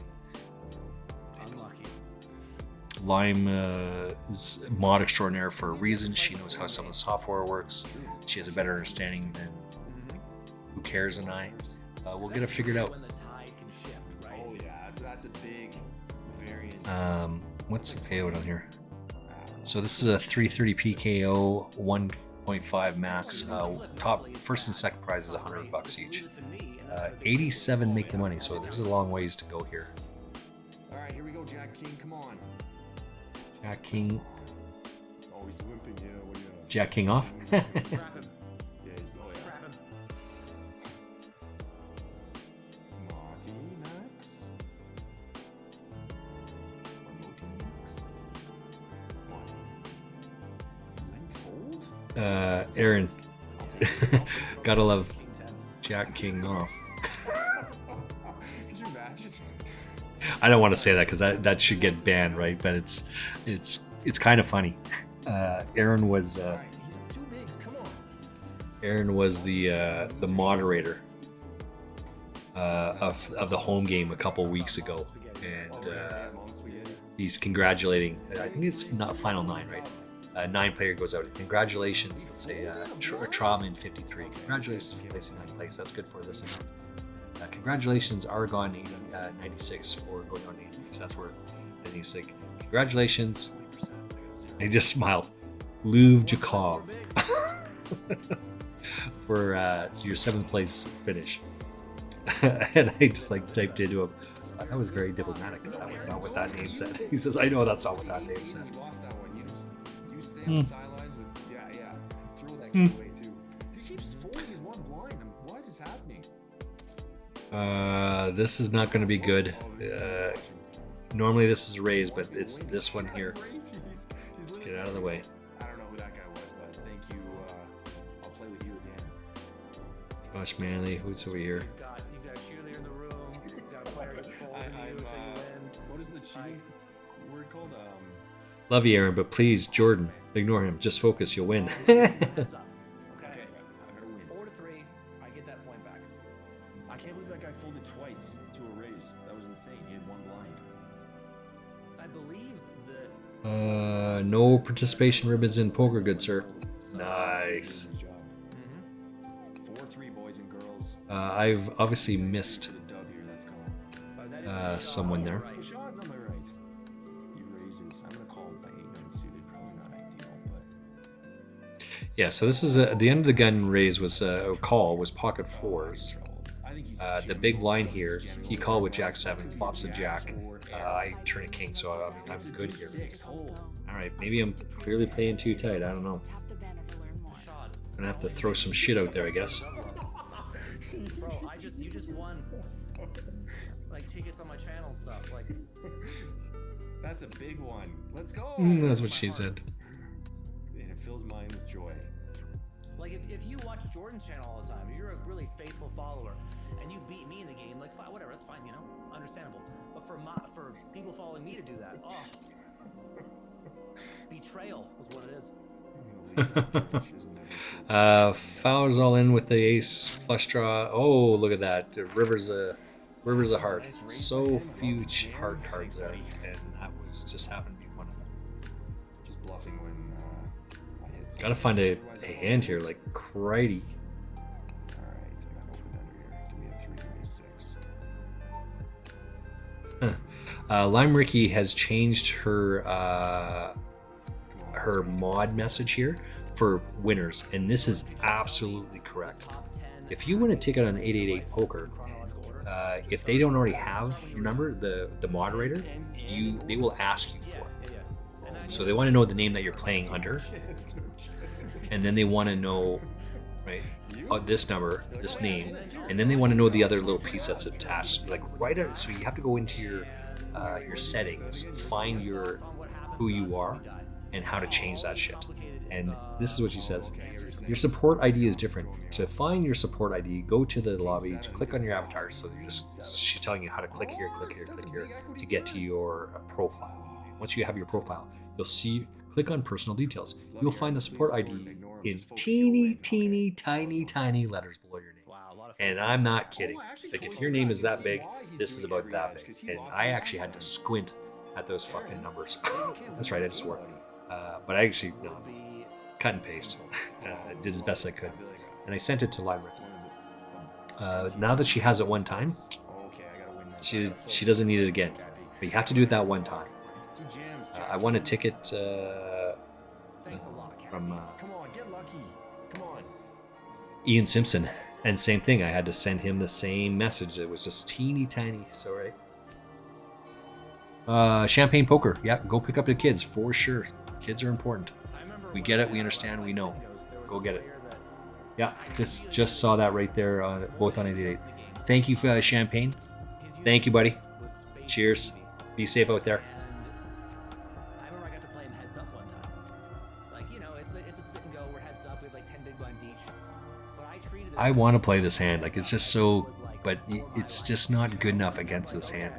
Unlucky. Lime is mod extraordinaire for a reason. She knows how some of the software works. She has a better understanding than Who Cares and I. We'll get it figured out. When the tide can shift, right? Oh, yeah, that's a big variance. What's the payout on here? So this is a 330 PKO, 1.5 max. Top first and second prize is $100 each. 87 make the money, so there's a long ways to go here. All right, here we go, Jack King. Come on. Jack King, Oh, he's limping. Yeah, what do you know? Jack King off. Trap him. Yeah, he's. Oh, yeah. Trap him. Monty Max. Monty Max. Monty. Limp fold? Aaron, gotta love King 10. Jack King off. Could you imagine? I don't want to say that because that should get banned, right? But it's kind of funny. Aaron was All right, he's up 2 bigs. Come on. Aaron was the moderator of the home game a couple weeks ago, and Mom spaghetti. he's congratulating. I think it's not final 9, right? 9-player goes out. Congratulations, let's say Trauma in 53. Congratulations for placing 9th place. That's good for this event. Congratulations, Aragon 96 for going on 86. That's worth. And he's like, congratulations. And he just smiled. Luv Jakov for your 7th place finish. And I just like typed into him. That was very diplomatic. That was not what that name said. He says, I know that's not what that name said. You lost that one. You stay on the sidelines with yeah. Throw that kid away too. He keeps folding his one blind. What is happening? This is not going to be good. Normally this is a raise, but it's this one here. Let's get out of the way. I don't know who that guy was, but thank you. I'll play with you again. Gosh, Manly, who's over here? You've got a cheerleader in the room. You've got a player that's folding you until you win. What is the cheating word called? Love you, Aaron, but please, Jordan, ignore him. Just focus, you'll win. Heads up. Okay. I gotta win. 4-3. I get that point back. I can't believe that guy folded twice to a raise. That was insane. He had one blind. I believe that. No participation ribbons in poker, good sir. Nice. Good job. 4-3, boys and girls. I've obviously missed To the dub here. Let's go. someone there. Sean's on my right. He raises. I'm gonna call him by 8-9 suited. Probably not ideal, but Yeah, so this is the end of the gun raise was call was pocket fours. I think he's The big line here, he called with Jack 7, flops a Jack. I turn a king, so I mean, I'm good here. All right, maybe I'm clearly playing too tight. I don't know. Tap the banner to learn more. Gonna have to throw some shit out there, I guess. Bro, you just won. Like tickets on my channel and stuff. Like. That's a big one. Let's go. That's what she said. And it fills mine with joy. Like if you watch Jordan's channel all the time, if you're a really faithful follower, and you beat me in the game, like whatever, that's fine, you know, understandable. But for people following me to do that, oh, it's betrayal is what it is. Fowler's all in with the ace flush draw. Oh, look at that. River's a heart. So few heart cards there, and that was just happened to be one of them. Just bluffing when I hit. Gotta find a hand here, like crikey. All right, I got open under here. Give me a 3, give me a 6. Lime Ricky has changed her mod message here for winners, and this is absolutely correct. If you win a ticket on 888 Poker, if they don't already have your number, the moderator, they will ask you for it. So they want to know the name that you're playing under, and then they want to know, right, this number, this name, and then they want to know the other little piece that's attached. Like so you have to go into your settings, find who you are, and how to change that shit. And this is what she says. Your support ID is different. To find your support ID, go to the lobby, click on your avatar. So she's telling you how to click here to get to your profile. Once you have your profile, you'll see, click on personal details. You'll find the support ID in teeny, tiny letters below your name. And I'm not kidding. Like if your name is that big, this is about that big. And I actually had to squint at those fucking numbers. That's right, I just swore. But I actually, no, cut and paste. Did as best I could. And I sent it to Lime Ricky. Now that she has it one time, she doesn't need it again. But you have to do it that one time. I won a ticket from Ian Simpson. And same thing, I had to send him the same message. It was just teeny tiny, so right. Champagne Poker. Yeah, go pick up the kids for sure. Kids are important. We get it, we understand, we know. Go get it. Yeah, just saw that right there, both on 88. Thank you for Champagne. Thank you, buddy. Cheers. Be safe out there. I remember I got to play him heads up one time. Like, you know, it's a sit and go. We're heads up. We have like 10 big blinds each. But I treated it. I want to play this hand. Like, it's just so, but it's just not good enough against this hand.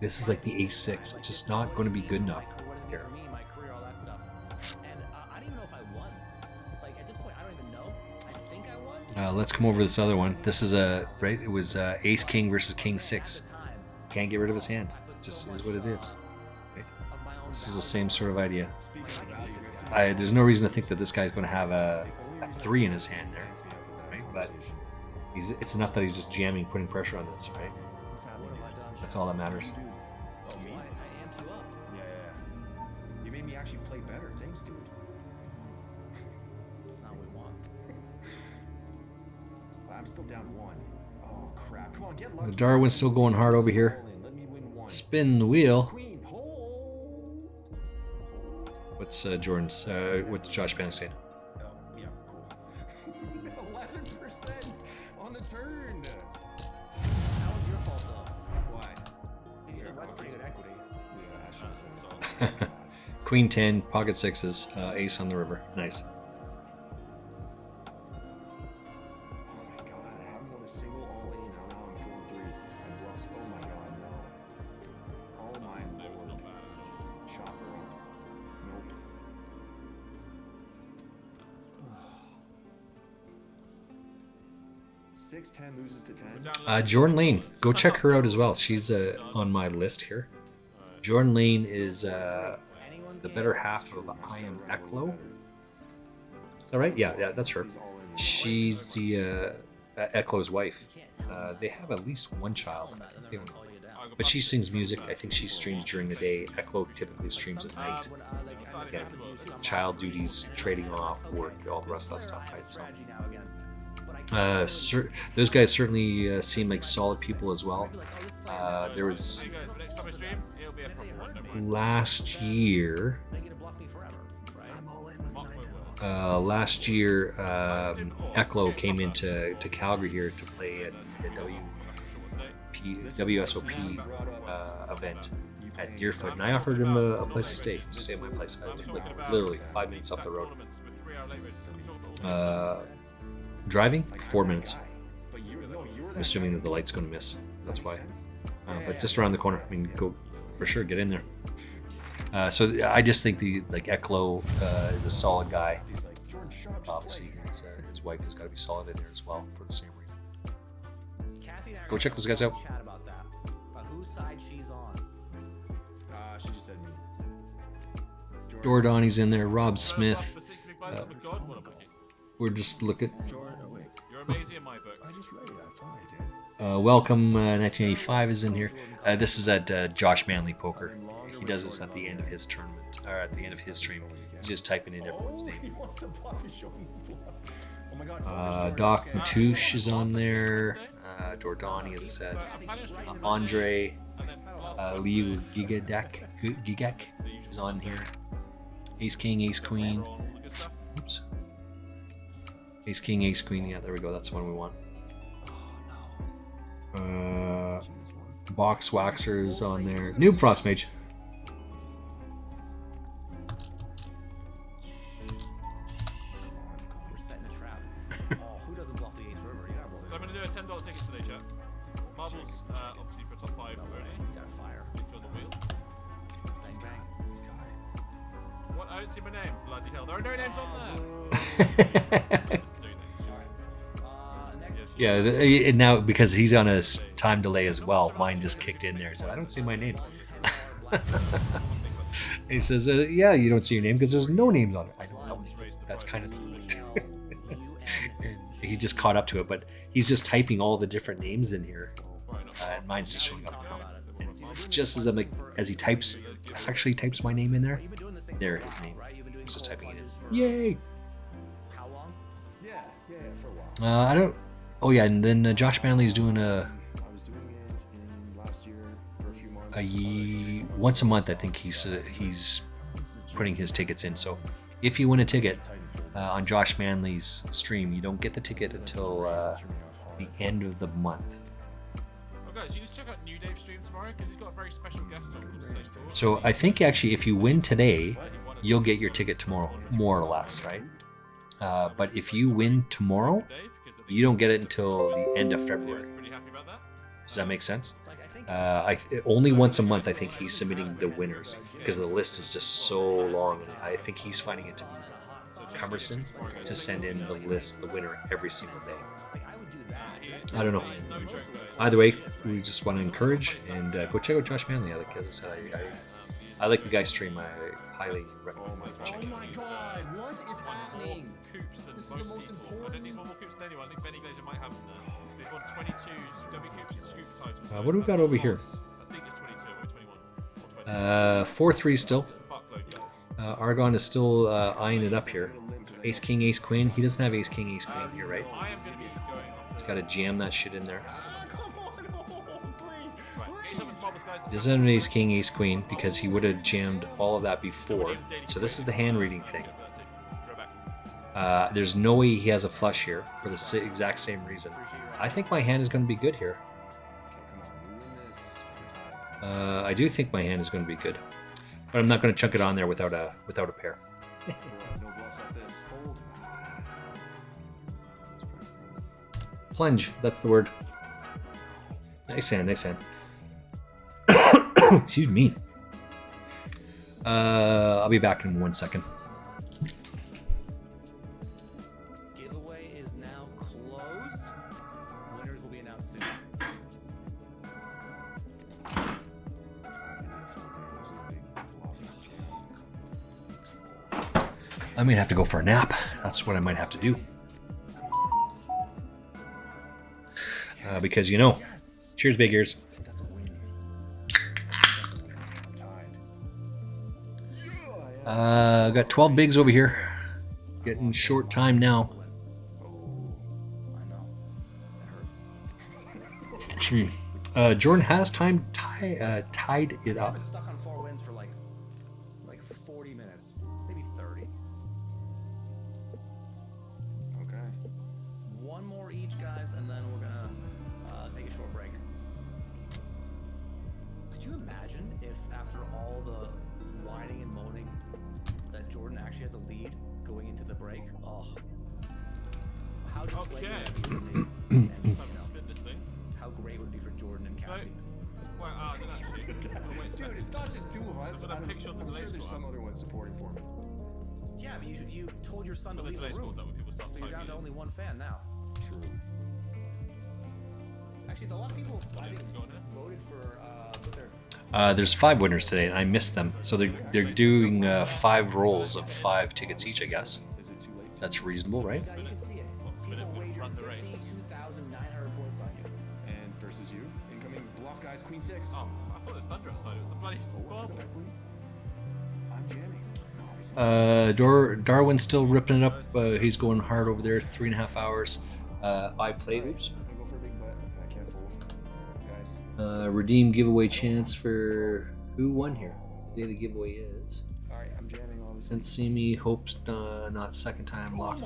This is like the ace-6. It's just not going to be good enough here. For me, my career, all that stuff. And I don't even know if I won. Like, at this point, I don't even know. I think I won. Let's come over this other one. This is right. It was ace-king versus king-6. Can't get rid of his hand. It just is what it is. Right? This is the same sort of idea. There's no reason to think that this guy's going to have a 3 in his hand there, right? But it's enough that he's just jamming, putting pressure on this, right? That's all that matters. Oh, me? I amped you up. Yeah. You made me actually play better. Thanks, dude. That's not what we want. I'm still down 1. Oh, crap. Come on, get lucky. Darwin's still going hard over here. Let me win 1. Spin the wheel. Queen, hold. What's Jordan's? What's Josh Banks saying? Oh, yeah, cool. 11% on the turn. Queen 10, pocket sixes, ace on the river. Nice. Oh my god, I haven't won a single all in. Now I'm 4-3. And bluffs. Oh my god, no. All mine board. Chopper up. Nope. 6-10 loses to 10. Jordan Lane. Go check her out as well. She's on my list here. Jordan Lane is the better half of I Am Eklo. Is that right? Yeah, that's her. She's the Eklo's wife. They have at least one child. I think but she sings music. I think she streams during the day. Eklo typically streams at night. Again, child duties, trading off, work, all the rest of that stuff. Right? So, those guys certainly seem like solid people as well. There was last year. Eklo came into Calgary here to play at the WSOP event at Deerfoot, and I offered him a place to stay at my place. I was like literally 5 minutes up the road. Driving 4 minutes. I'm assuming that the light's going to miss. That's why. But just around the corner. I mean, go for sure. Get in there. So I just think Eklo is a solid guy. Obviously, his wife has got to be solid in there as well for the same reason. Go check those guys out. Whose side she's on? She just said me. Jordani's in there. Rob Smith. We're just looking. You're amazing in my book. I just read it. I thought I did. Welcome 1985 is in here. This is at Josh Manley Poker. He does this at the end of his tournament, or at the end of his stream. He's just typing in everyone's He name. wants to bluff. He's showing me bluff. Oh my god. Doc Matouche is on there. Jordani, as I said. Andre Liu Gigak is on here. Ace King, Ace Queen. Oops. Ace King, Ace Queen. Yeah, there we go. That's the one we want. Box Waxer is on there. Noob Frost Mage. We're setting a trap. Oh, who doesn't bluff the ace river? You gotta bluff So I'm going to do a $10 ticket today, chat. Marbles, obviously for top 5 only. You gotta fire. Into the wheel. Bang bang. What? I don't see my name. Bloody hell. There are no names on there. Yeah, now because he's on a time delay as well, mine just kicked in there. So I don't see my name. He says, "Yeah, you don't see your name because there's no names on it." I don't know. That's kind of. He just caught up to it, but he's just typing all the different names in here, and mine's just showing up now. And just as he types, actually types my name in there. There, his name. He's just typing it in. Yay! How long? Yeah, for a while. I don't. Oh yeah, and then Josh Manley's doing I was doing it in last year for a few months. once a month. I think he's putting his tickets in. So if you win a ticket on Josh Manley's stream, you don't get the ticket until the end of the month. Oh, guys, you need to check out New Dave's stream tomorrow because he's got a very special guest on called Say Story. So I think actually, if you win today, you'll get your ticket tomorrow, more or less, right? But if you win tomorrow, you don't get it until the end of February. Pretty happy about that. Does that make sense? Only once a month, I think he's submitting the winners because the list is just so long. And I think he's finding it to be cumbersome to send in the list, the winner, every single day. I don't know. Either way, we just want to encourage and go check out Josh Manley. Like as I said, I like the guy's stream. I highly recommend checking Oh my it. god, what is happening? Coops than This is the most most people. I important. don't need more coops than anyone. I think Benny Glazer might have. They've won 22 W Coops and Scoop titles. What do we got over here? I think it's 22 or 21 or 20. 4-3 still. It's a fuckload, guys. Argon is still eyeing it up here. Ace King, Ace Queen. He doesn't have Ace King, Ace Queen here, right? I am going to be going off. He's got to jam that shit in there. Come on, please, Right, get some marbles, guys. He doesn't have an Ace King, Ace Queen because he would have jammed all of that before. So this is the hand reading thing. Go back. There's no way he has a flush here for the exact same reason. I think my hand is going to be good here. Come on, we win this. I do think my hand is going to be good. but I'm not going to chuck it on there without a pair. No bluffs off this. Fold. Plunge, that's the word. Nice hand, nice hand. Excuse me. I'll be back in 1 second. Giveaway is now closed. Winners will be announced soon. This is a big bluff. I might have to go for a nap. That's what I might have to do. Because you know. Cheers, big ears. That's a win. I'm tied. Got 12 bigs over here. Getting short time now. Oh, I know. That hurts. Gee. Jordan has tied it up. I've been stuck on 4 wins for like 40 minutes, maybe 30. okay. One more each, guys, and then we're gonna take a short break. Could you imagine if after all the whining and moaning that Jordan actually has a lead going into the break? Oh, how deflating would it be for me? And, you know, Spin this thing. how great would it be for Jordan and No. Kathy? Well, I didn't actually. Oh, wait a Dude, second. it's not just two of us. So that I'm picture of the sure delay there's score. some other ones supporting for me. Yeah, but you told your son to But leave then the today's room, scored, though, when people start so you're down typing to in. only one fan now. True. Actually, a lot of people I think Go on here. voted for their. There's 5 winners today, and I missed them. So they're doing 5 rolls of 5 tickets each, I guess. Is it too late? That's reasonable, right? Yeah, you can see it. Spin it, People we'll wagered run the race. 52,900 points on you. And versus you, incoming bluff guys, queen 6. Oh, I thought it was thunder outside. It was the bloody storm. I'm jamming. Nice. Darwin's still ripping it up. He's going hard over there. 3.5 hours. I play. Oops. I'm gonna go for a big bet. I can't fold. Guys. Redeem giveaway chance for who won here. The daily giveaway is. Alright, I'm jamming obviously. Didn't see me. Hopes not second time locked.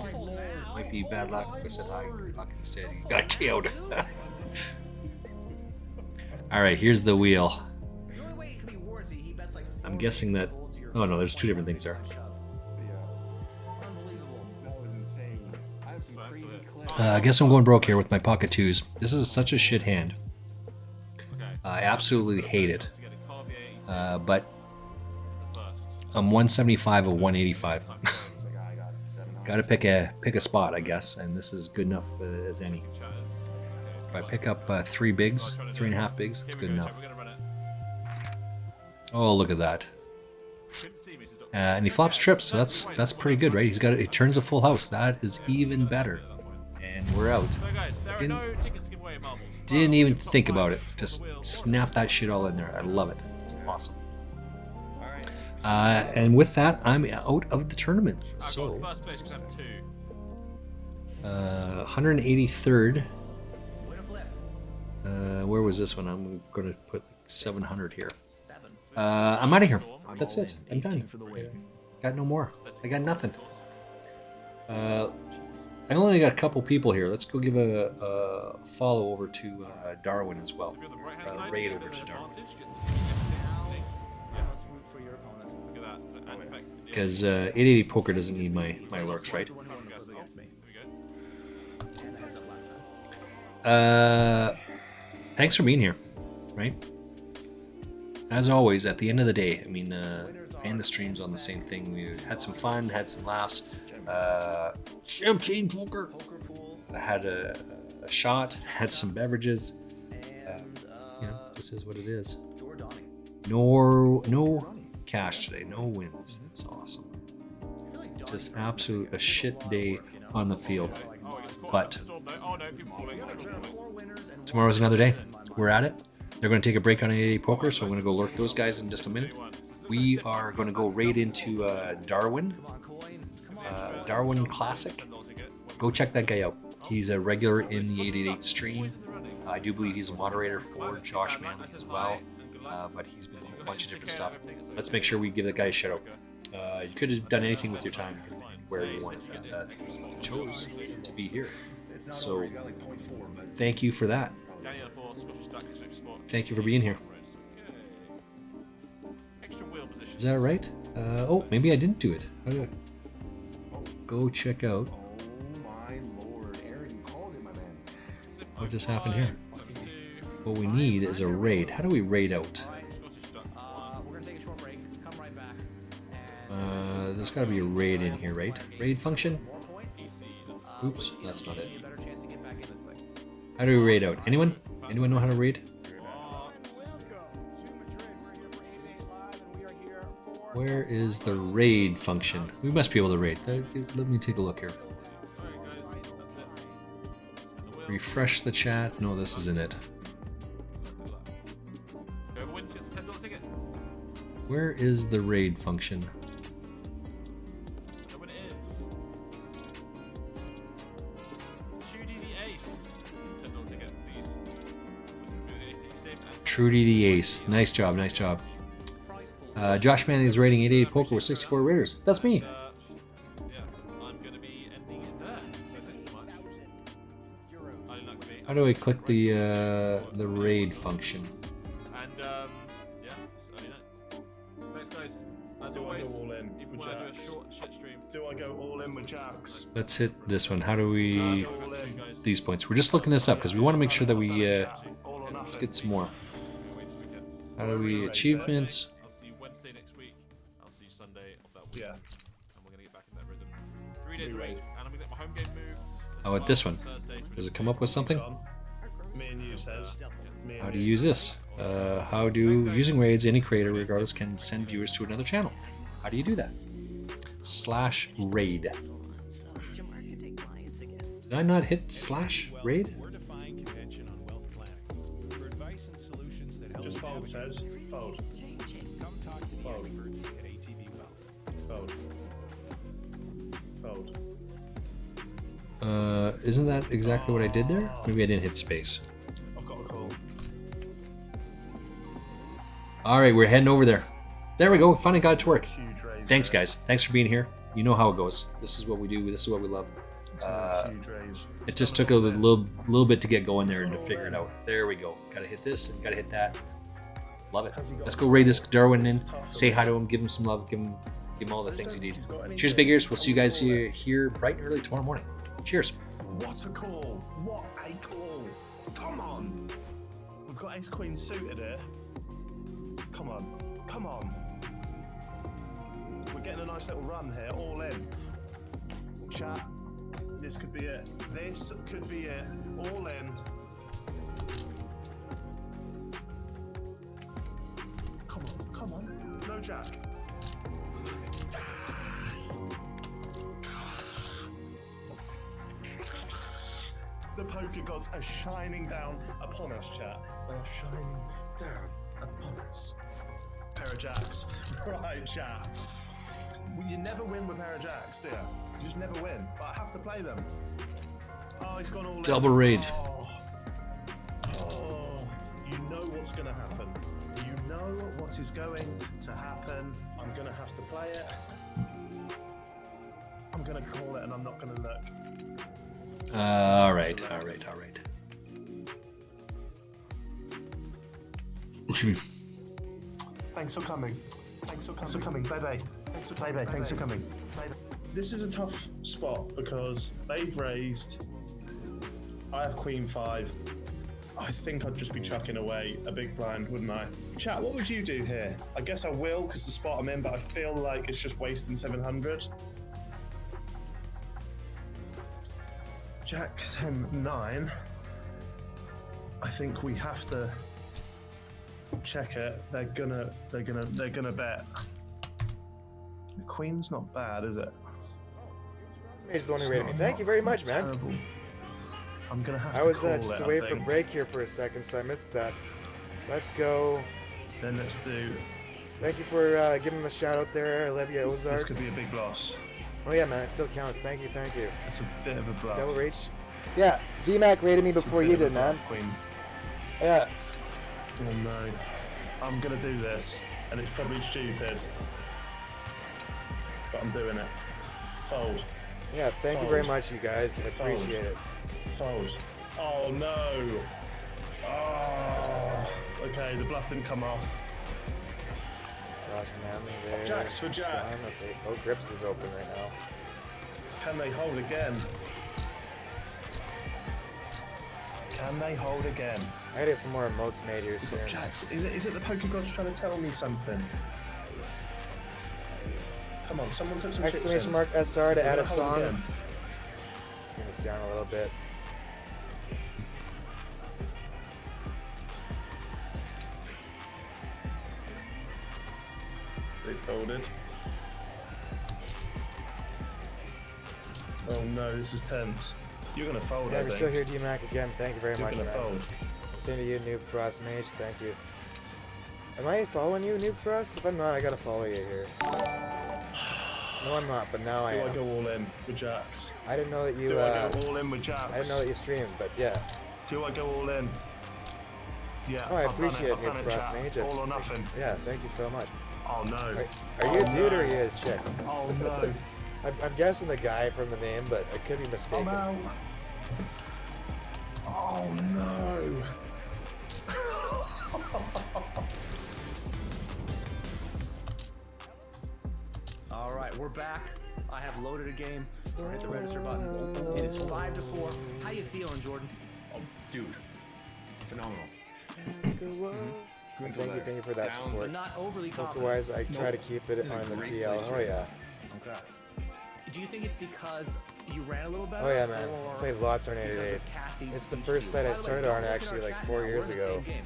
Might be bad luck. I said hi. Good luck instead. You got killed. All right, here's the wheel. The only way it could be worse, he bets like. I'm guessing that. Oh no, there's 2 different things there. Yeah, Unbelievable. that was insane. I have some crazy clips. I guess I'm going broke here with my pocket 2s. This is such a shit hand. Okay. I absolutely hate it. To get a Carvier 18 But first. I'm 175 of 185. It's like, I got 700. Got to pick a spot, I guess, and this is good enough as any. Chatters. If I pick up 3 bigs, 3.5 bigs, it's Here we good go, enough. We're gonna run it. Oh, look at that. Couldn't see me, so don't- And he flops trips, so that's pretty good, right? He turns a full house. That is even better. And we're out. So guys, there are Didn't- no tickets to give away at marbles. Didn't But even top think 5 about it. on Just the wheel. snap that shit all in there. I love it. It's awesome. Alright. And with that, I'm out of the tournament. I've So, got first place because I have 2. 183rd. Win a flip. Where was this one? I'm going to put 700 here. 7. I'm out of here. I'm That's all it. in. I'm Ace king done. for the win. Got no more. I got nothing. I only got a couple people here. Let's go give a follow over to Darwin as well. If you're on the right-hand side, Raid you over get to an Darwin. advantage, get the Must root for your opponent. Look at that. So, and in fact, yeah. Because 880 Poker doesn't need my lurks, right? To win one Guess, flip against me. There we go. And the heads up last time. Thanks for being here, right? As always, at the end of the day, I mean, and the streams on the same thing. We had some fun, had some laughs. Champagne poker. Poker pool. I had a shot, had some beverages. And You know, this is what it is. Jordani. No cash today, no wins. It's awesome. I feel like Donnie Just goes absolute a like shit full day outwork, you know? on the field. Oh, it gets caught. But Storm, though. Oh no, people falling. There are 4 winners and tomorrow's one another day. loser in my mind. We're at it. They're going to take a break on 880 Poker, so I'm going to go lurk those guys in just a minute. We are going to go right into Darwin. Come on, coin. Come on. Darwin Classic. Go check that guy out. He's a regular in the 888 stream. I do believe he's a moderator for Josh Manley as well, but he's been doing a bunch of different stuff. Let's make sure we give that guy a shout out. You could have done anything with your time where you want, but chose to be here. So He's got like 0.4, but thank you for that. Thank you for being here. Extra wheel position. Is that right? Oh, maybe I didn't do it. How do I... Go check out. Oh my lord, Aaron, you called it, my man. What just happened here? What we need is a raid. How do we raid out? We're gonna take a short break. Come right back. There's got to be a raid in here, right? Raid function? More points. Oops, that's not it. A better chance to get back in this thing. How do we raid out? Anyone? Anyone know how to raid? Where is the raid function? We must be able to raid. Let me take a look here. Refresh the chat. No, this isn't it. Where is the raid function? Trudy the Ace. Nice job, nice job. Josh Manley is rating 88 poker with 64 raiders. That's me. How do I click the raid function? And yeah, it's early night. Thanks guys. As always, all in if you with want to do a Jacks? short shit stream. Do I go all in with Jacks? Let's hit this one. How do we... These points. We're just looking this up because we want to make sure that we... All or let's nothing. get some more. How do we... Achievements. I'll see you Wednesday next week. I'll see you Sunday of that week. Yeah. And we're gonna get back in that rhythm. 3 days a week, and I'm gonna get my home game moved. How about this one? Does it come up with something? Gone. Me and you says. Me and How do you use this? How do... Using raids, any creator, regardless, can send viewers to another channel. How do you do that? /raid. Did I not hit /raid? We're defying convention on wealth planning. For advice and solutions that help Just you fold navigate says. Fold. come talk to the Fold. experts at ATB Wealth. Fold. Fold. Isn't that exactly what I did there? Maybe I didn't hit space. I've got a call. All right, we're heading over there. There we go. Finally got it to work. Huge raise. Thanks, there. guys. Thanks for being here. You know how it goes. This is what we do. This is what we love. Huge raise. It just took a little bit to get going there and to figure it out. There we go. Gotta hit this and gotta hit that. Love it. Let's go raid this Darwin in. Say hi to him. Give him some love. Give him all the things he needs. Cheers, big ears. We'll see you guys here bright and early tomorrow morning. Cheers. What a call! What a call! Come on! We've got ace queen suited here. Come on. Come on. We're getting a nice little run here, all in. Chat. This could be it. This could be it. All in. Come on. Come on. No jack. The poker gods are shining down upon us, chat. They are shining down upon us. Pair of jacks. Right, chat. Well, you never win with pair of jacks, do you? You just never win. But I have to play them. Oh, he's gone all in. Double raid. Oh, you know what's going to happen. You know what is going to happen. I'm going to have to play it. I'm going to call it and I'm not going to look. All right. Excuse me. Thanks for coming. Thanks for coming. Bye-bye. Thanks for bye-bye. Thanks for coming. Bye-bye. This is a tough spot because they've raised. I have queen 5. I think I'd just be chucking away a big blind, wouldn't I? Chat, what would you do here? I guess I will because the spot I'm in, but I feel like it's just wasting 700. Jack 10-9. I think we have to check it. They're gonna bet. The queen's not bad, is it? He's the one who rated me. Thank you very much, man. Terrible. I'm gonna have I to was call just it, away I for think. break here for a second, so I missed that. Let's go. Then let's do. Thank you for giving the shout out there, Olivia This Ozark. could be a big loss. Oh yeah, man, it still counts. Thank you. It's a bit of a bluff. Double reach. Yeah, DMAC rated me before you did, man. Queen. Yeah. Oh no. I'm gonna do this, and it's probably stupid, but I'm doing it. Fold. Yeah, thank you very much, you guys. I Fold. appreciate it. Fold. Oh no. Oh. Okay, the bluff didn't come off. Josh Manley there. Jacks for Jack. John, okay. Oh, Grips is open right now. Can they hold again? Can they hold again? I gotta get some more emotes made here soon. Jacks, is it the poker gods trying to tell me something? Come on, someone put some chips Exclamation in. mark SR to They're add a gonna hold song. again. Bring this down a little bit. They folded. Oh no, this is tense. You're gonna fold, Yeah, I we're think. still here, D-Mac again. Thank you very You're much, gonna man. fold. Same to you, Noob Frost Mage. Thank you. Am I following you, Noob Frost? If I'm not, I gotta follow you here. No, I'm not, but now I Do am. I go all in with Jacks? I didn't know that you. Do I go all in with Jacks? I didn't know that you streamed, but yeah. Do I go all in? Yeah. Oh, I I've done it, appreciate I've done Noob it, Frost Jack. Mage. All or nothing. Yeah, thank you so much. Oh no. Are you a dude or are you a chick? Oh no. I'm guessing the guy from the name, but I could be mistaken. I'm out. Oh no. All right, we're back. I have loaded a game. Hit the register button. It is 5-4. How you feeling, Jordan? Oh, dude. Phenomenal. Thank you for that support. But not overly confident. Poker-wise, I try to keep it on the PL. Oh yeah. Okay. Do you think it's because you ran a little better? Oh yeah, man. or Played lots on 888. because of Kathy's It's the speech first to site you? I By the way, started don't on look at actually our like chat 4 now. years We're in the ago. same game.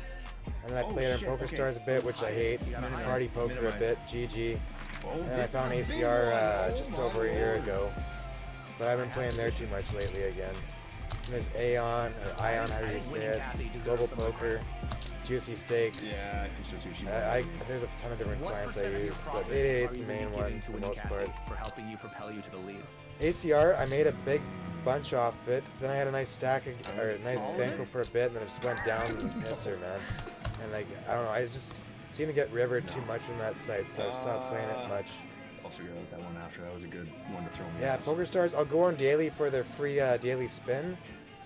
And then I played on shit, Poker okay. Stars a bit, which I hate. You gotta hide. Party Poker a Minimize. bit, GG. Oh, And I this found is a big ACR one. just Oh, over a my year lord. ago. But I've been playing there too much lately again. And there's Aeon, or Ion, how do you say it? Global Poker, Juicy Stakes. Yeah, I think so too. She There's a ton of different What clients I percent of your use, but profits 888's are the you main giving one to for the winning most Kathy part. for helping you propel you to the lead? ACR, I made a big bunch off it. Then I had a nice stack, or a nice Solid. bankroll for a bit, and then it just went down the pisser, man. And like, I don't know, I just seemed to get rivered too much from that site, so I stopped playing it much. I'll figure out that one after. That was a good one to throw me Yeah, off. Poker Stars, I'll go on daily for their free daily spin,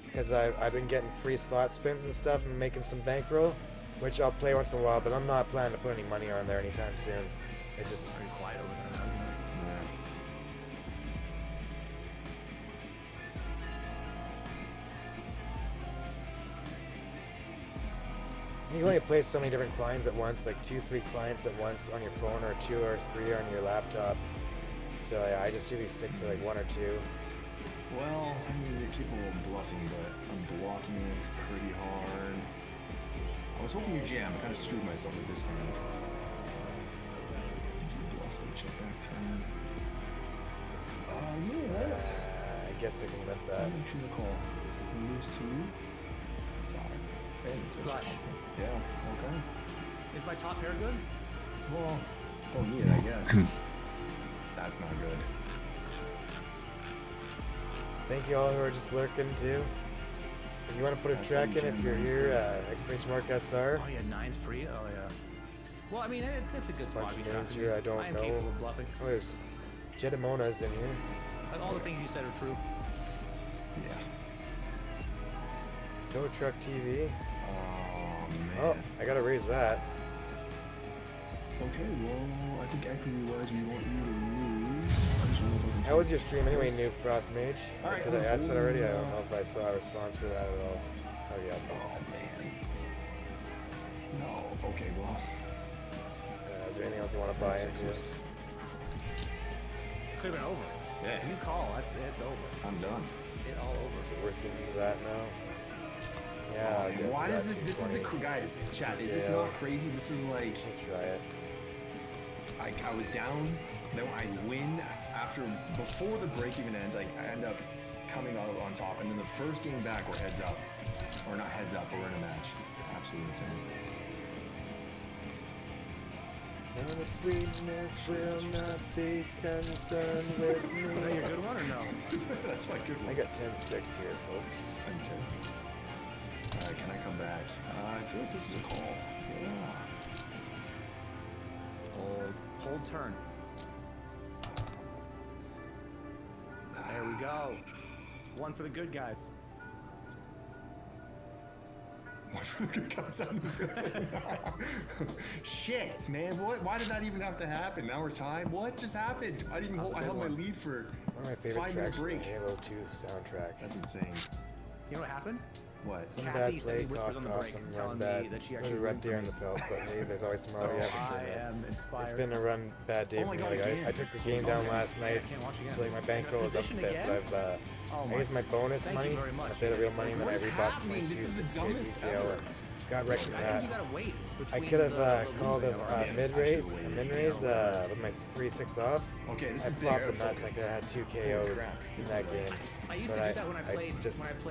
because I've been getting free slot spins and stuff and making some bankroll, which I'll play once in a while, but I'm not planning to put any money on there anytime soon. It's just... Very quiet over there. You can only play so many different clients at once, like 2-3 clients at once on your phone, or 2 or 3 on your laptop. So yeah, I just usually stick to like 1 or 2. Well, I mean, you're capable of bluffing, but I'm blocking it pretty hard. I was hoping you jam. I kind of screwed myself with this hand. You bluffed the check back turn. You know what? I guess I can let that. Make sure to call. Lose 2. 5. Hey, good Flush. job. Yeah, okay. Is my top pair good? Well, don't need it, I guess. That's not good. Thank you all who are just lurking too. If you want to put a track in, if you're here, exclamation mark SR. Oh yeah, 9's free. Oh yeah. Well, I mean, it's a good spot Bunch to be of names tracking. here I don't I am know. capable of bluffing. Oh, there's Jedimona's in here. Like, all the things you said are true. Yeah. Go Truck TV. Oh, man. Oh, I gotta raise that. Okay, well, I think equity-wise, we want you to lose. I just wanna fucking How was your stream anyway, Noob Frost Mage? Alright, Did I ask that already? I don't cool. know if I saw a response for that at all. Oh yeah. Oh, man. No. Okay, well. Is there anything else you want to buy into? Could have been over. Yeah. You call. It's over. I'm done. It all over. Is it worth giving you that now? Yeah. I'll get Why that does this is the 220. guys, chat, is this Yeah. not crazy? This is like, We'll try it. I was down, then I win after, before the break even ends, I end up coming out on top, and then the first game back we're heads up. Or not heads up, but we're in a match. Absolutely insane. And the sweetness will not be concerned with me. Is that your good one or no? That's my good I one. got 10-6 here, folks. Okay. Alright, can I come back? I feel like this is a call. Yeah. Hold turn. There we go. One for the good guys. comes out. Shit, man. What? Why did that even have to happen? Now we're tied. What just happened? I didn't. I held my lead for One of my favorite 5 minute tracks from the break. Halo 2 soundtrack. That's insane. You know what happened? What? Some Kathy bad said play, he whispers cough, on the cough, break, some run telling bad. me that she There's actually a red roomed deer for in the me. felt, but hey, there's always tomorrow. You haven't I seen it. am inspired. It's been a run bad day Oh my for God, me. Like, again. I took the game down last night, can't watch again. so like my bankroll is up a Position bit, again? but I've Oh I used my bonus Thank money, you very much. a bit of real money, and then What I is rebought happening? 22 This is the 6 dumbest PKO ever. and got wrecked from I think that. you gotta wait. I between could have the called losing a of our- mid-raise with my 3-6 off. Okay, this I is flopped their the nuts, focus. I could have had 2 Holy KOs crap. in This that is game. I used But to do that when I played just spins.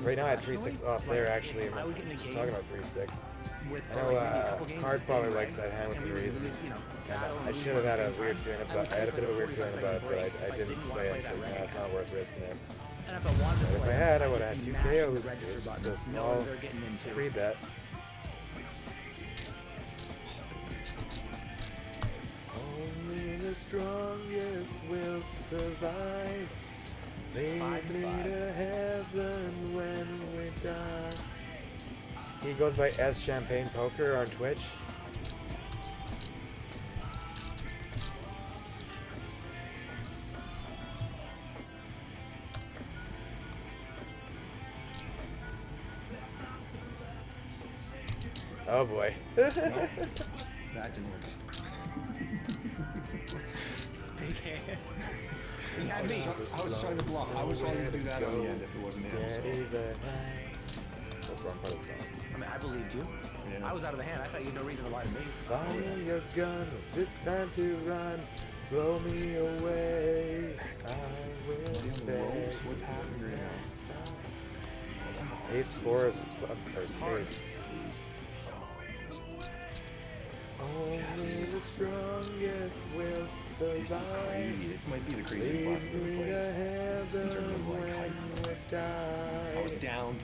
right now I had 3-6 off Like, there if actually. I would get in a Just game talking about 3-6. with, I know like, maybe a couple games Card with the same probably likes leg, that hand with and the we would reason. lose, you know, battle and I lose should have one had a at the same weird time. feeling I about. would I had a take, bit of a like, weird feeling 45 about it, but break I if didn't didn't wanna play it. play So that leg. it's not worth risking it. And if I wanted to But if play I it, had, I I'd would just have had be 2 mashing the KOs. register It's button, just a knowing small they're getting into. free bet. Only the strongest will survive. Lead 5 to me 5. to heaven when we die. He goes by SChampagnePoker on Twitch. Oh boy. That didn't work. He can't. He had me. I was trying to bluff. I was trying to do that on the end if it wasn't him. Steady the hand. That's the wrong part of the song. I mean, I believed you. Yeah. I was out of the hand. I thought you had no reason to lie to me. Fire your guns, it's time to run. Blow me away. I will spare What's happening right now? Ace 4 of spades. Only the strongest will This is survive. crazy. This might be the craziest Lead blast I've ever me played. to heaven In terms of, like, when height. we I was die. down,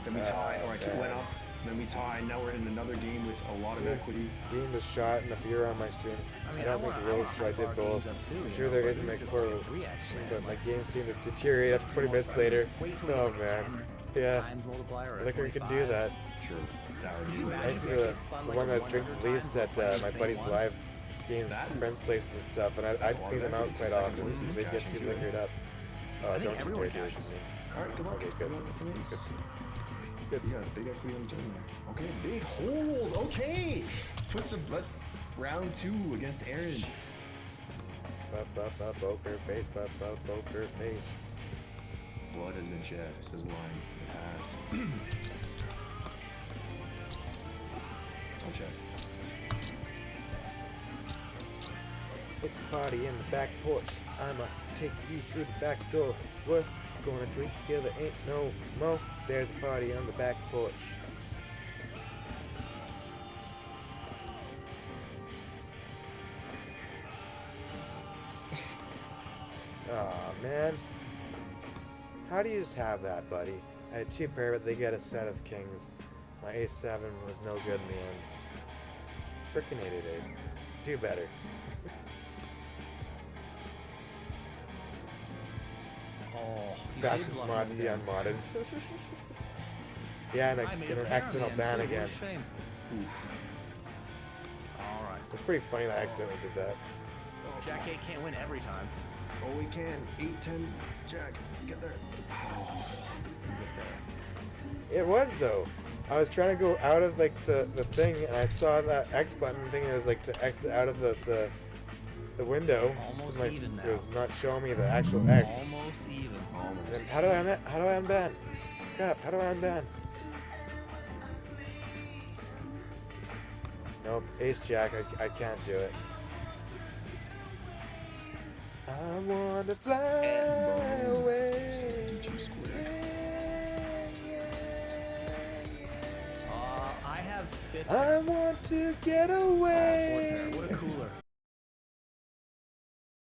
then we tied, or I damn. went up, then we tied. Now we're in another game with a lot of equity. Deemed a shot and a beer on my stream. I don't think it rose, so I did both. I'm sure there isn't a correlation, but my game seemed to deteriorate after 20 minutes later. Oh man. Yeah. Liquor can do that. Sure. I used to be the one that drink the least at my buddy's live games, friends' places and stuff, and I'd clean them out quite often because they'd get too liquored up. Oh, don't you dare do this to me. Alright, come on. Okay, good. Good. You got a big equity on the team there. Okay, big hold. Okay. Let's round 2 against Aaron. Poker face, poker face. Blood has been shed, says Line. It has. I'll check. It's a party in the back porch. I'ma take you through the back door. We're gonna drink till there ain't no more. There's a party on the back porch. Aw, man. How do you just have that, buddy? I had 2 pair, but they get a set of kings. My ace 7 was no good in the end. Frickin' hated it. Do better. Oh, he Fastest did mod bluff to me be there. unmodded. Yeah, and I made an a pair, accidental man. ban What a again. shame. All right. It's pretty funny that I accidentally did that. Jack 8 can't win every time. Oh, we can. 8-10. Jack, get there. Oh. It was though. I was trying to go out of like the thing, and I saw that X button thing. It was like to exit out of the window. Almost Like, even now. it was not showing me the actual X. Almost even. And then how do I unban? Crap! How do I unban? Nope. Ace Jack. I can't do it. I wanna fly away. I have 5th. I want to get away.